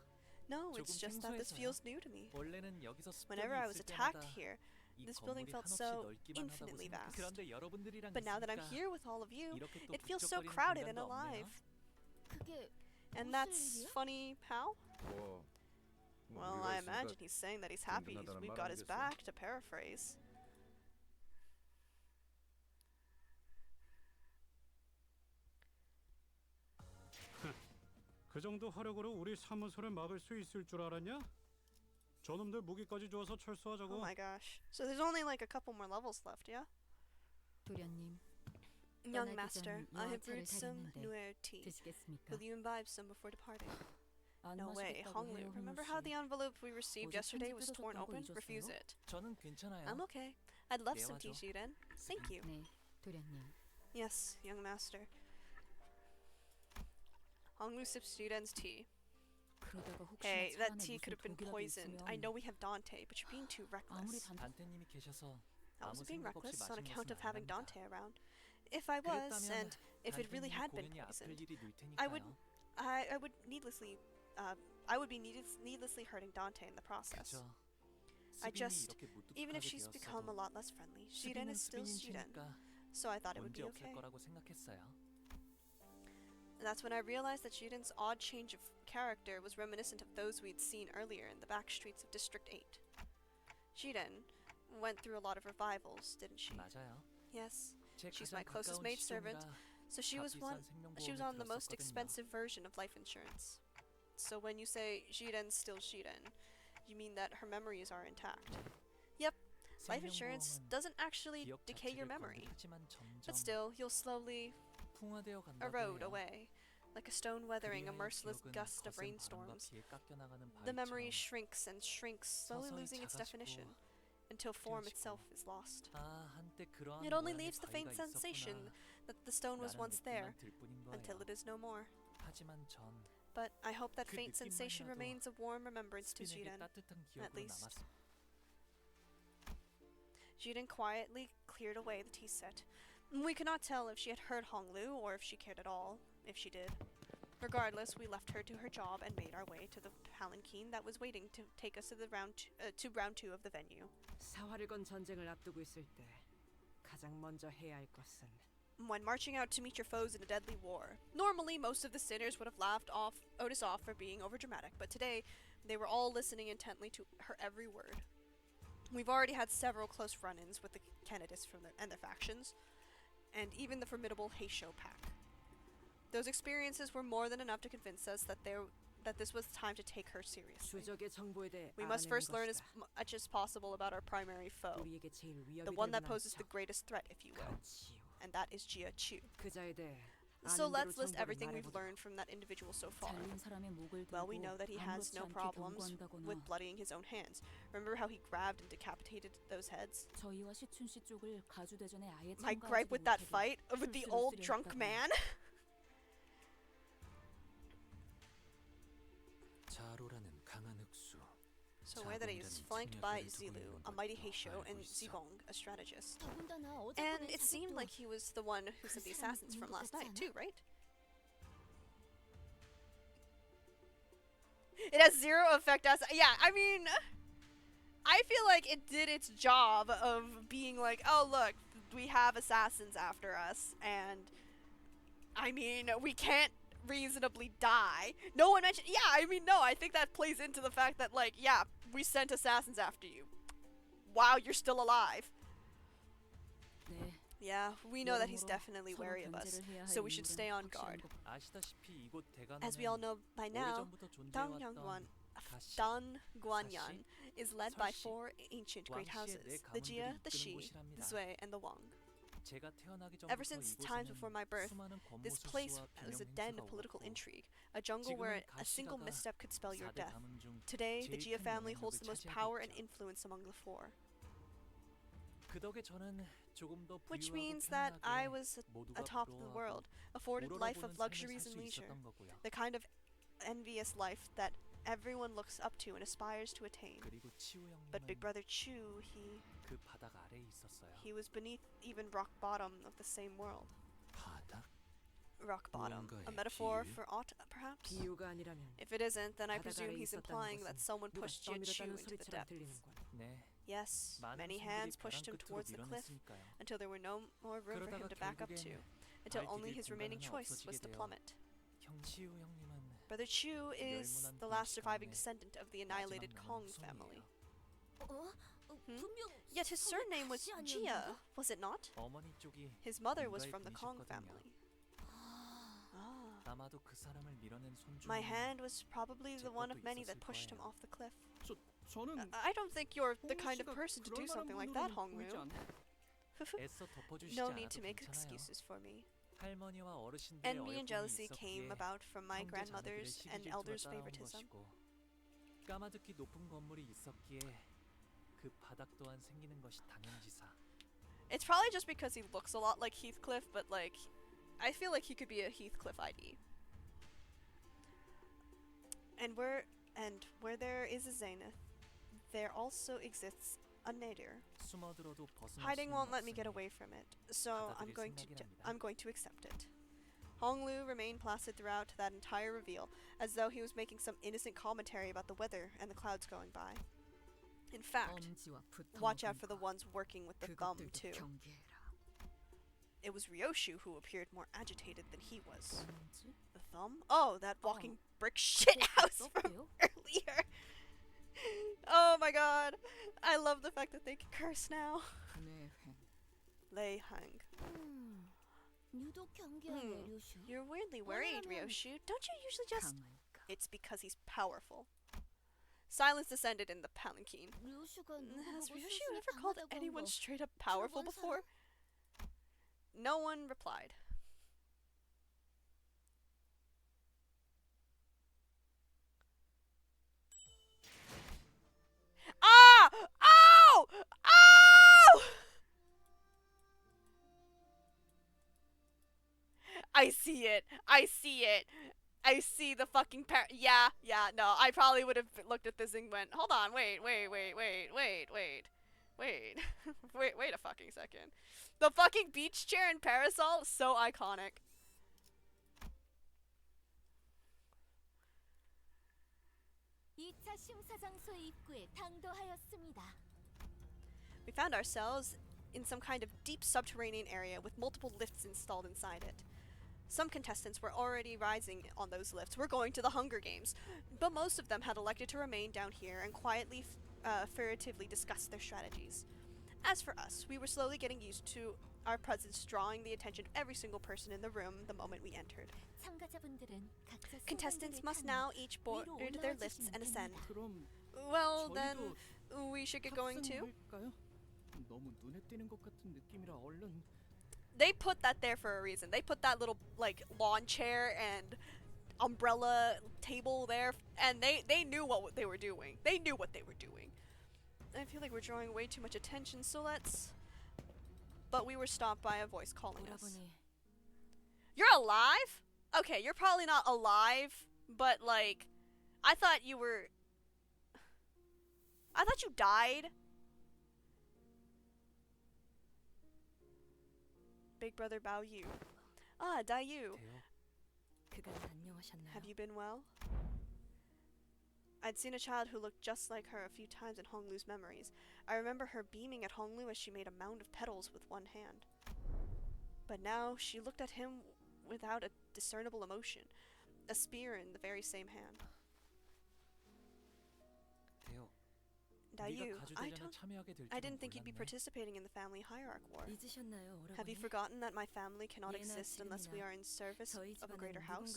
No, it's 조금 just that this 생소해서요. feels new to me. 원래는 여기서 습격이 Whenever I was 있을 attacked 때마다 here, This building felt so infinitely vast. 그런데 여러분들이랑 But now that I'm 있으니까 here with all of you, 이렇게 또 it feels so 북적거리는 crowded and 공간도 alive. 없네요. 그게 And that's funny how? 뭐 Well, I imagine he's saying that he's happy we've got his back, to paraphrase. 그 정도 화력으로 우리 사무소를 막을 수 있을 줄 알았냐? 저놈들 무기까지 주어서 철수하자고. Oh my gosh. So there's only like a couple more levels left, yeah? 도련님, Young 떠나기 master, 전 I have 유화차를 brewed some 타겠는데 Nuer tea. 드시겠습니까? Will you imbibe some before departing? 안 No way, 마시겠다고 Honglu. 해요, Remember 홍루 how 씨. the envelope we received 어제 yesterday 편지 was torn 뜯어졌다고 open? 잊었어요? Refuse it. 저는 괜찮아요. I'm okay. I'd love 네, some tea, 와줘. Shiren. Thank you. 네, 도련님. Yes, young master. Honglu sips Shiren's tea. 그러다가 혹시나 Hey, 차 that 안에 tea 무슨 could have been 독이라도 poisoned. I 있으면 know we have Dante, but you're being too 아무리 reckless. 단테님이 계셔서 I 아무 wasn't being 생각 없이 reckless on 마신 account 것은 of having 아닙니다. Dante around. If I was, 그랬다면 and if it really 단테님이 had been 고민이 아플 poisoned, 일이 늘 I would, 테니까요. I would needlessly, I would be needlessly hurting Dante in the process. 그죠. I 수빈이 just, 이렇게 even if 무뚝뚝하게 she's become a 되었어도 lot less friendly, Shiren 수빈은 is still 수빈인 Shiren. 죄니까 So I thought it would 문제 be 없을 okay. 거라고 생각했어요. And that's when I realized that Shiren's odd change of character was reminiscent of those we'd seen earlier in the back streets of District 8. Shiren went through a lot of revivals, didn't she? 맞아요. Yes. 제 She's 가장 my closest 가까운 maidservant, 시종이라 so she was 값비싼 on the 생명보험을 most 들었었거든요. expensive version of life insurance. So when you say Shiren's still Shiren, you mean that her memories are intact. Yep, life insurance 생명보험은 doesn't actually 기억 decay your 자체를 memory. 건드리지만 But 점점 still, you'll slowly 풍화되어 간다고 erode 해요. away, like a stone weathering a 그리하여 merciless 기억은 gust of 거센 바람과 rainstorms. 비에 깎여나가는 The memory 바위처럼 shrinks and shrinks, slowly 서서히 losing its 작아지고 definition, until form 깨어지고. itself is lost. 아, 한때 그러한 It only 모양의 leaves the faint 바위가 sensation 있었구나 that the stone was 라는 once there, 느낌만 들 뿐인 until 거예요. it is no more. 하지만 전 But I hope that 그 faint sensation 느낌만이라도 remains a warm remembrance to 수빈에게 Jiren. 따뜻한 At 기억으로 least. 남았습니다. Jiren quietly cleared away the tea set. We could not tell if she had heard Honglu or if she cared at all, if she did. Regardless, we left her to her job and made our way to the palanquin that was waiting to take us to the round two of the venue. 사활을 건 전쟁을 앞두고 있을 때 가장 먼저 해야 할 것은 When marching out to meet your foes in a deadly war, normally most of the sinners would have laughed Otis off for being overdramatic, but today they were all listening intently to her every word. We've already had several close run-ins with the candidates and their factions, and even the formidable Heisho pack. Those experiences were more than enough to convince us that this was time to take her seriously. 추적의 정보에 대해 We must 알아내는 first learn as 것이다. much as possible about our primary foe, 우리에게 제일 위협이 the one 될 that 만한 poses the 적, greatest threat, if you will, and that is Jia Chu. 그자에 대해 So 아는 대로 let's list 정보를 everything we've 말해보자. learned from that individual so far. 잘린 사람의 목을 Well, we 들고 know that he has 아무렇지 no 않게 problems 경고한다거나 with bloodying his own hands. Remember how he grabbed and decapitated those heads? 저희와 시춘 씨 쪽을 가주대전에 아예 My 참가하지도 gripe with that 못해도 fight with the 술수를 old 쓰려 drunk 했다거나. man. 자로라는 강한 흑수. So aware that he is flanked by Zilu, a mighty Heisho, and Zibong, a strategist. And it seemed like he was the one who sent the assassins from last night too, right? It has zero effect as— yeah, I mean, I feel like it did its job of being like, oh look, we have assassins after us, and I mean, we can't reasonably die. No one mentioned— yeah, I mean, no, I think that plays into the fact that, like, yeah, we sent assassins after you. Wow, you're still alive. 네, Yeah, we know that he's 여러모로 definitely 서로 wary of us, 견제를 해야 할 so we should 인물은 stay on 확실한 guard. 것 아시다시피 이곳 As we all 대관원은 know by now, 오래전부터 존재해왔던 가시, Dan Guanyan is led by 설씨, 4 ancient great 왕씨의 houses, 네 the Jia, 가문들이 the 이끄는 Shi, the 곳이랍니다. Zui, and the Wang. 제가 태어나기 Ever 전부터 since times 이곳에는 before my birth, 수많은 this place 권모술수와 was a 비명 den of 행사가 political 오갔고 intrigue, a jungle where 지금은 a single 가시가가 misstep could spell your 4대 death. 가문 중 Today, the 제일 Jia 큰 family 영향력을 holds the most 차지하고 power and 있죠. influence among the four, 그 덕에 저는 조금 더 which 부유하고 means that I 편안하게 was 모두가 atop of the world, 부러워하고 afforded life of 우러러보는 삶을 luxuries 살 and 수 leisure, 있었던 거고요. the kind of envious life that everyone looks up to and aspires to attain. 그리고 치우 But Big 형님은 Brother Chu, 그 바닥 아래에 있었어요. he was beneath even rock bottom of the same world. 바닥? Rock bottom, a 무언가의 metaphor 비유? for aught, perhaps? 비유가 아니라면 If it isn't, then I 바닥 presume 아래에 he's 있었다는 implying 것은 that someone 누가 pushed Jia Chu 떠밀었다는 into the 소리처럼 depths. 들리는군. 네, Yes, 많은 many 손들이 hands 벼랑 pushed him 끝으로 towards the cliff 밀어냈으니까요. until there were no more room for him 그러다가 to back up 결국엔 to, until 발 only 디딜 his 공간 remaining 하나 choice was 없어지게 to 돼요. plummet. 치우 형님은 Brother Chu is 멸문한 the last 본 surviving 시간에 descendant of the 마지막 annihilated 남은 Kong 후손이에요. family. 분명 Yet his surname was 가시 Jia, 아니었는가? was it not? 어머니 쪽이 His mother was 민가의 from the Kong 분이셨거든요. family. 아마도 그 사람을 밀어낸 손 My 중에 hand was probably 제 the one 것도 of many that 있었을 pushed him 거예요. off the cliff. 저는 I don't think you're the 홍루 kind of 씨가 person to 그럴 do 만한 something like that, 분으로는 보이지 Hongru. 않- 애써 덮어주시지 No need 않아도 to make 괜찮아요. excuses for me. 할머니와 어르신들의 Envy and 어여쁨이 jealousy 있었기에 came about from my 형제 grandmother's 자매들의 and 시기 elders' 질투가 따라온 favoritism. 것이고 까마득히 높은 건물이 있었기에 그 바닥 또한 생기는 것이 당연지사. It's probably just because he looks a lot like Heathcliff, but like, I feel like he could be a Heathcliff ID. And where there is a zenith, there also exists a nadir. 숨어들어도 벗어날 Hiding 수는 won't let me get 없으니 away from it, so I'm 받아들일 going to 생각이랍니다. accept it. Honglu remained placid throughout that entire reveal, as though he was making some innocent commentary about the weather and the clouds going by. In fact, watch out for the ones working with the thumb too. It was Ryoshu who appeared more agitated than he was. The thumb? Oh, that walking brick shithouse from earlier. Oh my god. I love the fact that they can curse now. Lei Hang. 유독 경계하네, 류슈. You're weirdly worried, Ryoshu. Don't you usually just... It's because he's powerful. Silence descended in the palanquin. Has Ryoshu ever called anyone straight up powerful before? No one replied. Ah! Ow! Ow! I see it. I see it. I see the fucking yeah, no, I probably would have looked at this and went, hold on, wait a fucking second. The fucking beach chair and parasol, so iconic. We found ourselves in some kind of deep subterranean area with multiple lifts installed inside it. Some contestants were already rising on those lifts, were going to the Hunger Games, but most of them had elected to remain down here and quietly, furtively discuss their strategies. As for us, we were slowly getting used to our presence drawing the attention of every single person in the room the moment we entered. Contestants must now each board their lifts and ascend. Well, then, we should get going too? 너무 눈에 띄는 것 같은 느낌이라 얼른 They put that there for a reason. They put that little, like, lawn chair and umbrella table there, and they knew what they were doing. They knew what they were doing. I feel like we're drawing way too much attention, so let's... But we were stopped by a voice calling us. You're alive? Okay, you're probably not alive, but, like, I thought you were... I thought you died. Big brother Bao Yu. Ah, Dai Yu. Have you been well? I'd seen a child who looked just like her a few times in Honglu's memories. I remember her beaming at Honglu as she made a mound of petals with one hand. But now she looked at him without a discernible emotion, a spear in the very same hand. Dayu, I didn't think you'd be participating in the family hierarch war. Have you forgotten that my family cannot exist unless we are in service of a greater house?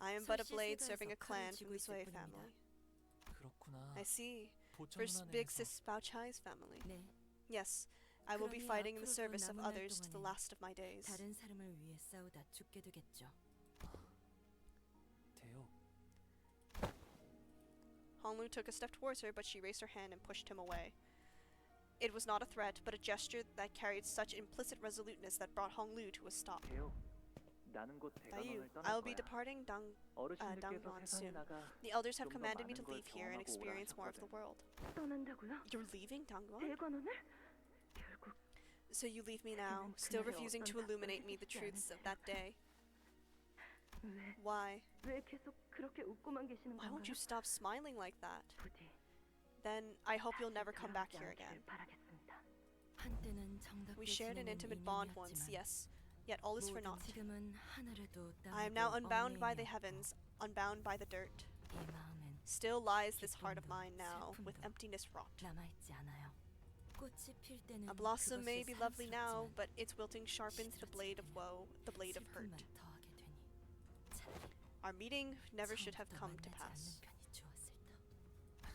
I am but a blade serving a clan from the Sui family. I see. For big sis Bao Chai's family. Yes, I will be fighting in the service of others to the last of my days. Honglu took a step towards her, but she raised her hand and pushed him away. It was not a threat, but a gesture that carried such implicit resoluteness that brought Honglu to a stop. Dayu, I will be departing Dangguan soon. The elders have commanded me to leave here and experience more of the world. You're leaving Dangguan? So you leave me now, still refusing to illuminate me the truths of that day. Why? 왜 계속 그렇게 웃고만 계시는 Why won't you 건가요? stop smiling like that? 부디 Then I hope you'll never come back 돌아오지 here 않기를 again. 바라겠습니다. 한때는 정답게 We shared an 지내는 intimate bond once, 인연이었지만 yes. Yet all is for naught. 지금은 하늘에도 I am now 땅에도 unbound by the 얽매이며 heavens, unbound by the dirt. 이 마음엔 Still lies this heart of mine now, 슬픔도 with emptiness wrought. 남아있지 않아요. 꽃이 필 때는 A blossom may 그것이 be lovely now, 사랑스럽지만 but its wilting sharpens the blade of woe, the blade of hurt. 슬픔만 더하게 되니 차라리 Our meeting never should have 처음부터 come to 만나지 pass. 않는 편이 좋았을 터.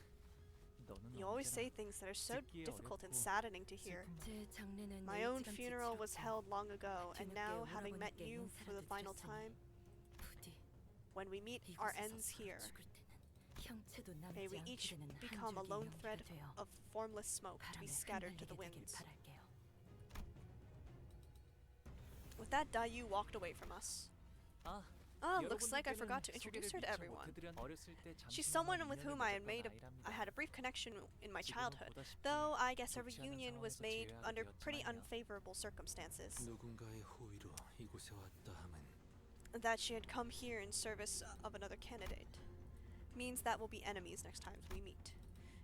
너는 You always 언제나 say things that are so 듣기에 difficult and 어렵고 saddening to hear. 제 장례는 My own 일찌감치 funeral was 치렀고 held long ago, and 뒤늦게 now, having met 오라버니께 you for the 인사라도 final 드렸으니 time, 부디 when we meet our 이곳에서 ends 서로 here, 죽을 때는 형체도 may 남지 we 않게 each 되는 한 become a 줄기 lone 연기가 thread 되어 of formless smoke to be 바람에 scattered to the 흩날리게 되길 winds. 바랄게요. With that, Dayu walked away from us. 아, Ah, looks like I forgot to introduce her to everyone. She's someone with whom I had I had a brief connection in my childhood, though I guess our reunion was made under pretty unfavorable circumstances. 누군가의 호의로 이곳에 왔다 함은 That she had come here in service of another candidate means that we'll be enemies next time we meet.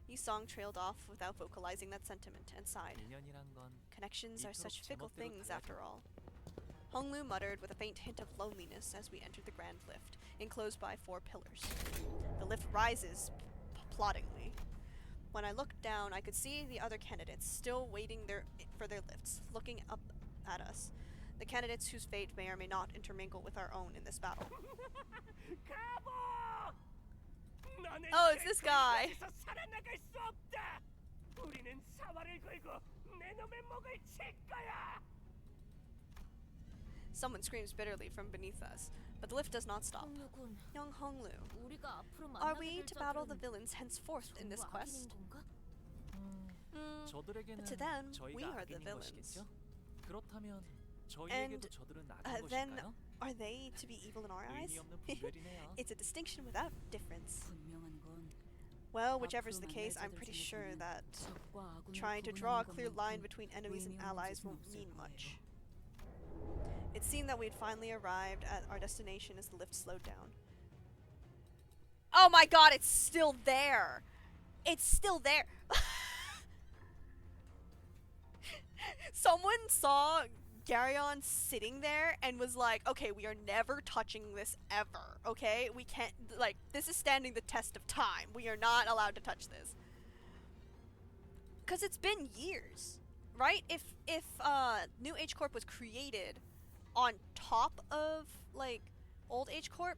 Yisong trailed off without vocalizing that sentiment and sighed. 인연이란 건 Connections are such 이토록 fickle 제멋대로 things 달라져. after all. Honglu muttered with a faint hint of loneliness as we entered the grand lift, enclosed by 4 pillars. The lift rises ploddingly. When I looked down, I could see the other candidates still waiting for their lifts, looking up at us. The candidates whose fate may or may not intermingle with our own in this battle. Oh, it's this guy! 살아나갈 수 없다. 우리는 사활을 걸고 내 놈의 목을 칠 거야. Someone screams bitterly from beneath us, but the lift does not stop. Young Honglu, 우리가 앞으로 are 만나게 we 될 to battle the 자들은 villains henceforth in this 전부 quest? 악인인 건가? 저들에게는 to them, we 저희가 are the 악인인 villains. 것이겠죠? 그렇다면 And 저희에게도 저들은 악인 then, 것일까요? are they to be evil in our eyes? 의미 없는 분별이네요. It's a distinction without difference. 분명한 건 Well, whichever's the 앞으로 case, 만날 I'm 자들 pretty 중에서는 sure that 적과 악운을 trying to draw a 구분하는 clear line 것만큼 between enemies and 의미 없는 allies 짓은 won't 없을 mean 거예요. much. It seemed that we'd finally arrived at our destination as the lift slowed down. Oh my god, it's still there! It's still there! Someone saw Garyon sitting there and was like, okay, we are never touching this ever, okay? We can't, like, this is standing the test of time. We are not allowed to touch this. Because it's been years, right? If New Age Corp was created on top of, like, Old Age Corp,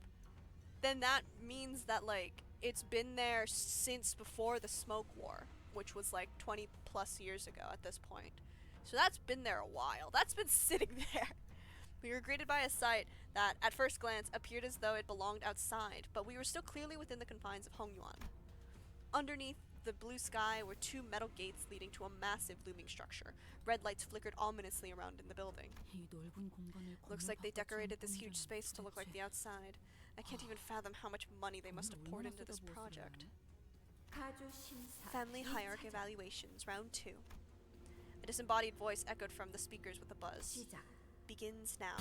then that means that, like, it's been there since before the Smoke War, which was, like, 20 plus years ago at this point. So that's been there a while. That's been sitting there. We were greeted by a sight that, at first glance, appeared as though it belonged outside, but we were still clearly within the confines of Hongyuan. Underneath the blue sky were 2 metal gates leading to a massive looming structure. Red lights flickered ominously around in the building. 이 넓은 공간을 Looks like they 건너 decorated 바깥처럼 this huge 꾸미려면 space to look like the outside. I can't even fathom how much money they must have poured into this project. Family hierarchy evaluations, round 2. A disembodied voice echoed from the speakers with a buzz. Begins now.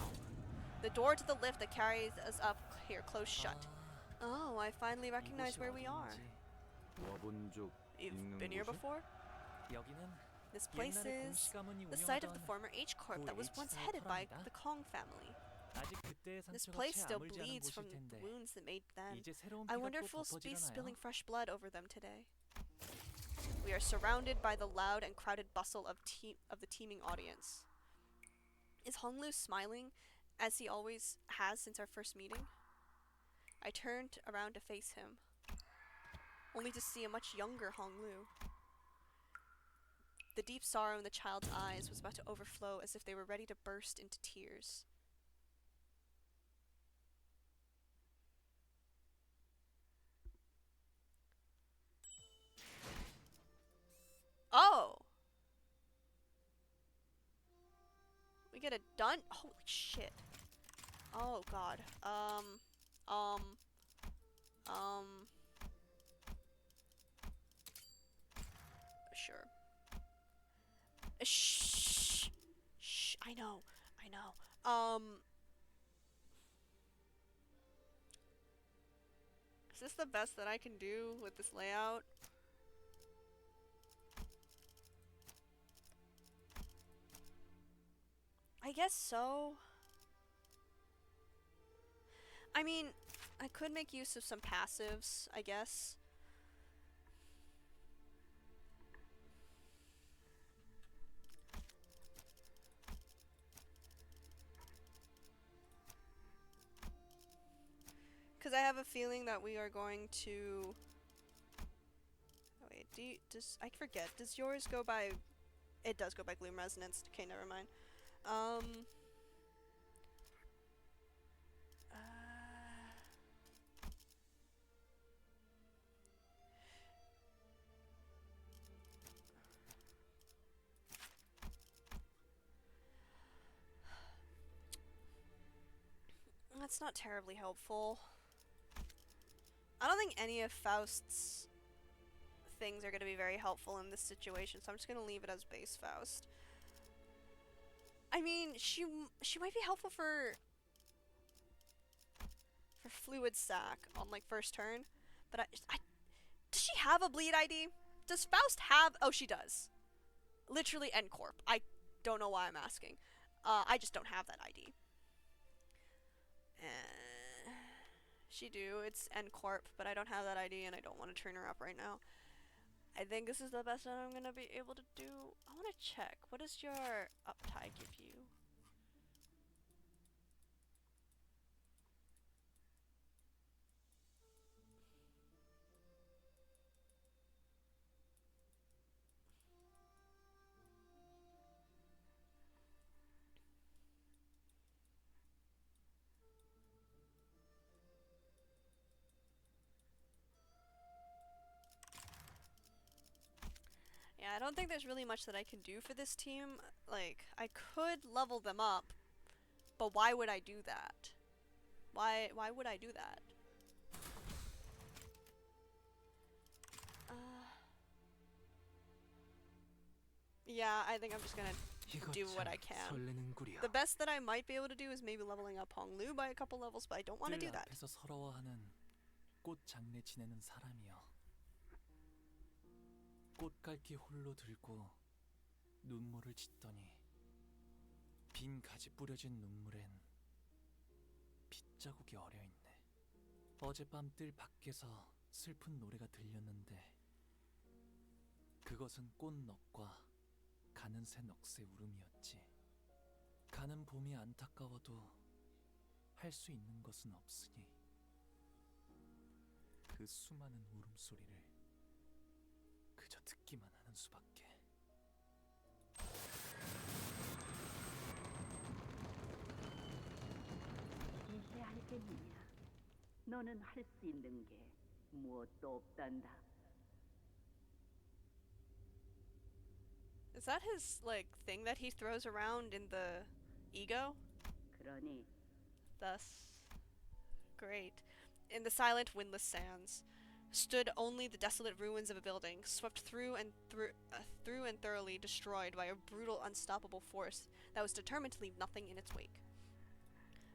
The door to the lift that carries us up here closed shut. Oh, I finally recognize where we are. 와본 적 You've 있는 been here 곳이? before? 여기는 This place 옛날에 is 공씨 가문이 the site of the 운영하던 former H Corp that was once H headed by 터라입니다. the Kong family. 아직 그때의 This 상처가 place 채 still 아물지 않은 bleeds from 곳일 the 텐데 wounds that made then. 이제 새로운 I 피가 wonder 또 if we'll be spilling 덮어지려나요? fresh blood over them today. We are surrounded by the loud and crowded bustle of the teeming audience. Is Honglu smiling, as he always has since our first meeting? I turned around to face him, only to see a much younger Honglu. The deep sorrow in the child's eyes was about to overflow as if they were ready to burst into tears. Oh! We get a done? Holy shit. Oh god. Sure. Shh. Shh. I know. Is this the best that I can do with this layout? I guess so. I mean, I could make use of some passives, I guess. Because I have a feeling that we are going to... Oh, wait, I forget. Does yours go by... It does go by Gloom Resonance. Okay, never mind. That's not terribly helpful. I don't think any of Faust's things are going to be very helpful in this situation, so I'm just going to leave it as base Faust. I mean, she might be helpful for Fluid Sac on like first turn, but does she have a bleed ID? Does Faust have? Oh, she does. Literally N Corp. I don't know why I'm asking. I just don't have that ID. She do. It's N Corp, but I don't have that ID and I don't want to turn her up right now. I think this is the best that I'm gonna be able to do. I want to check. What does your uptie give you? Yeah, I don't think there's really much that I can do for this team. Like, I could level them up, but why would I do that? Why would I do that? Yeah, I think I'm just gonna do what I can. The best that I might be able to do is maybe leveling up Honglu by a couple levels, but I don't want to do that. 앞에서 서러워하는 꽃 장례 지내는 사람이여. 꽃갈기 홀로 들고 눈물을 짓더니 빈 가지 뿌려진 눈물엔 빗자국이 어려있네. 어젯밤 뜰 밖에서 슬픈 노래가 들렸는데 그것은 꽃넋과 가는 새 넋의 울음이었지. 가는 봄이 안타까워도 할 수 있는 것은 없으니 그 수많은 울음소리를 그저 듣기만 하는 수밖에. 이제 알겠느냐? 너는 할 수 있는 게 무엇도 없단다. Is that his, like, thing that he throws around in the ego? 그러니 Thus, great. In the silent, windless sands stood only the desolate ruins of a building, swept through and thoroughly destroyed by a brutal, unstoppable force that was determined to leave nothing in its wake.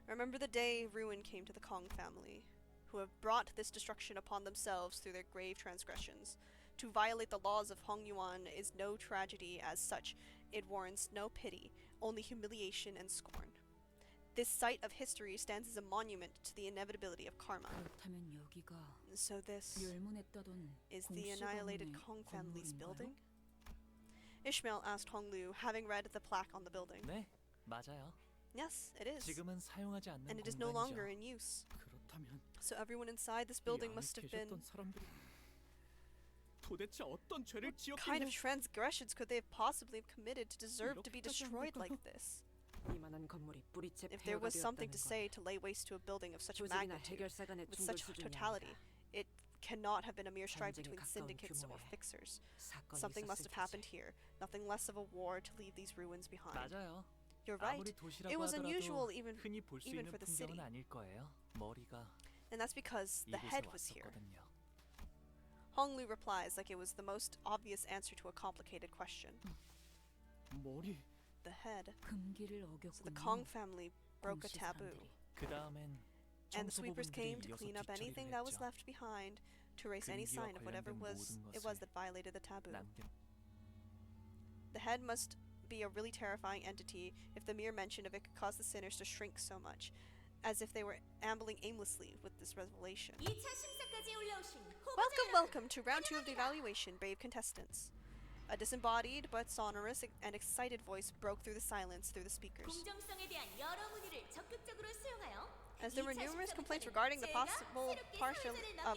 Remember the day ruin came to the Kong family, who have brought this destruction upon themselves through their grave transgressions. To violate the laws of Hong Yuan is no tragedy as such. It warrants no pity, only humiliation and scorn. This site of history stands as a monument to the inevitability of karma. So this is the annihilated Kong family's building? Ishmael asked Honglu, having read the plaque on the building. 네, 맞아요. Yes, it is. 지금은 사용하지 않는 And it is no longer 공간이죠. in use. 그렇다면 So everyone inside this building must have been... 계셨던 사람들이 도대체 어떤 죄를 What kind 지었길래 of transgressions could they have possibly committed to deserve to be destroyed like this? 이만한 건물이 뿌리째 If there 폐허가 was something 되었다는 to 건 say to lay waste to a building of such 조직이나 magnitude, 해결사 간의 with 충돌 such 수준이 totality, 아니다. it cannot have been a mere strife 전쟁에 between 가까운 syndicates or 규모의 fixers. 사건이 Something must 있었을 have happened 테지. here, nothing less of a war to leave these ruins behind. 맞아요. You're right. 아무리 It 도시라고 was unusual 하더라도 흔히 볼 수 even 있는 for the city. 풍경은 아닐 거예요. 머리가 And that's because the 이곳에 head was here. 왔었거든요. Honglu replies like it was the most obvious answer to a complicated question. 머리 The head. 금기를 So the 어겼군요. Kong family broke a 공씨 taboo. 사람들이. 그 다음엔 and the sweepers came 청소부분들이 to 이어서 clean up 뒷처리를 anything that was 했죠. left behind, to erase any 금기와 sign of whatever 관련된 it 모든 was 것을 that violated the taboo. 남긴 The head must be a really terrifying entity if the mere mention of it could cause the sinners to shrink so much, as if they were ambling aimlessly with this revelation. 2차 심사까지 올라오신 Welcome, welcome to round 2 of the evaluation, brave contestants. A disembodied but sonorous and excited voice broke through the silence through the speakers. 공정성에 대한 여러 문의를 적극적으로 수용하여 As there were numerous complaints regarding the possible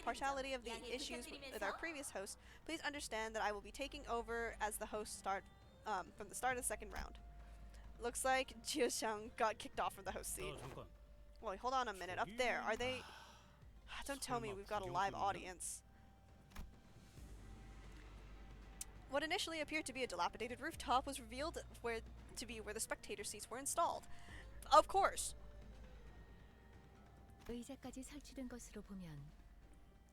partiality of the issues with our previous host, please understand that I will be taking over as the host from the start of the second round. Looks like Jio-seung got kicked off from the host seat. 잠깐. Wait, hold on a minute. Up there, are they... Don't tell me we've got a live audience. What initially appeared to be a dilapidated rooftop was revealed to be where the spectator seats were installed. Of course! 의자까지 설치된 것으로 보면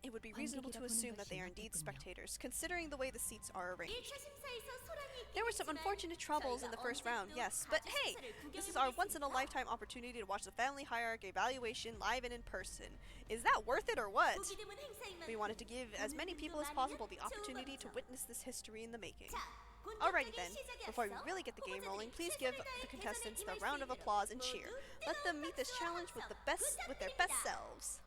It would be reasonable to assume that they are indeed spectators, considering the way the seats are arranged. 1차 심사에서 소란이 There were some unfortunate troubles in the first round, yes, but hey, this is our once-in-a-lifetime opportunity to watch the family hierarchy evaluation live and in person. Is that worth it or what? We wanted to give as many people as possible the opportunity to witness this history in the making. Alrighty then, before we really get the game rolling, please give the contestants the round of applause and cheer. Let them meet this challenge with their best selves.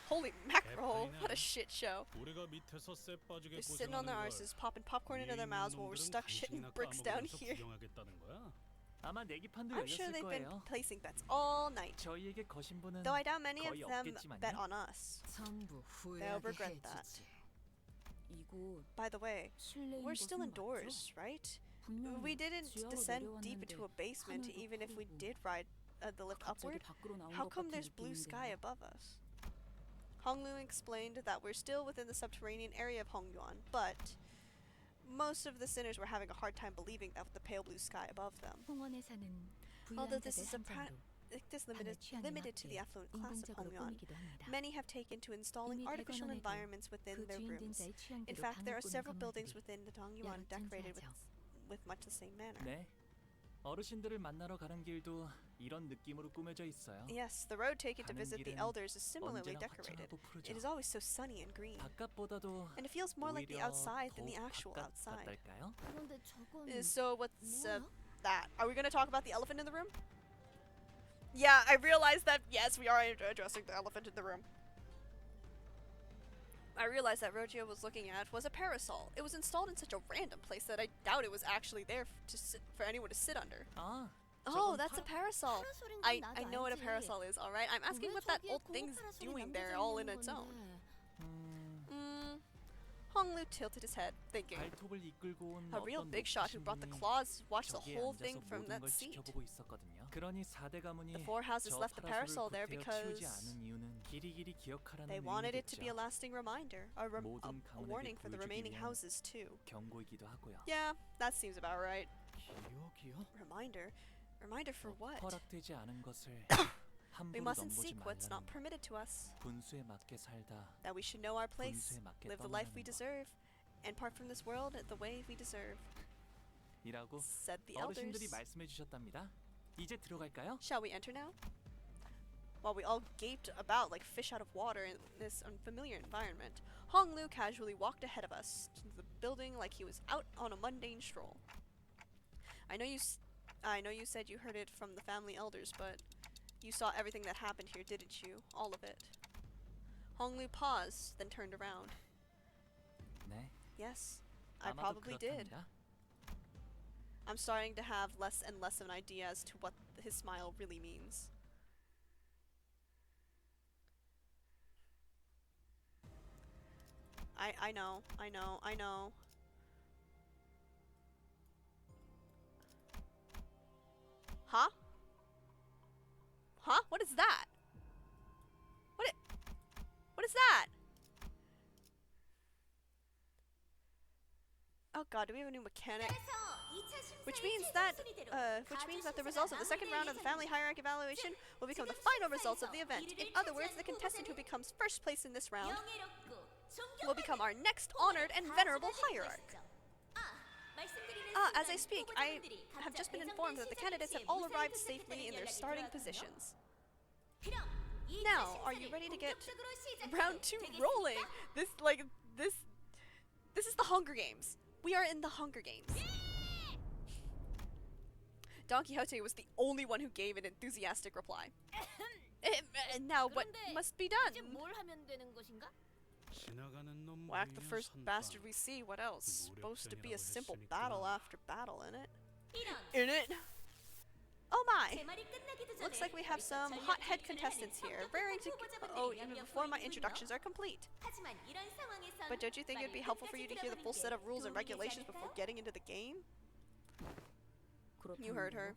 Holy mackerel, what a shit show. They're sitting on their arses, popping popcorn into their mouths while we're stuck shitting bricks down here. 아마 내기판도 I'm sure 열렸을 they've been 거예요. placing bets all night. 저희에게 거신 분은 Though I doubt many of 거의 them 없겠지만요. bet on us. 전부 They'll 후회하게 regret that. 해주지. 이곳 By the way, 실내인 we're still 것은 indoors, 맞죠? right? 분명히 We didn't 지하로 descend deep 내려왔는데 into a basement, 하늘도 even if we 푸르고 did ride the lift 갑자기 upward. 밖으로 나온 How 것 come 같은 there's blue sky 느낌인데요. above us? Honglu explained that we're still within the subterranean area of Hongyuan, but most of the sinners were having a hard time believing that with the pale blue sky above them. 홍원에 사는 Although 부유한 this 자들 is 한 정도 limited to the affluent class of 인공적으로 Hongyuan, 꾸미기도 합니다. many have taken to installing 이미 artificial 대관원에도 environments within 그 their 주인 rooms. 된자의 In 취향대로 fact, there 방을 are 꾸는 several buildings 건물들이 within the Dongyuan decorated with much the same manner. 네. 어르신들을 만나러 가는 길도 이런 느낌으로 꾸며져 있어요. Yes, the road taken to 가는 visit the 길은 elders is similarly 언제나 decorated. 화창하고 푸르죠. It is always so sunny and green. 바깥보다도 And it feels more like the 오히려 outside than the 더 actual 바깥 outside. 같달까요? 그런데 저건 So what's 뭐야? that? Are we going to talk about the elephant in the room? Yeah, I realized that, yes, we are addressing the elephant in the room. I realized that Rogio was looking at was a parasol. It was installed in such a random place that I doubt it was actually there for anyone to sit under. 아, Oh, that's a parasol. 파라솔인 건 I 나도 know what a 알지. parasol is, alright? I'm asking 왜 what that 저기에 old 고무 thing's 파라솔이 doing 남겨져 there all in 있는 its own. 건데. Honglu tilted his head, thinking. 발톱을 이끌고 온 A real 어떤 big shot who 높으신 brought the 분이 claws watched the 저기에 whole 앉아서 thing from 모든 that 걸 seat. 지켜보고 있었거든요. 그러니 4대 가문이 The four houses 저 left the parasol 파라솔을 there 구태여 because 치우지 않은 이유는 길이길이 기억하라는 they wanted it to be a 의미겠죠. lasting reminder, a 모든 warning 가문에게 for the 보여주기 remaining 위한 houses too. 경고이기도 하고요. Yeah, that seems about right. 기억이요? Reminder? Reminder for what? 허락되지 않은 것을 We 함부로 mustn't 넘보지 seek what's not 말라는 permitted to us. 분수에 맞게 살다 That we should know our place, 분수에 맞게 live the life we 떠나는 것. deserve, and part from this world the way we deserve. 이라고 Said the 어르신들이 elders. 말씀해 주셨답니다. 이제 들어갈까요? Shall we enter now? While we all gaped about like fish out of water in this unfamiliar environment, Honglu casually walked ahead of us to the building like he was out on a mundane stroll. I know you said you heard it from the family elders, but you saw everything that happened here, didn't you? All of it. Honglu paused, then turned around. 네. Yes, I 아마도 probably did. 그렇답니다. I'm starting to have less and less of an idea as to what his smile really means. I know. Huh? Huh? What is that? What is that? Oh god, do we have a new mechanic? Which means that the results of the second round of the family hierarchy evaluation will become the final results of the event. In other words, the contestant who becomes first place in this round will become our next honored and venerable hierarch. As I speak, I have just been informed that the candidates have all arrived safely in their starting positions. Now, are you ready to get round 2 rolling? This is the Hunger Games. We are in the Hunger Games. Don Quixote was the only one who gave an enthusiastic reply. And now what must be done? Whack the first bastard we see. What else? Supposed to be a simple battle after battle, innit? Innit? Oh my! Looks like we have some hothead contestants here, raring to even before my introductions are complete. But don't you think it would be helpful for you to hear the full set of rules and regulations before getting into the game? You heard her.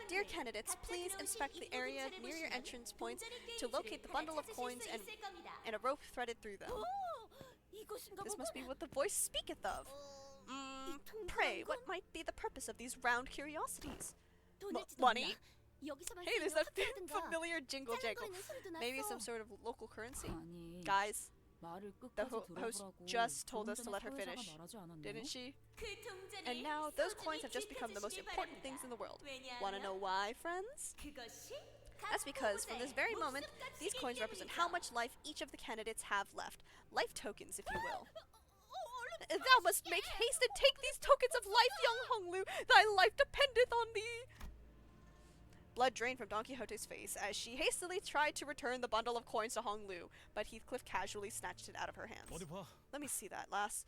Dear candidates, please inspect the area near your entrance points to locate the bundle of coins and a rope threaded through them. This must be what the voice speaketh of. Pray, what might be the purpose of these round curiosities? Money? Hey, there's that familiar jingle jangle. Maybe some sort of local currency? Guys, the host just told us to let her finish, didn't she? And now, those coins have just become the most important things in the world. Wanna know why, friends? That's because, from this very moment, these coins represent how much life each of the candidates have left. Life tokens, if you will. Thou must make haste and take these tokens of life, young Honglu! Thy life dependeth on thee! Blood drained from Don Quixote's face as she hastily tried to return the bundle of coins to Honglu, but Heathcliff casually snatched it out of her hands. Let me see that, lass.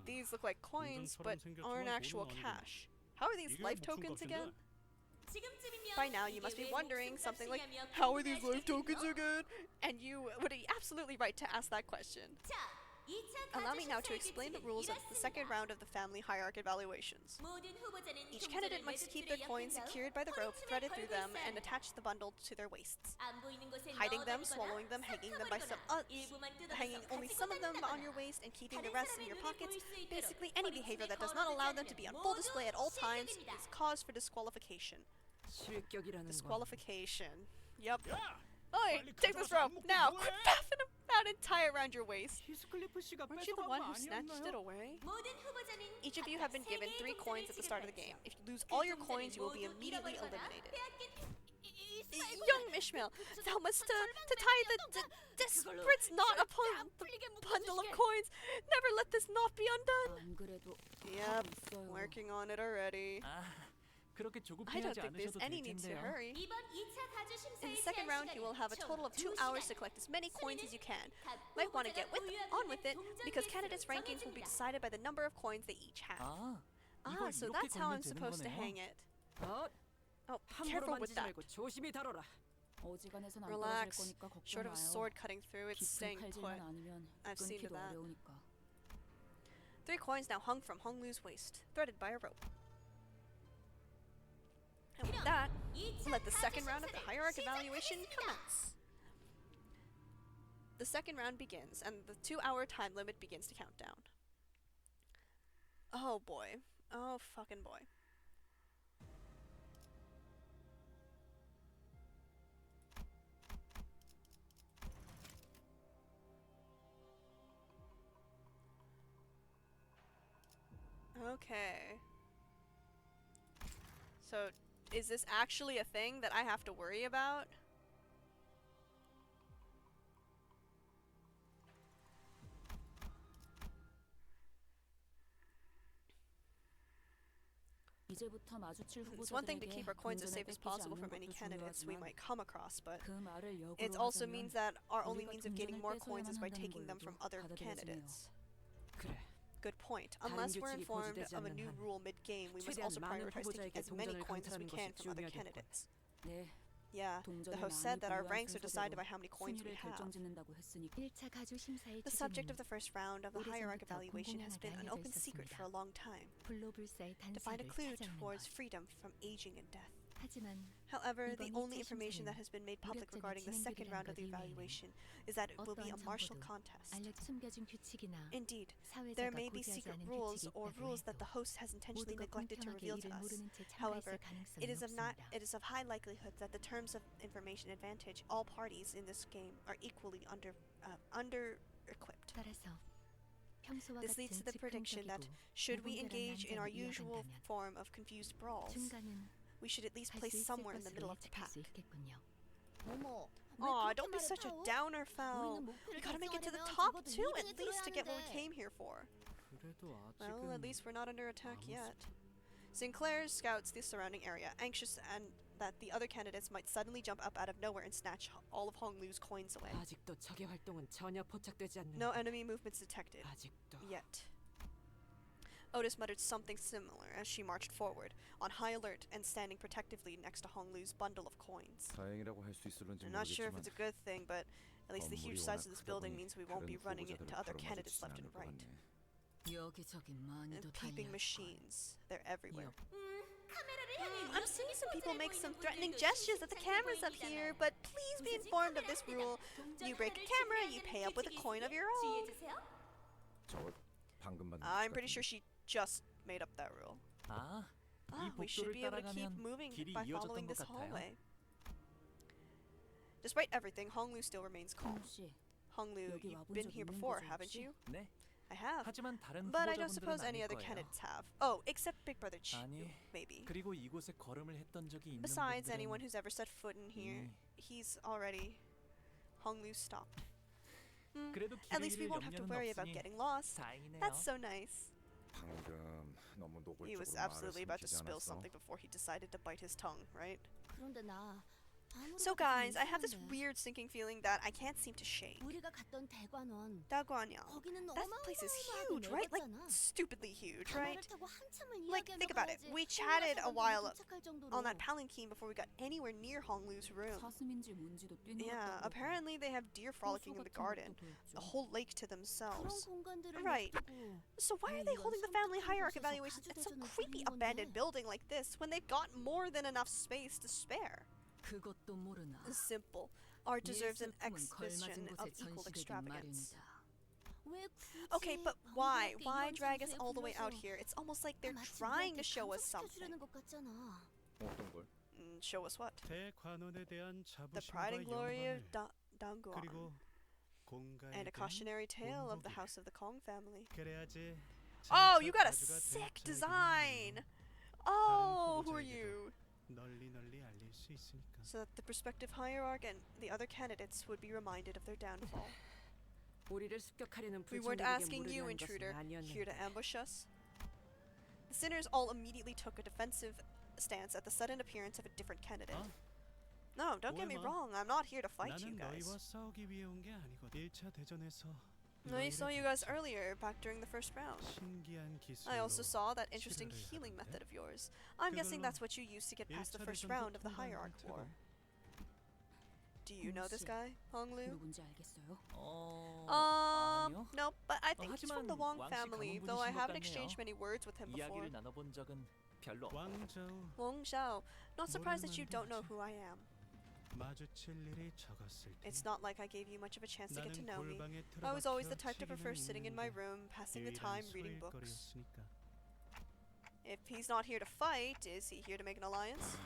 These look like coins, but aren't actual cash. How are these life tokens again? By now, you must be wondering something like, how are these life tokens again? And you would be absolutely right to ask that question. Allow me now to explain the rules of the second round of the family hierarchy evaluations. Each candidate must keep their coins secured by the rope threaded through them and attach the bundle to their waists. Hiding them, swallowing them, hanging only some of them on your waist and keeping the rest in your pockets, basically any behavior that does not allow them to be on full display at all times is cause for disqualification. Disqualification. Yep. Oi, take this rope, now! Quit faffing about and tie it around your waist. Weren't you the one who snatched it away? Each of you have been given 3 coins at the start of the game. If you lose all your coins, you will be immediately eliminated. Young Ishmael, thou must to tie the desperate knot upon the bundle of coins. Never let this knot be undone. Yep, working on it already. I don't think there's any need to hurry. In the second round, you will have a total of 2 hours to collect as many coins as you can. Might want to get on with it, because candidates' rankings will be decided by the number of coins they each have. So that's how I'm supposed to hang it. Oh, careful with that. Relax. Short of a sword cutting through, it's staying put. I've seen to that. 3 coins now hung from Honglu's waist, threaded by a rope. And with that, let the second round of the hierarchy evaluation commence. The second round begins, and the 2-hour time limit begins to count down. Oh boy. Oh fucking boy. Okay. So, is this actually a thing that I have to worry about? It's one thing to keep our coins as safe as possible from any candidates we might come across, but it also means that our only means of gaining more coins is by taking them from other candidates. Good point. Unless we're informed of a new rule mid-game, we must also prioritize taking as many coins as we can from other candidates. Yeah, the host said that our ranks are decided by how many coins we have. The subject of the first round of the hierarchy evaluation has been an open secret for a long time. To find a clue towards freedom from aging and death. However, the only information that has been made public regarding the second round of the evaluation is that it will be a martial contest. Indeed, there may be secret rules or rules that the host has intentionally neglected to reveal to us. However, it is of high likelihood that the terms of information advantage all parties in this game are equally under-equipped. 평소와 This leads to the 같은 prediction that 즉흥적이고 should we 무분별한 engage in our 난장을 usual 이어간다면 form of confused brawls, 중간은 we should at least 갈 place 수 있을 somewhere in the middle 것으로 of the 예측할 pack. 수 있겠군요. 어머, Aw, don't be such a downer, Fel. We gotta make it to the top too, at least to get what we came here for. 그래도 Well, at 아직은 least we're not under attack 아무 yet. Sinclair scouts the surrounding area, anxious and that the other candidates might suddenly jump up out of nowhere and snatch all of Hong Lu's coins away. 아직도 적의 활동은 전혀 포착되지 않는다. No enemy movements detected. 아직도. Yet. Otis muttered something similar as she marched forward, on high alert and standing protectively next to Hong Lu's bundle of coins. 다행이라고 할 수 있을런지 I'm not sure if 모르겠지만 it's a good thing, but at least the huge 건물이 size 워낙 of this 크다 building 보니 means we won't be 다른 running 후보자들을 into other 바로 candidates 마주치진 left and 않을 것 right. 같네. 여기저기 And 많이도 peeping 달려. machines. They're everywhere. 카메라를 I'm seeing some people make some threatening gestures at the cameras up here, but please be informed of this rule. You break a camera, you pay up with a coin of your own. 저거 방금 만든 I'm pretty sure she just made up that rule. 아, 이 We should 복도를 be able to keep 따라가면 moving 길이 by 이어졌던 following 것 this 같아요. hallway. Despite everything, Hong Lu still remains calm. 씨, Hong Lu, 여기 you've 와본 been 적 here 있는 before, 거죠, haven't 혹시? you? 네. I have. 하지만 다른 But I don't 후보자분들은 suppose any 아닐 other 거예요. candidates have. Oh, except Big Brother Chu, 아니, maybe. 그리고 이곳에 걸음을 했던 적이 있는 Besides, 분들은 anyone who's ever set foot in here, he's already... Hong Lu stopped. 그래도 At least we 길을 won't have to 잃을 worry 염려는 about 없으니 getting lost. 다행이네요. That's so nice. 방금 너무 He was 노골적으로 absolutely 말을 about to 숨기지 spill 않았어? something before he decided to bite his tongue, right? 그런데 나 So guys, I have this weird sinking feeling that I can't seem to shake. 우리가 갔던 대관원 Daguanyang. 거기는 That place is huge, right? Like stupidly huge, right? Like think about it. We chatted a while on that palanquin before we got anywhere near Hong Lu's room. 사슴인지 뭔지도 Yeah, apparently they have deer frolicking in the garden, a whole lake to themselves. Right. So why are they holding the family hierarchy evaluations at some creepy abandoned building like this when they've got more than enough space to spare? 그것도 모르나. Simple. Art deserves an 예술품은 exhibition 걸맞은 of 곳에 equal 전시되긴 extravagance. 마련이다. Okay, but why? Why drag us all the way out here? It's almost like they're trying to show us something. 어떤 걸? Show us what? 대관원에 대한 The pride and 자부심과 glory of 영광을 Danguan. 그리고 공가에 And a 대한 cautionary tale of the 본보기. House of the Kong family. 그래야지 Oh, 장차 you got a 가주가 sick 될 design! 자에게는 Oh, 다른 who are 후보자에게도 you? 널리 알릴 수 있으니까. So that the prospective hierarch and the other candidates would be reminded of their downfall. 우리를 습격하려는 We weren't 불청객에게 asking you, 무릎을 한 것은 intruder, here to 아니었는데. ambush us. The sinners all immediately took a defensive stance at the sudden appearance of a different candidate. No, don't get me 오해마. wrong, I'm not here to fight you 나는 guys. 너희와 싸우기 위해 온 게 아니고 1차 대전에서 I saw you guys earlier, back during the first round. 신기한 기술로 I also saw that interesting 치료를 healing 하던데? method of yours. I'm guessing 그걸로 that's what you used to get past the 1차 first 대전도 round of the 통과한 Hierarch War. 상태고. Do you know this guy, Hong Lu? 누군지 알겠어요? 아니요. No, but I think he's from 하지만 the Wong 왕씨 family, 가문 though I 분이신 것 haven't 같네요. exchanged many words with him before. 이야기를 나눠본 적은 별로 왕자우 Wong Xiao. Not surprised that you 모르는 don't know who I am. 마주칠 일이 적었을 때 It's not like I gave you much of a chance to get to 나는 know me. 골방에 I was always the 틀어박혀 type to prefer 책이나 sitting in 읽는 my 게 room, passing the 유일한 time reading books. 소일거리였으니까. If he's not here to fight, is he here to make an alliance?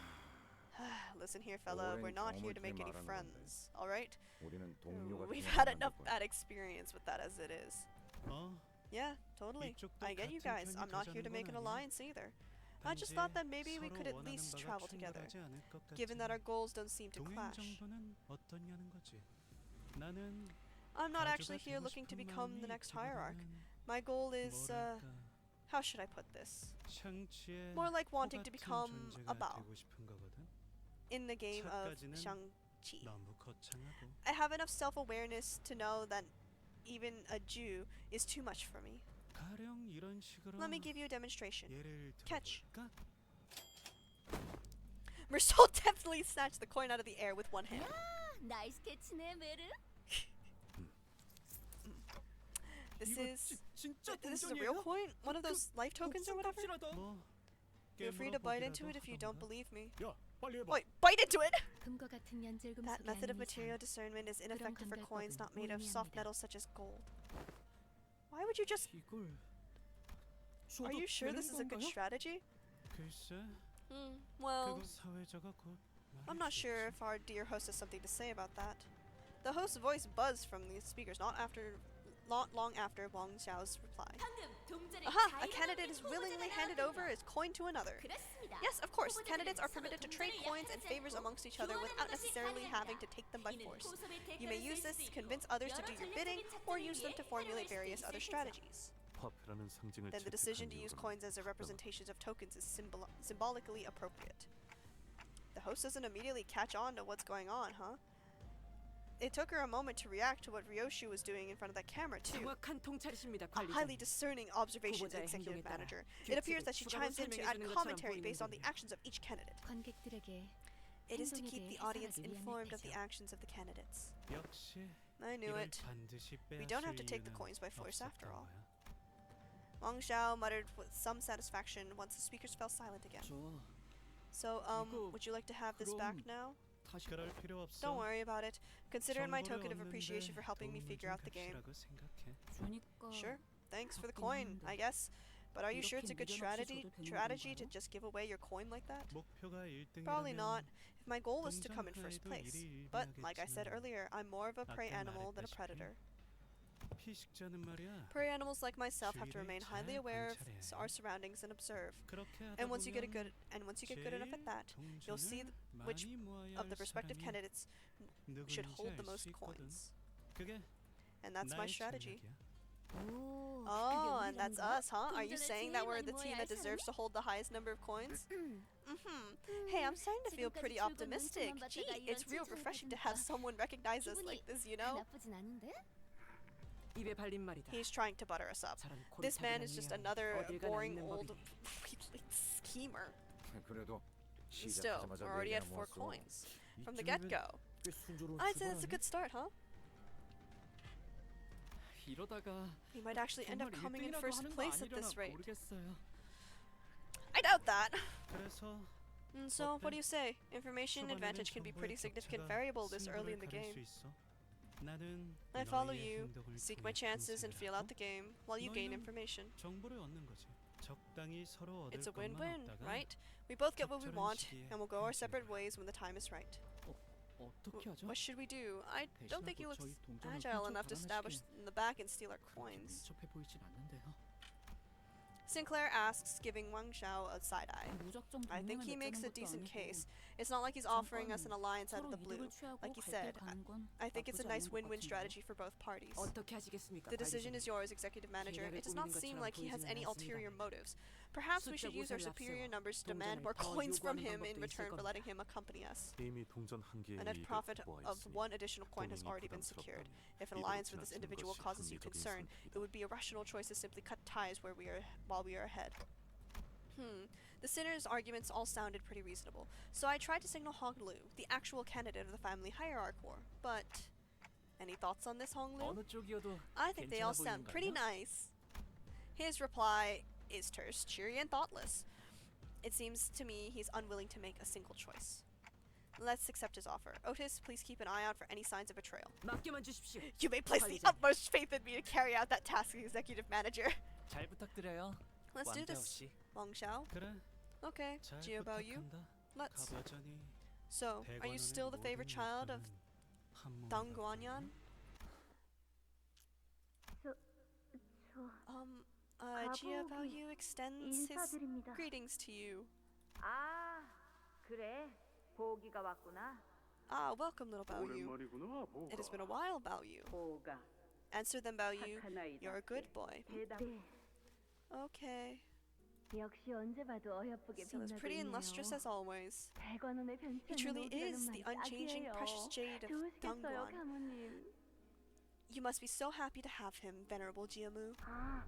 Listen here, fella, 오랜 we're not here to 경험을 make any 말하는 friends, alright? 우리는 동료가 We've 되면 had 안 될 enough 거야. bad experience with that as it is. 어? Yeah, totally. 이쪽도 I get you 같은 guys. 편이 I'm not here to 되자는 make 건 an 아니야. alliance either. I just 단지 thought that maybe we 서로 could at 원하는 least 바가 travel together, 충돌하지 않을 것 given 같으니 that our goals don't seem to 동행 clash. 정도는 어떠냐는 거지. 나는 I'm not actually 가주가 here 되고 looking to 싶은 become the 마음이 next hierarch. 있기보다는 My goal is, 뭐랄까, how should I put this? 샹치의 More like 호 wanting to 같은 become a 존재가 Bao 되고 싶은 거거든. in the game of 차까지는 Shang-Chi. 너무 거창하고 I have enough self-awareness to know that even a Jew is too much for me. 가령 이런 식으로 Let me give you a demonstration. 예를 Catch. 들어볼까? Mersol definitely snatched the coin out of the air with one hand. 나이스 캐치네 메르. This 이거 is 진짜 this is a real 동전이에요? coin? One of those life tokens or whatever? 뭐 Feel free to bite into it if you don't 깨물어보기라도 believe me. 야, 빨리 해봐. Wait, bite into it! 금과 같은 연질금속이 That method of 아닌 material 이상 discernment is 그런 ineffective for coins 감각법은 not made of soft 무의미합니다. metals such as gold. Why would you just... 이걸 Are you sure this is a good strategy? 글쎄 Well, 그거 사회자가 곧 I'm not sure if our dear host has something to say about that. The host's voice buzzed from the speakers, not after not long after Wang Xiao's reply. 방금 동전을 Aha! A 자유롭게 candidate is willingly handed over his coin to another. 그렇습니다. Yes, of course. 후보자들은 Candidates are 서로 permitted to trade 동전을 coins and 약속하지 favors 않고 amongst each other 교환하는 without 것이 necessarily having to 가능합니다. take them by 이는 force. 포섭의 You may 대가를 use 쓸 this 수도 to 있고 convince others to 여러 do your 전략적인 bidding or 작전을 use them 위해 to formulate 활용할 수도 various 있을 other 테죠. strategies. 화폐라는 상징을 Then the 채택한 decision to use 이후로는 coins as a representations of tokens is symbolically appropriate. The host doesn't immediately catch on to what's going on, huh? It took her a moment to react to what Ryoshu was doing in front of that camera, too. 정확한 통찰이십니다, A highly 관리자님. discerning observation, 후보자의 executive 행동에 따라 manager. It appears that she 규칙을 chimes in to 추가로 add 설명해주는 것처럼 commentary based on the 보이는군요. actions of each candidate. 관객들에게 It is to 행동에 keep 대해 the audience 해설하기 위한 informed of the 멘트죠. actions of the candidates. 역시 I knew 이걸 it. 반드시 We don't have to 빼앗을 take the 이유는 coins by force after 없었던 all. 거야. Wang Xiao muttered with some satisfaction once the speakers fell silent again. So, would you like to have this back now? 그럴 필요 없어. Don't worry about it. Consider it my 정보를 token of 얻는데 appreciation for helping me 도움을 figure 준 out the game. 값이라고 생각해. 주니까 Sure. Thanks for the 받긴 coin, 하는데. I guess. But are you sure it's a good 이렇게 미련 없이 strategy 줘도 to 되는 just give away your coin like that? 목표가 1등이라면 Probably not. If my goal was to 동전 come in first 하나에도 place. 일이 But, like I said 일비하겠지만 earlier, I'm more of a prey 아까 animal than a 말했다시피 predator. 피식자는 말이야. Prey animals like myself have to 주위를 remain highly 잘 aware of 관찰해. our surroundings and observe. 그렇게 하다 And once you get 보면 good enough at that, you'll see which 많이 모아야 of the 할 respective 사람이 candidates should 누구인지 hold the 알 most 수 있거든. coins. 그게 And that's my 나의 strategy. 전략이야. Oh, and that's us, huh? Are you 동전을 saying that 제일 we're 많이 the team 모아야 that 할 deserves to hold the highest number of coins? Hey, I'm starting to feel 지금까지 pretty 즐거운 optimistic. 눈치만 Gee, 봤다가 이런 it's real 칭찬을 refreshing to 받으니까 have someone recognize us 기분이 like this, you know? 나쁘진 않은데? 입에 발린 말이다. He's trying to butter us up. 저런 This man 고리타분한 is just 뉘앙, another 어딜 가나 boring 있는 old 법이지. schemer. 그래도 Still, 시작하자마자 we're already at 내기나 4 모았어. coins. From the 이쯤이면 get-go. 꽤 순조로운 I'd say that's a 출발 good start, huh? 이러다가 He might actually end up 정말 coming in 1등이라도 first 하는 거 place at 아니려나 this rate. 모르겠어요. I doubt that. 그래서 So, what do you say? Information 초반에는 advantage can be pretty 정보의 significant 격차가 variable this early in the 승부를 가릴 game. 수 있어. 나는 I follow 너희의 you, 행동을 seek my 통해 chances, and 분석을 feel out 하고 the game while you gain 너희는 information. 정보를 얻는 거지. 적당히 서로 얻을 It's a 것만 win-win, 얻다가 right? We both get what we 적절한 want, 시기에 and we'll go our separate ways when the time is right. 어떻게 하죠? What should we do? I don't think he 대신하고 looks 저희 동전을 agile 훔쳐 enough to establish 달아나시긴 in the back and steal our 그렇게 coins. 민첩해 보이진 않는데요. Sinclair asks, giving Wang Xiao a side eye. 무작정 I think 동맹을 he makes a 맺자는 것도 decent 아니고 case. It's not like he's offering us an alliance out of 서로 the blue. 이득을 취하고 Like you 갈길 said, 가는 건 I think it's a 나쁘지 nice 않은 것 win-win 같은데요. strategy for both parties. 어떻게 하시겠습니까, The decision 관리자님? is yours, executive manager. 계략을 It does not 꾸미는 seem 것처럼 like he has 보이지는 any ulterior 않습니다. motives. Perhaps we 숫자 should use our 고사를 superior 앞세워 numbers to demand 동전을 more 더 coins from 요구하는 him in 방법도 return 있을 for 겁니다. letting him accompany us. 이미 동전 한 개의 A net 이익을 profit 확보하였으니 of one additional coin has 동행이 already been secured. 부담스럽다면 If an 이대로 alliance with this 지나치는 individual 것이 causes you 합리적인 concern, 선택이다. it would be a rational choice to simply cut ties while we are ahead. The sinner's arguments all sounded pretty reasonable, so I tried to signal Honglu, the actual candidate of the family hierarchy. But any thoughts on this, Honglu? 어느 쪽이어도 I think they all 괜찮아 sound 보이는 거 pretty 아니야? nice. His reply is terse, cheery, and thoughtless. It seems to me he's unwilling to make a single choice. Let's accept his offer. Otis, please keep an eye out for any signs of betrayal. 맡겨만 주십시오. You may place the 관리자님. utmost faith in me to carry out that task, executive manager. 잘 부탁드려요. Let's do 왕자오 this. 씨. Wang Xiao. 그래. Okay, 잘 Jiao Bao Yu. 부탁한다. Let's. 가보자니 So, are you still the favorite child of Dang Guanyan? Jiao Bao Yu extends his 인사드립니다. greetings to you. 아, 그래. 보기가 왔구나. Ah, welcome, little Bao Yu. 오랜만이구나, 보가. It has been a while, Bao Yu. 보가. Answer them, Bao Yu. 착한 아이답게 You're a good boy. 대답. 네. Okay. 역시 언제 봐도 어여쁘게 Still as pretty and lustrous as always. 100원의 He 변치 않는 truly 옷이라는 is the 말이 unchanging 딱이에요. precious jade of 좋으시겠어요, Dangguan. 가모님. You must be so happy to have him, venerable Jiamu. 아,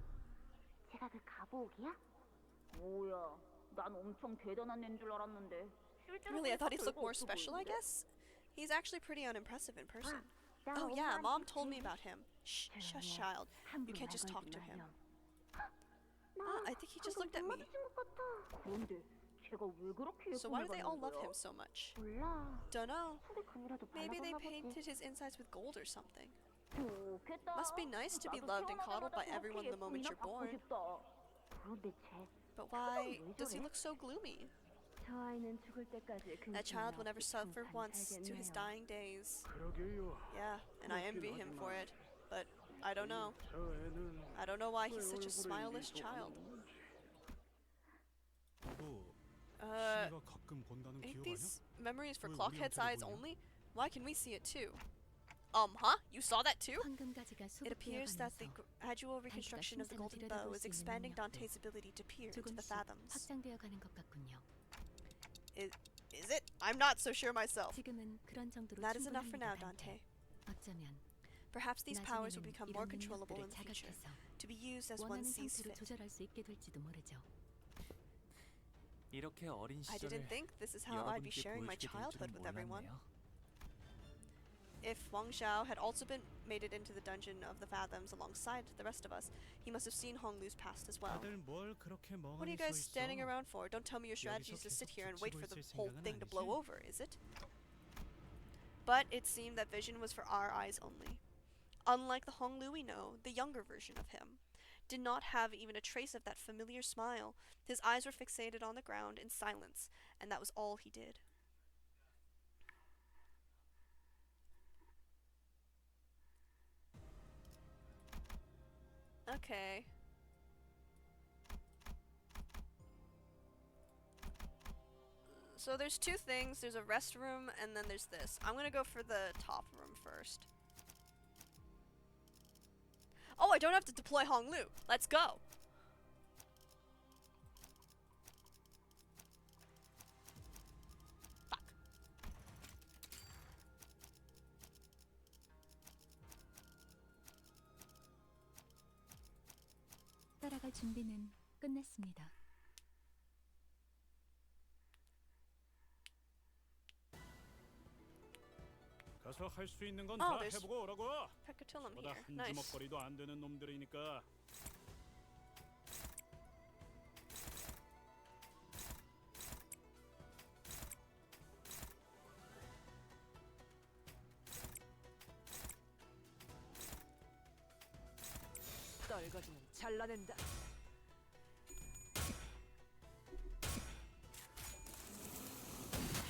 제가 그 가보기야? 뭐야, 난 엄청 대단한 애인 줄 알았는데. Really, I thought he'd look more special, I guess? He's actually pretty unimpressive in person. Oh yeah, Mom told me about him. Shh, shush, child. You can't just talk to him. I think he just looked at me. 그런데 걔가 왜 그렇게 So why do 예쁨을 they all 받는 love 거야? him so much? 몰라. Dunno. 속에 금이라도 Maybe they 발라뒀나 보지. painted his insides with gold or something. 좋겠다. Must be nice to be 나도 loved and coddled by 태어나자마자 everyone 그렇게 the moment 예쁨이나 you're 받고 born. 싶다. 그런데 쟤 But why 왜 does he 저래? look so gloomy? 저 아이는 죽을 때까지 That child will never 근심이 suffer 없이 once to his 살겠네요. dying days. 그러게요. Yeah, and I 그렇긴 envy him for 하지만 it. But I don't know. 저 애는 I don't know why 왜 he's such a 얼굴에 smileless child. 미소가 뭐 Uh, 시가 가끔 본다는 ain't 기억 아니야? these memories for 왜 Clockhead's 우리한테도 eyes 보이냐? only? Why can we see it too? Huh? You saw that too? 황금가지가 It appears that the 수급되어가면서 gradual 단지가 reconstruction of the 심상을 golden bow 들여다볼 is 수 있는 expanding 능력도 Dante's ability to peer into the 조금씩 fathoms. 확장되어 가는 것 같군요. Is it? I'm not so sure myself. 지금은 그런 정도로 That is enough for now, 충분합니다, Dante. 단테. 어쩌면 Perhaps these powers will 나중에는 become 이런 more controllable in 능력들을 the future, 자각해서 to be used as one 원하는 sees 형태로 fit. 조절할 수 있게 될지도 모르죠. 이렇게 어린 I didn't 시절을 think this is how I'd be 여러분께 sharing my 보여주게 될 childhood 줄은 with everyone. 몰랐네요. If Wang Xiao had also made it into the dungeon of the fathoms alongside the rest of us, he must have seen Hong Lu's past as well. 다들 뭘 그렇게 What are 멍하니 you guys 서 standing 있어? around for? Don't tell me your strategy is to sit here and wait for the whole thing to blow over, is it? But it seemed that vision was for our eyes only. Unlike the Hong Lu we know, the younger version of him did not have even a trace of that familiar smile. His eyes were fixated on the ground in silence, and that was all he did. Okay. So there's two things. There's a restroom and then there's this. I'm gonna go for the top room first. Oh, I don't have to deploy Hong Lu. Let's go. Fuck. 따라갈 준비는 끝났습니다. 가서 할 수 있는 건 Oh, 다 there's 해보고 오라고. Pecatillum 보다 here. 한 Nice. 주먹거리도 안 되는 놈들이니까. 떨거지는 잘라낸다.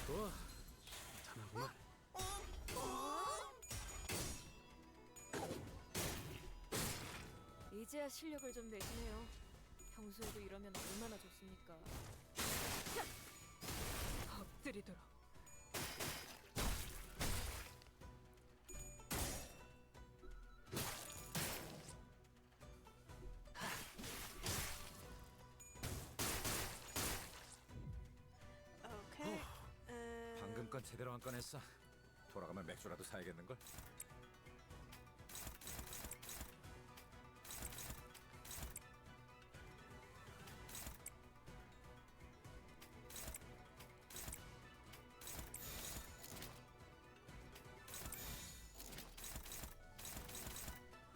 좋아. 탄하구만. 이제야 실력을 좀 내시네요. 평소에도 이러면 얼마나 좋습니까? 엎드리도록. Okay. 방금 건 제대로 안 꺼냈어. 돌아가면 맥주라도 사야겠는걸?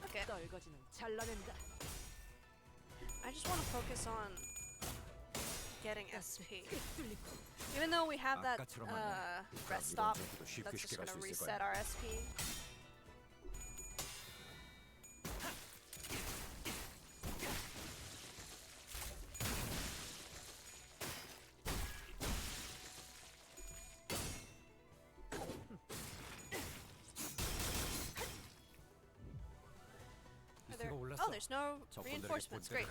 Okay. 떨거지는 잘라낸다. I just want to focus on getting SP. Even though we have that rest stop, that's just gonna reset our SP. Oh, there's no reinforcements. Great.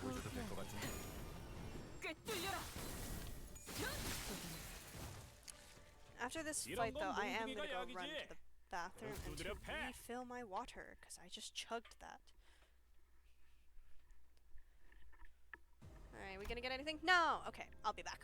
After this fight, though, I am gonna go run to the bathroom and to refill my water, because I just chugged that. Alright, we gonna get anything? No! Okay, I'll be back.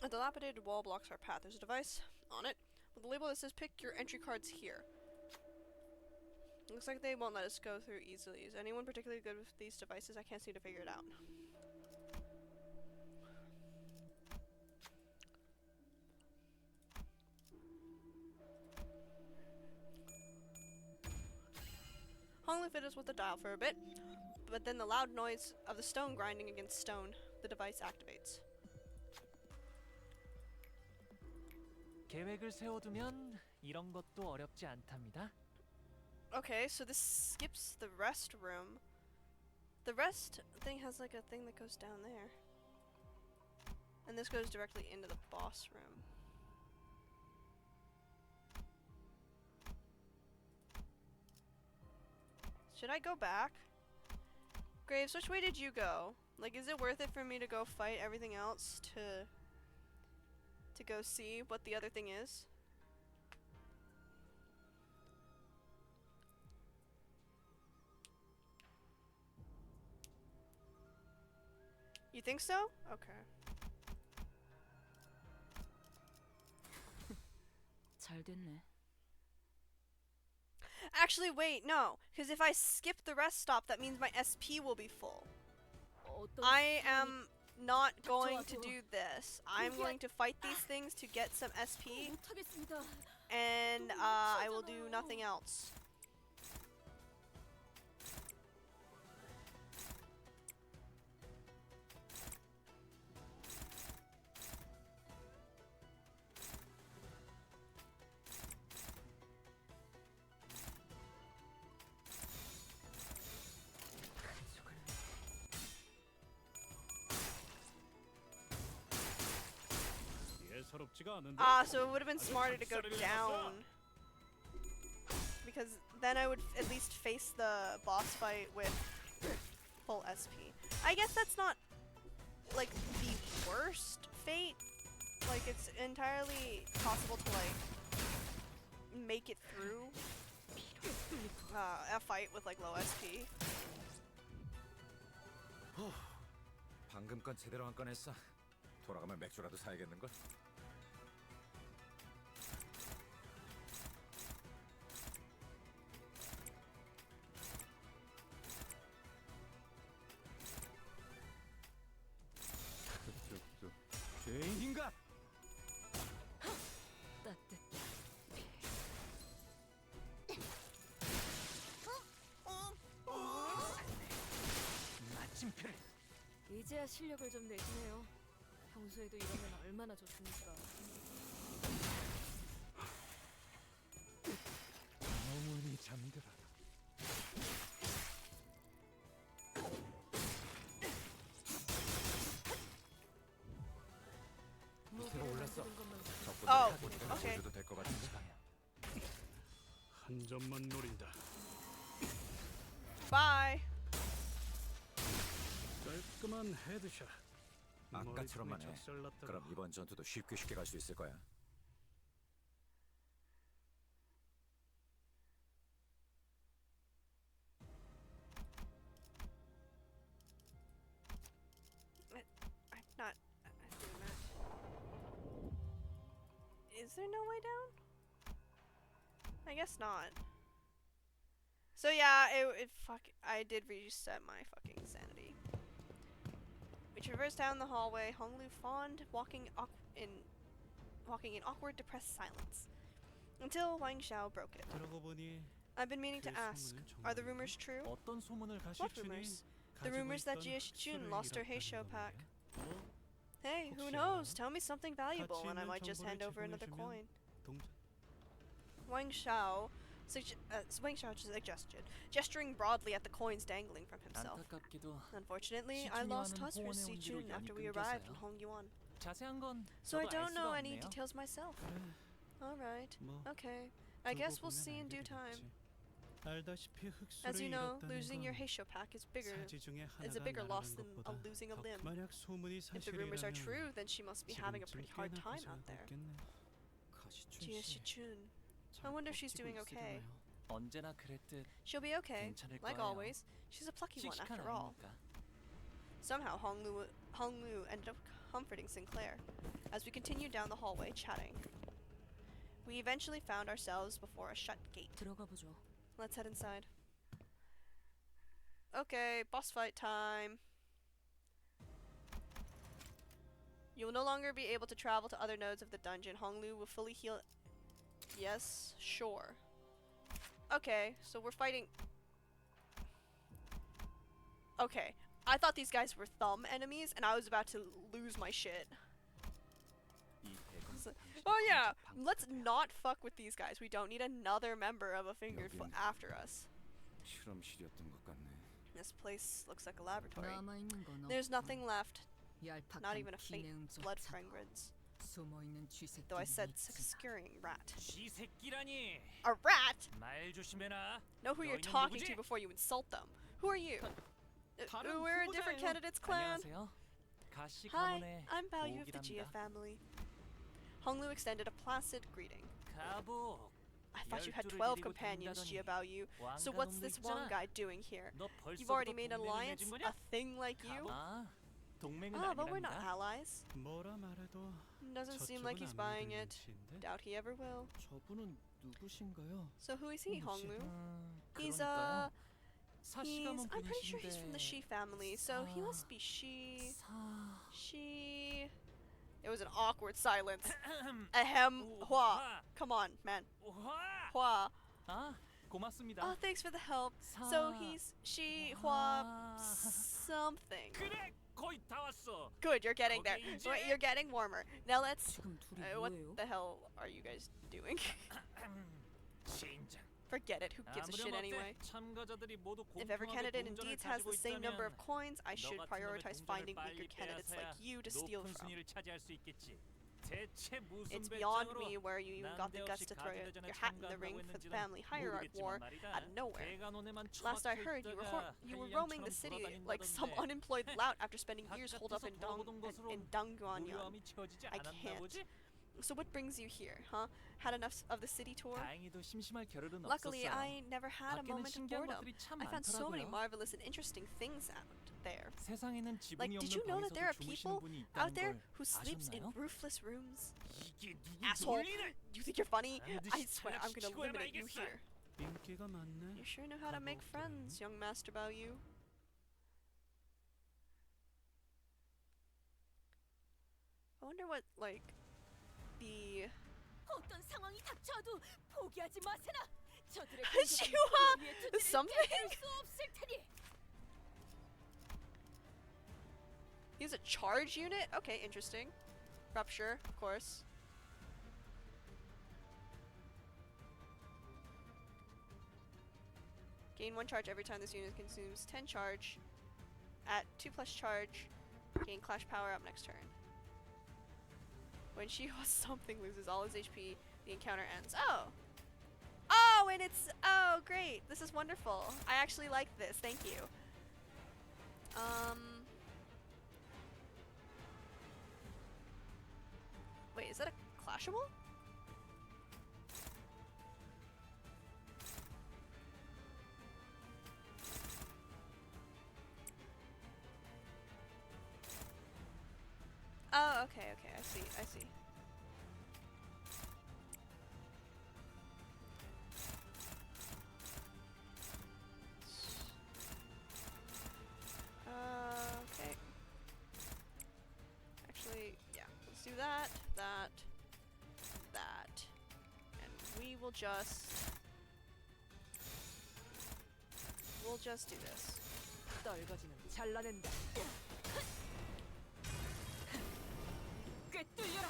A dilapidated wall blocks our path. There's a device on it with a label that says pick your entry cards here. Looks like they won't let us go through easily. Is anyone particularly good with these devices? I can't seem to figure it out. Honglu fit us with the dial for a bit, but then the loud noise of the stone grinding against stone, the device activates. 계획을 세워두면 이런 것도 어렵지 않답니다. Okay, so this skips the rest room. The rest thing has like a thing that goes down there. And this goes directly into the boss room. Should I go back? Graves, which way did you go? Like, is it worth it for me to go fight everything else to go see what the other thing is? You think so? Okay. 잘 됐네. Actually, wait, no. Because if I skip the rest stop, that means my SP will be full. I am not going to do this. I'm going to fight these things to get some SP. And I will do nothing else. 예사롭지가 않은데. So it would have been smarter to go down. Because then I would at least face the boss fight with full SP. I guess that's not like the worst fate. Like, it's entirely possible to like make it through a fight with like low SP. 방금 건 제대로 안 꺼냈어. 돌아가면 맥주라도 사야겠는걸? 그쪽도 죄인인가? 마침표를. 이제야 실력을 좀 내시네요. 평소에도 이러면 얼마나 좋습니까? 영원히 잠들어라. 새로 올랐어. Okay. 보여줘도 될 것 같은데. 한 점만 노린다. Bye. 깔끔한 헤드샷. 아까처럼만 해. 그럼 이번 전투도 쉽게 갈 수 있을 거야. I'm not doing that. Is there no way down? I guess not. So yeah, I did reset my fucking sanity. We traversed down the hallway, Honglu fawned, walking in awkward, depressed silence, until Wang Xiao broke it. I've been meaning to ask, are the rumors true? 어떤 소문을 What rumors? The rumors that Jie Shichun lost her Heisho pack. Hey, who knows? Tell me something valuable and I might just hand over another coin. Wang Xiao suggested, gesturing broadly at the coins dangling from himself. Unfortunately, I lost touch with Sichun after we arrived in Hongyuan. 자세한 건 So I 저도 알 don't know 수가 any 없네요. details myself. Alright, okay. I guess we'll see in due time. 알다시피 As you 흑수를 know, 잃었다는 losing your 건 Heisho pack is 사지 중에 a 하나가 bigger loss 날아간 than 것보다 losing a limb. 만약 소문이 If the rumors are 사실이라면 true, then she must be having a pretty hard 지금쯤 time 꽤나 out there. 고생하겠네. Jie Shichun. I wonder if she's doing okay. 언제나 그랬듯 She'll be okay, 괜찮을 like 거예요. always. She's a plucky one 씩씩한 after all. 아이니까. Somehow Honglu comforting Sinclair. As we continued down the hallway, chatting, we eventually found ourselves before a shut gate. 들어가 보죠. Let's head inside. Okay, boss fight time. You will no longer be able to travel to other nodes of the dungeon. Honglu will fully heal. Yes, sure. Okay, so we're fighting. Okay, I thought these guys were thumb enemies, and I was about to lose my shit. Oh yeah, let's not fuck with these guys. We don't need another member of a fingered foot after us. 실험실이었던 것 같네. This place looks like a laboratory. 남아있는 건 There's 없군. nothing left. Not 얄팍한 even a faint 기내음조차도 blood fragrance. 숨어있는 Though I said 쥐새끼는 있지. scurrying rat. 쥐새끼라니. A rat? 말 조심해라. Know who you're 너희는 talking 누구지? to before you insult them. Who are you? We're a different candidates clan. 안녕하세요. 가시 Hi, 가문의 I'm Bao Yu of the Jia 보옥이랍니다. family. Honglu extended a placid greeting. 가복. I thought you had 열두를 12 데리고 companions, 든다더니 Jia Bao Yu. So 왕가 what's 놈도 this one 있잖아. guy doing here? 너 You've already 벌써부터 made an 동맹을 alliance? 맺은 거냐? A thing like you? 아, 동맹은 Ah, but we're not 아니랍니다. allies. 뭐라 말해도 Doesn't seem like he's 저쪽은 안 buying 믿을 it. 눈치인데? Doubt he ever will. 저분은 누구신가요? So who is he, Honglu? He's 그러니까요. I'm pretty sure he's from the Shi family, so he must be Shi. It was an awkward silence. Ahem, Hua. Come on, man. Hua. 아, 고맙습니다. Oh, thanks for the help. So he's Shi, Hua, something. 그래, 거의 다 왔어. Good, you're getting there. 거기 이제- Wait, you're getting warmer. Now let's. 지금 둘이 What 뭐예요? the hell are you guys doing? 진짜. Forget it. Who gives a shit 아무렴 anyway? 어때? 참가자들이 모두 If every 공평하게 candidate 동전을 indeed has 가지고 the same number 있다면 of coins, I 너 should 같은 놈의 prioritize 동전을 finding 빨리 weaker candidates like 빼앗아야 you to steal 높은 from. 순위를 차지할 수 있겠지. 대체 무슨 It's beyond 배짱으로 me where you even got the guts 난데없이 to throw your 가드대전에 hat in the ring 참가한다고 for the 했는지는 family hierarch 모르겠지만 war 말이다. out of nowhere. 대관원에만 Last I 처박혀 heard, you were roaming the 있다가 city like some 한량처럼 unemployed lout after spending years holed up 바깥에서 in Dangguanyan. 무료함이 채워지지 I 않았나 can't. 보지? So what brings you here, huh? Had enough of the city tour? 다행히도 심심할 겨를은 Luckily, 없었어요. I never had a 밖에는 moment of 신기한 boredom. 것들이 참 I found so many 많더라고요. marvelous and interesting things out there. 세상에는 Like, 지붕이 did you 없는 know that there are 방에서도 people 주무시는 분이 out 있다는 there 걸 who sleeps in 아셨나요? roofless rooms? 이게 누구 Asshole! 논리를 You think you're funny? 반드시 I swear I'm gonna 탈락시키고야 eliminate you 말겠어. here. 인기가 많네. You sure know how to make friends, young Master Bao Yu. I wonder what, like, the... 어떤 상황이 닥쳐도 포기하지 마세나. 저들의 Shiwa! 공격은 Something? 대체할 수 없을 테니. He's a charge unit? Okay, interesting. Rupture, of course. Gain 1 charge every time this unit consumes 10 charge. At 2+ charge, gain clash power up next turn. When she was something loses all his HP, the encounter ends. Oh! Oh, and it's... Oh, great. This is wonderful. I actually like this. Thank you. Wait, is that a clashable? Oh, okay, okay, I see, I see. Okay. Actually, yeah, let's do that, that, that. And we will just... We'll just do this. 떨거지는 잘라낸다. 꿰뚫려라.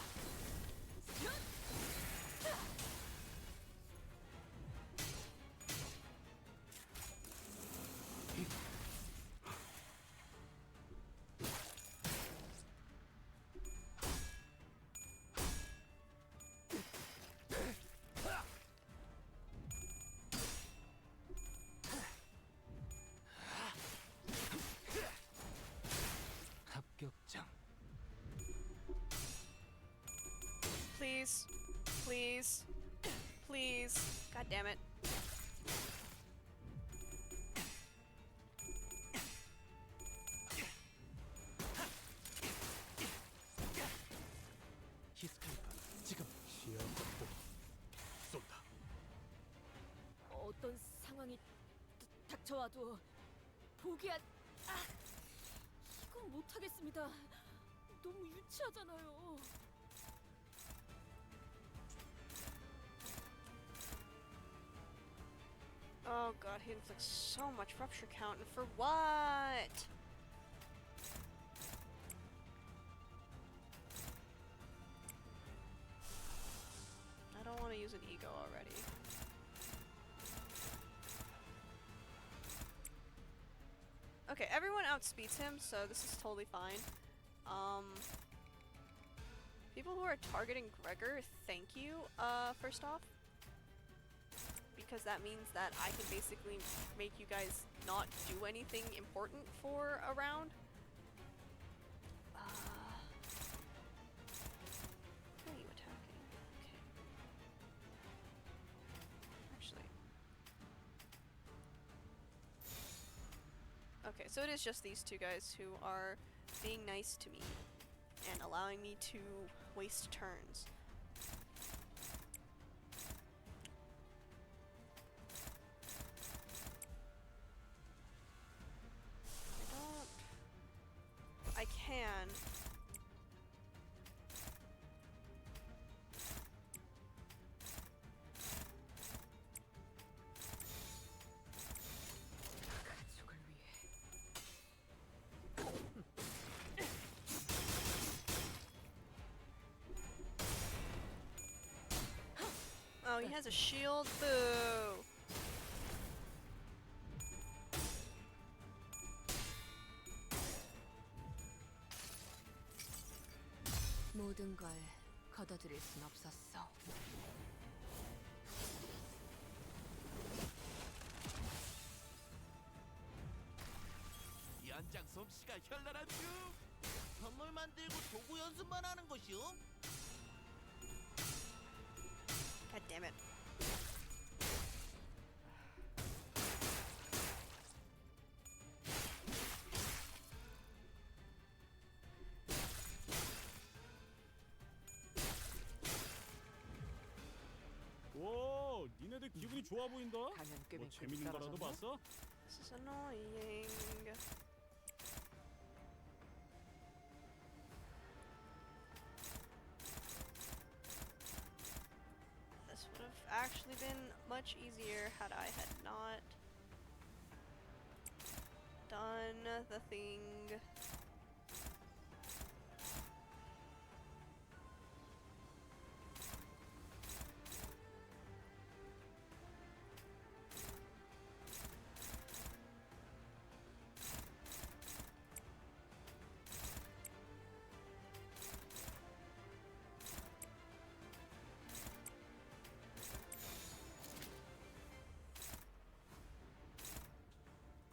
합격장. Please. Please. Please. God damn it. 시선이 닥쳐와도 포기한... 이건 못하겠습니다. 너무 유치하잖아요. Oh god, he inflicts so much rupture count, and for what? I don't want to use an ego already. Okay, everyone outspeeds him, so this is totally fine. People who are targeting Gregor, thank you, first off. Because that means that I can basically make you guys not do anything important for a round. Who are you attacking? Okay. Actually. Okay, so it is just these two guys who are being nice to me and allowing me to waste turns. I can. Oh, he has a shield? Boo! 모든 걸 거둬들일 순 없었어. 연장 솜씨가 현란한 중. 선물 만들고 도구 연습만 하는 것이오. God damn it. 오, 니네들 기분이 좋아 보인다. 뭐 재밌는 거라도 봤어? This is annoying. This would have actually been much easier had I had not done the thing.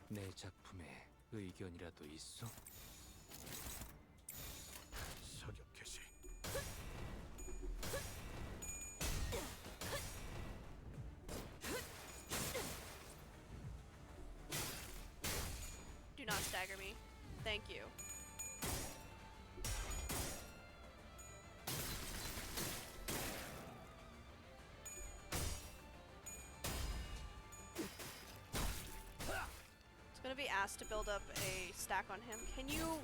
내 작품에 의견이라도 있어? 사격 개시. Do not stagger me. Thank you. Gonna be asked to build up a stack on him. Can you...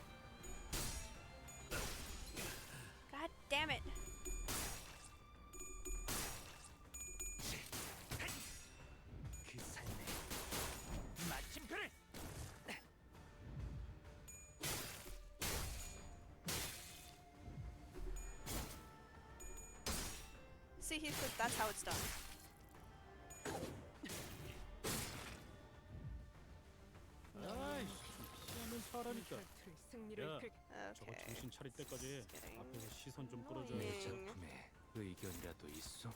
God damn it. 그 삶에 마침표를! See, that's how it's done. 사라니까. 야, 저거 Okay. 정신 차릴 때까지 앞에서 시선 좀 끌어줘야 내 겠 작품에 의견이라도 있어?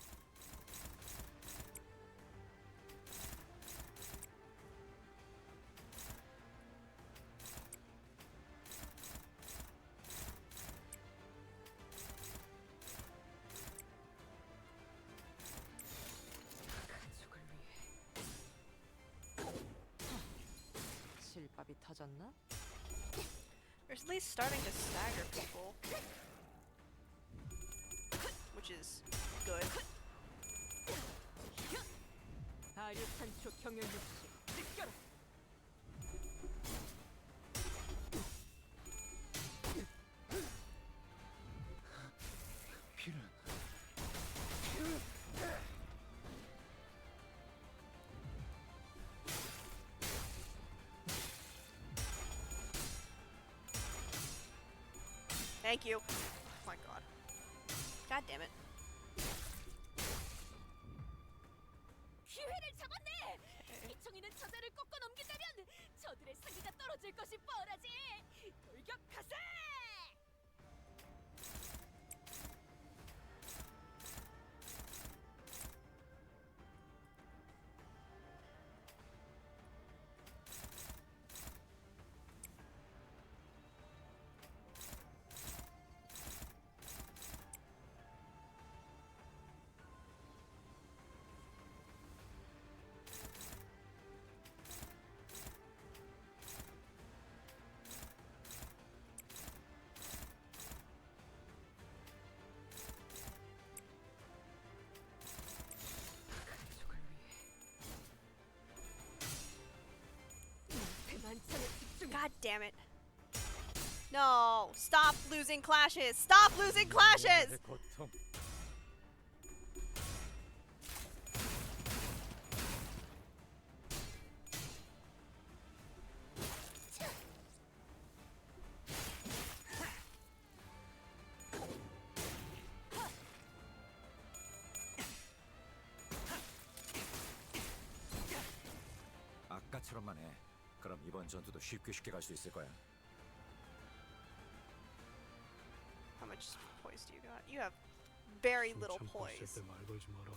실밥이 터졌나? They're at least starting to stagger people. Which is good. 아류탄초 경혈 역시 느껴라. 필은 Thank you. Oh my god. God damn it. 기회를 잡았네. 피청이는 저자를 꺾어 넘긴다면 저들의 사기가 떨어질 것이 뻔하지. 돌격하세! God damn it. No, stop losing clashes. Stop losing clashes. 고통. 아까처럼만 해. 그럼 이번 전투도 쉽게 갈 수 있을 거야. How much poise do you got? You have very little 춤 참고 있을 poise. 때 말 걸지 마라.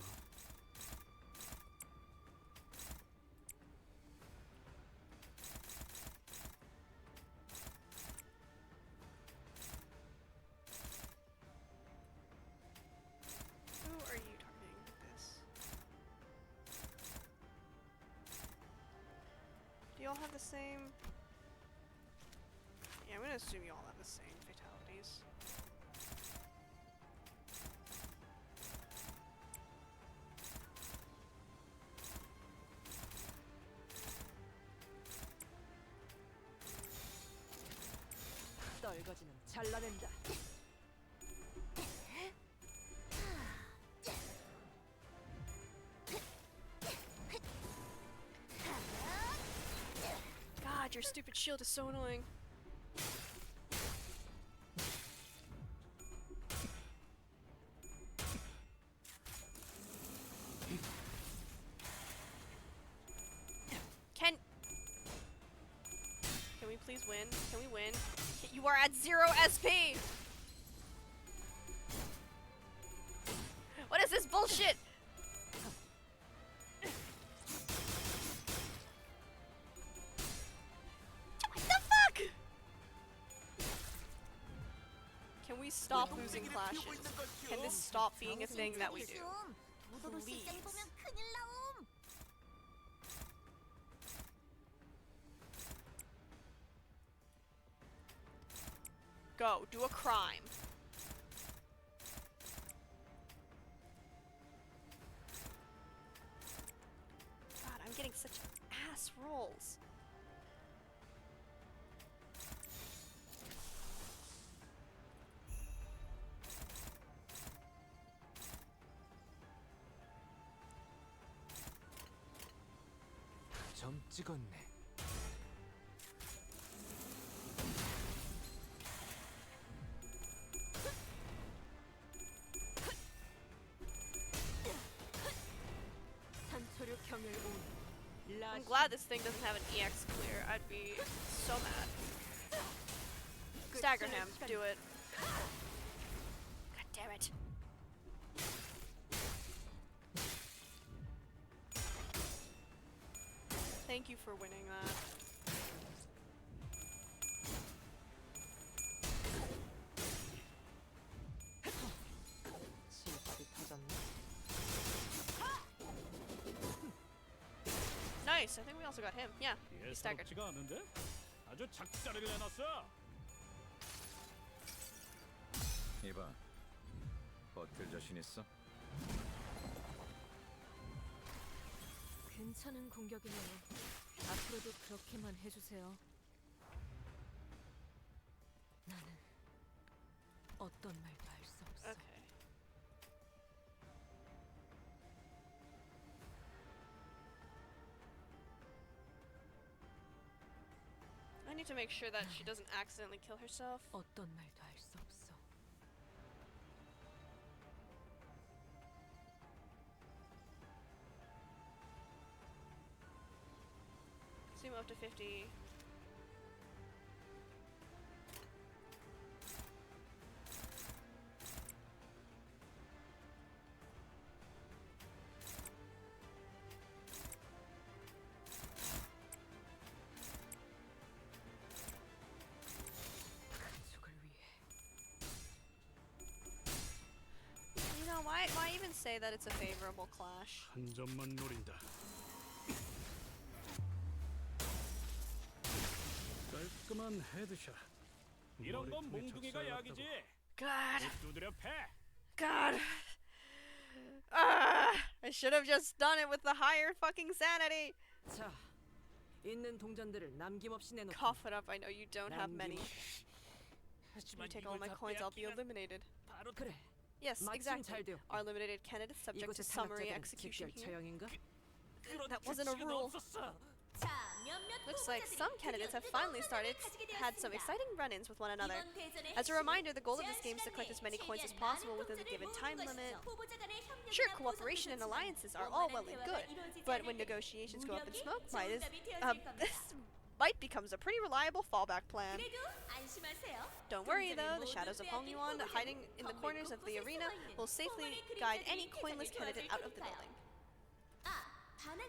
Who are you targeting with this? Do you all have the same? Yeah, I'm gonna assume you all have the same fatalities. 떨거지는 잘라낸다. God, your stupid shield is so annoying. Can we please win? Can we win? You are at 0 SP! What is this bullshit? What the fuck? Can we stop losing clashes? Can this stop being a thing that we do? Please. Go, do a crime. God, I'm getting such ass rolls. 점 찍었네. 산초류 경혈 온. I'm glad this thing doesn't have an EX clear. I'd be so mad. Stagger him. Do it. God damn it. Thank you for winning that. 실밥이 터졌네. Nice. I think we also got him. Yeah, he staggered. 예사롭지가 않은데? 아주 작살을 내놨어. 이봐, 버틸 자신 있어? 괜찮은 공격이네요. 앞으로도 그렇게만 해주세요. 나는 어떤 말도 할 수 없어. Okay. I need to make sure that she doesn't accidentally kill herself. 어떤 말도 할 수 없어. Zoom up to 50. You know, why even say that it's a favorable clash? 한 점만 노린다. 깔끔한 헤드샷. 이런 건 몽둥이가 약이지. God. 두드려 패. God. I should have just done it with the higher fucking sanity. 자, 있는 동전들을 남김없이 내놓고. Cough it up. I know you don't have many. You take all my coins, I'll be eliminated. 그래. Yes, 마침 exactly. 잘 되었고. Our eliminated candidates subject to 이곳의 summary 탈락자들은 execution 직결 here. 처형인가? That wasn't a rule. Looks like some candidates have finally had some exciting run-ins with one another. As a reminder, the goal of this game is to collect as many coins as possible within the given time limit. Sure, cooperation and alliances are all well and good, but when negotiations go up in smoke, this might becomes a pretty reliable fallback plan. Don't worry though, the shadows of Hong Yuan hiding in the corners of the arena will safely guide any coinless candidate out of the building.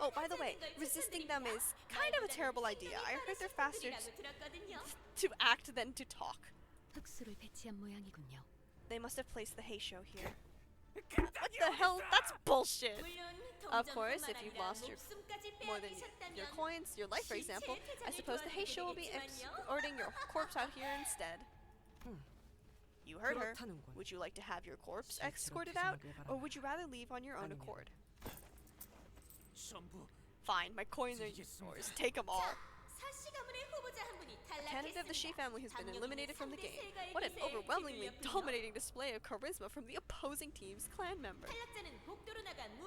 Oh, by the way, resisting them is kind of a terrible idea. I heard they're faster to act than to talk. 흑수를 배치한 모양이군요. They must have placed the hay show here. What the hell? That's bullshit! Of course, if you've lost more than your coins, your life for example, I suppose the hay show will be escorting your corpse out here instead. You heard her. Would you like to have your corpse escorted out, or would you rather leave on your own accord? Fine, my coins are yours. Take them all. Candidate of the Shi family has been eliminated from the game. What an overwhelmingly dominating display of charisma from the opposing team's clan member.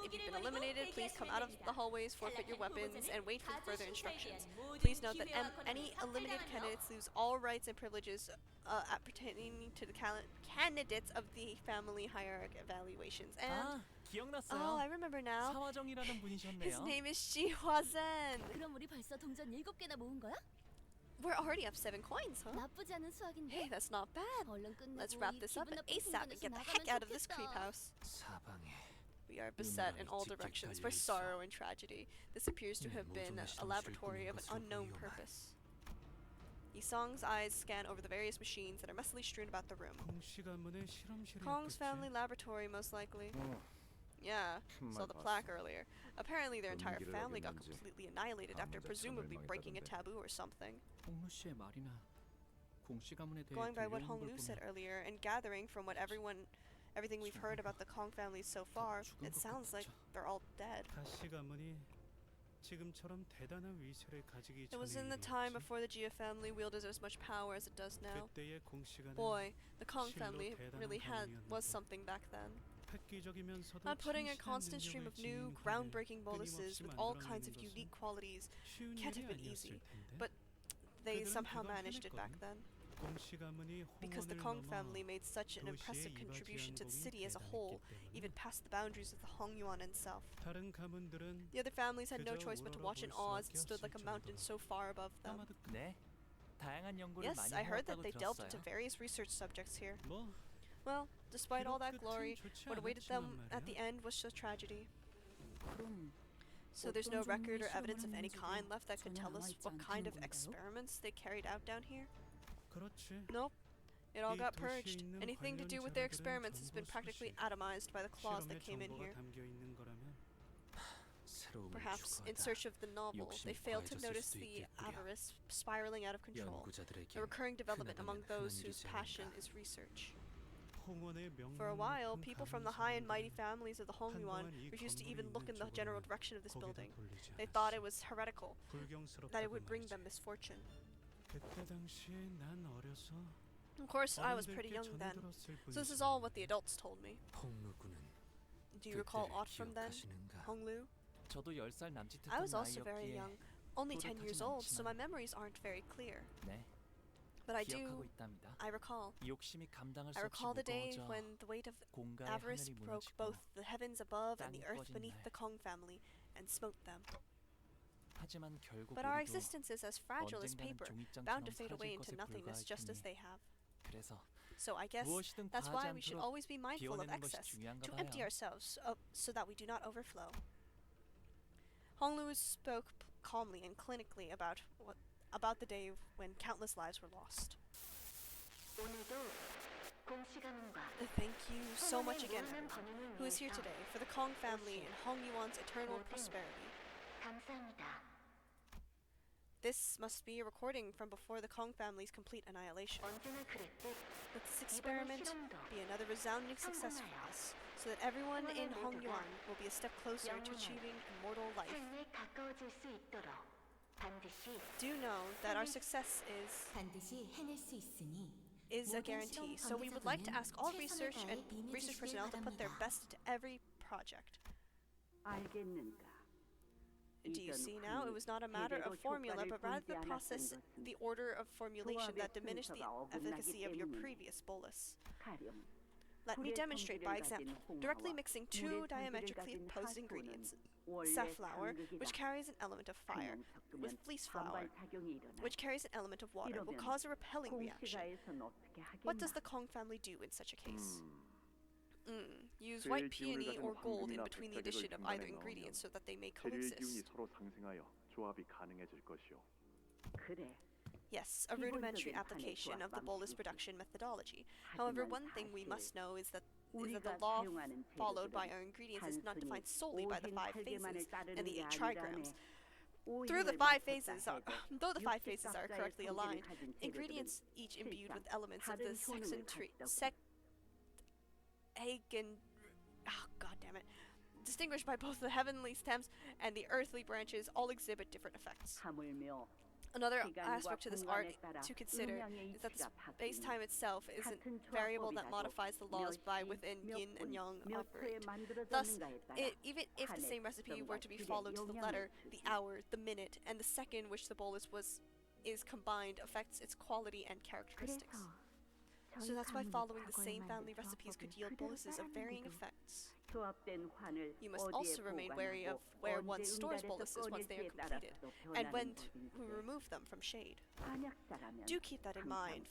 If you've been eliminated, please come out of the hallways, forfeit your weapons, and wait for further instructions. Please note that any eliminated candidates lose all rights and privileges pertaining to the candidates of the family hierarchy evaluations. And 기억났어요. oh, I remember now. 사화정이라는 분이셨네요. His name is Shi Hua-zen. 그럼 우리 벌써 동전 7개나 모은 거야? We're already up 7 coins, huh? 나쁘지 않은 수학인데. Hey, that's not bad. 얼른 끝내고 Let's wrap this up 기분 and 나쁜 ASAP and get the heck 공간에서 out of this 나가면 creep 좋겠다. house. 사방에 We are beset in all directions by sorrow and tragedy. This appears to have been a laboratory of an unknown purpose. Yisong's eyes scan over the various machines that are messily strewn about the room. Kong's family laboratory, most likely. Yeah, saw the plaque earlier. Apparently their entire family got completely annihilated after presumably breaking a taboo or something. 홍루 씨의 말이나 공씨 가문에 대해 Going by what 들려오는 Hong 걸 Lu said 보면 earlier, and gathering from what everything we've heard about the Kong family so far, it sounds like they're all dead. 가시 가문이 지금처럼 대단한 위세를 가지기 It was 전에 in the time before the Jia family wielded as much power as it does now. 그때의 공씨가는 Boy, the Kong 실로 family 대단한 really was 가문이었는데 something back then. 획기적이면서도 Not putting a 참신한 constant stream of 능력을 new, 지닌 groundbreaking 거를 boluses with 끊임없이 all kinds of 만들어내는 unique 것은 qualities 쉬운 can't 일이 have been 아니었을 easy, 텐데 but they 그들은 somehow 그걸 managed it back 해냈거든. then. 공씨 가문이 Because the 홍원을 Kong 넘어 family made such an 도시에 impressive contribution to the 이바지한 city as a 공이 whole, 대단했기 even past the boundaries of the Hongyuan itself. 다른 가문들은 The other families had no 그저 choice but to watch in 우러러볼 awe as it 수밖에 stood like a 없을 mountain so far above them. 네, 다양한 연구를 Yes, 많이 I heard that 해왔다고 they delved into 들었어요. various research subjects here. 뭐 Well, despite all that 비록 glory, 끝은 좋지 what awaited them 않았지만 at the end was a tragedy. 그럼 So there's no 어떤 record or 종류의 evidence of any 실험을 kind left that could 전혀 tell us 남아있지 what kind of 않다는 건가요? experiments they carried out down here? 그렇지. Nope. It all 이 got 도시에 purged. 있는 Anything to 관련 do with their 자료들은 experiments has been 정보 practically 수집, atomized by the claws that 실험의 came in 정보가 here. 담겨 있는 거라면 새로움을 Perhaps in 추구하다. search of the novel, they 욕심이 failed to 과해졌을 notice 수도 the 있겠구려. avarice spiraling out of control, 연구자들에겐 the recurring development among 흔하다면 those 흔한 whose 일이지 passion 않은가. is research. For a while, people from the high and mighty families of the Hongyuan refused to even look in the general direction of this building. They thought it was heretical, that it would bring them misfortune. Of course, I was pretty young then, so this is all what the adults told me. Do you recall aught from then, Honglu? 저도 10살 남짓했던 I was also very 나이였기에 young, only 10 또렷하진 years old, so 않지만 my memories aren't very clear. 네, But I 기억하고 있답니다. recall. 이 욕심이 감당할 I 수 없이 recall the day 무거워져 when the weight of 공가의 avarice 하늘이 broke 무너지고 both the heavens above and the 땅이 earth 꺼진 beneath 날. the Kong family and smote them. 하지만 결국 But our 우리도 existence is as fragile as 언젠가는 paper, bound to 종이장처럼 fade away 사라질 into 것에 nothingness just as 불과할 they have. 그래서 So I guess 무엇이든 that's 과하지 why we should 않도록 always be mindful of 비워내는 것이 excess, 중요한가 to empty 봐요. ourselves so that we do not overflow. Honglu spoke calmly and clinically about the day when countless lives were lost. Thank you so much again, everyone, who is here today for the Kong family and Hongyuan's eternal prosperity. This must be a recording from before the Kong family's complete annihilation. Let this experiment be another resounding success for us, so that everyone in Hongyuan will be a step closer to achieving immortal life. Do know that our success is a guarantee, so we would like to ask all research personnel to put their best into every project. 알겠는가? Do you see now? It was not a matter of formula, but rather the process, the order of formulation that diminished the efficacy of your previous bolus. Let me demonstrate by example, directly mixing two diametrically opposed ingredients, safflower, which carries an element of fire, with fleece flour, which carries an element of water, will cause a repelling reaction. What does the Kong family do in such a case? Use white peony or gold in between the addition of either ingredient so that they may 재료의 기운이 coexist. 서로 상승하여 조합이 가능해질 것이오. 그래. Yes, a rudimentary application of the bolus production methodology. However, one thing we must know is that the law followed by our ingredients is not defined solely by the 5 phases and the 8 trigrams. Though the 5 phases are correctly aligned, ingredients each imbued with elements of the God damn it. Distinguished by both the heavenly stems and the earthly branches, all exhibit different effects. Another aspect to this art to consider is that the space-time itself is a variable that modifies the laws by within yin and yang operate. Thus, even if the same recipe were to be followed to the letter, the hour, the minute, and the second which the bolus is combined affects its quality and characteristics. So that's why following the same family recipes could yield boluses of varying effects. You must also remain wary of where one stores boluses once they are completed, and when to remove them from shade. Do keep that in mind.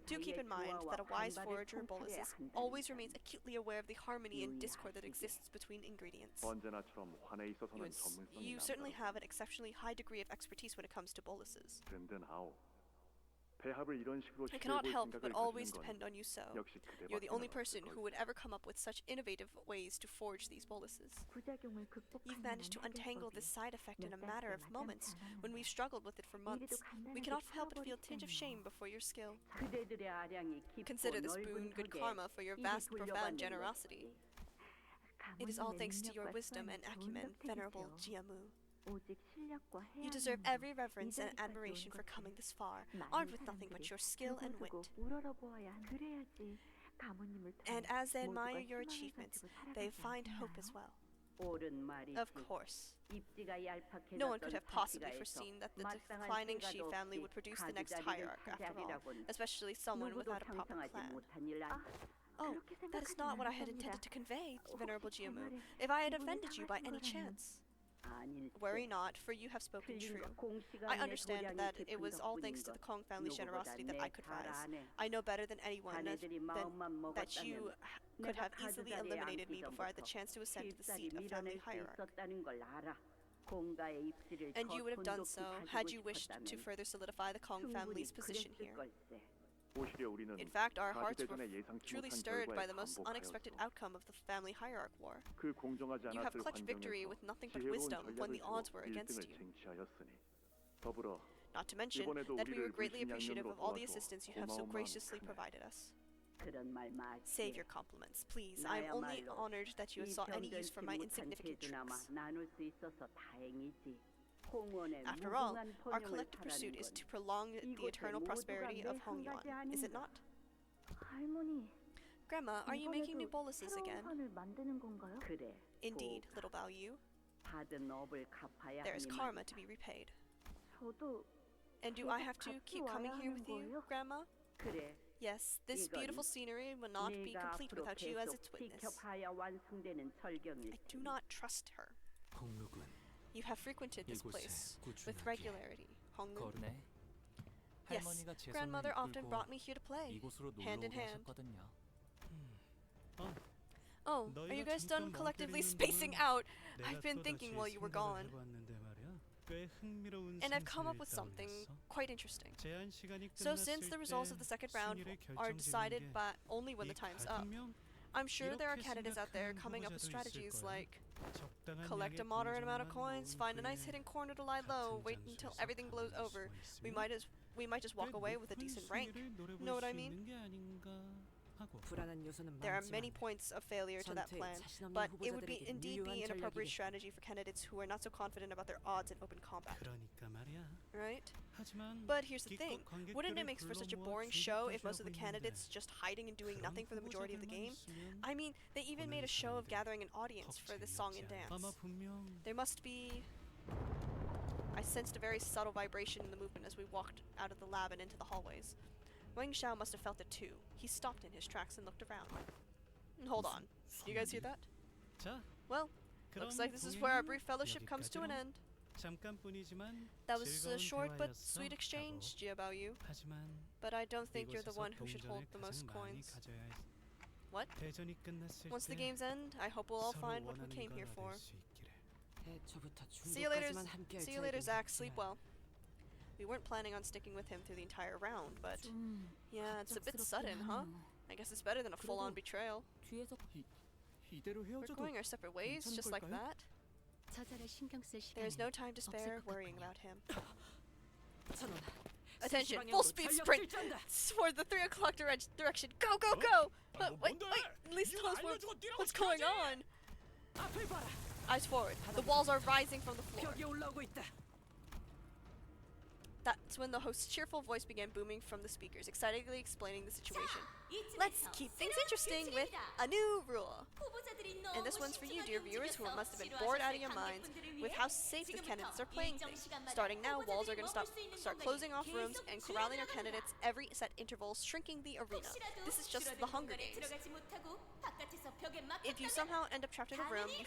Do keep in mind that a wise forager in boluses always remains acutely aware of the harmony and discord that exists between ingredients. 언제나처럼 환에 있어서는 You 전문성이 certainly 남다르고 have an exceptionally high degree of expertise when it comes to boluses. 든든하오. 배합을 이런 식으로 I cannot 시도해볼 help 생각을 but always 가지는 건 depend on you so. 역시 You're the 그대밖에는 only 없을 person who would 것이오. ever come up with such innovative ways to forge these boluses. You've managed to untangle this side effect in a matter of moments. When we've struggled with it for months, we cannot help but feel a tinge of shame before your skill. Consider this boon good karma for your vast, profound generosity. It is all thanks to your wisdom and acumen, Venerable Jiamu. You deserve every reverence and admiration for coming this far, armed with nothing but your skill and wit. And as they admire your achievements, they find hope as well. Of course. No one could have possibly foreseen that the declining Shi family would produce the next hierarch after all, especially someone without a proper clan. Oh, that is not what I had intended to convey, Venerable Jiamu. If I had offended you by any chance. Worry not, for you have spoken true. I understand that it was all thanks to the Kong family's generosity that I could rise. I know better than anyone that you could have easily eliminated me before I had the chance to ascend to the seat of family hierarch. And you would have done so had you wished to further solidify the Kong family's position here. 오히려 우리는 In fact, our hearts were 가시대전에 예상치 truly 못한 stirred by 결과에 the most unexpected 감복하였소. outcome of the family hierarch war. 그 공정하지 You have 않았을 clutched victory 환경에서 with nothing but 지혜로운 wisdom when the 전략을 odds 쓰고 were against 1등을 you. 쟁취하였으니 더불어 Not to mention 이번에도 that we 우리를 were greatly 물신 appreciative 양면으로 of all the 도와줘 assistance you have so 고마운 마음 graciously 크네. provided us. 그런 말 마시게. Save your compliments, please. I'm only 나야말로 honored that you 이 saw any use for 병변치 my 못한 insignificant 재주나마 tricks. 나눌 수 있어서 다행이지. 홍원의 After all, 무궁한 our 번영을 collective 바라는 pursuit is 건 to prolong the 이곳의 eternal 모두가 prosperity 매 of 한 Hongyuan, 가지 is it 아닌가? not? 할머니, Grandma, are you making new 이번에도 boluses 새로운 again? 판을 만드는 건가요? 그래. Indeed, 보호가. little Bao Yu. 받은 업을 갚아야 There is 하니 karma 말이다. to be repaid. 저도 And do I 계속 have to 같이 keep coming 와야 here 하는 with you, 거예요? Grandma? 그래. Yes, this 이건 beautiful scenery will not be 네가 complete 앞으로 without you as 계속 its witness. 지켜봐야 완성되는 절경일 I do 테니. not trust her. 홍루군 You have frequented this 이곳에 place with 꾸준하게 regularity, Honglu. 네. Yes, 할머니가 제 손을 grandmother often 이끌고 brought me here to play, 이곳으로 놀러 hand in 오게 hand. 하셨거든요. Oh, are you guys done collectively spacing out? I've been thinking while you were gone. And I've come up with something quite interesting. So since the results of the second round are decided by only when the time's up, I'm sure there are candidates out there coming up with strategies like collect a moderate amount of coins, find a nice hidden corner to lie low, wait until everything blows over. We might just walk away with a decent rank. Know what I mean? 불안한 요소는 There are 많지만 many points of failure to that 전투에 plan, 자신 없는 but it would be 후보자들에게 indeed be 유효한 an appropriate 전략이겠다. strategy for candidates who are not so confident about their odds in open combat. 그러니까 말이야. Right? 하지만 But here's the thing, 기껏 wouldn't it 관객들을 make for such a 불러 boring 모아 show if 준비까지 most of the 하고 candidates 있는데 just hiding and doing 그런 nothing for the majority of the 후보자들만 game? 있으면 I mean, they even made a show of gathering an audience for this song and dance. 아마 분명 There must be... I sensed a very subtle vibration in the movement as we walked out of the lab and into the hallways. Wang Xiao must have felt it too. He stopped in his tracks and looked around. Hold on. You guys hear that? 자, Well, looks like this is where our brief fellowship comes to an 여기까지로. end. 잠깐뿐이지만 That was a 즐거운 short but 대화였어. sweet exchange, Jia Baoyu. 하지만 But I don't think you're the 이곳에서 one who should hold 동전을 the most 가장 많이 coins. 가져야 해. What? 대전이 끝났을 Once the 때 games end, I hope we'll all 서로 find what we 원하는 came 걸 here for. 얻을 수 있기를. 애초부터 See you later, 중도까지만 함께할 see you later, 계획이긴 Zach. Sleep 했지만 well. We weren't planning on sticking with him through the entire round, but yeah, it's a bit sudden, huh? I guess it's better than a full-on betrayal. 뒤에서 이대로 We're 헤어져도 going our separate ways, just like 괜찮은 that. 저자를 신경 쓸 시간이 There's no time to 없을 spare 것 worrying 같군요. about him. 천원. Attention, full speed sprint toward the 3 o'clock direction. Go, go, go! Wait, at least tell us what's going on. 앞을 봐라. Eyes forward. The walls are rising from the floor. 벽이 올라오고 있다. That's when the host's cheerful voice began booming from the speakers, excitedly explaining the situation. Let's keep things interesting with a new rule. And this one's for you, dear viewers, who must have been bored out of your minds with how safe the candidates are playing things. Starting now, walls are going to start closing off rooms and corralling our candidates every set intervals, shrinking the arena. This is just the Hunger Games. If you somehow end up trapped in a room, if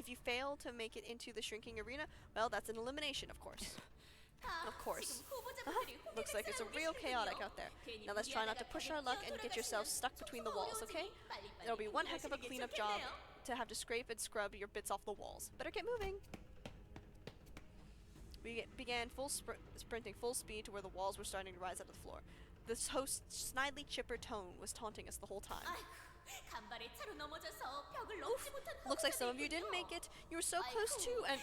you fail to make it into the shrinking arena, well, that's an elimination, of course. Of course. Looks like it's a real chaotic out there. Now let's try not to push our luck and get yourselves stuck between the walls, okay? It'll be one heck of a cleanup job to have to scrape and scrub your bits off the walls. Better get moving. We began sprinting full speed to where the walls were starting to rise out of the floor. This host's snidely chipper tone was taunting us the whole time. Oof, looks like some of you didn't make it. You were so close too, and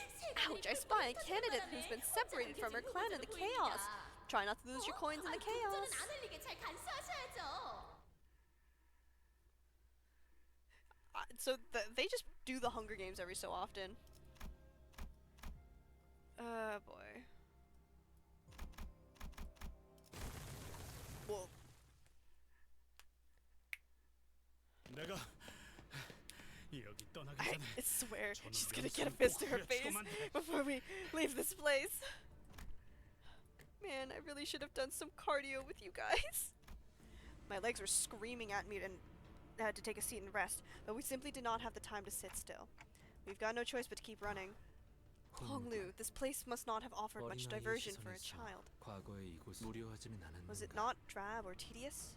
ouch, I spy a candidate who's been separated from her clan in the chaos. Try not to lose your coins in the chaos. So they just do the Hunger Games every so often. Boy. Whoa. 내가 여기 떠나기 I 전에 swear 저는 she's gonna get a 명성을 fist to her 꼭 face 후려치고만 해. before we leave this place. Man, I really should have done some cardio with you guys. My legs were screaming at me and I had to take a seat and rest, but we simply did not have the time to sit still. We've got no choice but to keep running. Honglu, this place must not have offered much 어린아이의 diversion for a 시선에서 child. 과거의 이곳 무료하지는 Was it 않았는가? not drab or tedious?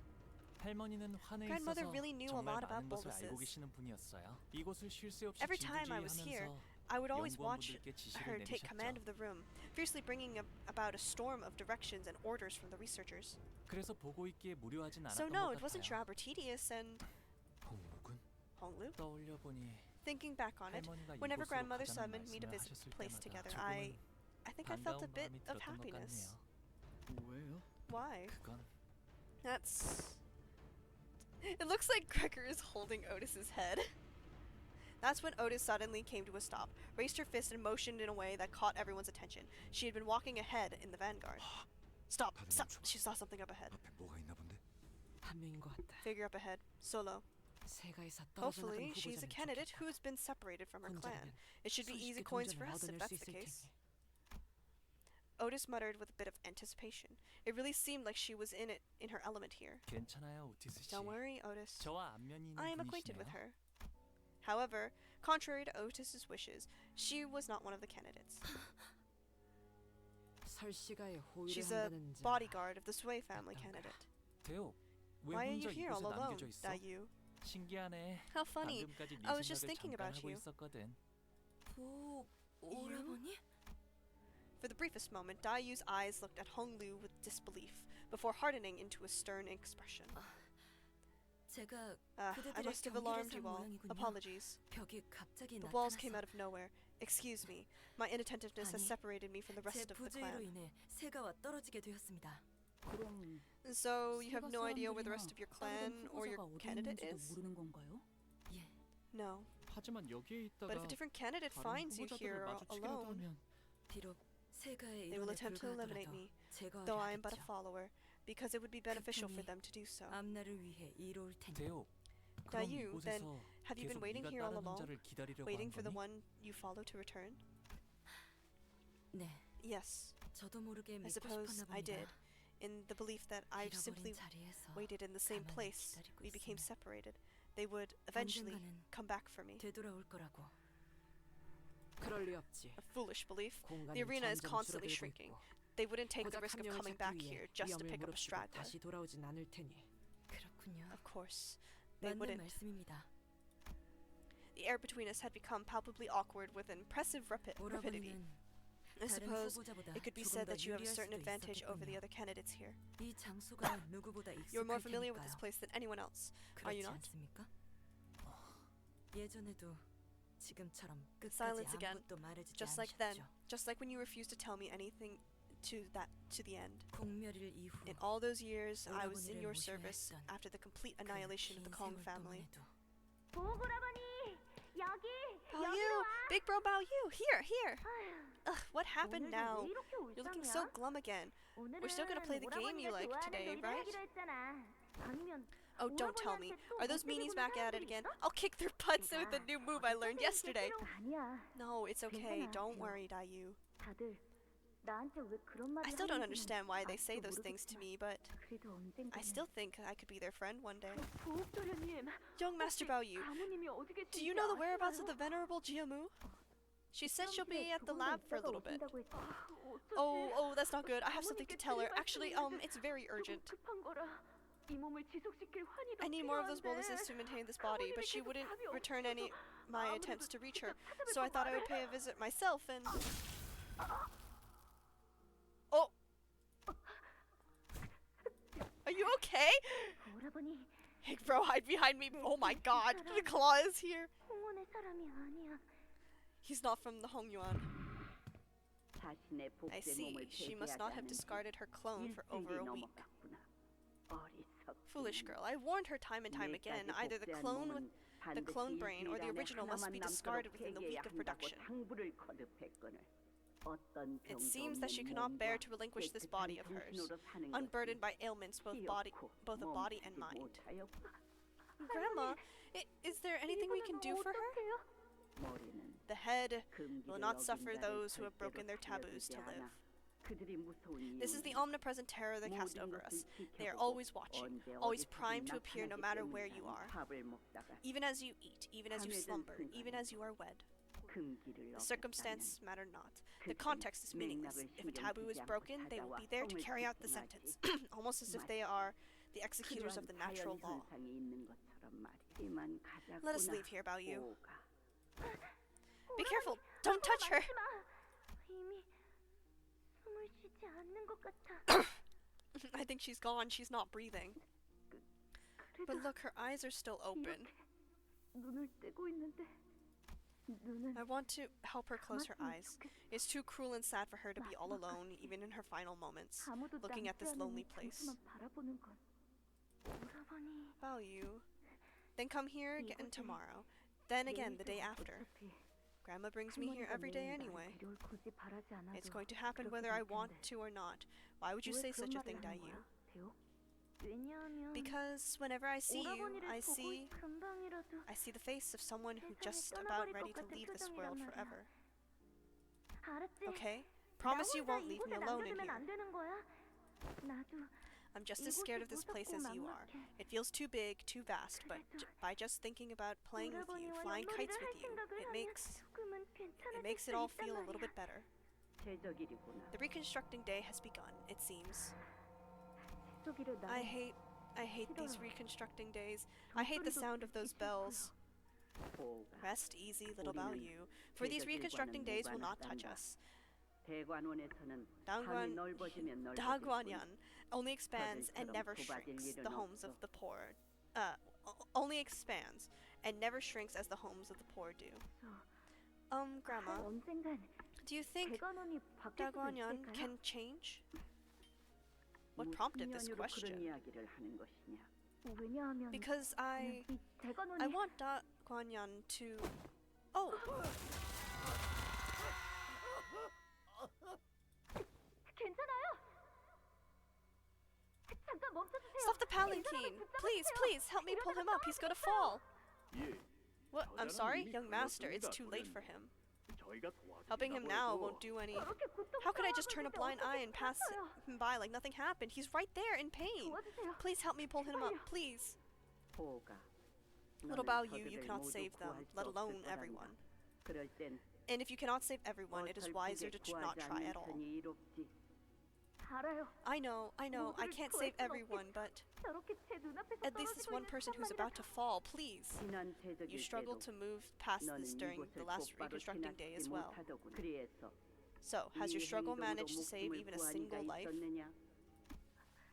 할머니는 환에 Grandmother 있어서 really knew a 정말 lot about 많은 것을 알고 boluses. 계시는 분이었어요. 이곳을 쉴 새 없이 Every time I was here, 진두지휘하면서 I would always watch 연구원분들께 her 지시를 take command 내리셨죠. of the room, fiercely bringing about a storm of directions and orders from the researchers. 그래서 보고 있기에 무료하진 So 않았던 no, 것 it wasn't 같아요. drab or tedious, and 홍루군 Honglu. 떠올려 보니 Thinking back on it, 할머니가 whenever 이곳으로 grandmother 가자는 summoned me to 말씀을 visit 하셨을 the place 때마다 together, 조금은 I think I felt a 반가운 bit 마음이 of 들었던 것 happiness. 같네요. 왜요? Why? 그건 That's It looks like Gregor is holding Otis's head. That's when Otis suddenly came to a stop, raised her fist and motioned in a way that caught everyone's attention. She had been walking ahead in the vanguard. Stop! Stop! She saw something up ahead. 앞에 뭐가 있나 본데? 한 명인 것 같다. Figure up ahead. Solo. 세가에서 떨어져 나간 Hopefully, she's a 후보자면 candidate 좋겠다. who's been separated from her clan. 혼자라면 It should be easy 손쉽게 coins for 동전을 us if 얻어낼 that's 수 the 있을 case. 테니. Otis muttered with a bit of anticipation. It really seemed like she was in her element here. 괜찮아요, 오티스 씨. Don't worry, Otis. 저와 안면이 있는 I am acquainted with 분이시네요. her. However, contrary to Otis's wishes, she was not one of the candidates. 설씨가의 호의를 She's a 한다는 자. bodyguard of the Sway family candidate. 대호, 왜 Why are 혼자 you here all 이곳에 alone, 남겨져 있어? Dayu? 신기하네. How funny. 방금까지 네 I was just 생각을 thinking 잠깐 about 하고 you. 있었거든. 오라버니? For the briefest moment, Dayu's eyes looked at Honglu with disbelief, before hardening into a stern expression. 제가 I 그대들의 must have 경계를 alarmed 산 you all. 모양이군요. Apologies. 벽이 갑자기 The walls came 나타나서 out of nowhere. Excuse me. My inattentiveness has 아니, separated me from the rest 제 of the 부주의로 clan. 인해 세가와 떨어지게 되었습니다. 그럼 So you have no idea where the 세가 rest of your 사람들이나 clan 다른 or your 후보자가 어디 candidate 있는지도 is? 모르는 건가요? 예. No. 하지만 여기에 있다가 But if a different candidate 다른 finds you 후보자들을 here 마주치기라도 alone, 하면 비록 세가의 they will 이론에 attempt to eliminate 불과하더라도 me, 제거하려 though I am but a 하겠죠. follower, because it would be beneficial for 그분이 them to do so. 앞날을 위해 이로울 테니. 대호, 그럼 Dayu, then, 이곳에서 have you been 계속 waiting 네가 here all 따르는 along, 자를 기다리려고 waiting 한 for the 거니? one you follow to return? 네. Yes, 저도 모르게 I 믿고 suppose 싶었나 I 봅니다. did, in the belief that I've 잃어버린 simply 자리에서 waited in the same 가만히 place 기다리고 we became 있으면 separated. They would eventually 언젠가는 come back for me. 되돌아올 거라고. 그럴 리 없지. A foolish belief. 공간이 The arena is 점점 constantly 줄어들고 shrinking. 있고 They wouldn't take the 고작 risk 한 of 명을 coming 찾기 back 위해 here just to 위험을 pick up a 무릅쓰고 straggler. 다시 돌아오진 않을 테니. 그렇군요. Of course, they 맞는 wouldn't. 말씀입니다. The air between us had become palpably awkward with impressive rapidity. 오라버니는 I 다른 suppose 후보자보다 it could be 조금 said 더 that you have a 유리할 certain 수도 advantage over the 있었겠군요. other candidates here. 이 장소가 누구보다 You're more 익숙할 familiar with this 테니까요. place than anyone else, are you 그렇지 not? 않습니까? 예전에도 지금처럼 끝까지 Silence again, 아무것도 말해주지 just like then, 않으셨죠. just like when you refused to tell me anything to the end. 공멸일 이후 In all those years, I was in 오라버니를 your 모셔야 service 했던 after the complete 그 annihilation of 긴 the Kong 세월 family. 동안에도 보고라버니 여기 Bao 여기로 Yu! 와. Big bro Bao Yu! Here! Ugh, what happened 오늘도 now? 왜 이렇게 You're looking so 울상이야? glum again. 오늘은 We're still gonna play the game you 오라버니가 like 좋아하는 today, 놀이를 right? 하기로 했잖아. 아니면 Oh, don't tell me. 오라버니한테 또 Are those 못되게 meanies 구는 back at it 사람들이 again? 있어? I'll kick their butts with the new move I learned yesterday. 아니야. No, it's okay. 괜찮아, Don't 지호. worry, Dayu. 다들 나한테 왜 그런 말을 I still don't 하는지는 understand why they say 아직도 those things to 모르겠지만 me, but 그래도 I 언젠가는 still think I could be their friend one day. 보옥도련님, Young Master Bao Yu, 가무님이 어디 계신지 do you know the whereabouts of 아시나요? the venerable Jiamu? She said she'll be at the 조금만 lab for a 있다가 little bit. 오신다고 했어. Oh, that's not good. I have something to tell her. Actually, it's very urgent. 급한 거라 이 몸을 지속시킬 환희도 I need more of those 필요한데. boluses to maintain this body, but she 가무님이 wouldn't 계속 답이 return any 없어서 my 아무래도 attempts to reach her. 직접 So I 찾아뵙고 thought I would 말을 pay a 해야- visit myself and Oh. Are you okay? 오라버니 Hey bro, hide behind me. Oh my god. The claw is here. 홍원의 사람이 아니야. He's not from the Hongyuan. 자신의 I 복제 see. 몸을 She must 폐쇄하지 not have 않은 discarded her clone for over 일주일이 a week. 넘어갔구나. 어리석구나. Foolish girl. I warned her time and time again. 내까지 Either the 복제한 clone 몸은 with the 반드시 clone brain or the 일주일 안에 original must be 하나만 discarded 남도록 within the 폐기해야 week of 한다고 production. 당부를 거듭했거늘. 어떤 It 병도 seems that she 없는 cannot bear 몸과 to relinquish this 깨끗한 body of hers, 정신으로 사는 unburdened 것이 by ailments both of body and 멈추지 mind. 못하였구나. Grandma, is there anything we can do for her? 머리는 The head 금기를 will not 어긴 suffer 자를 those who have 절대로 broken their taboos 살려두지 to live. 않아. 그들이 무서운 This is the 이유는 omnipresent terror they cast 모든 over 것을 us. They are 지켜보고 always watching, 언제 always 어디서든 primed to appear no 나타나기 matter where you 때문이라는 are, 밥을 먹다가 even as you eat, even as you 밤에 든 slumber, 순간 even as you are wed. 금기를 The 어겼다면 circumstances matter not. The 그들은 context is meaningless. 맥락을 If a 신경 taboo is 쓰지 않고 broken, they will 찾아와 be there to 성을 carry out the 집행하지. sentence, almost as if they are the executors of the 필요한 natural law. 자연현상이 있는 것처럼 말이야. 이만 Let us 가자꾸나. leave here, Bao Yu. 오가. Be careful! Don't touch her! 이미 숨을 쉬지 않는 것 같아. I think she's gone. She's not breathing. But look, her eyes are still open. 눈을 떼고 있는데 눈은 I want to help her close her eyes. It's too cruel and sad for her to be all alone, even in her final moments, 아무도 looking at 남지 this 않은 lonely 이 place. 장소만 바라보는 건 Value. Then come here again tomorrow. Then again the day after. Grandma brings me here every day anyway. It's going to happen whether I want to or not. Why would you say such a thing, Dayu? Because whenever I see you, I see the face of someone who's just about ready to leave this world forever. Okay? Promise you won't leave me alone in here. I'm just as scared of this place as you are. It feels too big, too vast, but by just thinking about playing with you, flying kites with you, it makes it all feel a little bit better. The reconstructing day has begun, it seems. I hate these reconstructing days. I hate the sound of those bells. Rest easy, little Balyu, for these reconstructing days will not touch us. Dagwanyan only expands and never shrinks the homes of the poor. Only expands and never shrinks as the homes of the poor do. Grandma, do you think Dagwanyan can change? What prompted this question? Because I want Dagwanyan to... Oh! Stop the palanquin! Please, please, help me pull him up. He's gonna fall. What? I'm sorry, young master. It's too late for him. Helping him now won't do any... How could I just turn a blind eye and pass him by like nothing happened? He's right there in pain. Please help me pull him up, please. Little Balyu, you cannot save them, let alone everyone. And if you cannot save everyone, it is wiser to not try at all. I know, I can't save everyone, but at least this one person who's about to fall, please. You struggled to move past this during the last reconstructing day as well. So, has your struggle managed to save even a single life?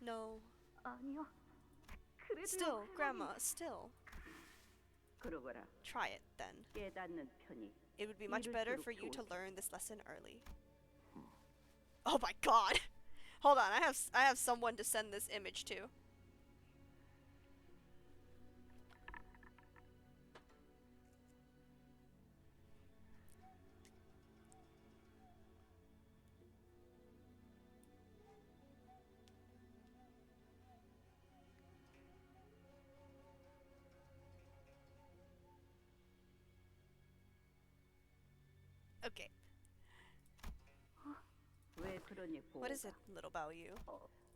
No. Still, Grandma, still. Try it, then. It would be much better for you to learn this lesson early. Oh my god! Hold on, I have someone to send this image to. Okay. What is it, little Balyu?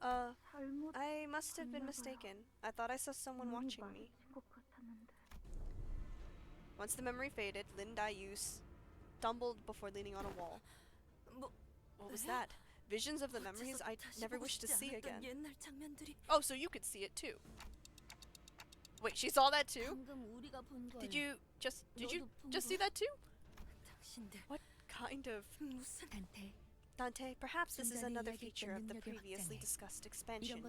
I must have been mistaken. I thought I saw someone watching me. Once the memory faded, Lin Dayu stumbled before leaning on a wall. What was that? Visions of the memories I never wish to see again. Oh, so you could see it too. Wait, she saw that too? Did you just see that too? What kind of... Dante, perhaps this is another feature of the previously discussed expansion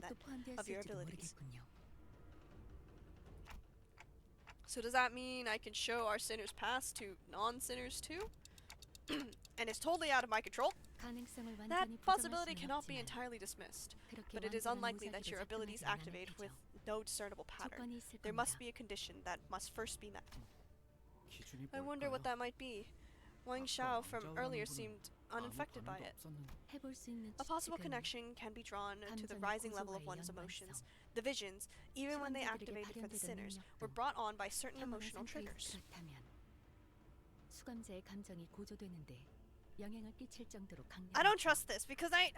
of your abilities. So does that mean I can show our sinner's past to non-sinners too? And it's totally out of my control? That possibility cannot be entirely dismissed, but it is unlikely that your abilities activate with no discernible pattern. There must be a condition that must first be met. I wonder what that might be. Wang Xiao from earlier seemed uninfected by it. A possible connection can be drawn to the rising level of one's emotions. The visions, even when they activated for the sinners, were brought on by certain emotional triggers. I don't trust this because I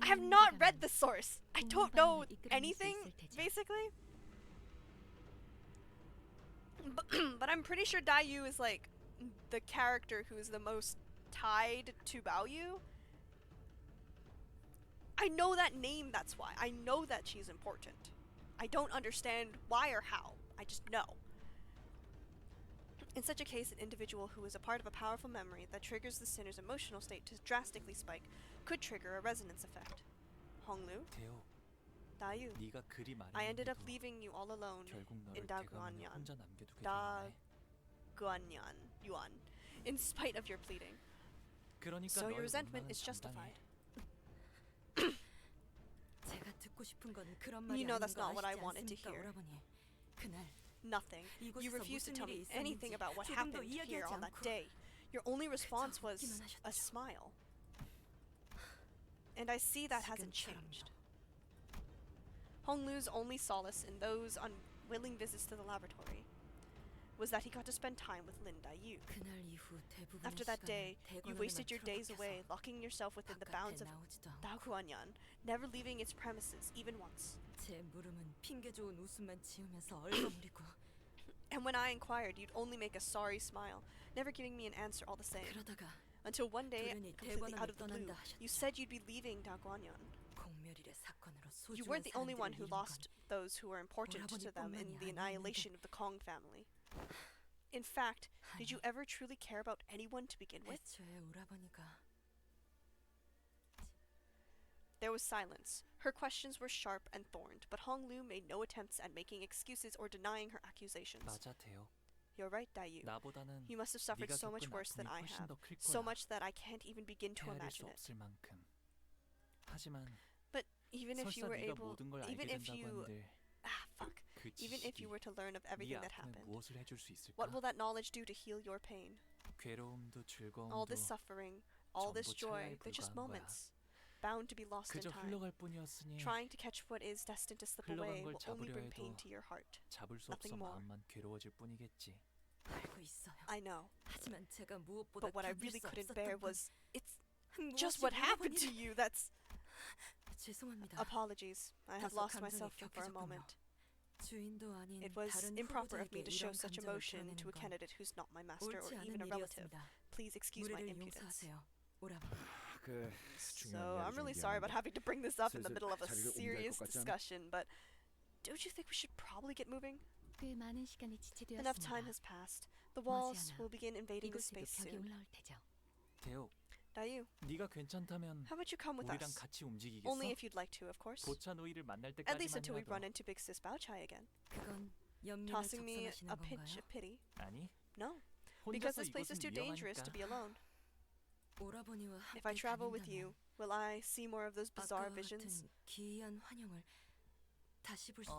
have not read the source. I don't know anything, basically. But I'm pretty sure Dayu is like the character who is the most tied to Balyu. I know that name, that's why. I know that she's important. I don't understand why or how. I just know. In such a case, an individual who is a part of a powerful memory that triggers the sinner's emotional state to drastically spike could trigger a resonance effect. Honglu? Dayu, I ended up leaving you all alone in Daguanyan. Yuan, in spite of your pleading. So your resentment is justified. 듣고 싶은 건 그런 You 말이 know 아닌 that's 거 not what I 아시지 wanted to 않습니까, hear. 오라버니? 그날 Nothing. You 이곳에서 refused to 무슨 tell 일이 me anything 있었는지 about what 조금도 happened here 이야기하지 on that 않고 day. Your only response 그저 was 웃기만 a 하셨죠. smile. And I see that hasn't 지금처럼요. changed. Honglu's only solace in those unwilling visits to the laboratory was that he got to spend time with Lin Dai-yu. 그날 이후 대부분의 After that day, 시간을 you 대관원에만 wasted your days 틀어박혀서 away, locking yourself within the bounds of 나오지도 않고 Daguanyan, never leaving its premises even once. 제 물음은 핑계 좋은 웃음만 지으면서 얼버무리고 And when I inquired, you'd only make a sorry smile, never giving me an answer all the same. 그러다가 Until one day, 돌연히 completely out 대관원을 of the blue, 떠난다 you 하셨죠. said you'd be leaving Daguanyan. 공멸일의 사건으로 You 소중한 weren't the only one 사람들을 who 잃은 건 lost those who were important to them in the 오라버니뿐만이 annihilation of the Kong family. In fact, did you ever truly care about anyone to begin with? 애초에 오라버니가 There was silence. Her questions were sharp and thorned, but Honglu made no attempts at making excuses or denying her accusations. 맞아, 대요. You're right, Dai-yu. 나보다는 You must have suffered 네가 so much 겪은 worse than I 아픔이 훨씬 have, 더 클 so 거야. much that I can't even begin to 헤아릴 수 imagine it. 없을 만큼. 하지만 But even if you 설사 were 네가 able, 모든 걸 알게 even if 된다고 you, 한들 fuck, 그 even if you 지식이 were to learn of 네 everything that 아픔에 happened, 무엇을 해줄 수 있을까? what will that knowledge do to heal your pain? 괴로움도 All 즐거움도 this suffering, all this 전부 joy, 찰나에 they're just 불과한 거야. moments, bound to be lost in 그저 time. 흘러갈 뿐이었으니 Trying to catch what is destined to slip away 흘러간 걸 will only 잡으려 bring pain 해도 to your heart. 잡을 수 Nothing 없어 more. 마음만 괴로워질 뿐이겠지. 알고 있어요. I know. 하지만 제가 무엇보다 But what I 견딜 really 수 couldn't 없었던 bear 건 was it's 무엇이 just what happened to 오라버니를- you. That's 죄송합니다. apologies. I have 다소 lost 감정이 myself for a 격해졌군요. moment. 주인도 아닌 It was 다른 improper of me 후보자에게 to show 이런 such 감정을 emotion to a 드러내는 건 candidate who's not my master or 옳지 even 않은 a relative. 일이었습니다. Please excuse my 무례를 impudence. 용서하세요, 오라버니. 그 So 중요한 I'm 이야기 really 좀 sorry about 미안한데 having to bring this up in the 슬슬 middle of a 자리를 옮겨야 할 serious 것 같지 않아? discussion, but don't you think we should probably get moving? 꽤 많은 시간이 Enough time 지체되었습니다. has passed. The walls 머지않아 will begin invading the 이곳에도 space 벽이 soon. 올라올 테죠. 대요. Dai-yu, 네가 괜찮다면 how about you come with 우리랑 us? 같이 움직이겠어? Only if you'd like to, of course. 고차 노이를 만날 At least until we run 때까지만이라도. into Big Sis Baochai again. 그건 연민을 Tossing me 적성하시는 a pinch 건가요? of pity? 아니, No, because 혼자서 this place is 이곳은 too dangerous to 위험하니까. be alone. 오라버니와 If I 함께 travel with 다닌다면 you, will I see more of those bizarre 아까와 visions? 같은 기이한 환영을 다시 볼 수...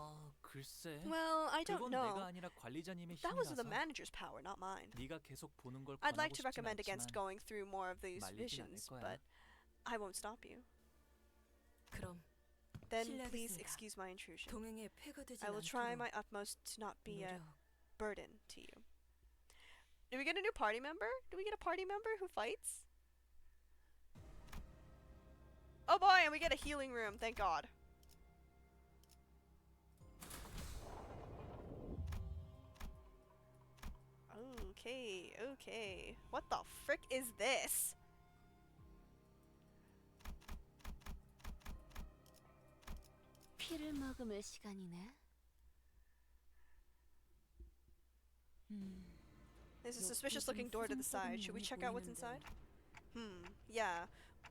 글쎄. Well, I don't 그건 know. 내가 아니라 관리자님의 That was the 힘이라서. manager's power, not mine. 네가 계속 보는 걸 I'd like 권하고 to 싶진 recommend against 않지만 going through more of these 말리진 visions, 않을 거야. but I won't stop you. 그럼 Then please 실례하겠습니다. excuse my intrusion. 동행에 폐가 되지 I will try 않도록 my utmost to not be a 노력. burden to you. Do we get a new party member? Do we get a party member who fights? Oh boy, and we get a healing room, thank God. Okay, okay. What the frick is this? 피를 머금을 시간이네. There's a suspicious looking door to the side. Should we check out what's inside? Yeah.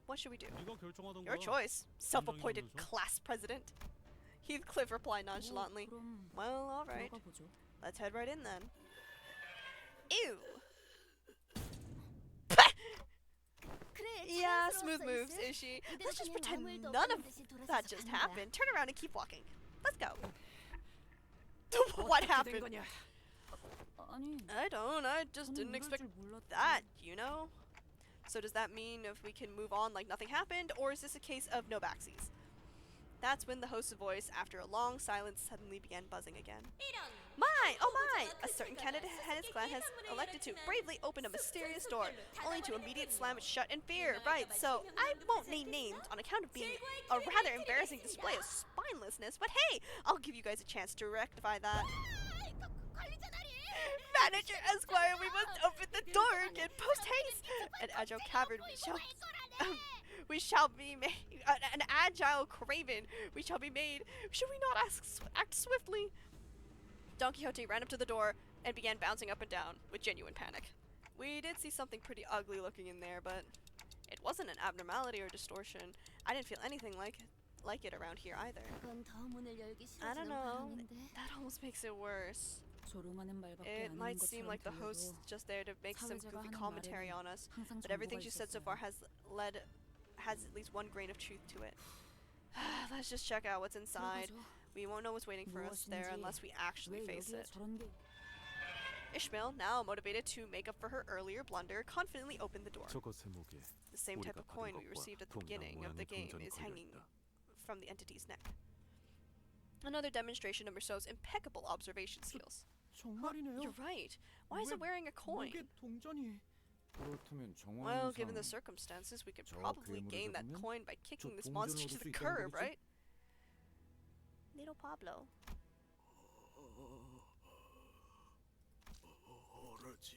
What should we do? 네가 결정하던 Your 거야. choice, self-appointed 감정이라면서? class president. Heathcliff replied nonchalantly. 그럼 Well, alright. 들어가 보죠. Let's head right in then. Ew! Yeah, smooth moves, is she? Let's just pretend none of that just happened. Turn around and keep walking. Let's go. What happened? 아니, I just 저는 didn't 이럴 expect 줄 몰랐지. that, you know? So does that mean if we can move on like nothing happened, or is this a case of no backsies? That's when the host's voice, after a long silence, suddenly began buzzing again. My! Oh my! A certain candidate and his clan has elected to bravely open a mysterious door, only to immediately slam it shut in fear. Right, so I won't name names on account of being a rather embarrassing display of spinelessness, but hey, I'll give you guys a chance to rectify that. Manager Esquire, we must open the door again post haste. An agile cavern we shall be made. An agile craven we shall be made. Should we not act swiftly? Don Quixote ran up to the door and began bouncing up and down with genuine panic. We did see something pretty ugly looking in there, but it wasn't an abnormality or distortion. I didn't feel anything like it around here either. I don't know. That almost makes it worse. 조롱하는 말밖에 It 안 하는 might seem 것처럼 like the host's 들려도 just there to make some 사회자가 goofy 하는 commentary 말에는 on us, 항상 but everything 정보가 she said so 있었어요. far has at least one grain of truth to it. Let's just check out what's inside. We won't know what's waiting for us there unless we actually face it. Ishmael, now motivated to make up for her earlier blunder, confidently opened the door. 저것 세목에 The same type 우리가 of coin 받은 we 것과 received at the 동일한 beginning of the 모양의 game 동전이 is hanging 걸려있다. from the entity's neck. Another demonstration of Rousseau's impeccable observation skills. 정말이네요. You're right. Why is it wearing a coin? 목에 동전이. 그렇다면 Well, given the 정황상 circumstances, we could 저 probably 괴물을 gain that 잡으면 coin by kicking 저 this monster 동전을 to 얻을 the 수 있다는 curb, 거겠지? right? Little Pablo. 오로지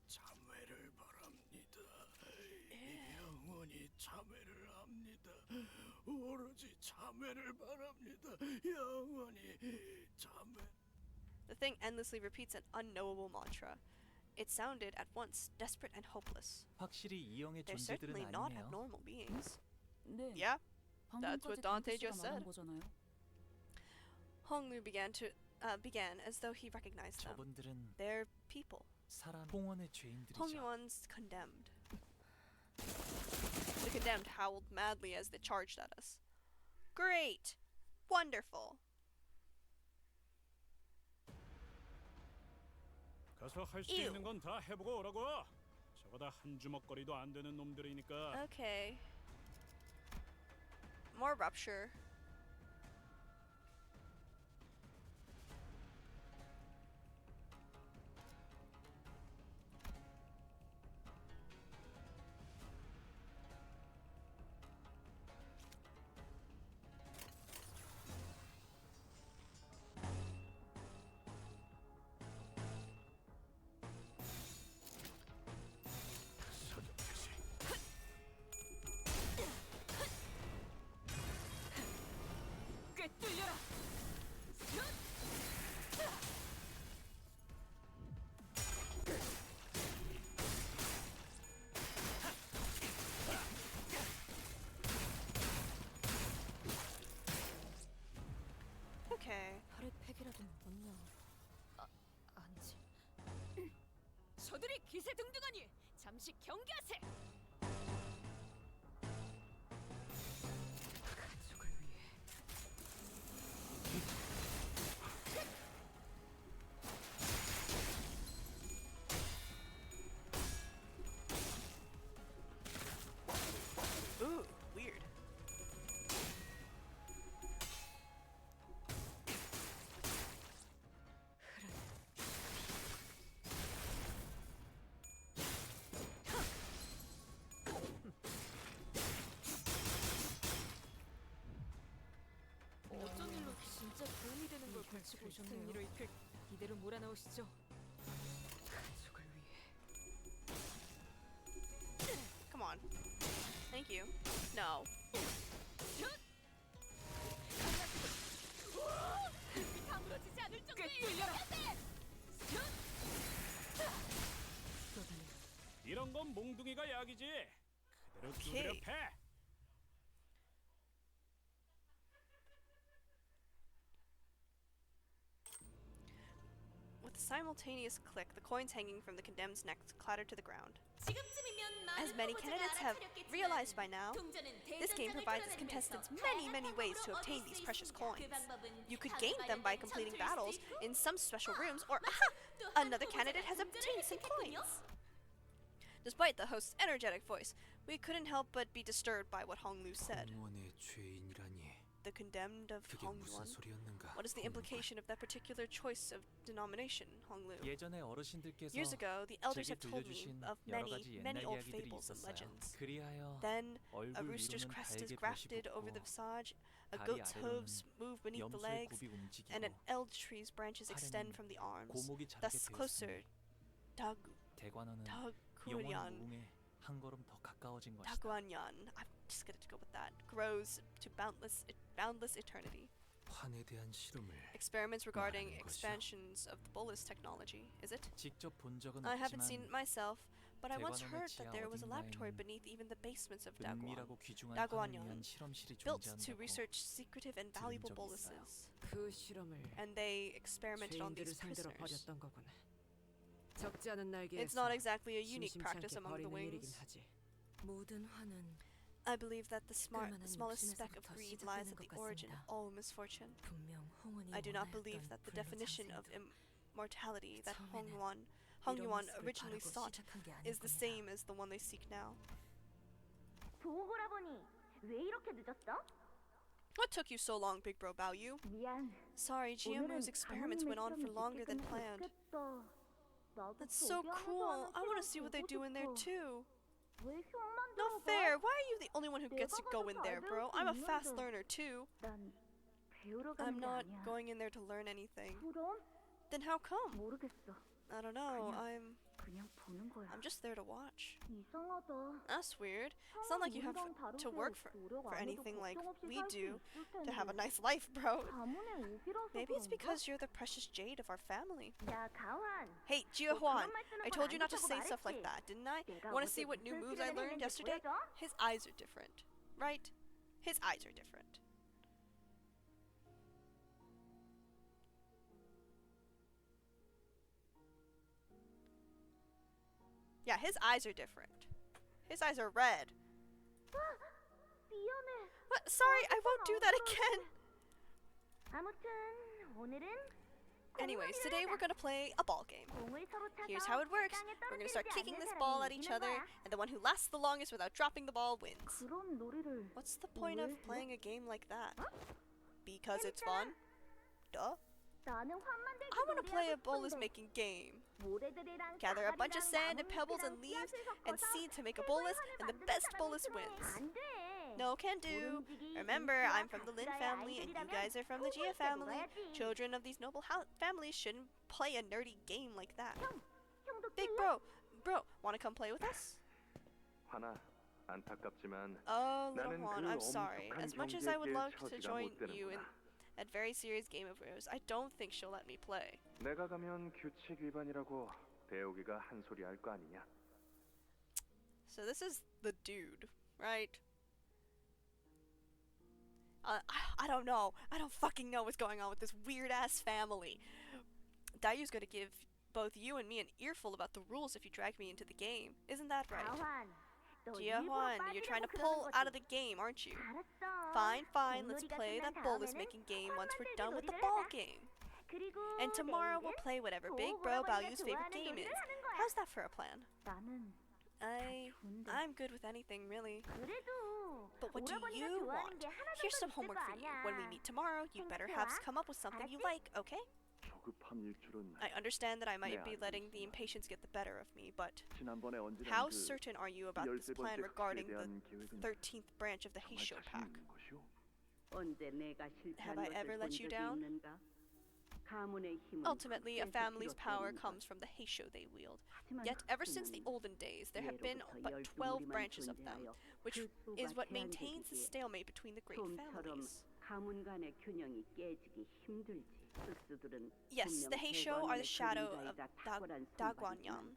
참회를 바랍니다. 영원히 참회를 합니다. 오로지 참회를 바랍니다. 영원히 참회. The thing endlessly repeats an unknowable mantra. It sounded at once desperate and hopeless. 확실히 이형의 They're 존재들은 certainly not 아니네요. abnormal beings. 네. Yeah, that's what 방금까지 Dante 덩크 just 씨가 말한 said. 거잖아요. Honglu began as though he recognized them. 저분들은 They're people. 사람 홍원의 죄인들이죠. Hongyuan's condemned. The condemned howled madly as they charged at us. Great! Wonderful! 가서 할 수 Ew. 있는 건 다 해보고 오라고. 저거 다 한 주먹거리도 안 되는 놈들이니까. Okay. More rupture. 꿰뚫려라. Okay. 발에 팩이라도 넣었냐? 아니지. 저들이 기세등등하니 잠시 경계하세. 가족을 위해 Ooh, weird. 어쩐 일로 진짜 도움이 되는 걸 가지고 오셨네요. 승리로 이끌 이대로 몰아넣으시죠. 가족을 위해. Come on. Thank you. No. 다물어지지 않을 정도의 꿰뚫려라. 위험해. 이런 건 몽둥이가 약이지. 그대로 두드려 오케이. 패. With a simultaneous click, the coins hanging from the condemned's neck clattered to the ground. 지금쯤이면 As 많은 many 후보자가 candidates have 알아차렸겠지만 realized by now, 동전은 this game 대전장을 provides its 끌어내면서 contestants 다양한 many ways to 방법으로 obtain 얻을 these 수 precious 있습니다. coins. 그 방법은 You could 다른 gain them by 관련된 completing 전투일 battles 수도 있고, in some special rooms, or 또 another 한 candidate 후보자가 has 동전을 obtained some 획득했군요. coins. Despite the host's energetic voice, we couldn't help but be disturbed by what Honglu said. 홍원의 죄인이라니. The condemned of 그게 무슨 Hongyuan? 소리였는가? What is the implication of that particular choice of denomination, Honglu? 예전에 어르신들께서 Years ago, the elders 제게 have told me 들려주신 of 여러 many 가지 옛날 old 이야기들이 fables and 있었어요. legends. 그리하여 Then, a 얼굴 rooster's 위로는 crest is 달게 grafted 볕이 over the 붙고 visage, a 다리 goat's 아래로는 hooves move beneath the 염소의 legs, 굽이 and an 움직이고 elder tree's branches extend 팔에는 from the arms, 고목이 자라게 thus closer. 대관원은 영원 Daguanyan. 우웅에 한 걸음 더 가까워진 것이다. Daguanyan. I'm just gonna go with that. Grows to boundless eternity. 환에 대한 실험을 Experiments regarding 말하는 것이요. expansions of the bolus technology, is it? 직접 본 적은 I haven't seen it 없지만 myself, but I once 대관원의 heard 지하 that there was a laboratory 어딘가에는 beneath even the basements of Daguan. 은밀하고 귀중한 환을 Daguanyan, 위한 실험실이 built to 존재한다고 research secretive and 들은 valuable 적이 있어요. boluses. 그 실험을 And they experimented on 죄인들을 these 상대로 prisoners. 벌였던 거군. 적지 않은 날개에서 It's not exactly a unique 심심치 practice 않게 among the 벌이는 일이긴 wings. 하지. 모든 화는 I believe that the 끌만한 smallest speck of 욕심에서부터 greed lies 시작되는 at the 것 origin of 같습니다. all misfortune. 분명 홍원이 I do not believe 원하였던 that the definition of 불로장생도 immortality that 처음에는 Hong 이런 Yuan 모습을 originally 바라고 sought 시작한 게 아닐 is the 겁니다. same as the one they seek now. 도오라버니, 왜 이렇게 늦었어? What took you so long, Big Bro Baoyu? 미안. Sorry, GMO's experiments went on for longer than planned. That's so cool. I want to see what they do in there too. 왜 형만 No fair. Why are you the only one who gets to go in there, bro? I'm a fast learner too. 난 배우러 I'm 가는 게 not 아니야. going in there to learn anything. 그럼? Then how come? 모르겠어. I don't know. 그냥 보는 거야. I'm just there to watch. 이상하다. That's weird. It's not like you have to work for anything like we do to have a nice life, bro. Maybe it's because you're the precious jade of our family. 야, 가환. Hey, Jia Huan, I told you not to say stuff like that, didn't I? Want to see what new moves I learned yesterday? His eyes are different, right? His eyes are different. Yeah, his eyes are different. His eyes are red. 미안해. What? Sorry, I won't do that again. 아무튼 오늘은 Anyways, today we're gonna play a ball game. Here's how it works. We're gonna start kicking this ball at each other, and the one who lasts the longest without dropping the ball wins. What's the point of playing a game like that? Because it's fun? Duh. I want to play a bolus making game. Gather a bunch of sand and pebbles and leaves and seed to make a bolus, and the best bolus wins. No can do. Remember, I'm from the Lin family and you guys are from the Jia family. Children of these noble families shouldn't play a nerdy game like that. Big bro, wanna come play with us? 하나, 안타깝지만 Oh, little 나는 Juan, 그 I'm sorry. 엄숙한 As much as I would 경기에 love to 처지가 join 못 you in 되는구나. that very serious game of yours, I don't think she'll let me play. 내가 가면 규칙 위반이라고 배우기가 한 소리 할 거 아니냐? So this is the dude, right? I don't know. I don't fucking know what's going on with this weird-ass family. Dayu's gonna give both you and me an earful about the rules if you drag me into the game. Isn't that right? Jia Huan, you're trying to pull out of the game, aren't you? Fine, let's play that bolus-making game once we're done with the ball game. And tomorrow we'll play whatever Big Bro Baoyu's favorite game is. How's that for a plan? I'm good with anything, really. But what do you want? Here's some homework for you. When we meet tomorrow, you better have come up with something you like, okay? 조급함일 줄은 I understand that I might 네, be letting the impatience get the better of me, but 지난번에 언제나 how 그 certain are you about this 13번째 plan 흑수에 regarding the 대한 계획은 13th branch of the 정말 Heisho 자신 pack? 있는 것이오? 언제 내가 Have 실패한 I 것을 ever 본 let you 적이 down? 있는가? 가문의 힘은 Ultimately, a 흑수에서 family's power 비롯된 comes from the Heisho they wield. 하지만 Yet, ever since the 흑수는 olden days, there have been 예로부터 but 12 12무리만 branches of them, 존재하여 which 그 is 수가 what maintains the 제한되기에 stalemate between the great 좀처럼 families. 가문 간의 균형이 깨지기 힘들지. 흑수들은 Yes, the 분명 Heisho are the 대관원의 shadow of 그림자이자 탁월한 Daguanyang.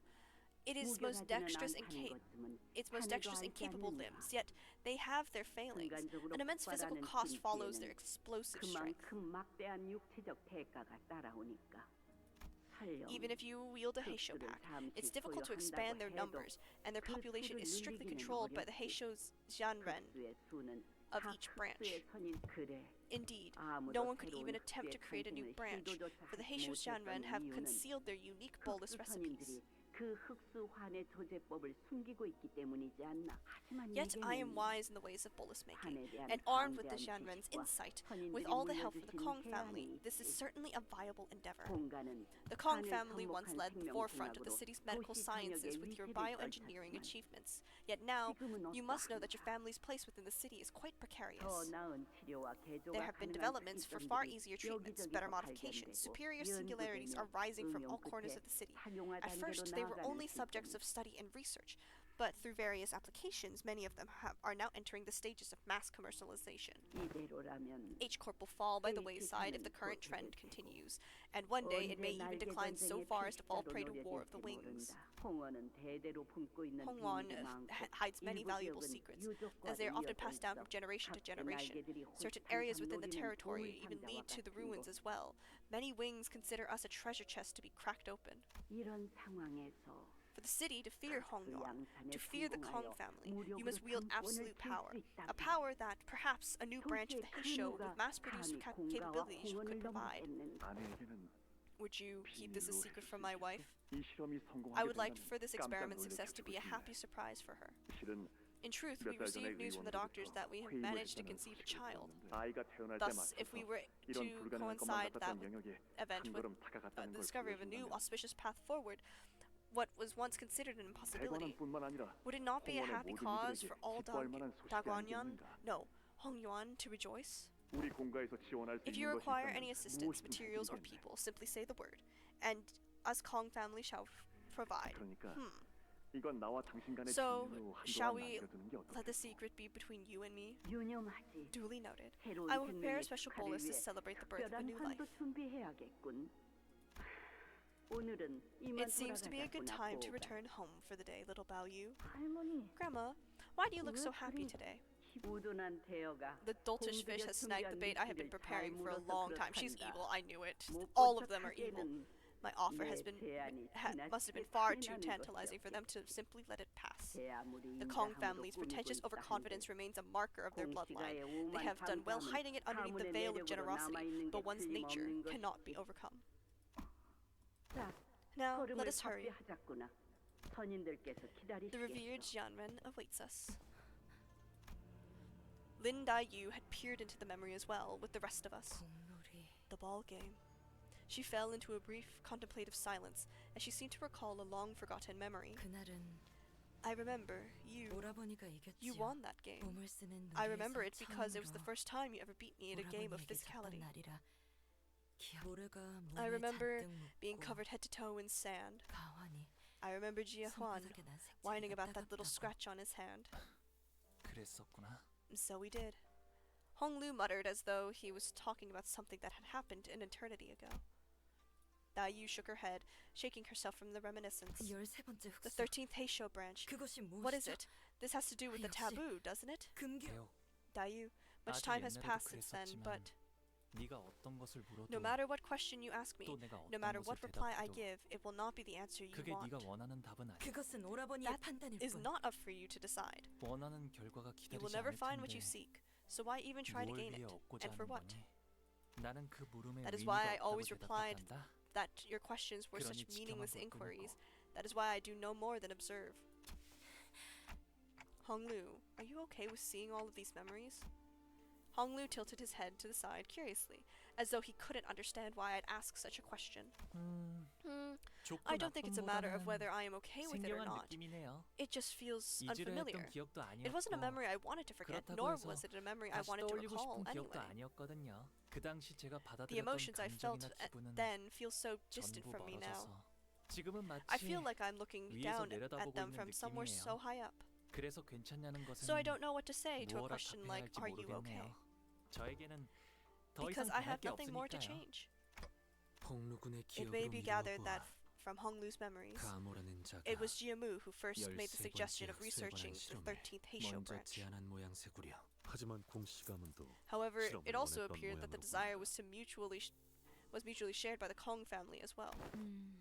It is most dexterous and capable limbs, yet they have their failings. An immense physical cost follows their explosive strength. 그만큼 막대한 육체적 대가가 따라오니까. Even if you wield a Heisho pack, it's difficult to expand their numbers, and their population is strictly controlled by the Heisho's Jianren of each branch. Indeed, no one could even attempt to create a new branch, for the Heisho's Jianren have concealed their unique bolus recipes. 그 흑수환의 조제법을 숨기고 있기 때문이지 않나. Yet I am wise in the ways of bolus making, and armed with the Jianren's insight, with all the help from the Kong family, this is certainly a viable endeavor. The Kong family once led the forefront of the city's medical sciences with your bioengineering achievements. Yet now, you must know that your family's place within the city is quite precarious. There have been developments for far easier treatments, better modifications, superior singularities are rising from all corners of the city. At first, they were only subjects of study and research, but through various applications, many of them are now entering the stages of mass commercialization. H-Corp will fall by the wayside if the current trend continues, and one day it may even decline so far as to fall prey to War of the Wings. Hongwon hides many valuable secrets, as they are often passed down from generation to generation. Certain areas within the territory even lead to the ruins as well. Many wings consider us a treasure chest to be cracked open. For the city to fear Hongyuan, to fear the Kong family, you must wield absolute power. A power that perhaps a new branch of the Heisho with mass-produced capabilities could provide. Would you keep this a secret from my wife? I would like for this experiment's success to be a happy surprise for her. In truth, we received news from the doctors that we have managed to conceive a child. Thus, if we were to coincide that event with the discovery of a new auspicious path forward, what was once considered an impossibility, would it not be a happy cause for all Dagwanyan, no, Hongyuan, to rejoice? If you require any assistance, materials, or people, simply say the word, and us Kong family shall provide. So, shall we let the secret be between you and me? Duly noted. I will prepare a special bolus to celebrate the birth of a new life. It seems to be a good time to return home for the day, little Bao Yu. Grandma, why do you look so happy today? The doltish fish has snagged the bait I have been preparing for a long time. She's evil, I knew it. All of them are evil. My offer must have been far too tantalizing for them to simply let it pass. The Kong family's pretentious overconfidence remains a marker of their bloodline. They have done well hiding it underneath the veil of generosity, but one's nature cannot be overcome. Now, let us hurry. The revered Jianren awaits us. Lin Dai-yu had peered into the memory as well, with the rest of us. The ball game. She fell into a brief, contemplative silence, as she seemed to recall a long-forgotten memory. I remember, you won that game. I remember it because it was the first time you ever beat me at a game of physicality. I remember being covered head to toe in sand. I remember Jia Huan whining about that little scratch on his hand. 그랬었구나. So we did. Hong Lu muttered as though he was talking about something that had happened an eternity ago. Dai Yu shook her head, shaking herself from the reminiscence. The 13th Heisho branch. What is it? This has to do with the taboo, doesn't it? Dai Yu, much time has passed since then, but no matter what question you ask me, no matter what reply I give, it will not be the answer you want. That is not up for you to decide. You will never find what you seek, so why even try to gain it? And for what? That is why I always replied that your questions were such meaningless inquiries. That is why I do no more than observe. Hong Lu, are you okay with seeing all of these memories? Hong Lu tilted his head to the side curiously, as though he couldn't understand why I'd ask such a question. I don't think it's a matter of whether I am okay with it or not. It just feels unfamiliar. It wasn't a memory I wanted to forget, nor was it a memory I wanted to recall anyway. The emotions I felt then feel so distant from me now. I feel like I'm looking down at them from somewhere so high up. So I don't know what to say to a question like, are you okay? Because I have nothing more to change. It may be gathered that from Hong Lu's memories, it was Jiamu who first made the suggestion of researching the 13th Heisho branch. However, it also appeared that the desire was mutually shared by the Kong family as well.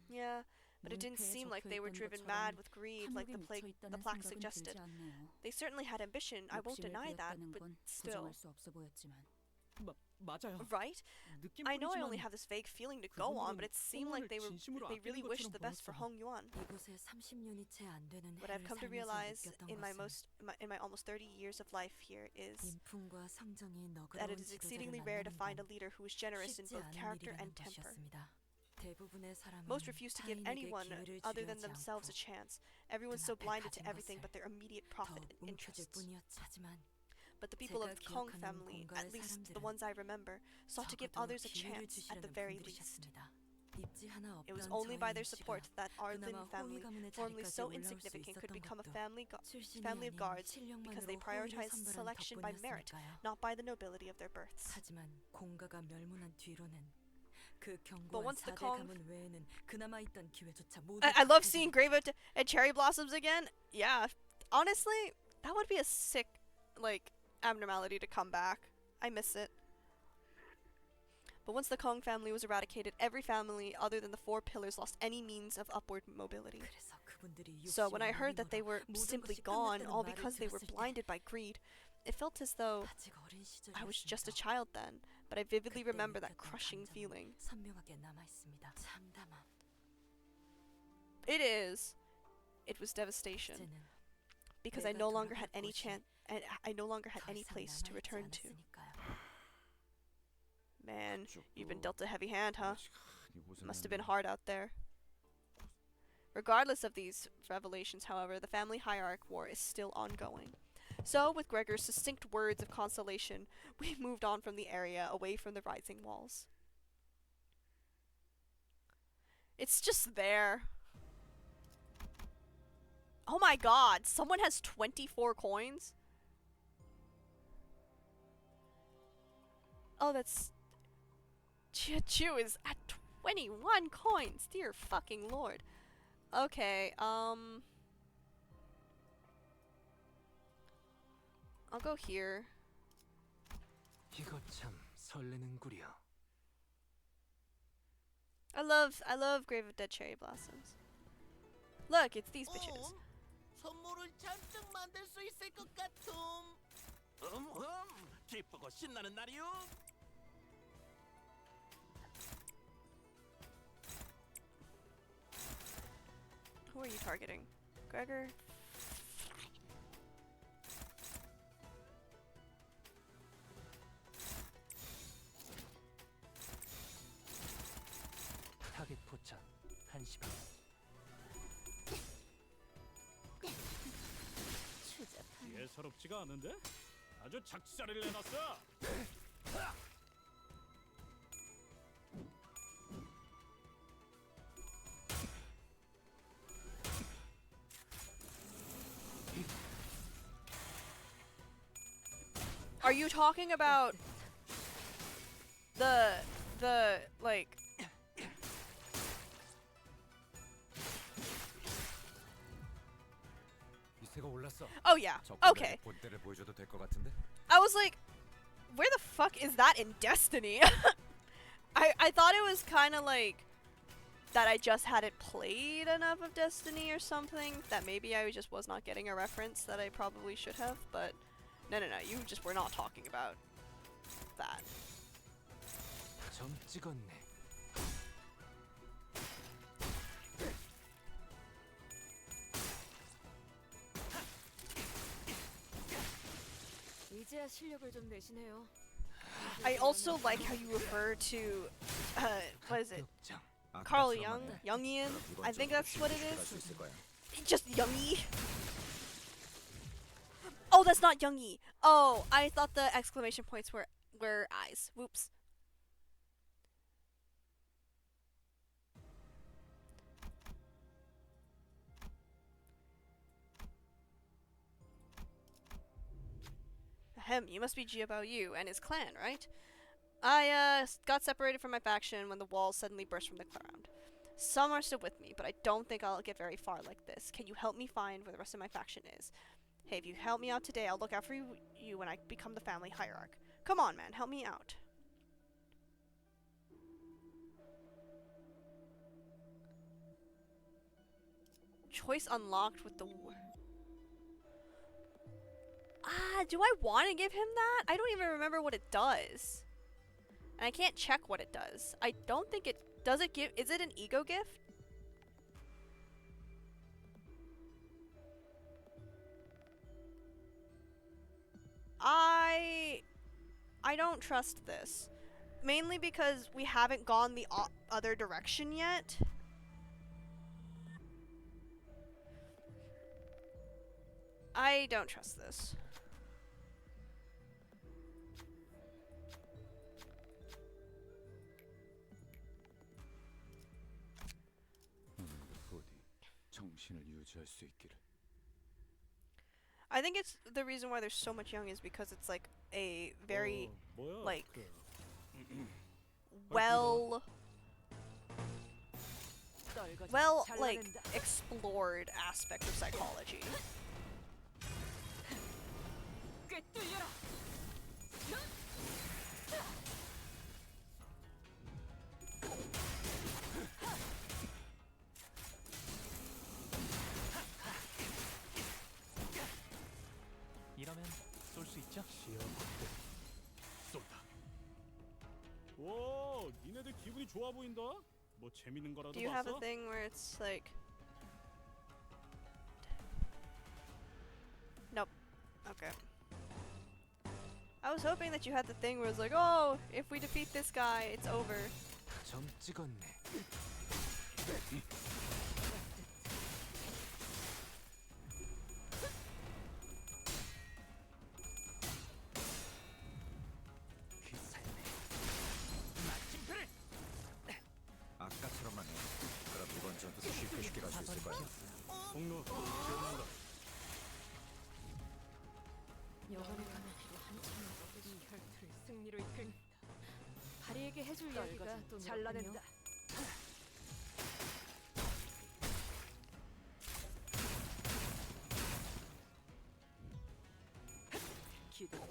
Yeah, but it didn't seem like they were driven mad with greed like the plaque suggested. They certainly had ambition, I won't deny that, but still. Right? I know I only have this vague feeling to go on, but it seemed like they really wished the best for Hong Yuan. What I've come to realize in my almost 30 years of life here is that it is exceedingly rare to find a leader who is generous in both character and temper. Most refuse to give anyone other than themselves a chance. Everyone's so blinded to everything but their immediate profit and interests. But the people of the Kong family, at least the ones I remember, sought to give others a chance at the very least. It was only by their support that our Lin family, formerly so insignificant, could become a family of guards because they prioritized selection by merit, not by the nobility of their births. But once the Kong... I love seeing Grave and Cherry Blossoms again. Yeah, honestly, that would be a sick, abnormality to come back. I miss it. But once the Kong family was eradicated, every family other than the four pillars lost any means of upward mobility. So when I heard that they were simply gone, all because they were blinded by greed, it felt as though I was just a child then, but I vividly remember that crushing feeling. It is. It was devastation. Because I no longer had any chance, and I no longer had any place to return to. Man, you've been dealt a heavy hand, huh? Must have been hard out there. Regardless of these revelations, however, the family hierarch war is still ongoing. So, with Gregor's succinct words of consolation, we moved on from the area, away from the rising walls. It's just there. Oh my god, someone has 24 coins? Oh, that's... Chu is at 21 coins! Dear fucking lord. Okay, I'll go here. 이거 참 설레는구려. I love Grave of Dead Cherry Blossoms. Look, it's these bitches. 선물을 잔뜩 만들 수 있을 것 같음. 기쁘고 신나는 날이요. Who are you targeting? Gregor? 타겟 포착 1시 반. 예사롭지가 않은데? 아주 작살을 내놨어. Are you talking about the like 위세가 올랐어. Oh yeah. Okay. 본때를 보여줘도 될 것 같은데? I was like, where the fuck is that in Destiny? I thought it was kind of like that I just hadn't played enough of Destiny or something, that maybe I just was not getting a reference that I probably should have, but no, you just were not talking about that. 점 찍었네. 이제야 실력을 좀 내시네요. I also like how you refer to, what is it? Carl Jung? Jungian? I think that's what it is. Just Youngie. Oh, that's not Youngie. Oh, I thought the exclamation points were eyes. Whoops. Ahem, you must be Jiabao Yu and his clan, right? I, got separated from my faction when the walls suddenly burst from the ground. Some are still with me, but I don't think I'll get very far like this. Can you help me find where the rest of my faction is? Hey, if you help me out today, I'll look out for you when I become the family hierarch. Come on, man, help me out. Choice unlocked with the... do I want to give him that? I don't even remember what it does. And I can't check what it does. I don't think it... Does it give... Is it an ego gift? I don't trust this. Mainly because we haven't gone the other direction yet. I don't trust this. 정신을 유지할 수 있기를. I think it's the reason why there's so much young is because it's like a very like well like explored aspect of psychology. 원하면 쏠 수 있죠? 시야 확대. 쏜다. 와, 니네들 기분이 좋아 보인다. 뭐 재밌는 거라도 Do you have a 봤어? thing where it's like... Nope. Okay. I was hoping that you had the thing where it's like, oh, if we defeat this guy, it's over. 점 찍었네. 아까처럼만 해. 그럼 이번 전투도 쉽게 갈 수 있을 거야. 공로 지원한다. 영원의 가는 길이 한참이고 이 혈투를 승리로 이끌다. 다리에게 해줄 이야기가 또 잘라낸다. 기대다.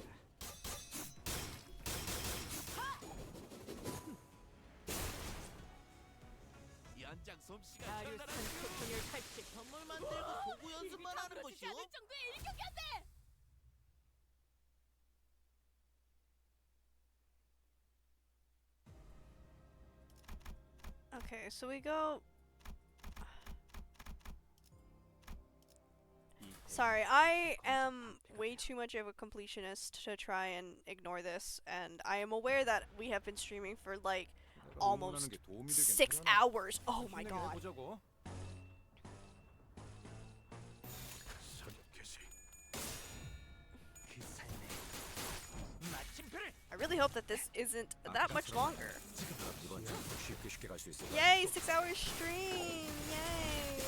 연장 솜씨가 나유산 현란하죠. 태풍을 탈취. 선물 만들고 도구 연습만 하는 것이요? 정도의 일격이었네. Okay, so we go... Sorry, I am way too much of a completionist to try and ignore this, and I am aware that we have been streaming for like almost 6 hours. Oh my god. I really hope that this isn't that much longer. 이번 전투도 쉽게 갈 수 있을 거야. Yay, 6-hour stream! Yay!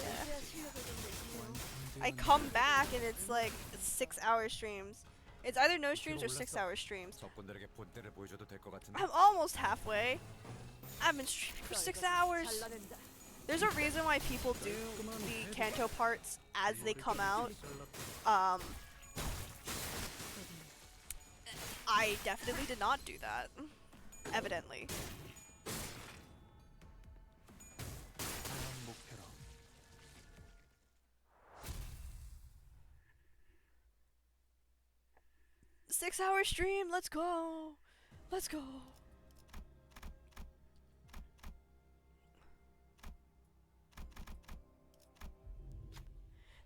I come back and it's like 6-hour streams. It's either no streams or 6-hour streams. 적군들에게 본때를 보여줘도 될 것 같은데. I'm almost halfway. I've been streaming for 6 hours. There's a reason why people do the Kanto parts as they come out. I definitely did not do that. Evidently. 다음 목표로 6-hour stream, let's go! Let's go!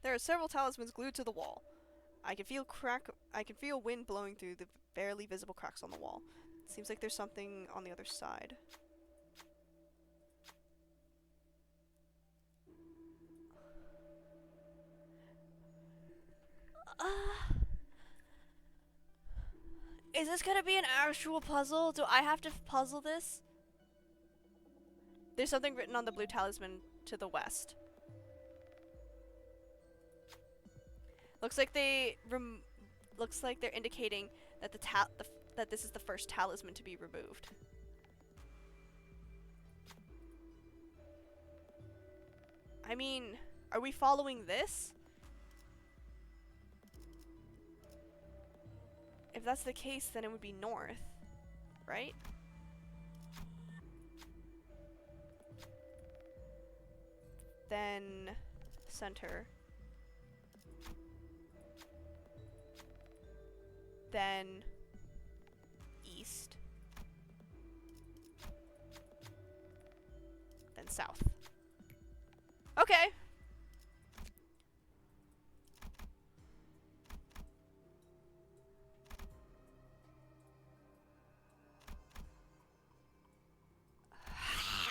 There are several talismans glued to the wall. I can feel wind blowing through the barely visible cracks on the wall. Seems like there's something on the other side. Is this gonna be an actual puzzle? Do I have to puzzle this? There's something written on the blue talisman to the west. Looks like they're indicating that that this is the first talisman to be removed. I mean, are we following this? If that's the case, then it would be north, right? Then center. Then east. Then south. Okay.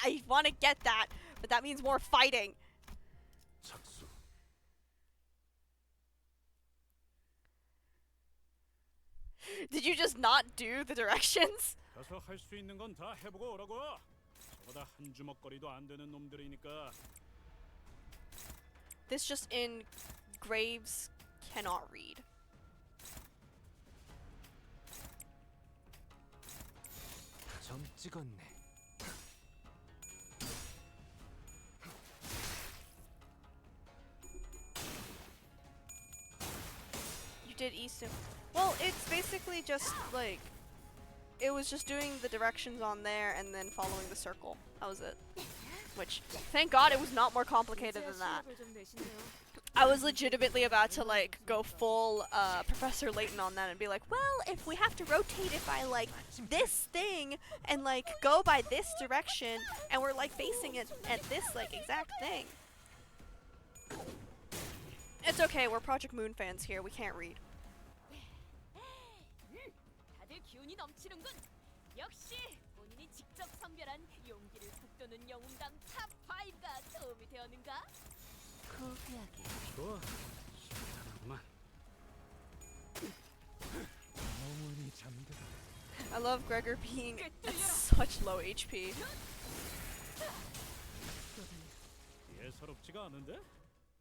I want to get that, but that means more fighting. 착수. Did you just not do the directions? 가서 할 수 있는 건 다 해보고 오라고. 저보다 한 주먹거리도 안 되는 놈들이니까. This just in Graves cannot read. 점 찍었네. You did east and... Well, it's basically just like... It was just doing the directions on there and then following the circle. That was it. Which, thank God it was not more complicated than that. I was legitimately about to like go full Professor Layton on that and be like, well, if we have to rotate it by like this thing and like go by this direction and we're like facing it at this like exact thing. It's okay, we're Project Moon fans here, we can't read. 다들 기운이 넘치는군. 역시 본인이 직접 선별한 용기를 북돋는 영웅담 탑 5가 도움이 되었는가? 고귀하게. 좋아. 잘하구만. 영혼이 잠들어. I love Gregor being at such low HP. 예사롭지가 않은데?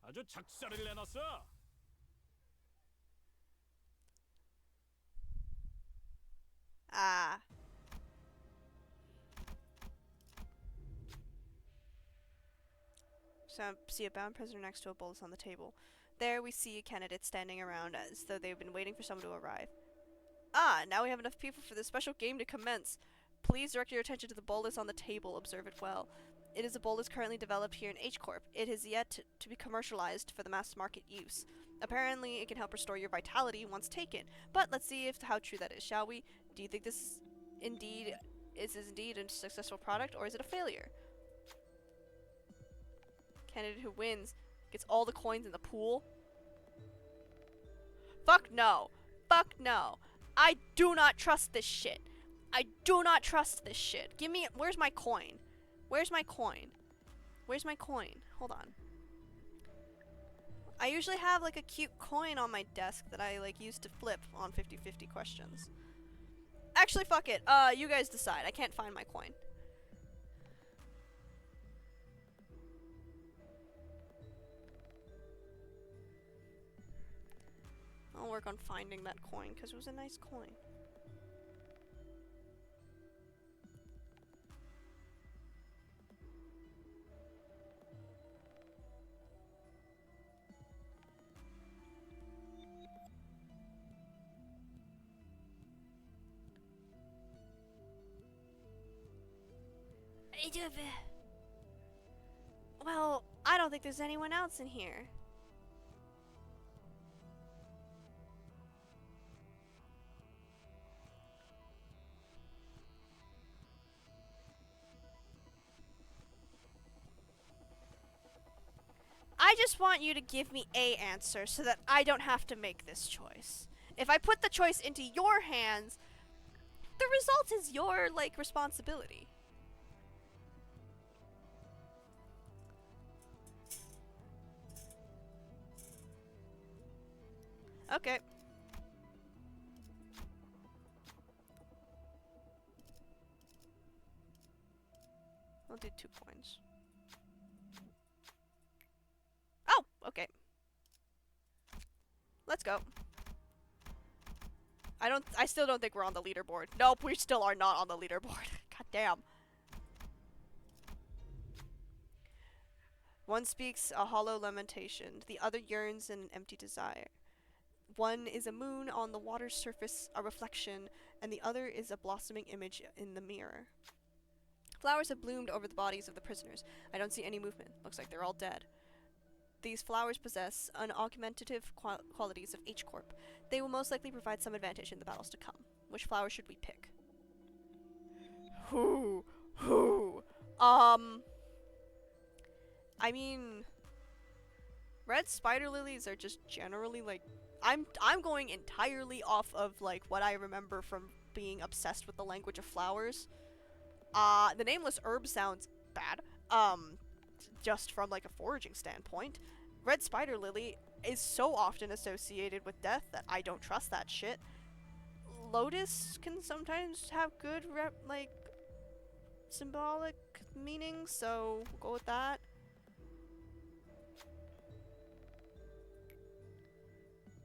아주 작살을 내놨어. Ah. So see a bound prisoner next to a bolus on the table. There we see candidates standing around as though they've been waiting for someone to arrive. Ah, now we have enough people for this special game to commence. Please direct your attention to the bolus on the table. Observe it well. It is a bolus currently developed here in H-Corp. It is yet to be commercialized for the mass market use. Apparently, it can help restore your vitality once taken. But let's see how true that is, shall we? Do you think this is indeed a successful product, or is it a failure? Candidate who wins gets all the coins in the pool. Fuck no. Fuck no. I do not trust this shit. I do not trust this shit. Give me, where's my coin? Where's my coin? Where's my coin? Hold on. I usually have like a cute coin on my desk that I like use to flip on 50-50 questions. Actually, fuck it. You guys decide. I can't find my coin. I'll work on finding that coin because it was a nice coin. Well, I don't think there's anyone else in here. I just want you to give me a answer so that I don't have to make this choice. If I put the choice into your hands, the result is your, like, responsibility. Okay. I'll do 2 coins. Oh, okay. Let's go. I still don't think we're on the leaderboard. Nope, we still are not on the leaderboard. God damn. One speaks a hollow lamentation, the other yearns in an empty desire. One is a moon on the water's surface, a reflection, and the other is a blossoming image in the mirror. Flowers have bloomed over the bodies of the prisoners. I don't see any movement. Looks like they're all dead. These flowers possess unaugmentative qualities of H-Corp. They will most likely provide some advantage in the battles to come. Which flowers should we pick? Who? I mean, red spider lilies are just generally like, I'm going entirely off of like what I remember from being obsessed with the language of flowers. The nameless herb sounds bad. Just from like a foraging standpoint. Red spider lily is so often associated with death that I don't trust that shit. Lotus can sometimes have good like symbolic meanings, so we'll go with that.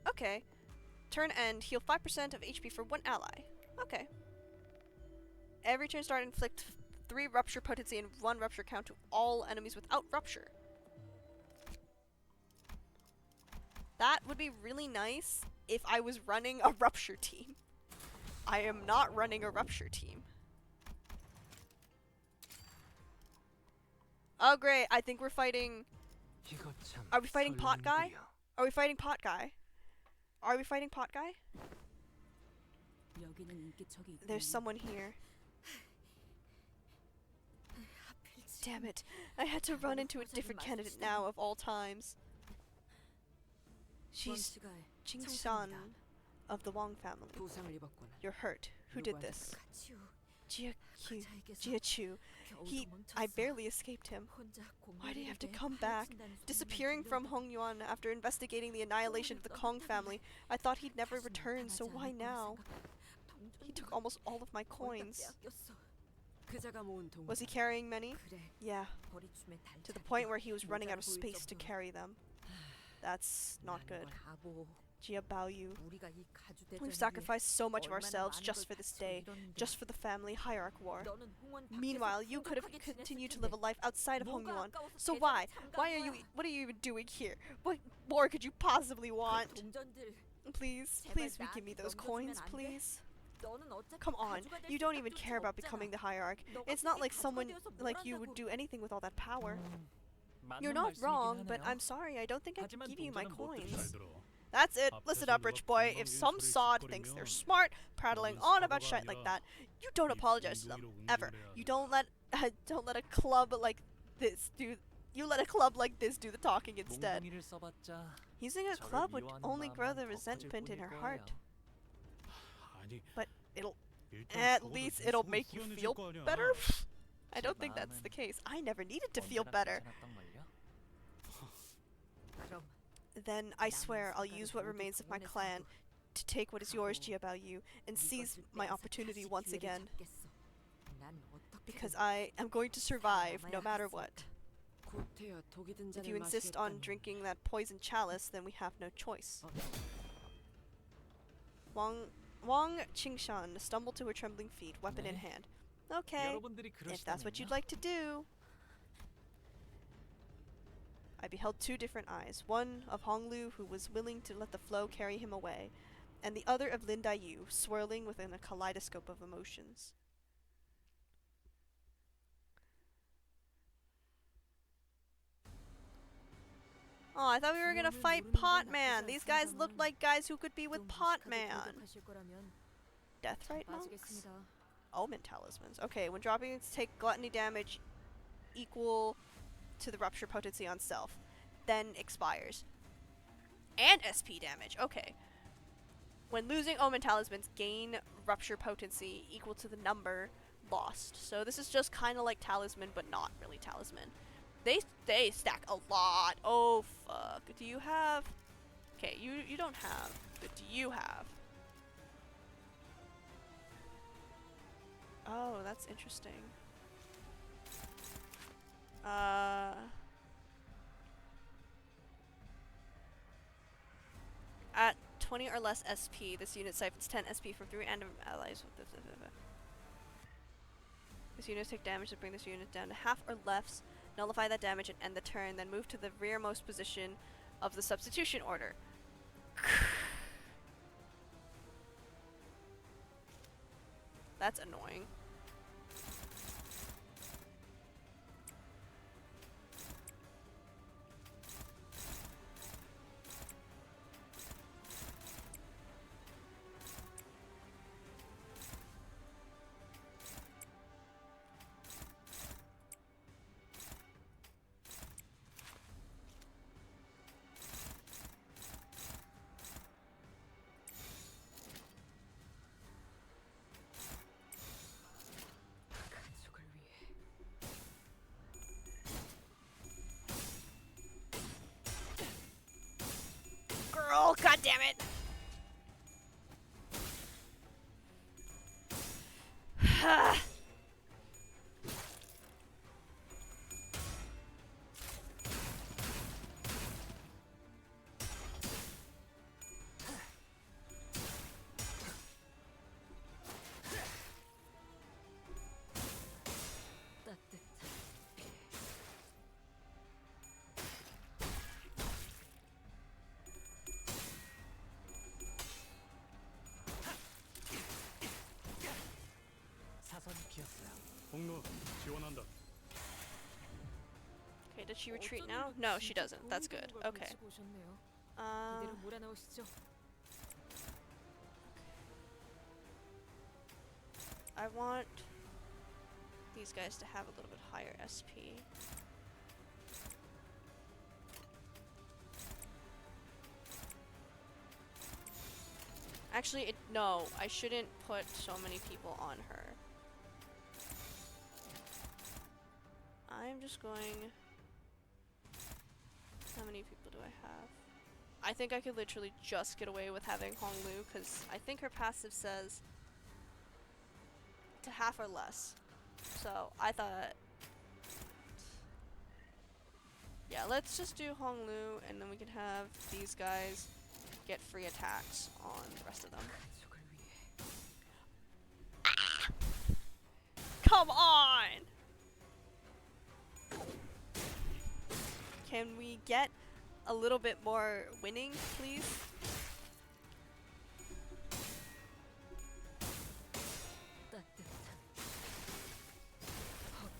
Okay. Turn end, heal 5% of HP for 1 ally. Okay. Every turn start inflict 3 rupture potency and 1 rupture count to all enemies without rupture. That would be really nice if I was running a rupture team. I am not running a rupture team. Oh great, I think we're fighting 이거 참 Are we fighting pot guy? 설레는구려. Are we fighting pot guy? Are we fighting pot guy? 여기는 인기척이 있군요. There's someone here. Damn it. I had to run into a different candidate now of all times. She's Jing-san of the Wong family. 부상을 입었구나. You're hurt. Who did this? Jia-Chu. I barely escaped him. Why did he have to come back? Disappearing from Hongyuan after investigating the annihilation of the Kong family. I thought he'd never return, so why now? He took almost all of my coins. 그자가 모은 동. Was he carrying many? Yeah. To the point where he was running out of space to carry them. That's not good. Jia Baoyu. We've sacrificed so much of ourselves just for this day, just for the family hierarch war. Meanwhile, you could have continued to live a life outside of Hongyuan. So why? What are you even doing here? What more could you possibly want? Please give me those coins, please. Come on, you don't even care about becoming the hierarch. It's not like someone like you would do anything with all that power. You're not wrong, but I'm sorry, I don't think I can give you my coins. That's it. Listen up, rich boy. If some sod thinks they're smart, prattling on about shit like that, you don't apologize to them ever. You don't let a club like this do. You let a club like this do the talking instead. Using a club would only grow the resentment in her heart. But at least it'll make you feel better. I don't think that's the case. I never needed to feel better. Then I swear I'll use what remains of my clan to take what is yours, Jia Baoyu, and seize my opportunity once again. Because I am going to survive no matter what. If you insist on drinking that poison chalice, then we have no choice. Wang Qingshan stumbled to her trembling feet, weapon in hand. Okay, if that's what you'd like to do. I beheld two different eyes, one of Honglu, who was willing to let the flow carry him away, and the other of Lin Daiyu, swirling within a kaleidoscope of emotions. Oh, I thought we were gonna fight Pot Man. These guys looked like guys who could be with Pot Man. Deathrite monks? Omen talismans. Okay, when dropping, take gluttony damage equal to the rupture potency on self, then expires. And SP damage. Okay. When losing Omen talismans, gain rupture potency equal to the number lost. So this is just kind of like talisman, but not really talisman. They stack a lot. Oh fuck. Do you have? Okay, you don't have. But do you have? Oh, that's interesting. At 20 or less SP, this unit siphons 10 SP from 3 random allies with this. This unit take damage to bring this unit down to half or less, nullify that damage and end the turn, then move to the rearmost position of the substitution order. That's annoying. Did she retreat now? No, she doesn't. That's good. Okay. 이대로 몰아넣으시죠. I want these guys to have a little bit higher SP. Actually, no, I shouldn't put so many people on her. I'm just going... How many people do I have? I think I could literally just get away with having Honglu, because I think her passive says to half or less. So, I thought... Yeah, let's just do Honglu, and then we can have these guys get free attacks on the rest of them. Ah! Come on! Can we get a little bit more winning, please?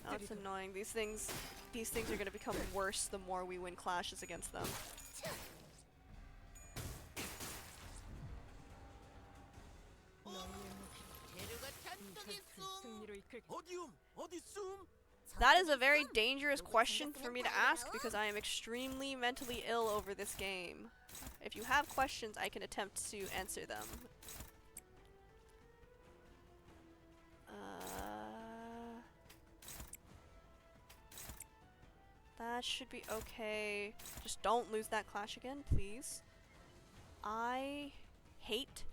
Oh, it's annoying. These things are gonna become worse the more we win clashes against them. That is a very dangerous question for me to ask because I am extremely mentally ill over this game. If you have questions, I can attempt to answer them. That should be okay. Just don't lose that clash again, please. I hate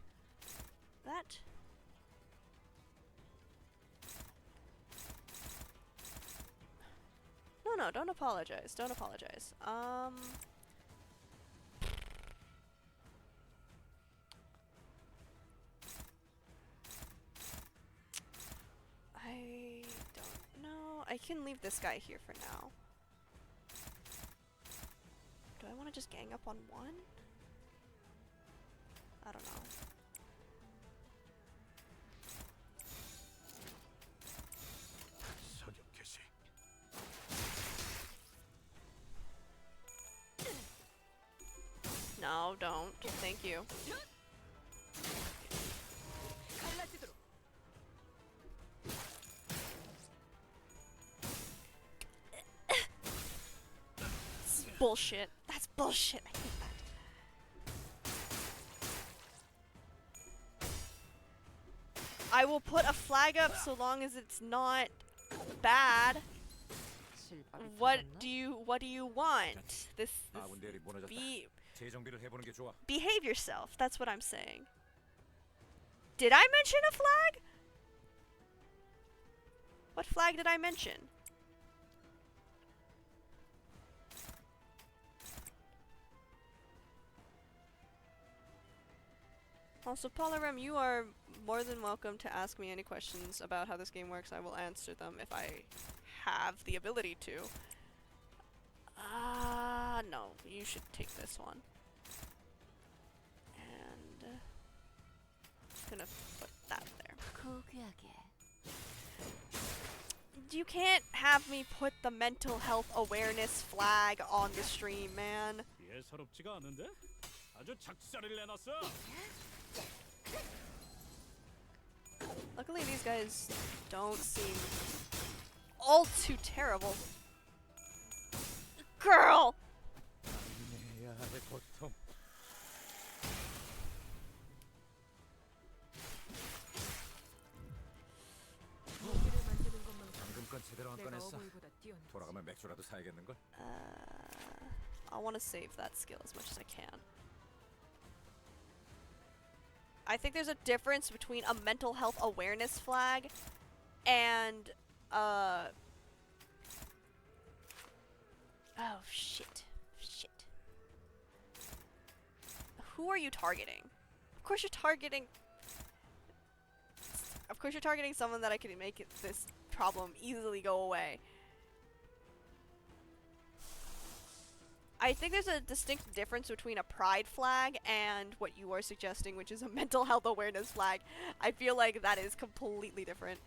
that. No, don't apologize. Don't apologize. I don't know. I can leave this guy here for now. Do I want to just gang up on one? I don't know. No, don't. Thank you. That's bullshit. That's bullshit. I hate that. I will put a flag up so long as it's not bad. What do you want? This behave yourself. That's what I'm saying. Did I mention a flag? What flag did I mention? Also, Polarem, you are more than welcome to ask me any questions about how this game works. I will answer them if I have the ability to. No, you should take this one. And just gonna put that there. You can't have me put the mental health awareness flag on the stream, man. 예사롭지가 않은데? 아주 작살을 내놨어. Luckily, these guys don't seem all too terrible. Girl! I want to save that skill as much as I can. I think there's a difference between a mental health awareness flag and oh shit. Who are you targeting? Of course you're targeting someone that I can make this problem easily go away. I think there's a distinct difference between a pride flag and what you are suggesting, which is a mental health awareness flag. I feel like that is completely different.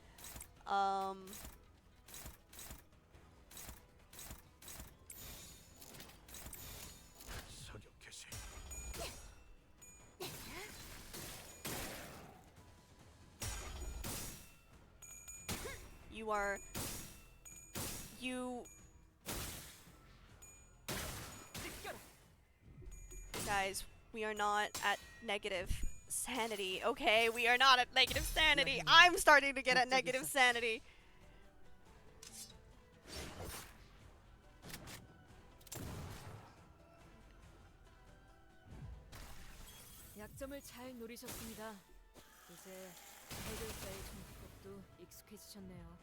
you guys, we are not at negative sanity. Okay, we are not at negative sanity. I'm starting to get at negative sanity. 약점을 잘 노리셨습니다. 이제 해결사의 정법도 익숙해지셨네요.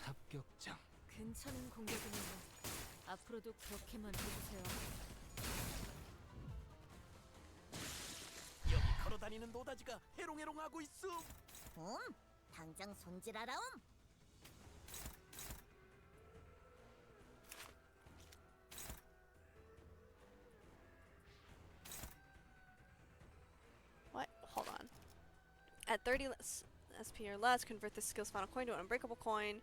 합격장. 괜찮은 공격이네요. 앞으로도 그렇게만 해주세요. 여기 걸어다니는 노다지가 해롱해롱하고 있음. 당장 손질하라옴. What? Hold on. At 30 SP or less, convert this skill's final coin to an unbreakable coin.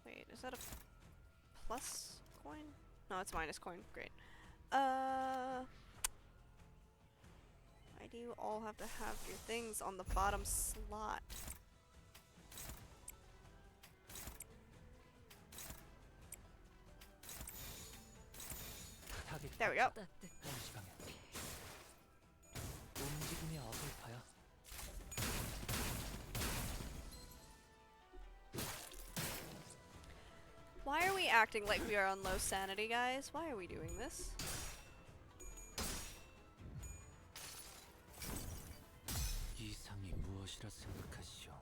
Wait, is that a plus coin? No, it's minus coin. Great. Why do you all have to have your things on the bottom slot? There we go. 움직임이 어설퍼요. Why are we acting like we are on low sanity, guys? Why are we doing this? 이상이 무엇이라 생각하시오?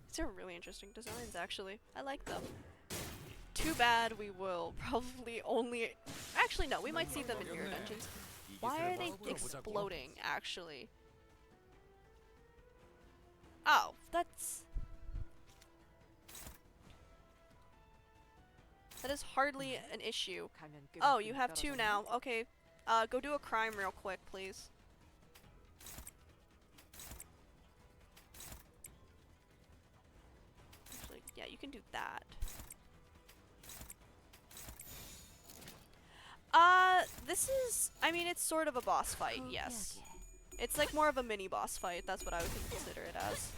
These are really interesting designs, actually. I like them. Too bad we will probably only... Actually, no, we might see them in mirror dungeons. Why are they exploding, actually? Oh, that's... That is hardly an issue. Oh, you have two now. Okay, go do a crime real quick, please. Actually, yeah, you can do that. This is... I mean, it's sort of a boss fight, yes. It's like more of a mini boss fight, that's what I would consider it as.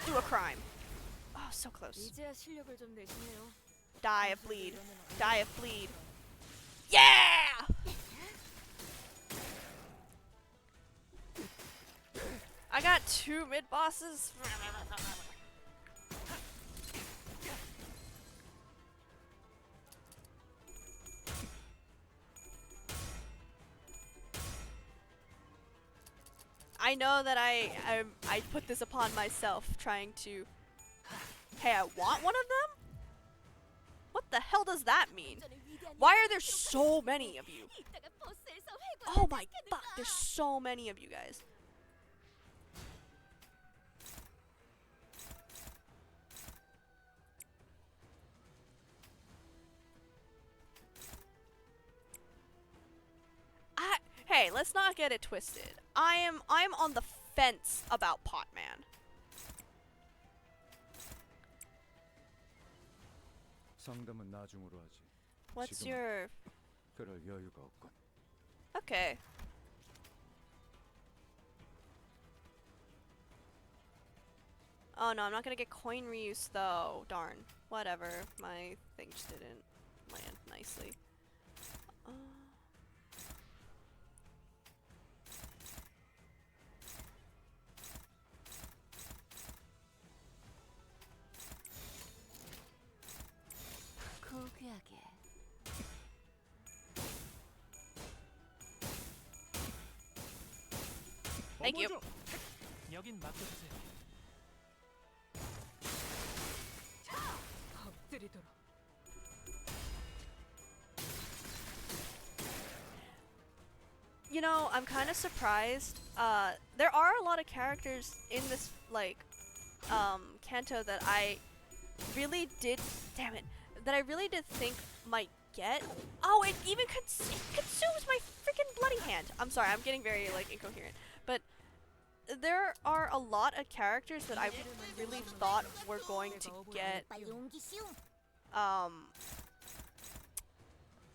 Do a crime. Oh, so close. Die of bleed. Die of bleed. Yeah! I got 2 mid-bosses. I know that I put this upon myself, trying to... Hey, I want one of them? What the hell does that mean? Why are there so many of you? Oh my fuck, there's so many of you guys. Hey, let's not get it twisted. I'm on the fence about Potman. 상담은 나중으로 하지. What's 지금은 your... 그럴 여유가 없군. Okay. Oh no, I'm not gonna get coin reuse though. Darn. Whatever. My thing just didn't land nicely. 고귀하게. Thank you. 여긴 맡겨주세요. 엎드리도록. You know, I'm kind of surprised. There are a lot of characters in this, like, Kanto that I really did, damn it, that I really did think might get. Oh, it even it consumes my freaking bloody hand. I'm sorry, I'm getting very, like, incoherent. But there are a lot of characters that I really thought were going to get,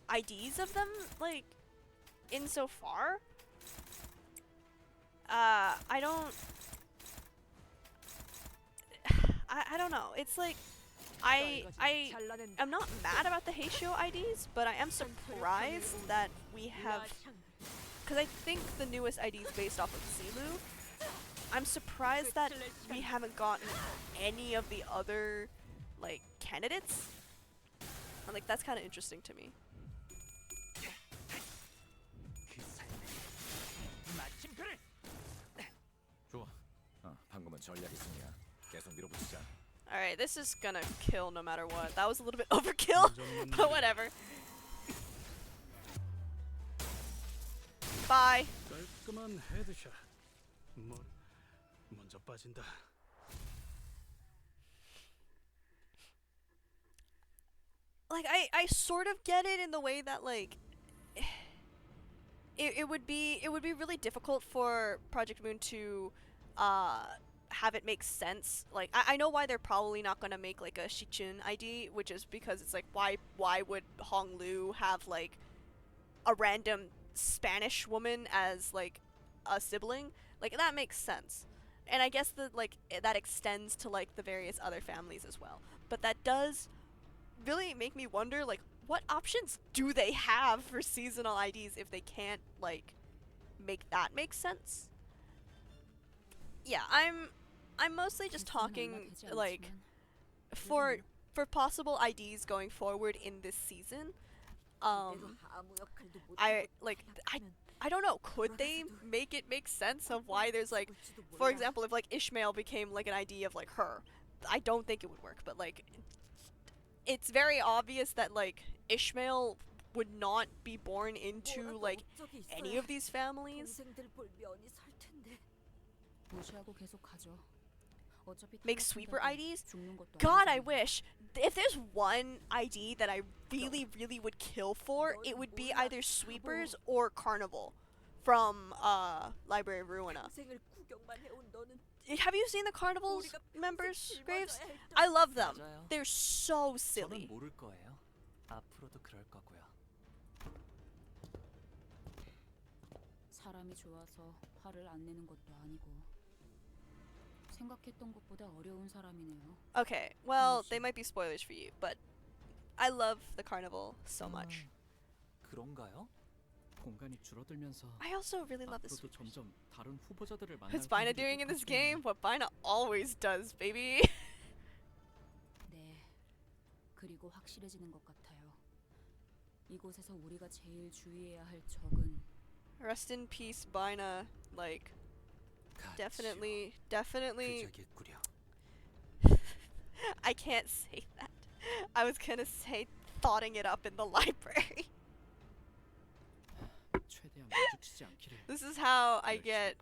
IDs of them, like, insofar. I don't know. It's like I am not mad about the Heisho IDs, but I am surprised that we have, because I think the newest ID is based off of Zilu. I'm surprised that we haven't gotten any of the other, like, candidates. And, like, that's kind of interesting to me. 좋아. 방금은 전략이 승리야. 계속 밀어붙이자. Alright, this is gonna kill no matter what. That was a little bit overkill, but whatever. Bye. 깔끔한 헤드샷. 먼저 빠진다. Like, I sort of get it in the way that, like, it would be really difficult for Project Moon to have it make sense. Like, I know why they're probably not gonna make, like, a Shichun ID, which is because it's like, why would Hong Lu have, like, a random Spanish woman as, like, a sibling? Like, that makes sense. And I guess that, like, that extends to, like, the various other families as well. But that does really make me wonder, like, what options do they have for seasonal IDs if they can't, like, make that make sense? Yeah, I'm mostly just talking, like, for possible IDs going forward in this season. I don't know, could they make it make sense of why there's, like, for example, if, like, Ishmael became, like, an ID of, like, her. I don't think it would work, but, like, it's very obvious that, like, Ishmael would not be born into, like, any of these families. Make sweeper IDs? God, I wish. If there's one ID that I really, really would kill for, it would be either sweepers or carnival from Library of Ruina. Have you seen the carnival's members, Graves? I love them. They're so silly. 저는 모를 거예요. 앞으로도 그럴 거고요. 사람이 좋아서 화를 안 내는 것도 아니고 생각했던 것보다 어려운 사람이네요. Okay, well, they might be spoilers for you, but I love the carnival so much. 그런가요? 공간이 줄어들면서 I also really love this. 앞으로도 점점 다른 후보자들을 만날 What's Bina doing in this game? What Bina always does, baby. 네, 그리고 확실해지는 것 같아요. 이곳에서 우리가 제일 주의해야 할 적은 Rest in peace, Bina. Like, definitely. I can't say that. I was gonna say thoughting it up in the library. This is how I get.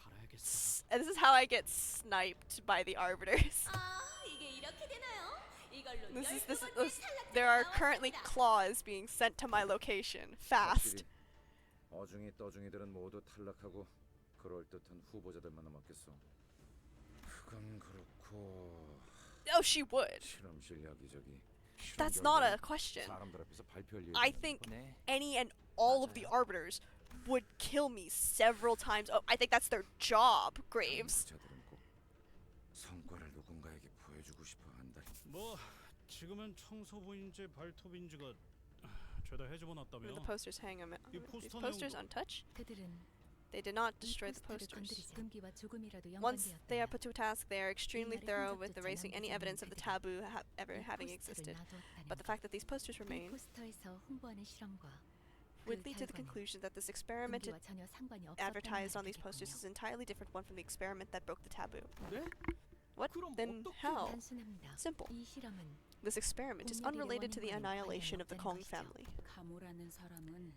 This is how I get sniped by the arbiters. There are currently claws being sent to my location. Fast. 어중이 떠중이들은 모두 탈락하고 그럴듯한 후보자들만 남았겠어. 그건 그렇고. Oh, she would. 실험실 여기저기. That's not a question. 사람들 앞에서 발표할 일. I think any and all of the arbiters would kill me several times. Oh, I think that's their job, Graves. 성과를 누군가에게 보여주고 싶어 한다. 뭐 지금은 청소부인지 발톱인지가 죄다 해집어놨다며. Where the posters hang them. 이 These 포스터 posters 내용도 untouched? 그들은 They did not destroy the posters. 금기와 조금이라도 Once 연관되었다. they are put to a task, they are extremely thorough with erasing any evidence of the taboo ever having existed. But the fact that these posters 이 remain 포스터에서 홍보하는 실험과 would lead to the conclusion that this experiment 금기와 전혀 상관이 없었다는 advertised on 말이 these posters is 되겠군요. an entirely different one from the experiment that broke the taboo. 네? What? Then how? 단순합니다. Simple. 이 실험은 This experiment is unrelated to the annihilation of the Kong family. 가모라는 사람은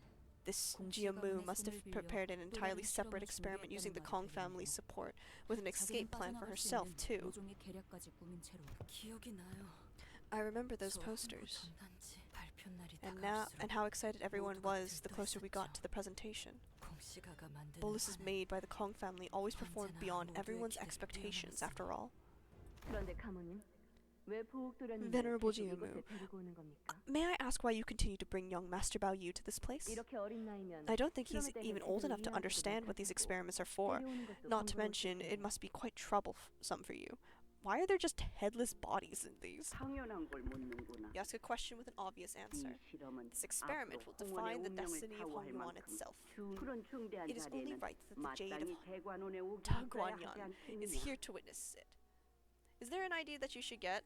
This Jiamu must have prepared an entirely separate experiment using the Kong family's support, with an escape plan for herself, too. 모종의 계략까지 꾸민 채로 기억이 나요. I remember those posters. And how excited everyone was the closer we got to the presentation. Boluses made by the Kong family always performed beyond everyone's expectations, after all. 그런데 가모님, 왜 보옥도련님을 Venerable 계속 Jiamu, 이곳에 데리고 오는 겁니까? may I ask why you continue to bring young Master Bao Yu to this place? 이렇게 어린 나이면 I don't think he's 실험에 대해 even old 제대로 enough to 이해하지도 understand what these 못하시고 experiments are for. 데려오는 것도 Not to 번거로울 mention, it 텐데. must be quite troublesome for you. Why are there just headless bodies in these? 당연한 걸 묻는구나. You ask a question with an obvious answer. 이 실험은 This experiment will 앞으로 define the 홍원의 destiny of 운명을 Hongyuan 좌우할 itself. 그런 중대한 It is only 자리에는 right that the jade 마땅히 of 대관원에 오게 Ta 있어야 하지 Guanyan is 않겠느냐. here to witness it. Is there an idea that you should get?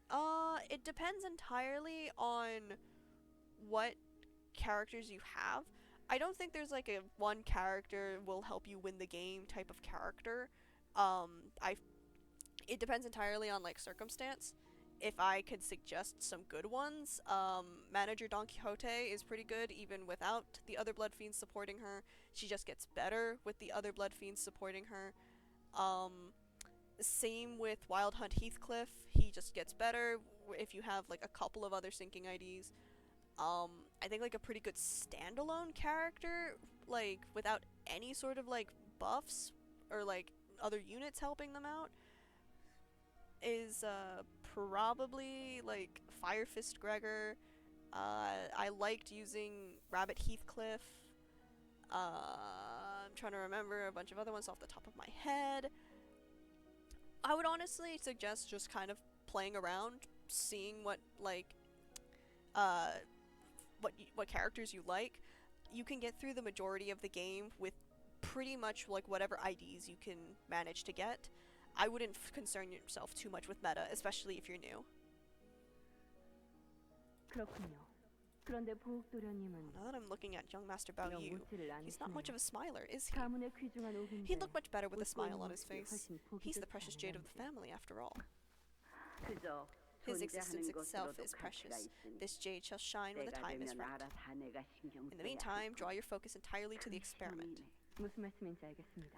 It depends entirely on what characters you have. I don't think there's like a one character will help you win the game type of character. It depends entirely on like circumstance. If I could suggest some good ones, Manager Don Quixote is pretty good even without the other Blood Fiends supporting her. She just gets better with the other Blood Fiends supporting her. Same with Wild Hunt Heathcliff. He just gets better if you have like a couple of other syncing IDs. I think like a pretty good standalone character, like without any sort of like buffs or like other units helping them out, is probably like Fire Fist Gregor. I liked using Rabbit Heathcliff. I'm trying to remember a bunch of other ones off the top of my head. I would honestly suggest just kind of playing around, seeing what like what characters you like. You can get through the majority of the game with pretty much like whatever IDs you can manage to get. I wouldn't concern yourself too much with meta, especially if you're new. 그렇군요. 그런데 보옥도련님은 Now that I'm looking at young Master Bao 영 Yu, 웃지를 he's not much of 않으시네요. a smiler, is he? 가문의 귀중한 옥인데 He'd look much better with a 웃고 smile 있는 on his 모습이 face. 훨씬 보기 He's the 좋지 precious jade of the 않으련지. family, after all. 그저 His existence 존재하는 itself 것으로도 is precious. 가치가 있으니 This jade shall shine when the 때가 time is 되면 right. 알아서 내가 신경 In the 써야 meantime, 할 draw 거야. your focus entirely to the 큰 experiment. 실험이네. 무슨 말씀인지 알겠습니다.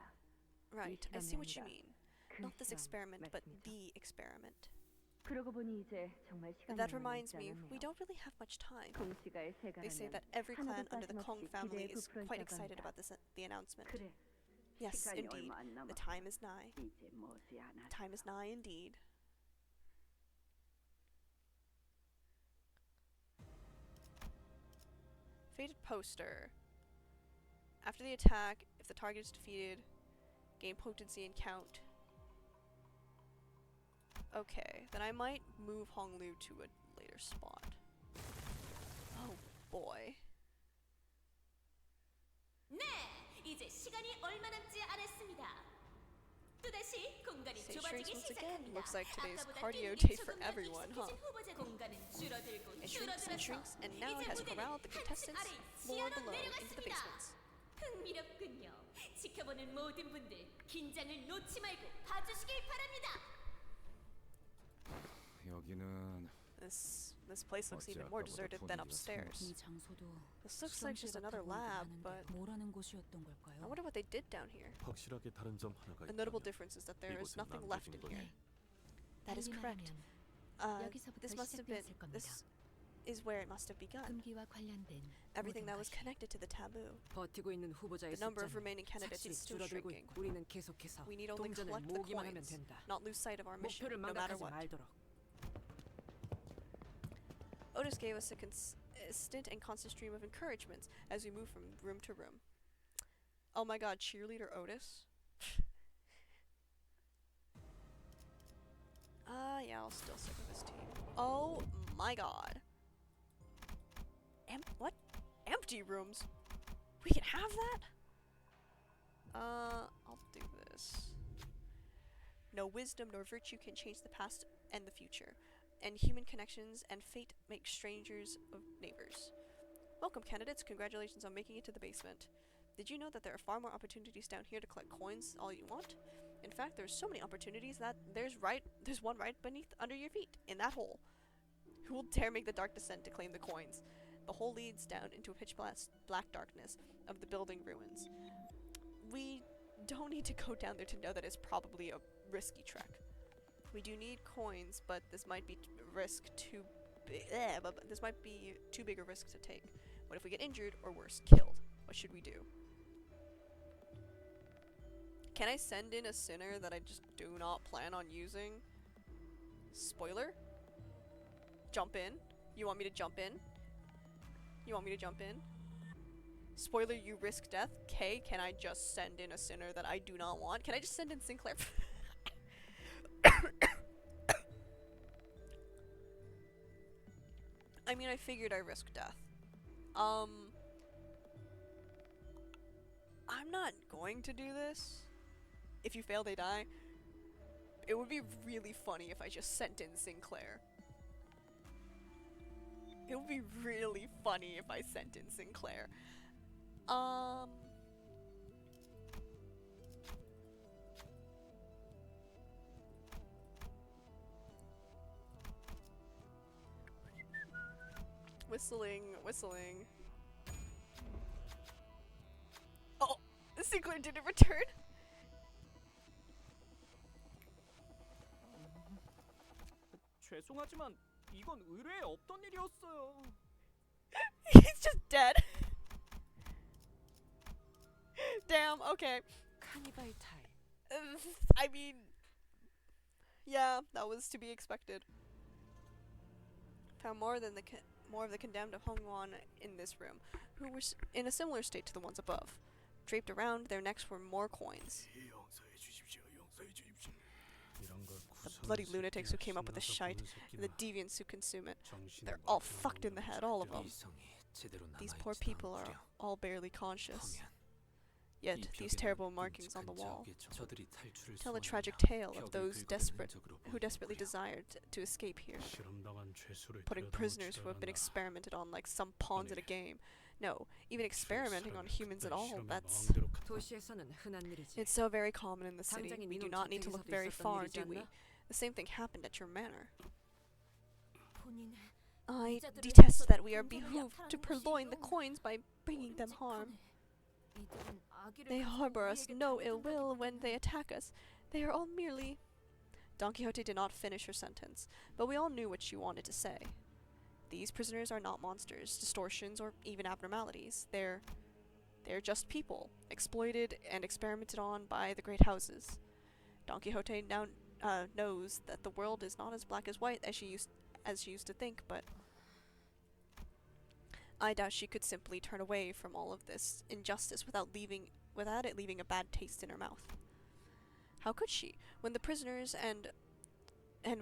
Right, I see what you 실험이 mean. 큰 Not this 실험 experiment, but 말씀이죠. the experiment. 그러고 보니 이제 정말 시간이 That 얼마 reminds 남지 me, we 않았네요. don't really have much time. 공시가의 They say 세가라면 that every clan 하나도 under the Kong 빠짐없이 family 기대에 is 부풀어 quite 있다고 excited 합니다. about the announcement. 그래, Yes, 시간이 indeed. 얼마 안 The 남았어. time is nigh. 이제 머지않아. Time is nigh indeed. Faded poster. After the attack, if the target is defeated, gain potency and count. Okay, then I might move Honglu to a later spot. Oh boy. 네, 이제 시간이 얼마 남지 않았습니다. 또다시 공간이 Stage 좁아지기 shrinks once again. 시작합니다. Looks like today's 아까보다 cardio 등이 day for 조금 더 everyone, huh? 익숙해진 후보자는 공간은 줄어들고 It shrinks and 줄어들어서 shrinks, and now it 이제 has 무대는 corralled the 한층 contestants 아래 more 지하로 below into the 내려갔습니다. basements. 흥미롭군요. 지켜보는 모든 분들 긴장을 놓지 말고 봐주시길 바랍니다. 여기는 This place looks even more deserted than upstairs. 이 장소도 This looks like just 실험실 another 같아 보이긴 lab, 하는데 but 뭐라는 곳이었던 I 걸까요? wonder what they did down here. 확실하게 다른 점 하나가 A notable 있다면 difference is that there is 이곳엔 nothing left 남겨진 in here. 것이 That is 달리 correct. 말하면 여기서부터 This must have been. 시작되었을 겁니다. This is where it must have begun. 금기와 관련된 Everything 모든 that was 것이 connected to the taboo. 버티고 있는 후보자의 The number of 숫자는 remaining candidates 착실히 is still 줄어들고 shrinking. 있고 우리는 계속해서 We need only 동전을 collect the 모으기만 하면 coins, 된다. not lose sight of our mission, 목표를 no matter 망각하지 what. 말도록. Otis gave us a consistent and constant stream of encouragements as we moved from room to room. Oh my god, cheerleader Otis? Yeah, I'll still stick with this team. Oh my god. What? Empty rooms? We can have that? I'll do this. No wisdom nor virtue can change the past and the future, and human connections and fate make strangers of neighbors. Welcome, candidates. Congratulations on making it to the basement. Did you know that there are far more opportunities down here to collect coins all you want? In fact, there's so many opportunities that there's one right beneath under your feet, in that hole. Who will dare make the dark descent to claim the coins? The hole leads down into a pitch black darkness of the building ruins. We don't need to go down there to know that it's probably a risky trek. We do need coins, but this might be this might be too big a risk to take. What if we get injured or worse, killed? What should we do? Can I send in a sinner that I just do not plan on using? Spoiler? Jump in? You want me to jump in? You want me to jump in? Spoiler, you risk death. K, can I just send in a sinner that I do not want? Can I just send in Sinclair? I mean, I figured I risked death. I'm not going to do this. If you fail, they die. It would be really funny if I just sent in Sinclair. It would be really funny if I sent in Sinclair. Whistling. Oh, Sinclair didn't return. 죄송하지만 이건 의뢰에 없던 일이었어요. He's just dead. Damn, okay. 카니발 타임. I mean, yeah, that was to be expected. Found more of the condemned of Hongwan in this room, who were in a similar state to the ones above. Draped around their necks were more coins. The bloody lunatics who came up with the shite, and the deviants who consume it. They're all fucked in the head, all of them. These poor people are all barely conscious. Yet, these terrible markings on the wall tell a tragic tale of those who desperately desired to escape here. Putting prisoners who have been experimented on like some pawns in a game. No, even experimenting on humans at all, that's... It's so very common in the city. We do not need to look very far, do we? The same thing happened at your manor. I detest that we are behooved to purloin the coins by bringing them harm. They harbor us no ill will when they attack us. They are all merely... Don Quixote did not finish her sentence, but we all knew what she wanted to say. These prisoners are not monsters, distortions, or even abnormalities. They're just people, exploited and experimented on by the great houses. Don Quixote now knows that the world is not as black as white as she used to think, but I doubt she could simply turn away from all of this injustice without it leaving a bad taste in her mouth. How could she, when the prisoners and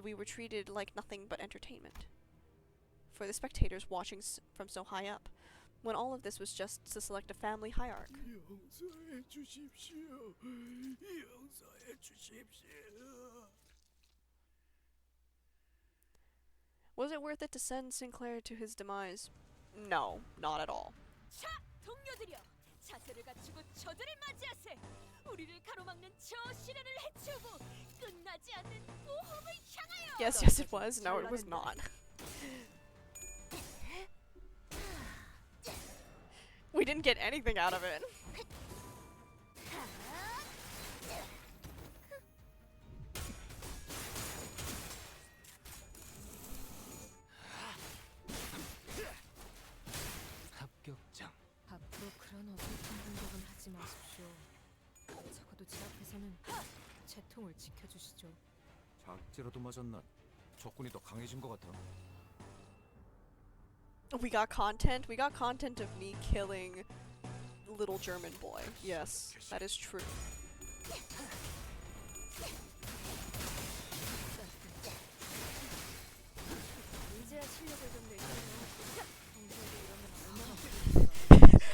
we were treated like nothing but entertainment? For the spectators watching from so high up, when all of this was just to select a family hierarch. Was it worth it to send Sinclair to his demise? No, not at all. 자, 동료들이여, 자세를 갖추고 저들을 맞이하세. 우리를 가로막는 저 시련을 해치우고 끝나지 않는 모험을 향하여. Yes, it was. No, it was not. We didn't get anything out of it. 합격장. 앞으로 그런 어설픈 공격은 하지 마십시오. 적어도 제 앞에서는 제 통을 지켜주시죠. 작지라도 맞았나? 적군이 더 강해진 것 같아. We got content. We got content of me killing little German boy. Yes, that is true.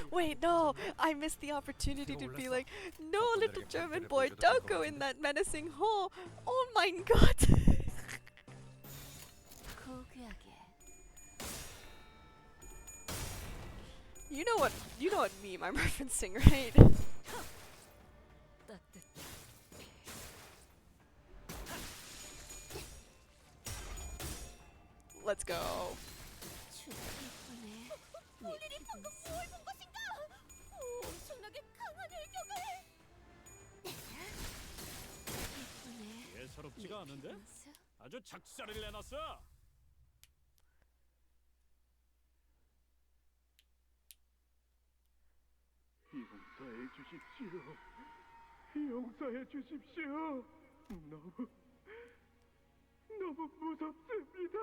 Wait, no! I missed the opportunity to be like, no, little German boy, don't go in that menacing hole! Oh my god! You know what meme I'm referencing, right? Let's go. 우리들이 방금 뭘 본 것인가? 오, 엄청나게 강한 일격을. 예사롭지가 않은데? 아주 작살을 내놨어. 용서해 주십시오. 용서해 주십시오. 너무 무섭습니다.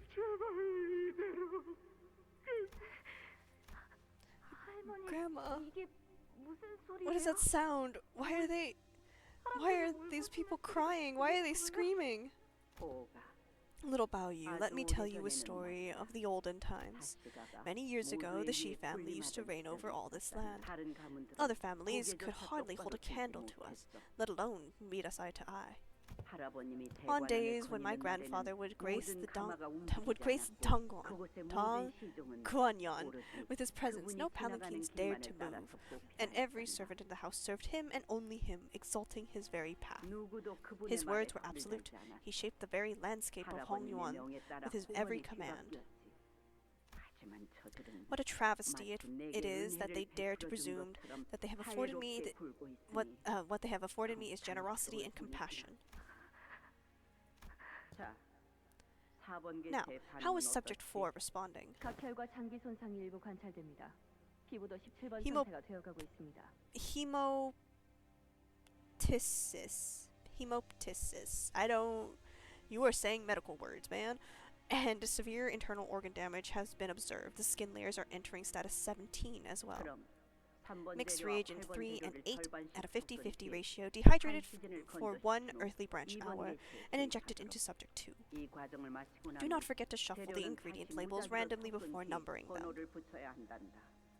제발 이대로. 할머니, Grandma, 이게 무슨 소리예요? what does that sound? Why are these people crying? Why are they screaming? Little Bao Yu, let me tell you a story of the olden times. Many years ago, the Shi family used to reign over all this land. Other families could hardly hold a candle to us, let alone meet us eye to eye. On days when my grandfather would grace Tong Guanyan with his presence, no palanquins dared to move, and every servant in the house served him and only him, exalting his very path. His words were absolute. He shaped the very landscape of Hongyuan with his every command. What a travesty it is that they dare to presume that they have afforded me what they have afforded me is generosity and compassion. Now, how is subject 4 responding? 각혈과 장기 손상이 일부 관찰됩니다. 피부도 17번 Hemo- 상태가 되어가고 있습니다. Hemoptysis. You are saying medical words, man. And severe internal organ damage has been observed. The skin layers are entering status 17 as well. Mixed reagent 3 and 8 at a 50-50 ratio, dehydrated for 1 earthly branch hour, and injected into subject 2. Do not forget to shuffle the ingredient labels randomly before numbering them.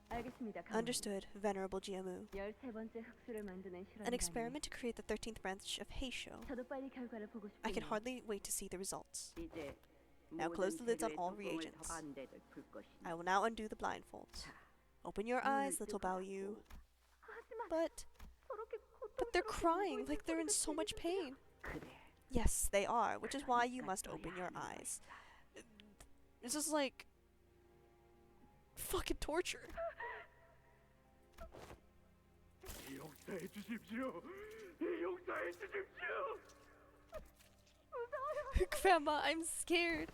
알겠습니다. Understood, Venerable Jiamu. 13번째 흑수를 만드는 An experiment to create the 13th branch of Heisho. 저도 빨리 결과를 보고 I can 싶군요. hardly wait to see the results. Now close the lids on all reagents. I will now undo the blindfolds. Open your eyes, little Bao Yu. But they're crying like they're in so much pain. Yes, they are, which is why you must open your eyes. This is like fucking torture. 용서해 주십시오. 용서해 주십시오. Grandma, I'm scared.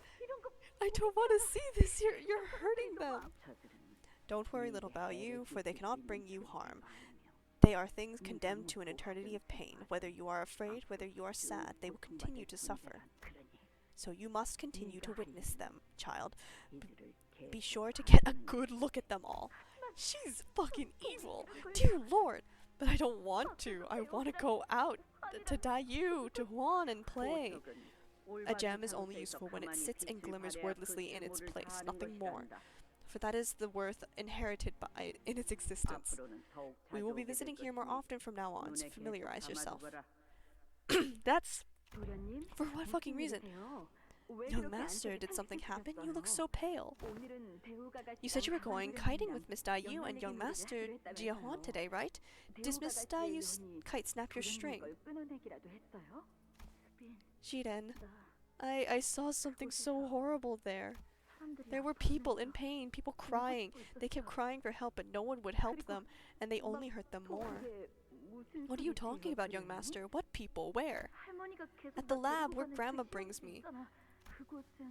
I don't want to see this. You're hurting them. Don't worry, little Bao Yu, for they cannot bring you harm. They are things condemned to an eternity of pain. Whether you are afraid, whether you are sad, they will continue to suffer. So you must continue to witness them, child. Be sure to get a good look at them all. She's fucking evil. Dear Lord. But I don't want to. I want to go out to Dayu, to Huan, and play. A gem is only useful when it sits and glimmers wordlessly in its place, nothing more. For that is the worth inherited by in its existence. We will be visiting here more often from now on, so familiarize yourself. That's... For what fucking reason? Young master, did something happen? You look so pale. You said you were going kiting with Miss Dayu and young master Jiahuan today, right? Did Miss Dayu's kite snap your string? Jiren, I saw something so horrible there. There were people in pain, people crying. They kept crying for help, but no one would help them, and they only hurt them more. What are you talking about, young master? What people? Where? At the lab where Grandma brings me.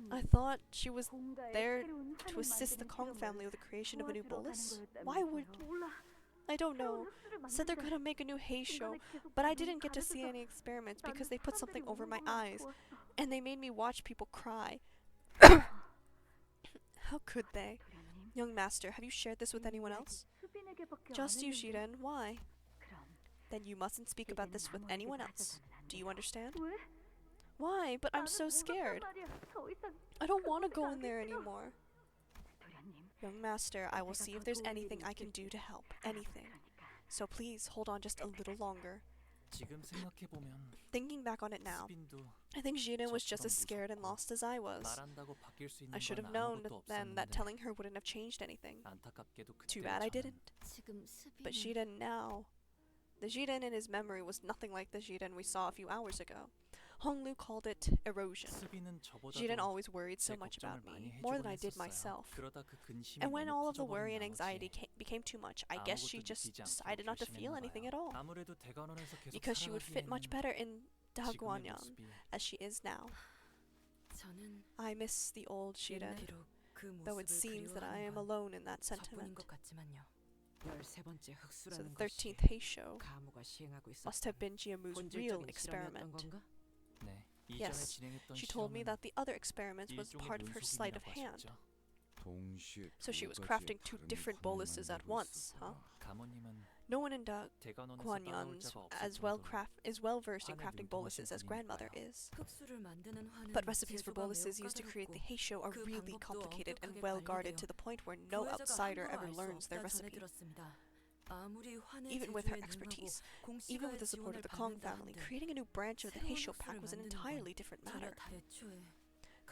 I thought she was there to assist the Kong family with the creation of a new bolus. Why would... I don't know. Said they're gonna make a new Heisho, but I didn't get to see any experiments because they put something over my eyes, and they made me watch people cry. How could they? Young master, have you shared this with anyone else? Just you, Shiren. Why? Then you mustn't speak about this with anyone else. Do you understand? Why? But I'm so scared. I don't want to go in there anymore. Young master, I will see if there's anything I can do to help. Anything. So please, hold on just a little longer. 지금 생각해 보면 Thinking back on it now, 수빈도 I think Jiren was just 저처럼 as scared and 무섭고 lost as I was. 말한다고 바뀔 수 I 있는 should 건 have known 아무것도 then that 없었는데 telling her wouldn't have changed anything. 안타깝게도 Too 그때 bad I 저는 didn't. 지금 But 수빈은 Jiren now, the Jiren in his memory was nothing like the Jiren we saw a few hours ago. Honglu called it erosion. 수빈은 저보다도 Jiren always worried so 제 much 걱정을 about 많이 me, more than 해주곤 I did 했었어요. myself. 그러다 그 근심이 And when 너무 all of the worry 커져버린 and anxiety 나머지 became too much, I guess she 아무것도 just 느끼지 않기로 decided not to feel 결심했나 anything 봐요. at all. 아무래도 대관원에서 계속 Because she would fit much 살아가기에는 better in 지금의 Dagwonyeon 모습이 as she is now. 저는 I miss the old Jiren, 비록 그 though it 모습을 seems that I am 그리워하는 건 alone in that 저뿐인 sentiment. 것 같지만요. 13번째 So 흑수라는 the 것이 13th Heisho 가무가 시행하고 must 있었던 have been Jiamu's real 본질적인 실험이었던 experiment. 건가? 네, 이전에 Yes, 진행했던 she told me 실험은 that the other experiments was 일종의 part of her sleight of hand. 문속임이라고 하셨죠. 동시에 So she was 두 가지의 crafting two 다른 different 무관을 boluses at 만들고 once, 있었구나. huh? 가모님은 No one in 대관원에서 따라올 Dagwonyeon's 자가 as 없을 well versed in 환에 crafting 능통하신 boluses as grandmother 분이니까요. is. 흑수를 만드는 환은 But recipes for 제조가 매우 boluses used to create the 까다롭고 Heisho are 그 really 방법도 complicated and 엄격하게 well guarded 관리되어 to the point where no 구매자가 outsider 함부로 ever 알 수 learns their 없다 전해 recipe. 들었습니다. 아무리 환의 Even with her 제조에 능하고 expertise, 공시가의 even with the support 지원을 of the Kong 받는다 family, 한들 creating a new branch of the 새로운 Heisho 흑수를 pack was an 만드는 건 entirely different 전혀 matter. 애초에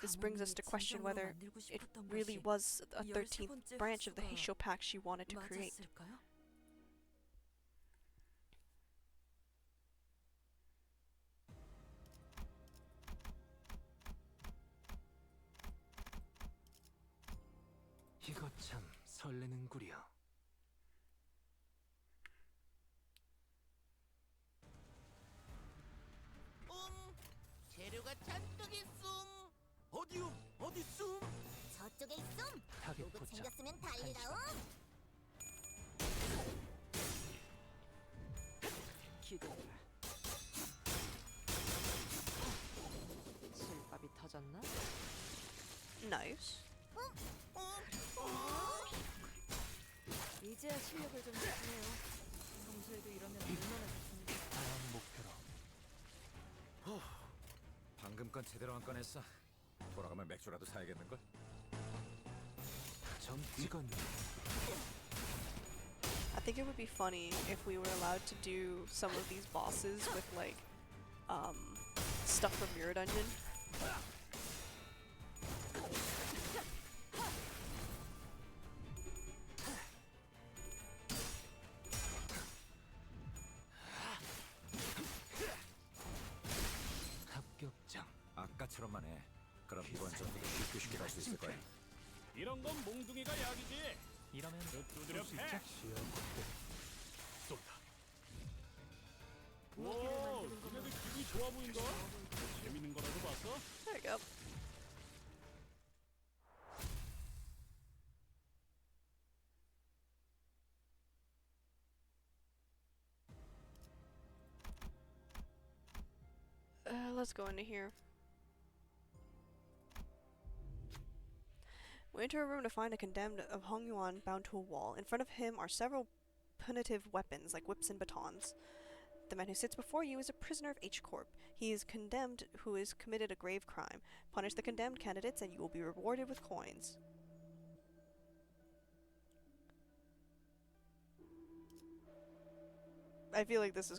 This brings us 가모님이 to question 진정으로 whether 만들고 it 싶었던 really 것이 was a 이 13th 13번째 branch of the 흑수가 Heisho pack she wanted to create. 맞았을까요? 이거 참 설레는구려. 재료가 잔뜩 있음. 어디요? 어디 있음? 저쪽에 있음. 타겟 도구 포착. 챙겼으면 달리라옹. 기대해라. 실밥이 터졌나? Nice. 이제야 실력을 좀 느끼네요. 평소에도 이러면 얼마나 좋습니까? 다음 목표로 방금 건 제대로 한 건 했어. 돌아가면 맥주라도 사야겠는걸? 점 찍었네. I think it would be funny if we were allowed to do some of these bosses with like stuff from Mirror Dungeon. 합격장. 아까처럼만 해. 그럼 이번 전투도 쉽게 갈 수 있을 거야. 이런 건 몽둥이가 약이지. 이러면 두드려 수 패. 있죠? 쏜다. 오, 니네들 기분이 좋아 보인다. 재밌는 거라도 봤어? There you go. Let's go into here. We enter a room to find a condemned of Hong Yuan bound to a wall. In front of him are several punitive weapons like whips and batons. The man who sits before you is a prisoner of H Corp. He is condemned who has committed a grave crime. Punish the condemned candidates and you will be rewarded with coins. I feel like this is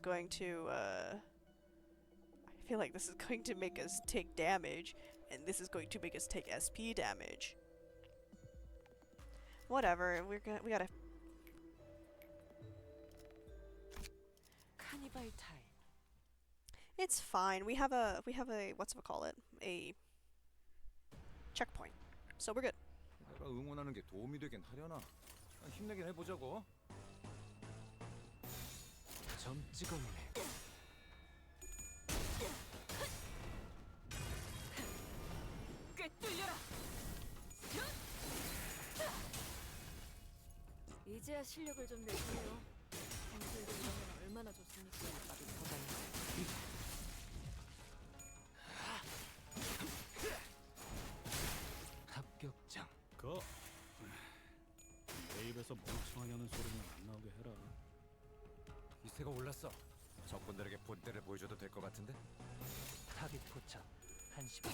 going to make us take damage, and this is going to make us take SP damage. Whatever, we gotta. 카니발 타임. It's fine. We have a a checkpoint, so we're good. 내가 응원하는 게 도움이 되긴 하려나? 힘내긴 해보자고. 점 찍었네. 꿰뚫려라. 이제야 실력을 좀 내시네요. 평소에도 이러면 얼마나 좋습니까? 실밥이 터졌나? 합격장. 내 입에서 멍청하냐는 소리는 안 나오게 해라. 기세가 올랐어. 적군들에게 본때를 보여줘도 될 것 같은데? 타깃 포착 1시간.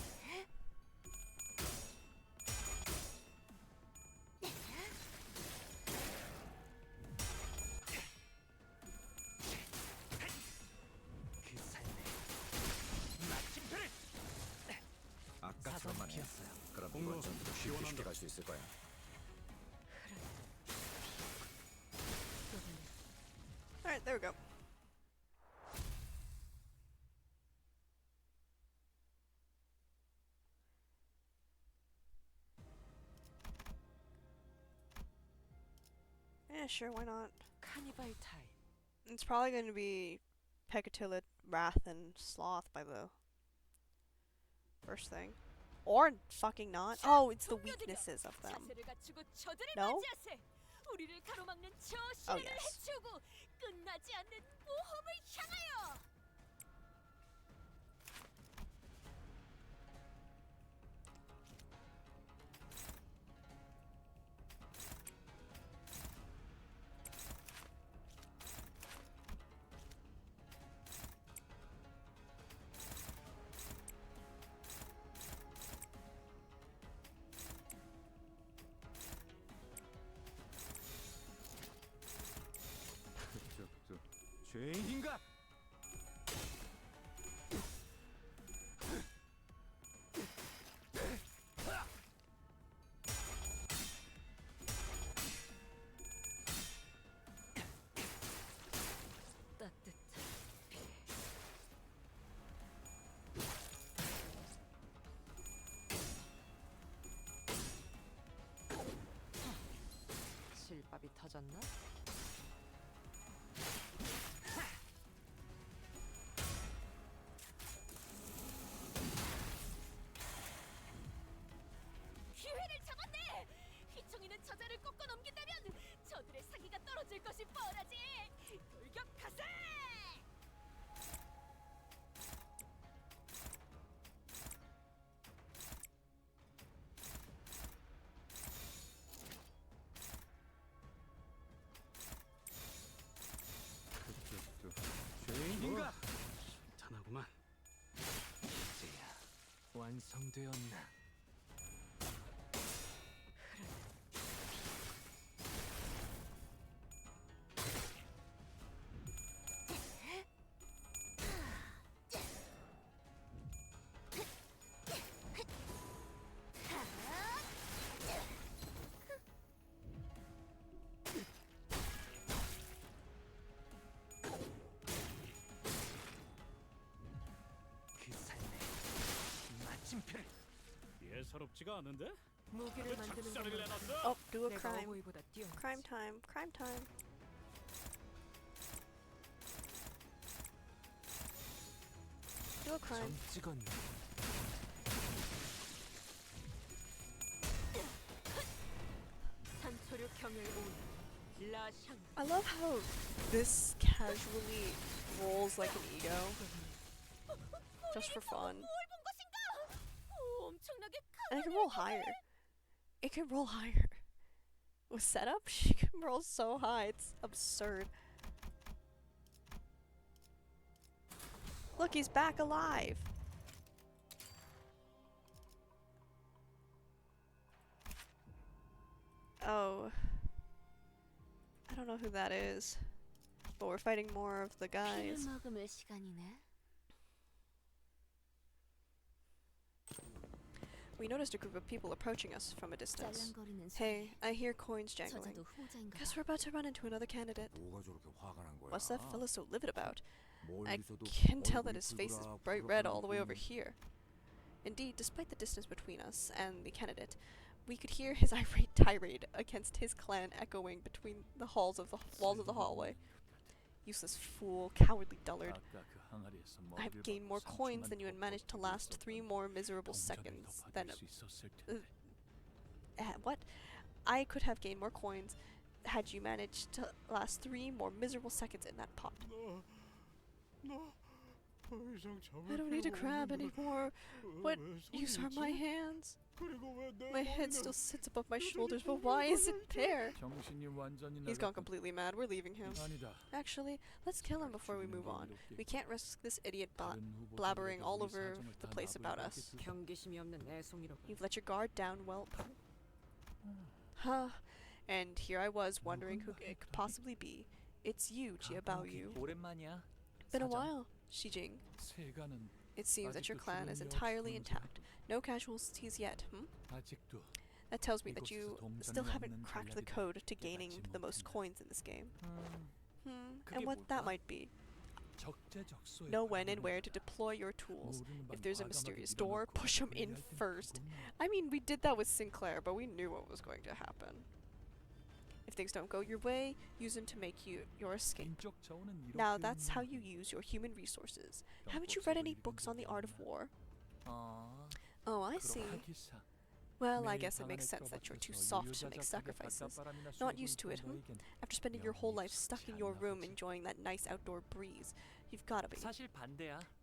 Alright, there we go. Yeah, sure, why not? 카니발 타임. It's probably going to be Pecatilla, Wrath, and Sloth by the first thing. Or fucking not. Oh, it's the weaknesses of them. 자세를 갖추고 저들을 No? 맞이하세. 우리를 가로막는 저 Oh, 시련을 yes. 해치우고 끝나지 않는 모험을 향하여. 죄인인가? 실밥이 터졌나? 기회를 잡았네. 휘청이는 저자를 꺾어 넘긴다면 저들의 사기가 떨어질 것이 뻔하지. 돌격하세. 죄인인가? 탄하구만. 이제야 완성되었나? 그 삶의 마침표를. 예사롭지가 않은데? 무기를 만드는 작살을 건 내놨어? Oh, do a 내가 crime. 어머니보다 뛰어났지. Crime time. Crime time. Do a crime. 점 찍었네. 산초류 경을 온 라샹. I love how this casually rolls like an ego. Just for fun. 뭘본 것인가? 엄청나게 And it can roll higher. It can roll higher. With setup, she can roll so high. It's absurd. Look, he's back alive. Oh. I don't know who that is. But we're fighting more of the guys. 먹음을 시간이네. We noticed a group of people approaching us from a distance. 짤랑거리는 Hey, I hear coins jangling. 저자도 후자인가 Guess 봐. we're about to run into another candidate. 뭐가 저렇게 화가 난 거야? What's that fella so livid about? I 멀리서도 can tell that 얼굴이 his face is 붉으라 bright red all the way 붉으라 over here. Indeed, despite the distance between us and the candidate, we could hear his irate tirade against his clan echoing between the walls of the hallway. Useless fool, cowardly dullard. 아까 그 항아리에서 I've 먹이를 gained more 받고 coins 상처만 than you and 더 managed to 버티고 last 3 more miserable 동전을 seconds 더 than 받을 수 있었을 텐데. what? I could have gained more coins had you managed to last 3 more miserable seconds in that pot. I don't need to crab anymore. What use are my hands? My head still sits above my shoulders, but why is it there? 정신이 완전히 He's gone 나갔군. completely mad. We're leaving him. 아니다. Actually, let's kill him before we move on. We can't risk this idiot 다른 후보들에게 blabbering all 우리 over 사정을 the 다 place about 나불나게 us. 두고 경계심이 없는 애송이로군. You've let your guard down, whelp. Huh. And here I was wondering who it could possibly be. It's you, Jia Baoyu. 오랜만이야. Been a 사장. while, Xijing. 세가는 It seems that your 아직도 clan is 죽은 entirely 여우 intact. No casualties yet, 아직도 That tells me that 이곳에서 you 동전이 still haven't 없는 cracked the 전략이다. code to gaining the most coins in this game. And what that might be. Know when and where to deploy your tools. If there's a mysterious door, push them in first. I mean, we did that with Sinclair, but we knew what was going to happen. If things don't go your way, use them to make your escape. Now that's how you use your human resources. Haven't you read any books on the art of war? Oh, I see. Well, I guess it makes sense that you're too soft to make sacrifices. Not used to it, After spending your whole life stuck in your room enjoying that nice outdoor breeze, you've gotta be.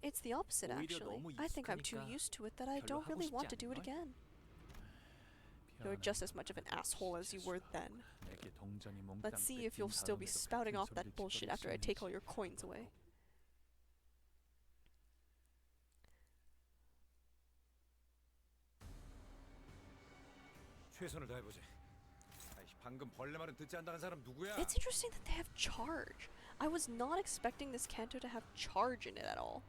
It's the opposite, actually. I think I'm too used to it that I don't really want to do it again. You're just as much of an asshole as you were then. Let's see if you'll still be spouting off that bullshit after I take all your coins away. 최선을 다해보지. 방금 벌레 말은 듣지 않다는 사람 누구야? It's interesting that they have charge. I was not expecting this canto to have charge in it at all.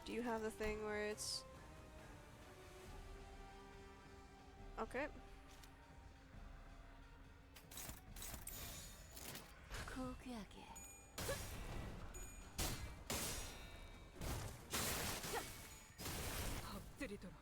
Do you have the thing where it's... Okay. 엎드리도록.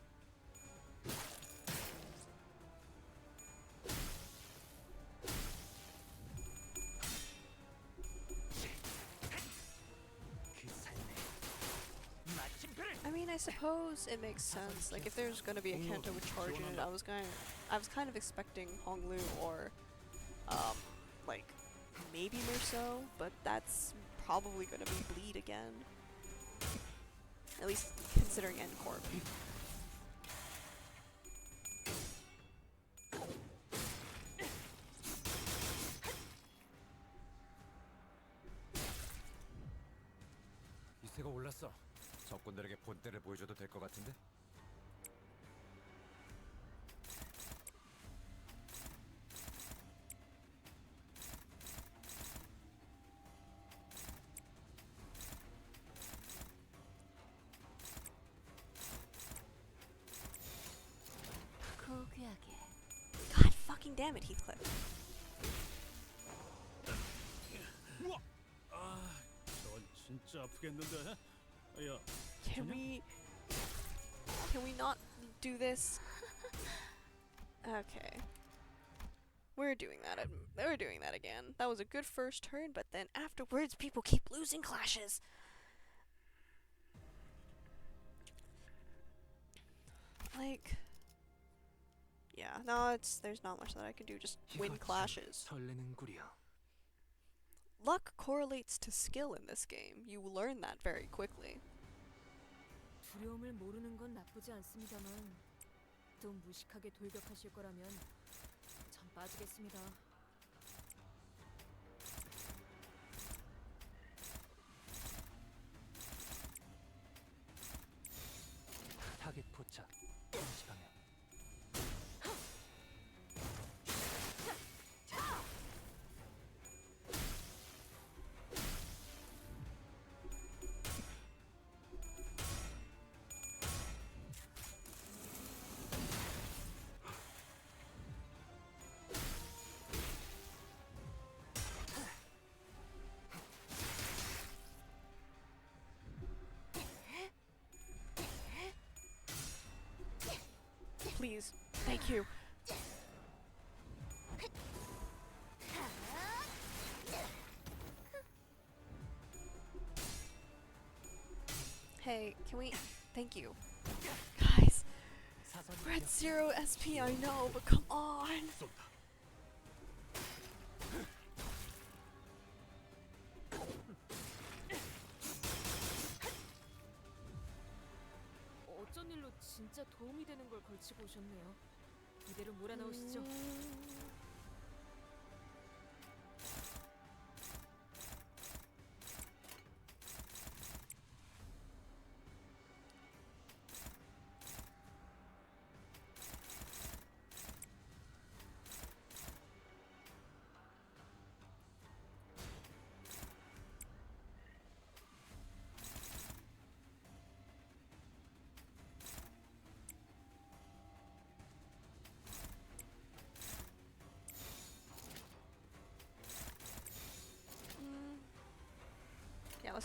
I mean, I suppose it makes sense. Like, if there's gonna be a canto with charge in it, I was kind of expecting Honglu or, like, maybe Merceau, but that's probably gonna be Bleed again. At least considering Encore. 이세가 올랐어. 적군들에게 본때를 보여줘도 될 것 같은데? God fucking damn it, Heathcliff. 우와! 아, 넌 진짜 아프겠는데? 야, Can we not do this? Okay. We're doing that again. That was a good first turn, but then afterwards people keep losing clashes. Like, yeah, no, there's not much that I can do, just win clashes. Luck correlates to skill in this game. You learn that very quickly. 두려움을 모르는 건 나쁘지 않습니다만 또 무식하게 돌격하실 거라면 전 빠지겠습니다. 타겟 포착. 동시 방향. Please. Thank you. Hey, can we... Thank you. Guys, we're at 0 SP, I know, but come on! 어쩐 일로 진짜 도움이 되는 걸 걸치고 오셨네요. 이대로 몰아넣으시죠.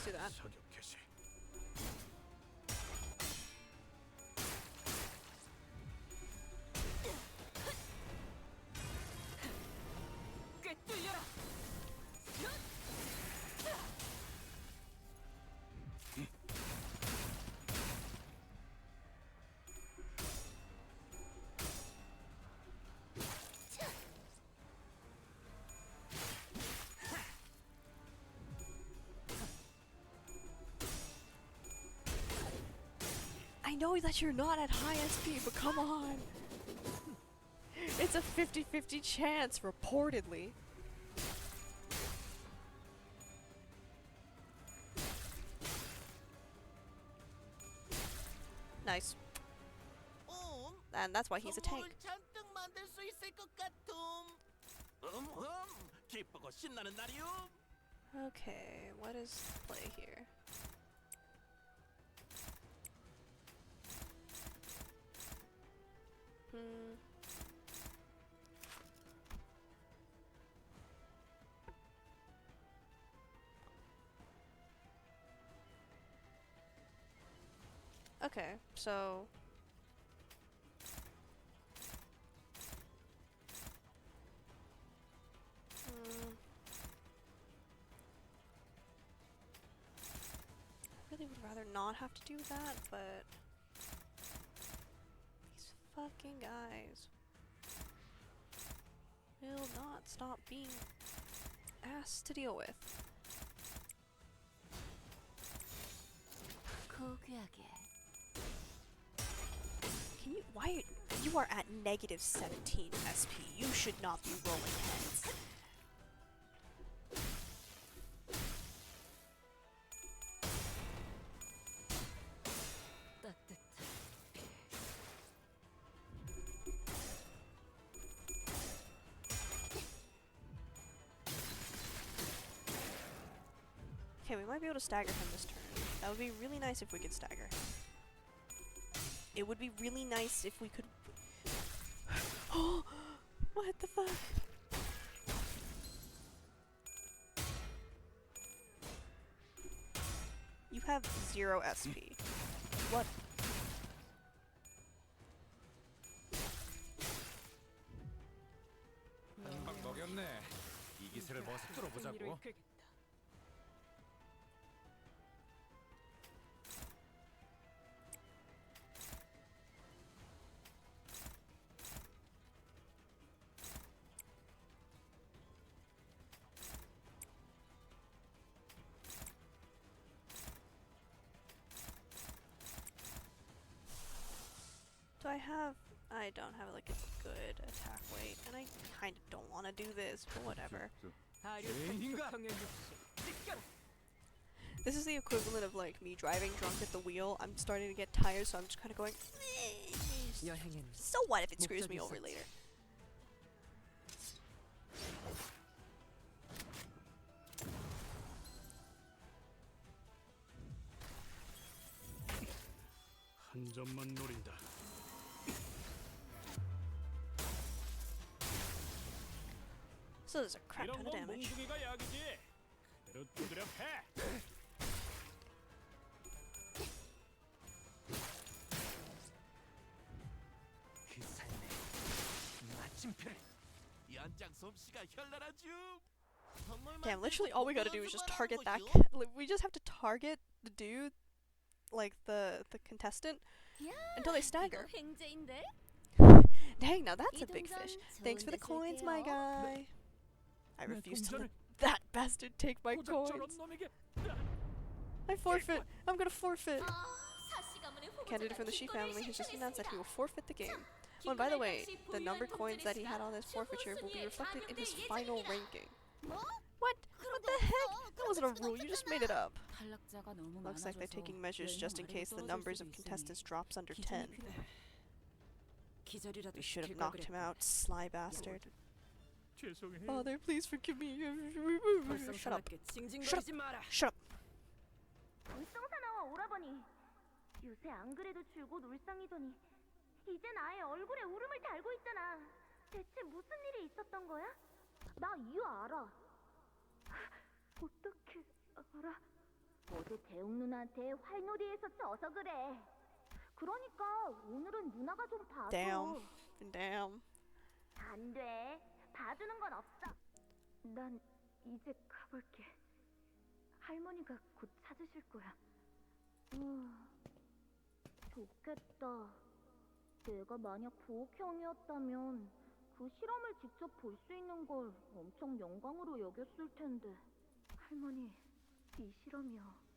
let's do that. 사격 개시. 꿰뚫려라. I know that you're not at high SP, but come on. It's a 50-50 chance, reportedly. Nice. And that's why he's a tank. 잔뜩 만들 수 있을 것 같음. 기쁘고 신나는 날이요. Okay, what is the play here? Okay, so I really would rather not have to do that, but these fucking guys will not stop being ass to deal with. Can you, why, you are at negative 17 SP. You should not be rolling heads. Okay, we might be able to stagger him this turn. That would be really nice if we could stagger. It would be really nice if we could... Oh! What the fuck? You have 0 SP. What? 한방 먹였네. 이 기세를 모아서 뚫어보자고. I don't have like a good attack weight, and I kind of don't want to do this, but whatever. This is the equivalent of like me driving drunk at the wheel. I'm starting to get tired, so I'm just kind of going, so what if it screws me over later? 한 점만 노린다. So there's a crap ton of damage. 몽둥이가 약이지. 그대로 두드려 패. 그 삶의 마침표를 연장 솜씨가 현란하죠. Damn, literally all we gotta do is just target that. We just have to target the dude, like the contestant, until they stagger. Dang, now that's a big fish. Thanks for the coins, my guy. I refuse to let that bastard take my coins. I forfeit. I'm gonna forfeit. Candidate from the She family has just announced that he will forfeit the game. Oh, and by the way, the numbered coins that he had on his forfeiture will be reflected in his final ranking. What? What the heck? That wasn't a rule, you just made it up. Looks like they're taking measures just in case the numbers of contestants drops under 10. We should have knocked him out, sly bastard. Father, please forgive me. Shut up. Shut up. Shut up. 울상사 나와 오라버니. 요새 안 그래도 줄곧 울상이더니 이젠 아예 얼굴에 울음을 달고 있잖아. 대체 무슨 일이 있었던 거야? 나 이유 알아. 어떻게 알아? 어제 재웅 누나한테 활놀이에서 져서 그래. 그러니까 오늘은 누나가 좀 봐줘. Damn. 안 돼. 봐주는 건 없어. 난 이제 가볼게. 할머니가 곧 찾으실 거야. 좋겠다. 내가 만약 부옥형이었다면 그 실험을 직접 볼 수 있는 걸 엄청 영광으로 여겼을 텐데. 할머니, 이 실험이요.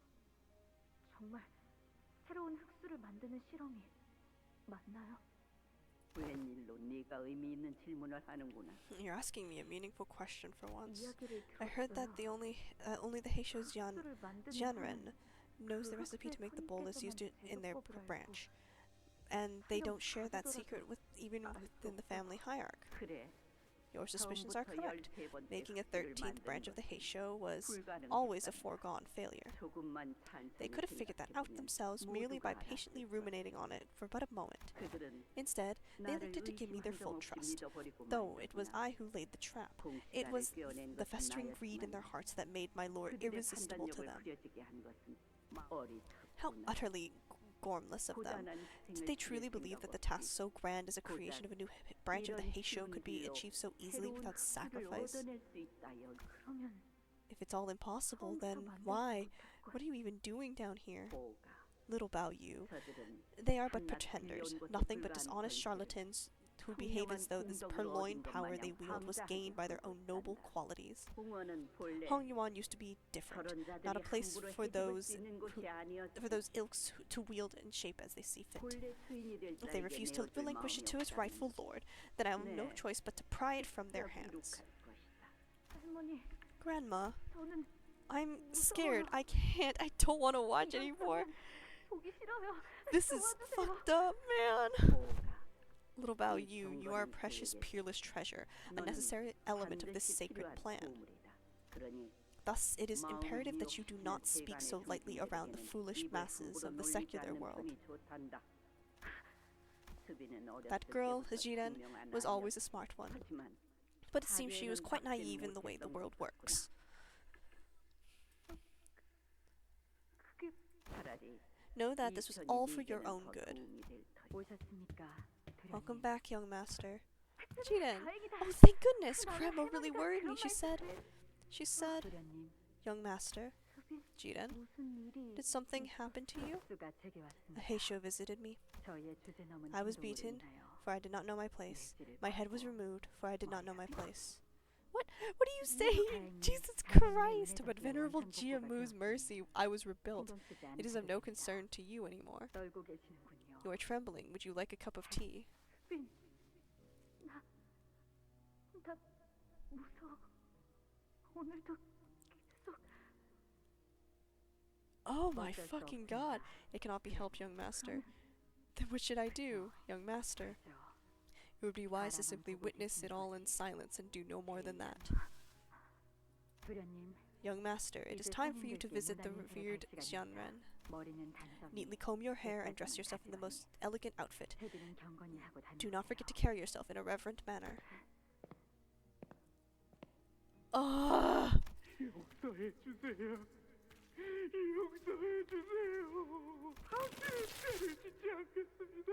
정말 새로운 흙수를 만드는 실험이 맞나요? 웬일로 네가 의미 있는 질문을 하는구나. You're asking me a meaningful question for once. 이야기를 I heard that 들었어요. only the Heisho 흙수를 만드는 Jianren 흙, knows the 그 recipe to 흙의 make the bowl that's used 손님께서만 in their 제조법을 알고 branch. And they 그냥 don't share that 봐주더라도 secret even 알 수 within the 없어. family hierarchy. 그래. Your suspicions are correct. 13번째 Making a 흙수를 13th 만드는 branch of the 것이 Heisho was 불가능했다. always a foregone failure. 조금만 They 찬찬히 could have figured that out 생각해보면 themselves merely by 모두가 patiently 알았을 ruminating on it for but a moment. 그들은 Instead, they 나를 elected to give me their full 의심한적 없이 trust, 믿어버리고 though it was 말았구나. I who laid the trap. It 공시간을 was 꿰어낸 the 것은 festering greed in their 나였지만 hearts that made my lord 그들의 irresistible to 판단력을 them. 흐려지게 한 것은 How 어리석구나. utterly gormless of them. 고단한 Did 희생을 they 지을 truly believe 생각 that the 없이 task so grand as a creation of a new branch of the 이런 Heisho could be 쉬운 길로 achieved so easily 새로운 without 흙수를 sacrifice? 얻어낼 수 있다연. 그러면 If it's all impossible, 처음부터 then 만들지 why? 못할 What are you even doing down here? 보가. Little Bao Yu. 저들은 They are but 한낱 pretenders, 들려온 것에 nothing but 불과한 dishonest 권세를 charlatans who behave as though this 분명한 purloined 공덕을 얻은 것 power they 마냥 wield was gained by their own noble qualities. 공원은 본래 Hong Yuan used to be different, 저런 not a 자들이 place 함부로 for 해집을 those 수 있는 곳이 아니었지. for those ilks to wield and shape as they see fit. 본래 수인이 될 If they 자에게 refuse to 내어줄 relinquish it 마음이 to its 없다면 rightful lord, then I have no 네, choice but to pry it from their 진짜 hands. 부룩할 것이다. 할머니, Grandma, 저는 I'm scared. I can't. I don't want to watch anymore. 보기 싫어요. This is 도와주세요. fucked up, man. 보가. Little Bao Yu, you are a precious, peerless treasure, a 너는 necessary element of this 반드시 sacred 필요한 plan. 보물이다. 그러니 Thus, it is 마음을 imperative that you do 미혹시키는 not speak so 세간의 lightly around the 정신들에게는 foolish 입을 masses 함부로 of the 놀리지 secular 않는 world. 편이 좋단다. 수비는 어렸을 That girl, 때부터 Jiren, 분명한 was 아이였다. always a smart one, 하지만 but it seems she was 자제는 quite 받지 naive in the way the 못했던 world 것 works. 차라리 Know that this was 이 all 편이 for your 네게는 own 더 good. 도움이 될 터이다. 오셨습니까? Welcome back, young master. Jiren! 다행이다. Oh, thank goodness! 나는 Grandma really 할머니가 worried me, 그런 she said. 말씀을. She said, 도련님, young master, 수빈, Jiren, 무슨 일이 did something happen to you? 흙수가 제게 A 왔습니다. Heisho visited me. 저의 주제 넘은 I was 행동으로 beaten, 인하여 for I did not know my place. 뇌지를 My head was 밟고 removed, for I did not know my 머리가 place. What are you saying? 다행히 Jesus 하나님의 Christ! 은혜 But 덕에 venerable 완전 Jiamu's 복구가 mercy, I was rebuilt. 신경 쓰지 It is of no 않으셔도 concern to you anymore. 떨고 계시는군요. You are trembling. Would you like a cup of tea? 수빈, 나 무서워. 오늘도 계속 Oh my 어쩔 수 fucking 없습니다. god! It cannot be helped, young master. Then what should I do, young master? 그죠. It would be wise to 바라만 simply 보고 witness 계신 it all in 것이 silence and do no more than that. 도련님, Young master, it is 이제 time for you to 손님들께 visit the 무단인사를 revered 갈 시간입니다. Jianren. 머리는 단정히 Neatly comb your hair and dress 옷갈아는 yourself in the 가지런히, most elegant outfit. 패드는 경건히 하고 Do not 다니세요. forget to carry yourself in a reverent manner. Ah! 용서해 주세요. 용서해 주세요. 다시는 죄를 짓지 않겠습니다.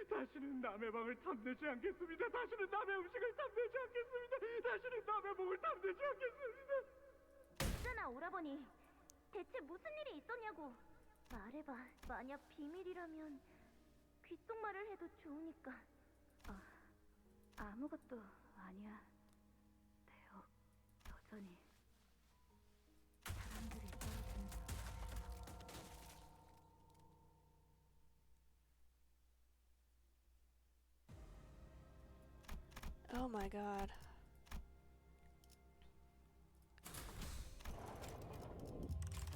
다시는 남의 방을 탐내지 않겠습니다. 다시는 남의 음식을 탐내지 않겠습니다. 다시는 남의 몸을 탐내지 않겠습니다. 있잖아, 오라버니. 대체 무슨 일이 있었냐고. 말해봐. 만약 비밀이라면 귓속말을 해도 좋으니까. 아무것도 아니야. 대역 여전히 사람들이 떨어진다. Oh my god.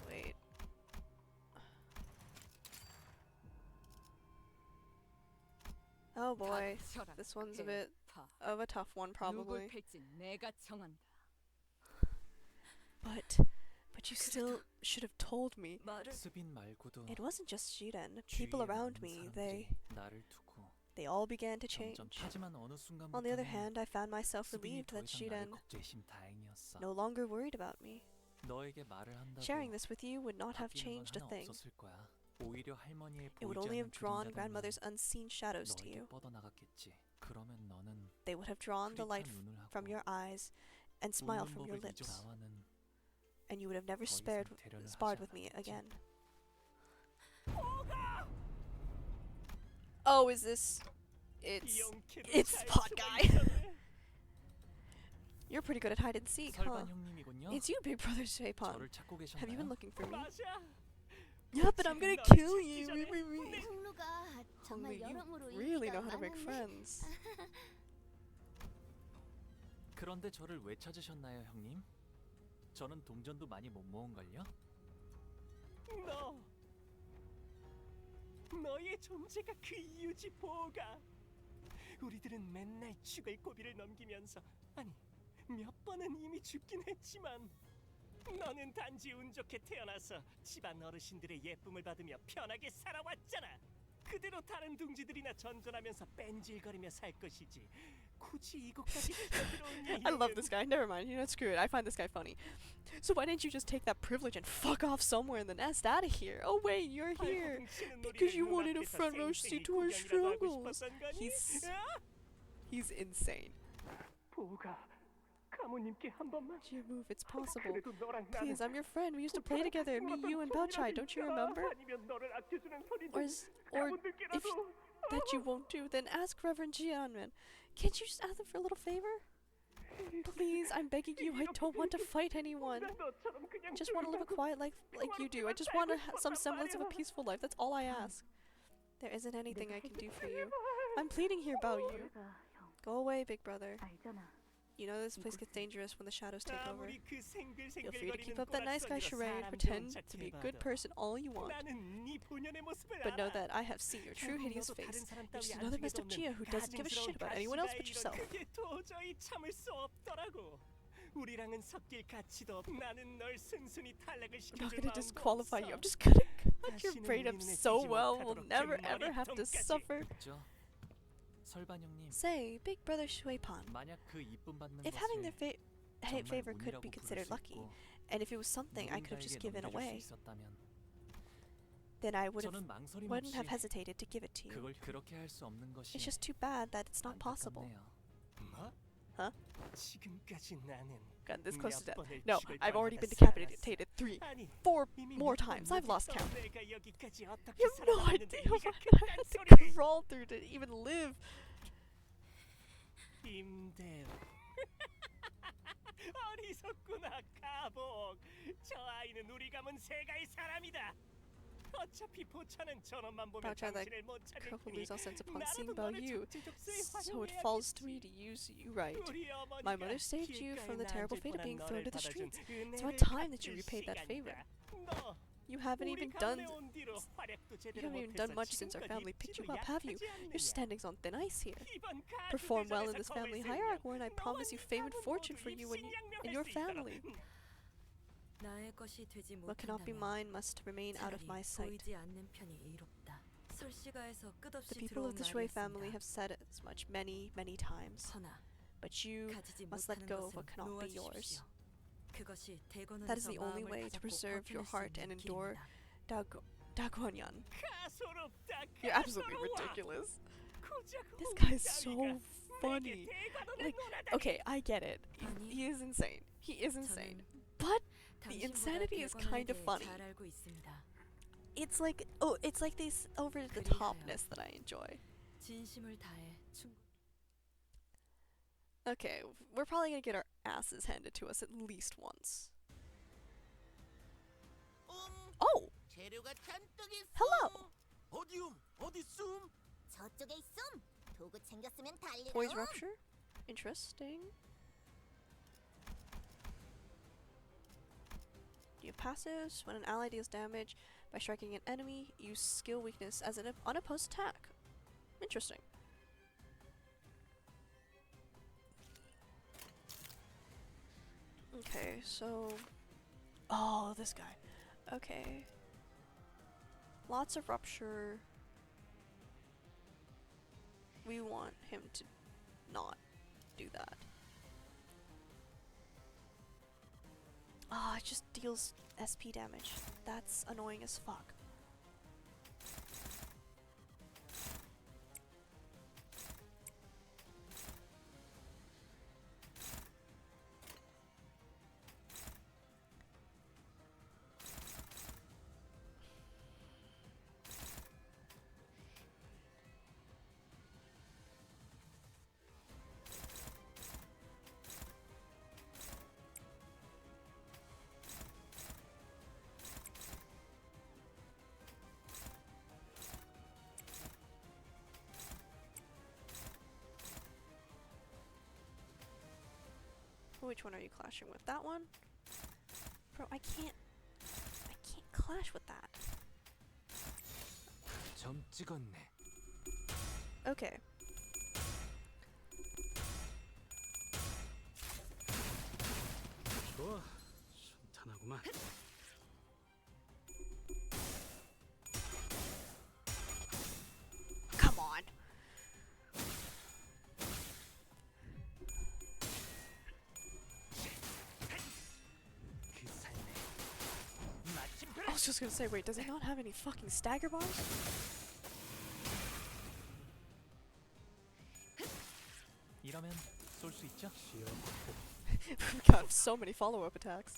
Wait. Oh boy. This one's a bit of a tough one, probably. But you still should have told me. 수빈 말고도 It wasn't just Jiren. People 주위에 around 많은 me, 사람들이 나를 두고 they all began to 점점 change. 하지만 어느 On the other 순간부터는 hand, I found myself 수빈이 relieved 더 that 이상 나를 Jiren 걱정심 다행이었어. no longer worried about me. 너에게 말을 한다고 Sharing this with you would not have 바뀌는 건 changed a 하나 thing. 없었을 거야. 오히려 할머니의 It would 보이지 only 않는 have drawn 그림자들만 grandmother's unseen shadows to 너에게 you. 뻗어나갔겠지. 그러면 너는 They would have drawn the light 흐릿한 눈을 from 하고 your eyes and smile 웃는 from your 법을 잊어 lips. 나와는 And you would have never 더 sparred 이상 대련을 sparred 하지 with me 않았겠지. again. Oh, is this? It's Spot Guy. You're pretty good at hide and seek, huh? 설반 형님이군요. It's you, Big Brother Shapon. 저를 찾고 Have you been 계셨나요? looking for me? Yeah, but I'm gonna kill you. 홍루가 정말 Only you 여러모로 really 인기가 know how to make 많았네. friends. 그런데 저를 왜 찾으셨나요, 형님? 저는 동전도 많이 못 모은걸요? 너의 존재가 그 이유지 보가. 우리들은 맨날 죽을 고비를 넘기면서 아니 몇 번은 이미 죽긴 했지만 너는 단지 운 좋게 태어나서 집안 어르신들의 예쁨을 받으며 편하게 살아왔잖아. 그대로 다른 둥지들이나 전전하면서 뺀질거리며 살 것이지. 굳이 이곳까지 끼어들어온 I love this guy. Never mind. You know, screw it. I find this guy funny. So why didn't you just take that privilege and fuck off somewhere in the nest out of here? Oh wait, you're here because you wanted a front row seat to our struggles. He's insane. 보가 가모님께 한 번만. You move, it's possible. 그래도 너랑 Please, 나는 I'm your friend. We used to play together. Me, you, and Belchai. Don't you remember? 아니면 너를 아껴주는 소리는 Or if that you won't do, then ask Reverend Jianmen. Can't you just ask them for a little favor? Please, I'm begging you. I don't want to fight anyone. Just want to live a quiet life like you do. I just want some semblance of a peaceful life. That's all I ask. There isn't anything I can do for you. I'm pleading here about you. Go away, big brother. You know this place gets dangerous when the shadows take over. Feel free to keep up that nice guy charade, pretend to be a good person all you want. But know that I have seen your true hideous face. You're just another messed up Chia who doesn't give a shit about anyone else but yourself. 그게 도저히 참을 수 없더라고. 우리랑은 섞일 가치도 없. 나는 널 순순히 탈락을 I'm not 시켜줄 gonna 마음도 disqualify you. 없어. I'm just gonna cut your brain up so well we'll never ever have to suffer. 그죠? 설반 형님. Say, Big Brother Shuipan, 만약 그 이쁨 받는 if having their 것을 favor 정말 could be 운이라고 부를 considered 수 lucky, 있고 and if it was something I could have just 누군가에게 given 넘겨줄 away, 수 있었다면 then I wouldn't 저는 망설임 have 없이 hesitated to give it to you. 그걸 그렇게 할 수 없는 것이 It's just too bad that it's not possible. 안타깝네요. 뭐? Huh? 지금까지 나는 God, this close to 몇 death. 번을 No, 죽을 I've already been 뻔하다 decapitated 살았어. 3, 아니, 4 이미 more 몇 times. 번 I've lost 여기서 count. 내가 여기까지 어떻게 You have no 살아남았는데 idea what 이게 I 그딴 had to 소리를. crawl through to even live. 임대우. 어리석구나 가복. 저 아이는 우리 가문 세가의 사람이다. 어차피 보차는 저놈만 보면 Bao Chai, that 당신을 못 찾을 girl who 테니 loses all sense upon seeing 나라도 Bao 너를 Yu, 적재적소에 so it falls to me 활용해야겠지. to use you right. 우리 My 어머니가 mother saved you 길가에 from the terrible 나앉을 fate of 뻔한 being thrown 너를 to the 받아준 streets. It's 은혜를 about time that you 갚을 repaid that favor. 시간이다. 너 You haven't 우리 even done 가문에 온 뒤로 활약도 you 제대로 haven't even 못해서 done much since our 지금까지 family picked you 입지도 up, have you? 약하지 Your 않느냐. standing's on thin ice here. 이번 가족 Perform well in 대전에서 this family 거울 hierarchy, 세우면 and I promise you 너와 fame 네 and fortune 가문 for you 모두 and 입신양명할 your 수 있도록. family. 나의 것이 되지 What cannot be 못한다면 mine must remain out of my sight. 보이지 않는 편이 이롭다. 설시가에서 끝없이 The people of 들어온 the Shui 말이었습니다. family have said as much many, many times. 허나 But you 가지지 must let 못하는 go of 것은 what cannot be yours. 놓아주십시오. 그것이 대권원에서 That is the only 마음을 way to 다잡고 preserve your 버틸 수 heart 있는 and endure 길입니다. Daguanyan. 가소롭다, You're absolutely 가소로워. ridiculous. 고작 This guy's so 따위가 funny. 내게 대관원을 Like, 논하다니. okay, I get it. He is insane. He is insane. But the insanity is kind of funny. 잘 알고 있습니다. It's like this over the topness that I enjoy. 진심을 다해 충 Okay, we're probably gonna get our asses handed to us at least once. Oh! 재료가 잔뜩 있어. Hello! 어디 있음? 저쪽에 있음. 도구 챙겼으면 달리러. Poise rupture? Interesting. Do you have passives? When an ally deals damage by striking an enemy, use skill weakness as an unopposed attack. Interesting. Okay, so... Oh, this guy. Okay. Lots of rupture. We want him to not do that. Ah, it just deals SP damage. That's annoying as fuck. Which one are you clashing with? That one? Bro, I can't clash with that. 점 찍었네. Okay. 좋아, 순탄하구만. Come on. I was just gonna say, wait, does he not have any fucking stagger bombs? 이러면 쏠 수 있죠? We got so many follow-up attacks.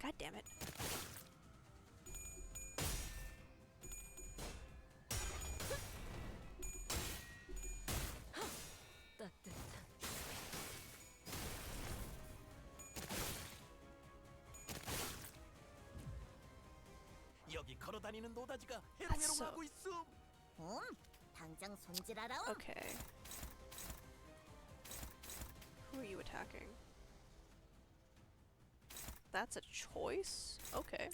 God damn it. 여기 걸어다니는 노다지가 That's so... 해롱해롱하고 있음. 당장 손질하라. Okay. Who are you attacking? That's a choice? Okay.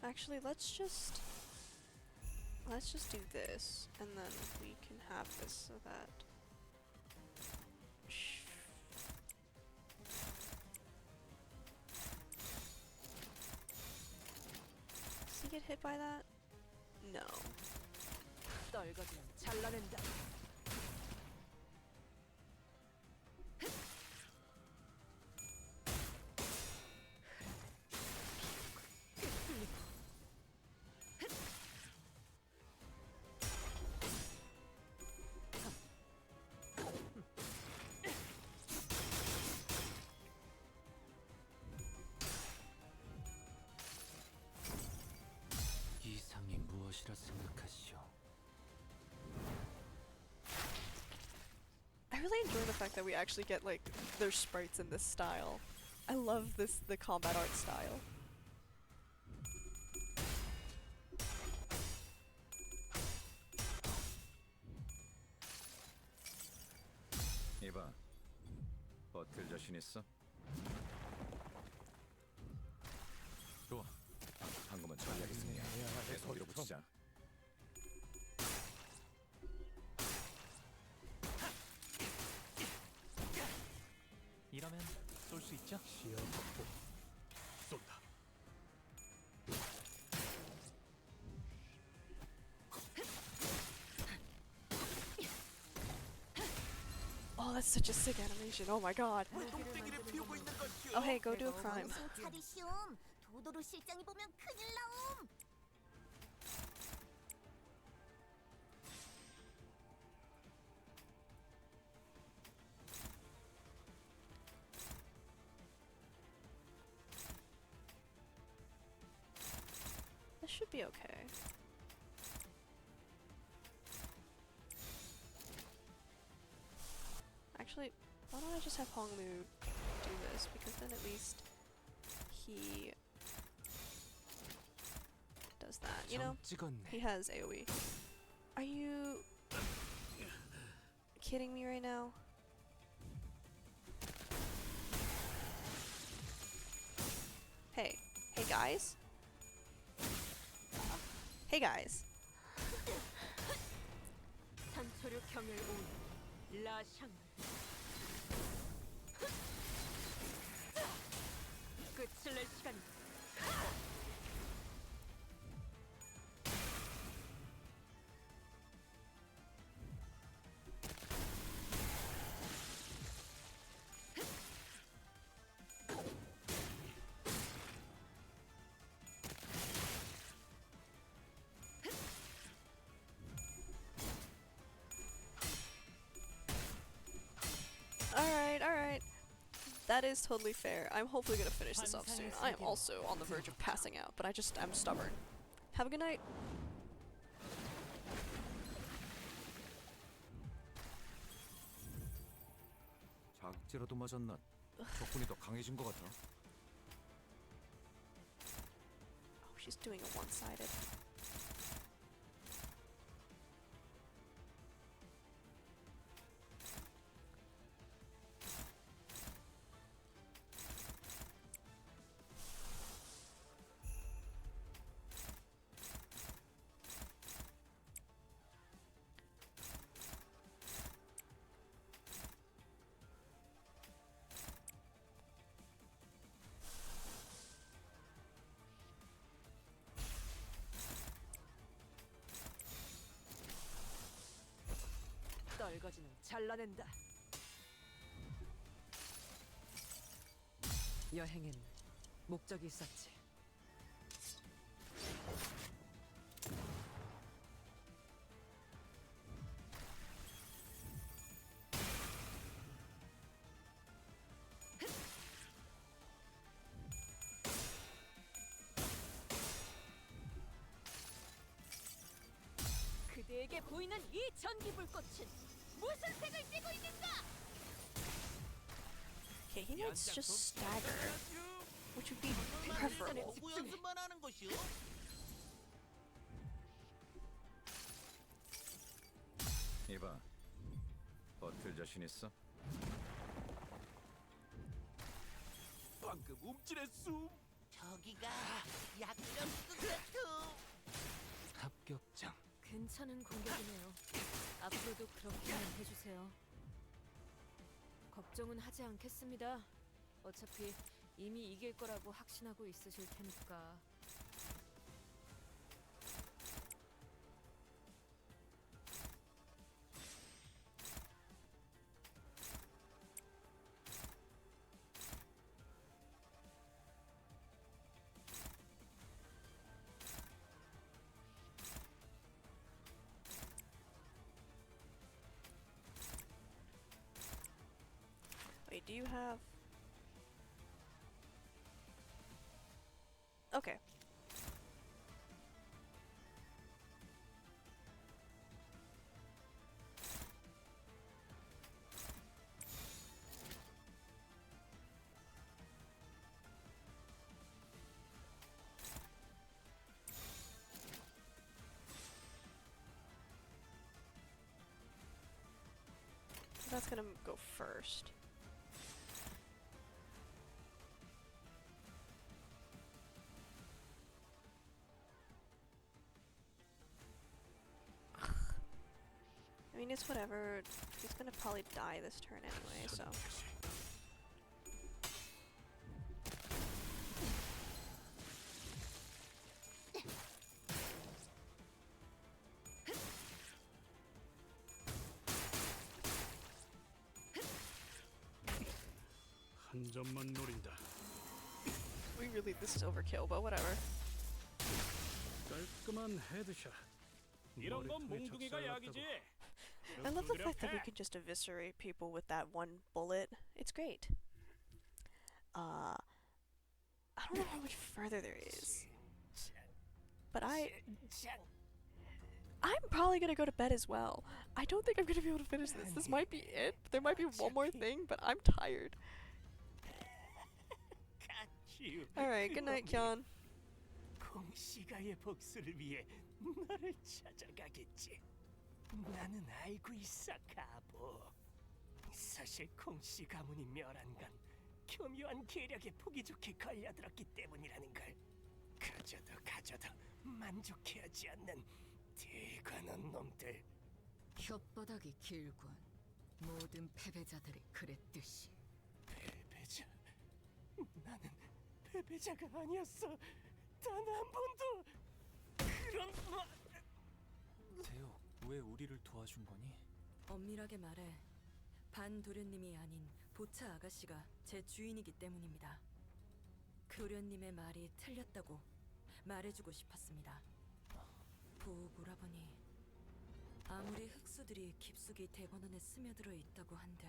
Actually, let's just do this, and then we can have this so that... Does he get hit by that? No. 떨거지면 잘라낸다. 이상이 무엇이라 생각하시오? I really enjoy the fact that we actually get, like, their sprites in this style. I love the combat art style. 이봐, 버틸 자신 있어? 좋아. 방금은 전략이 승리야. 계속 밀어붙이자. 이러면 쏠 수 있죠? 시야 확보. 쏜다. Oh, that's such a sick animation. Oh my god. Oh hey, go do a crime. 차리시옴. 도도로 실장이 보면 큰일 나옴. This should be okay. Actually, why don't I just have Hongmu do this? Because then at least he does that, you know? He has AoE. Are you kidding me right now? Hey. Hey guys? Hey guys. 산초류 경을 온 라샹. 끝을 낼 시간이다. Alright. That is totally fair. I'm hopefully gonna finish this up soon. I am also on the verge of passing out, but I'm stubborn. Have a good night. 자극제라도 맞았나? 덕분에 더 강해진 것 같아. Oh, she's doing a one-sided. 떨거지는 잘라낸다. 여행엔 목적이 있었지. 그대에게 보이는 이 전기 불꽃은 무슨 색을 띠고 있는가? Okay, he might just stagger, which would be preferable. 이봐, 버틸 자신 있어? 방금 움찔했음. 저기가 약점 끝. 합격장. 괜찮은 공격이네요. 앞으로도 그렇게만 해주세요. 걱정은 하지 않겠습니다. 어차피 이미 이길 거라고 확신하고 있으실 테니까. Wait, do you have... Okay. That's gonna go first. I mean, it's whatever. He's gonna probably die this turn anyway, so. 한 점만 노린다. This is overkill, but whatever. 깔끔한 헤드샷. 이런 건 몽둥이가 약이지. I love the fact that we can just eviscerate people with that one bullet. It's great. I don't know how much further there is, but I'm probably gonna go to bed as well. I don't think I'm gonna be able to finish this. This might be it. There might be one more thing, but I'm tired. Alright, good night, Kyon. 공시가의 복수를 위해 너를 찾아가겠지. 나는 알고 있어, 가보. 사실 공시 가문이 멸한 건 교묘한 계략에 보기 좋게 걸려들었기 때문이라는 걸 가져도 만족해하지 않는 대관원 놈들. 혓바닥이 길군. 모든 패배자들이 그랬듯이. 패배자? 나는 패배자가 아니었어. 단 한 번도 그런 대호, 왜 우리를 도와준 거니? 엄밀하게 말해 반 도련님이 아닌 보차 아가씨가 제 주인이기 때문입니다. 도련님의 말이 틀렸다고 말해주고 싶었습니다. 보옥 오라버니, 아무리 흑수들이 깊숙이 대관원에 스며들어 있다고 한들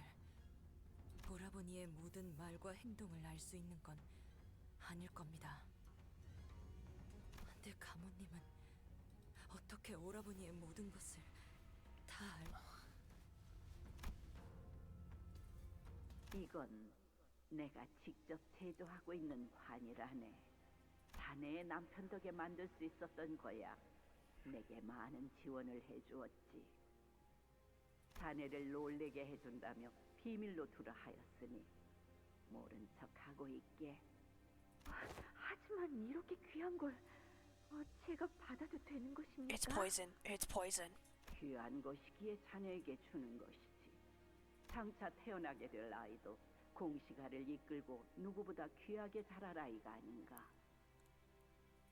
오라버니의 모든 말과 행동을 알 수 있는 건 아닐 겁니다. 근데 가모님은 어떻게 오라버니의 모든 것을 다 이건 내가 직접 제조하고 있는 환이라네. 자네의 남편 덕에 만들 수 있었던 거야. 내게 많은 지원을 해주었지. 자네를 놀래게 해준다며 비밀로 두라 하였으니 모른 척하고 있게. 하지만 이렇게 귀한 걸 제가 받아도 되는 것입니까? It's poison. It's poison. 귀한 것이기에 자네에게 주는 것이지. 장차 태어나게 될 아이도 공시가를 이끌고 누구보다 귀하게 자랄 아이가 아닌가.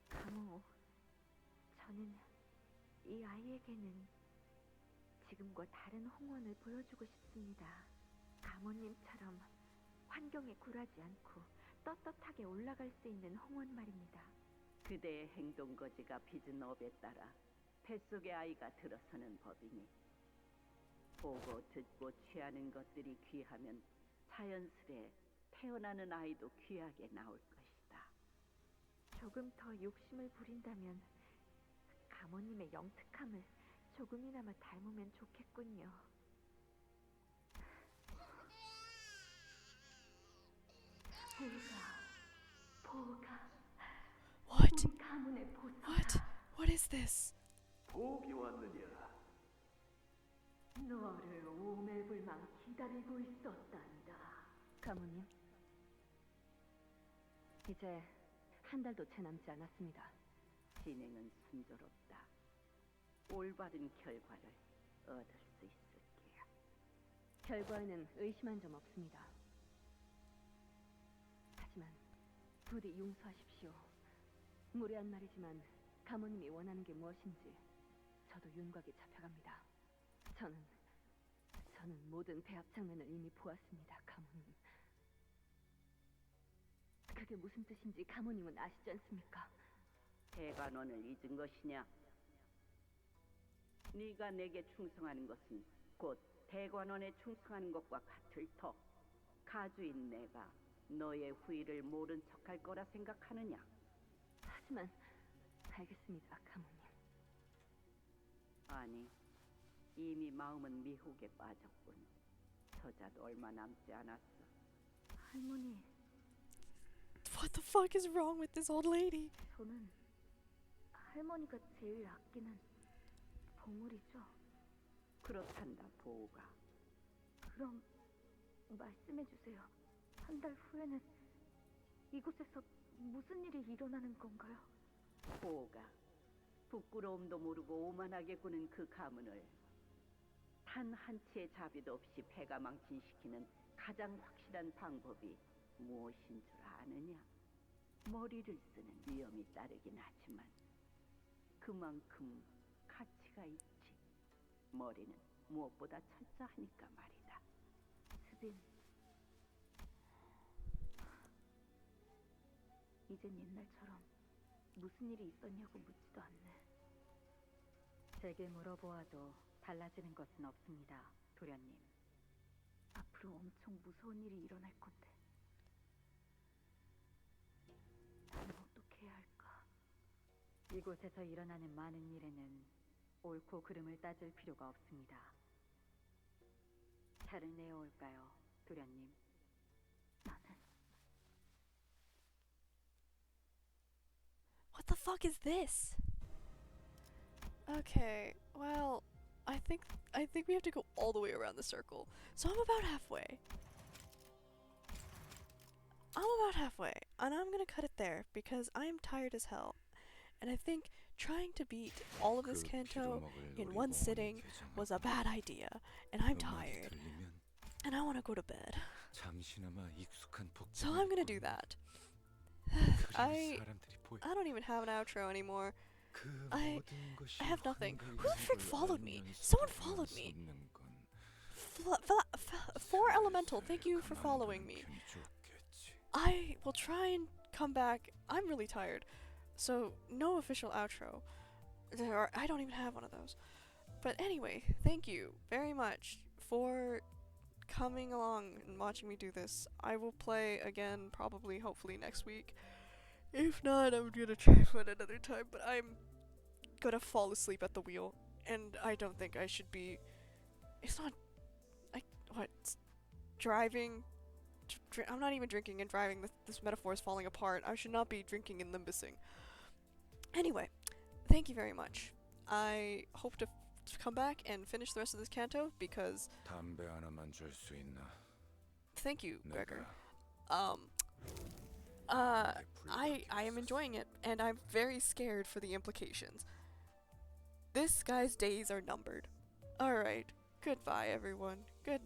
가모, 저는 이 아이에게는 지금과 다른 홍원을 보여주고 싶습니다. 가모님처럼 환경에 굴하지 않고 떳떳하게 올라갈 수 있는 홍원 말입니다. 그대의 행동 거지가 빚은 업에 따라 뱃속의 아이가 들어서는 법이니 보고 듣고 취하는 것들이 귀하면 자연스레 태어나는 아이도 귀하게 나올 것이다. 조금 더 욕심을 부린다면 가모님의 영특함을 조금이나마 닮으면 좋겠군요. 보가 What? 우리 가문의 보수다. What is this? 복이 왔느냐? 너를 오매불망 기다리고 있었단다. 가모님, 이제 한 달도 채 남지 않았습니다. 진행은 순조롭다. 올바른 결과를 얻을 수 있을게. 결과에는 의심한 점 없습니다. 하지만 부디 용서하십시오. 무례한 말이지만 가모님이 원하는 게 무엇인지 저도 윤곽이 잡혀갑니다. 저는 모든 배합 장면을 이미 보았습니다, 가모님. 그게 무슨 뜻인지 가모님은 아시지 않습니까? 대관원을 잊은 것이냐? 네가 내게 충성하는 것은 곧 대관원에 충성하는 것과 같을 터. 가주인 내가 너의 후일을 모른 척할 거라 생각하느냐? 하지만 알겠습니다, 가모님. 아니, 이미 마음은 미혹에 빠졌군. 저자도 얼마 남지 않았어. 할머니, What the fuck is wrong with this old lady? 저는 할머니가 제일 아끼는 보물이죠. 그렇단다, 보호가. 그럼 말씀해 주세요. 한 달 후에는 이곳에서 무슨 일이 일어나는 건가요? 보호가 부끄러움도 모르고 오만하게 구는 그 가문을 단 한 치의 자비도 없이 패가망신시키는 가장 확실한 방법이 무엇인 줄 아느냐? 머리를 쓰는 위험이 따르긴 하지만 그만큼 가치가 있지. 머리는 무엇보다 철저하니까 말이다. 수빈, 이젠 옛날처럼 무슨 일이 있었냐고 묻지도 않네. 제게 물어보아도 달라지는 것은 없습니다, 도련님. 앞으로 엄청 무서운 일이 일어날 건데 나는 어떻게 해야 할까? 이곳에서 일어나는 많은 일에는 옳고 그름을 따질 필요가 없습니다. 차를 내어올까요, 도련님? What the fuck is this? Okay, well, I think we have to go all the way around the circle. So I'm about halfway. And I'm gonna cut it there because I am tired as hell. And I think trying to beat all of this canto in one sitting was a bad idea. And I'm tired. And I want to go to bed. So I'm gonna do that. I don't even have an outro anymore. I have nothing. Who the frick followed me? Someone followed me. Four Elemental, thank you for following me. I will try and come back. I'm really tired. So, no official outro. I don't even have one of those. But anyway, thank you very much for coming along and watching me do this. I will play again probably, hopefully next week. If not, I'm gonna try for it another time, but I'm gonna fall asleep at the wheel. And I don't think I should be... It's not... Driving... I'm not even drinking and driving. This metaphor is falling apart. I should not be drinking and limbusing. Anyway, thank you very much. I hope to come back and finish the rest of this canto because... 담배 하나만 줄 수 있나? Thank you, Gregor. I am enjoying it, and I'm very scared for the implications. This guy's days are numbered. Alright, goodbye everyone. Good